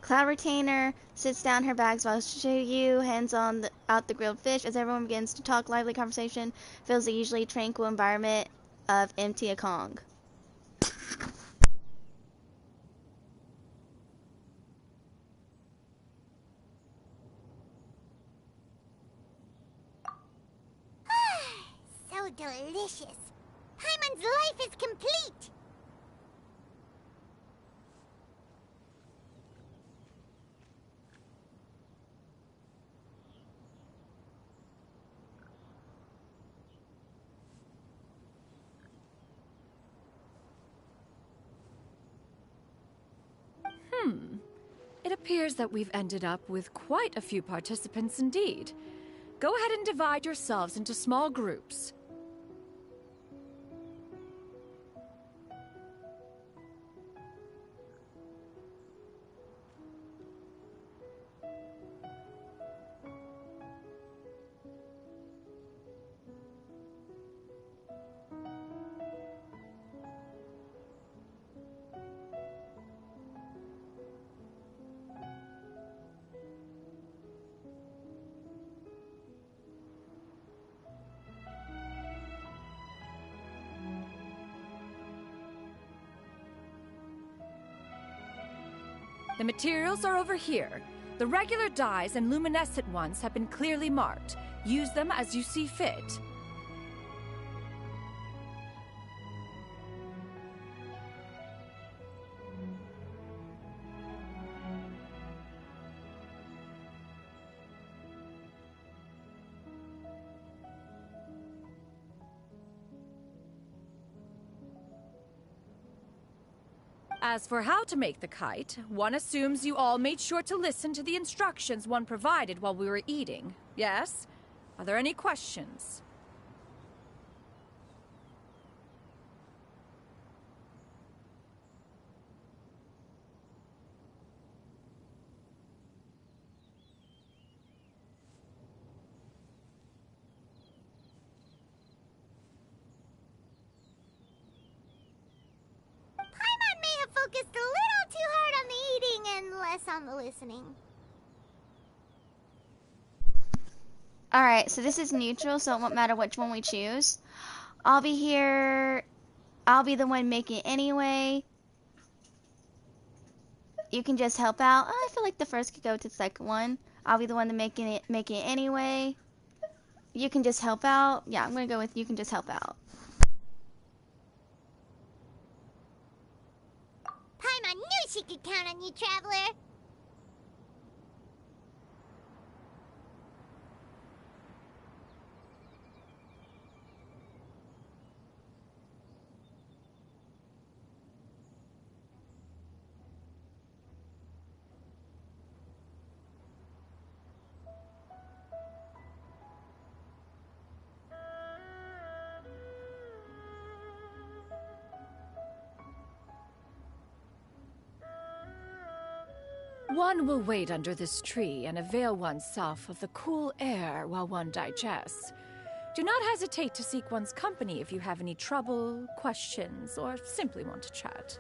Cloud Retainer sits down her bags while Shuyu hands out the grilled fish. As everyone begins to talk, lively conversation fills the usually tranquil environment of empty Kong. So delicious. Paimon's life is complete. It appears that we've ended up with quite a few participants indeed. Go ahead and divide yourselves into small groups. The materials are over here. The regular dyes and luminescent ones have been clearly marked. Use them as you see fit. As for how to make the kite, one assumes you all made sure to listen to the instructions one provided while we were eating. Yes? Are there any questions? Focused a little too hard on the eating and less on the listening. Alright, so this is neutral, so it won't matter which one we choose. I'll be here. I'll be the one making it anyway. You can just help out. I feel like the first could go to the second one. I'll be the one making it anyway. You can just help out. Yeah, I'm gonna go with you can just help out. Paimon knew she could count on you, Traveler. One will wait under this tree and avail oneself of the cool air while one digests. Do not hesitate to seek one's company if you have any trouble, questions, or simply want to chat.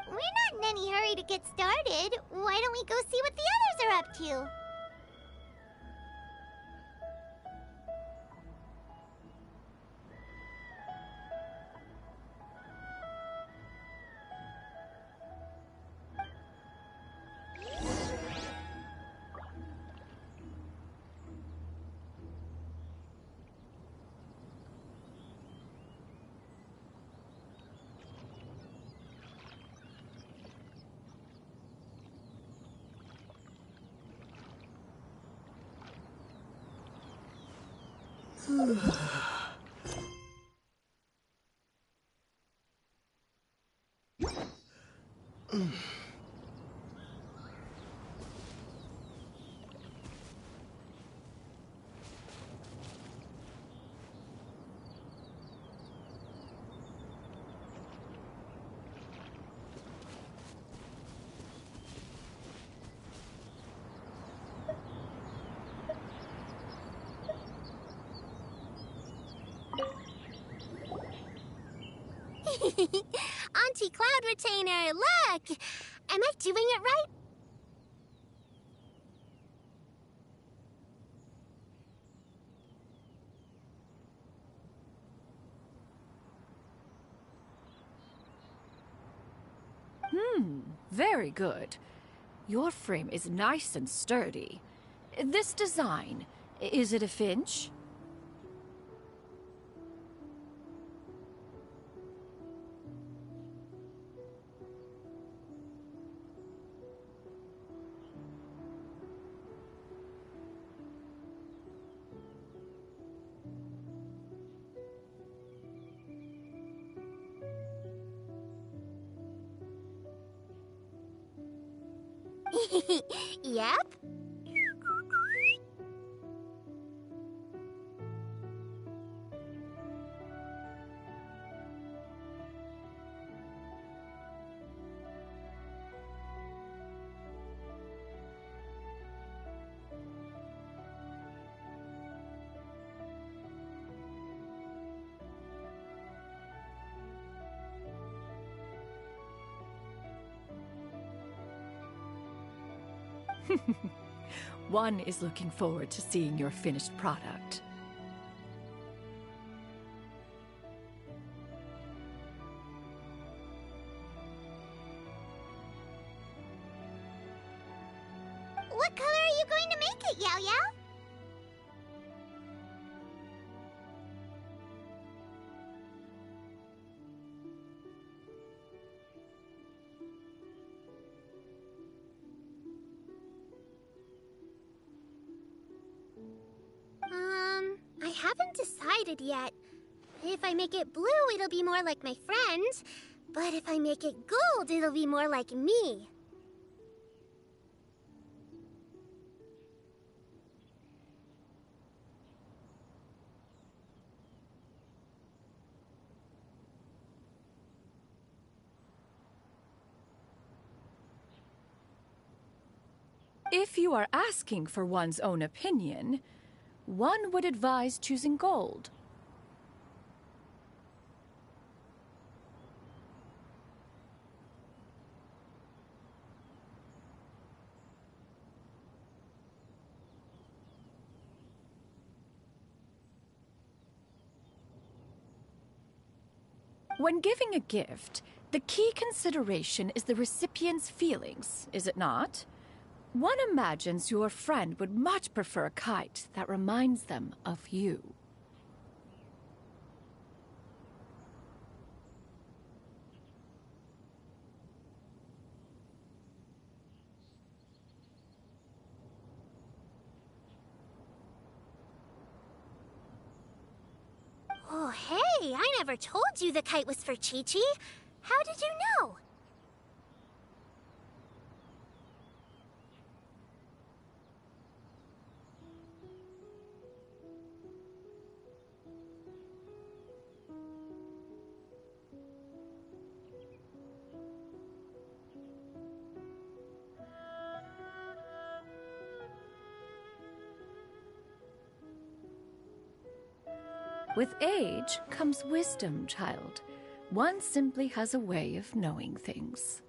We're not in any hurry to get started. Why don't we go see what the others are up to? Auntie Cloud Retainer, look! Am I doing it right? Very good. Your frame is nice and sturdy. This design, is it a finch? Yep. One is looking forward to seeing your finished product. What color are you going to make it, Yao Yao? I haven't decided yet. If I make it blue, it'll be more like my friend. But if I make it gold, it'll be more like me. If you are asking for one's own opinion, one would advise choosing gold. When giving a gift, the key consideration is the recipient's feelings, is it not? One imagines your friend would much prefer a kite that reminds them of you. Oh, hey, I never told you the kite was for Chi-Chi. How did you know? With age comes wisdom, child. One simply has a way of knowing things.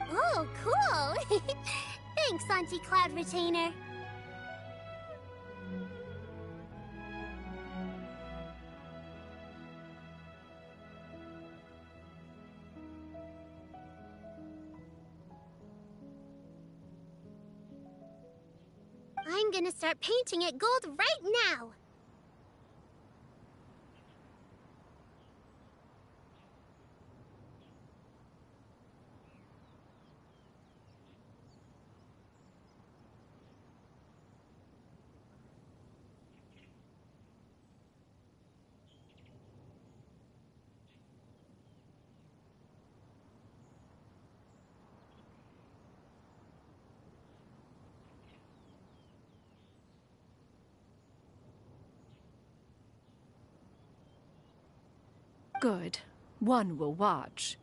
Oh, cool! Thanks, Auntie Cloud Retainer. I'm gonna start painting it gold right now! Good. One will watch.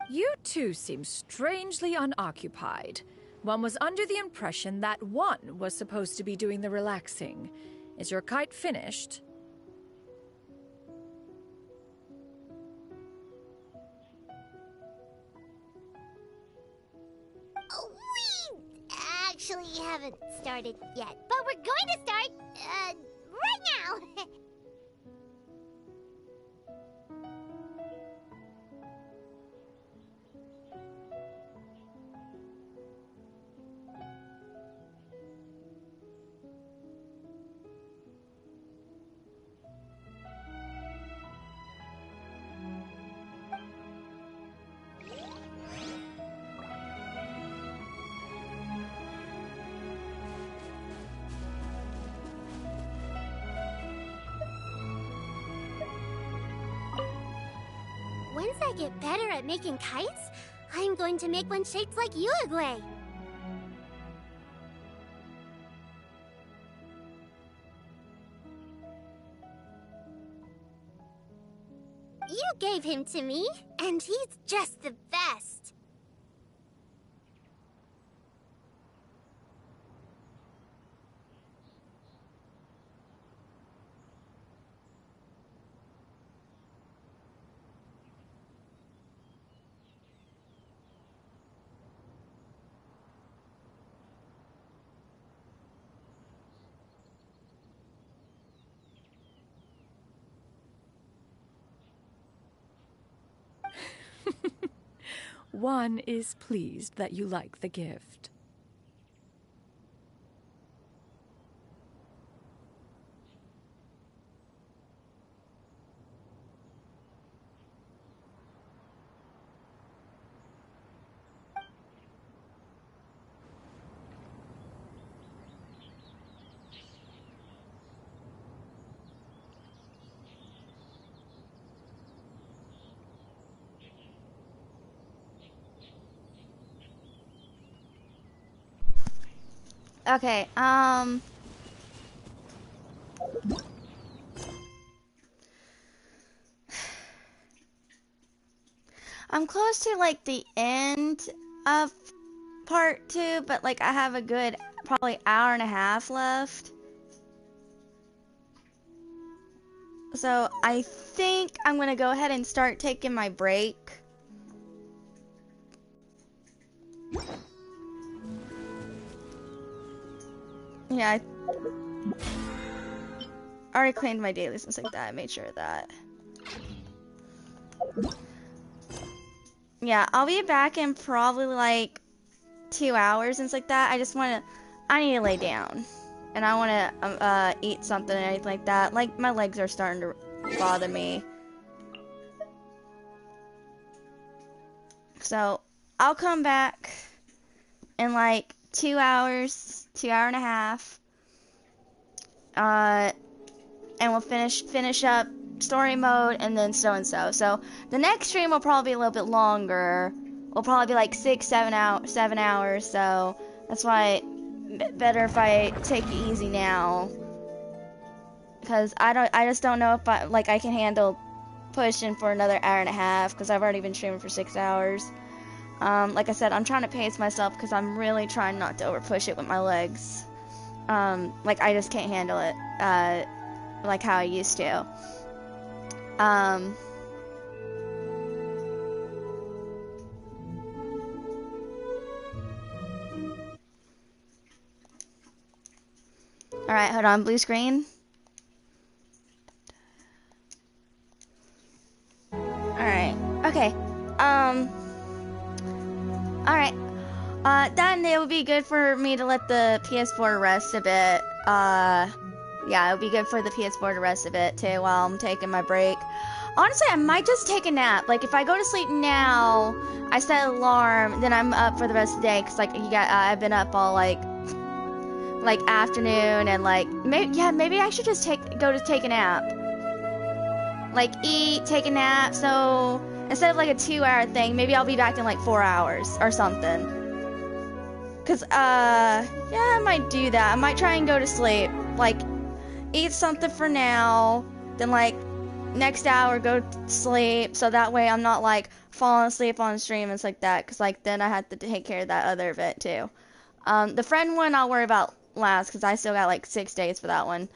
You two seem strangely unoccupied. One was under the impression that one was supposed to be doing the relaxing. Is your kite finished? We actually haven't started yet, but we're going to start, right now! Once I get better at making kites, I'm going to make one shaped like Uruguay. You gave him to me, and he's just the best. One is pleased that you like the gift. Okay, I'm close to like the end of part 2, but like I have a good probably hour and a half left. So I think I'm gonna go ahead and start taking my break. Yeah, I already claimed my dailies and stuff like that. I made sure of that. Yeah, I'll be back in probably like 2 hours and stuff like that. I need to lay down. And I want to eat something and anything like that. Like, my legs are starting to bother me. So, I'll come back in like 2 hours, 2 hour and a half. And we'll finish up story mode and then so. So the next stream will probably be a little bit longer. Will probably be like 7 hours. So that's why better if I take it easy now. Because I just don't know if I can handle pushing for another hour and a half because I've already been streaming for 6 hours. Like I said, I'm trying to pace myself because I'm really trying not to over push it with my legs. Like I just can't handle it, like how I used to. Alright, hold on, blue screen. Alright, okay. Alright. Then it would be good for me to let the PS4 rest a bit. Yeah, it would be good for the PS4 to rest a bit too while I'm taking my break. Honestly, I might just take a nap. Like, if I go to sleep now, I set an alarm, then I'm up for the rest of the day. Cause like, I've been up all like afternoon and like, maybe I should just take a nap. Like, eat, take a nap. So instead of like a 2-hour thing, maybe I'll be back in like 4 hours or something. Cause, yeah, I might do that. I might try and go to sleep. Like, eat something for now, then like, next hour go to sleep, so that way I'm not like falling asleep on stream and stuff like that, cause like then I have to take care of that other event too. The friend one I'll worry about last, cause I still got like 6 days for that one.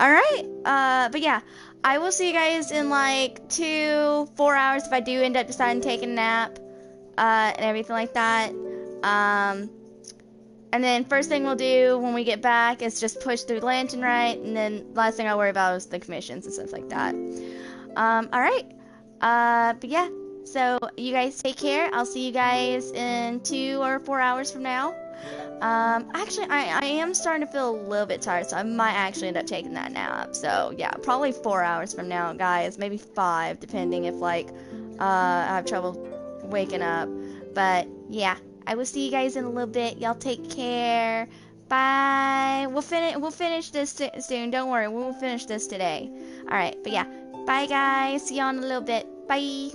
Alright, but yeah, I will see you guys in like 4 hours if I do end up deciding to take a nap, and everything like that. And then first thing we'll do when we get back is just push through Lantern Rite, and then last thing I'll worry about is the commissions and stuff like that. Alright, but yeah, so you guys take care. I'll see you guys in 2 or 4 hours from now. Actually, I am starting to feel a little bit tired, so I might actually end up taking that nap. So yeah, probably 4 hours from now, guys, maybe 5, depending if like, I have trouble waking up. But yeah, I will see you guys in a little bit. Y'all take care. Bye. We'll finish this soon. Don't worry. We'll finish this today. All right. But yeah. Bye, guys. See y'all in a little bit. Bye.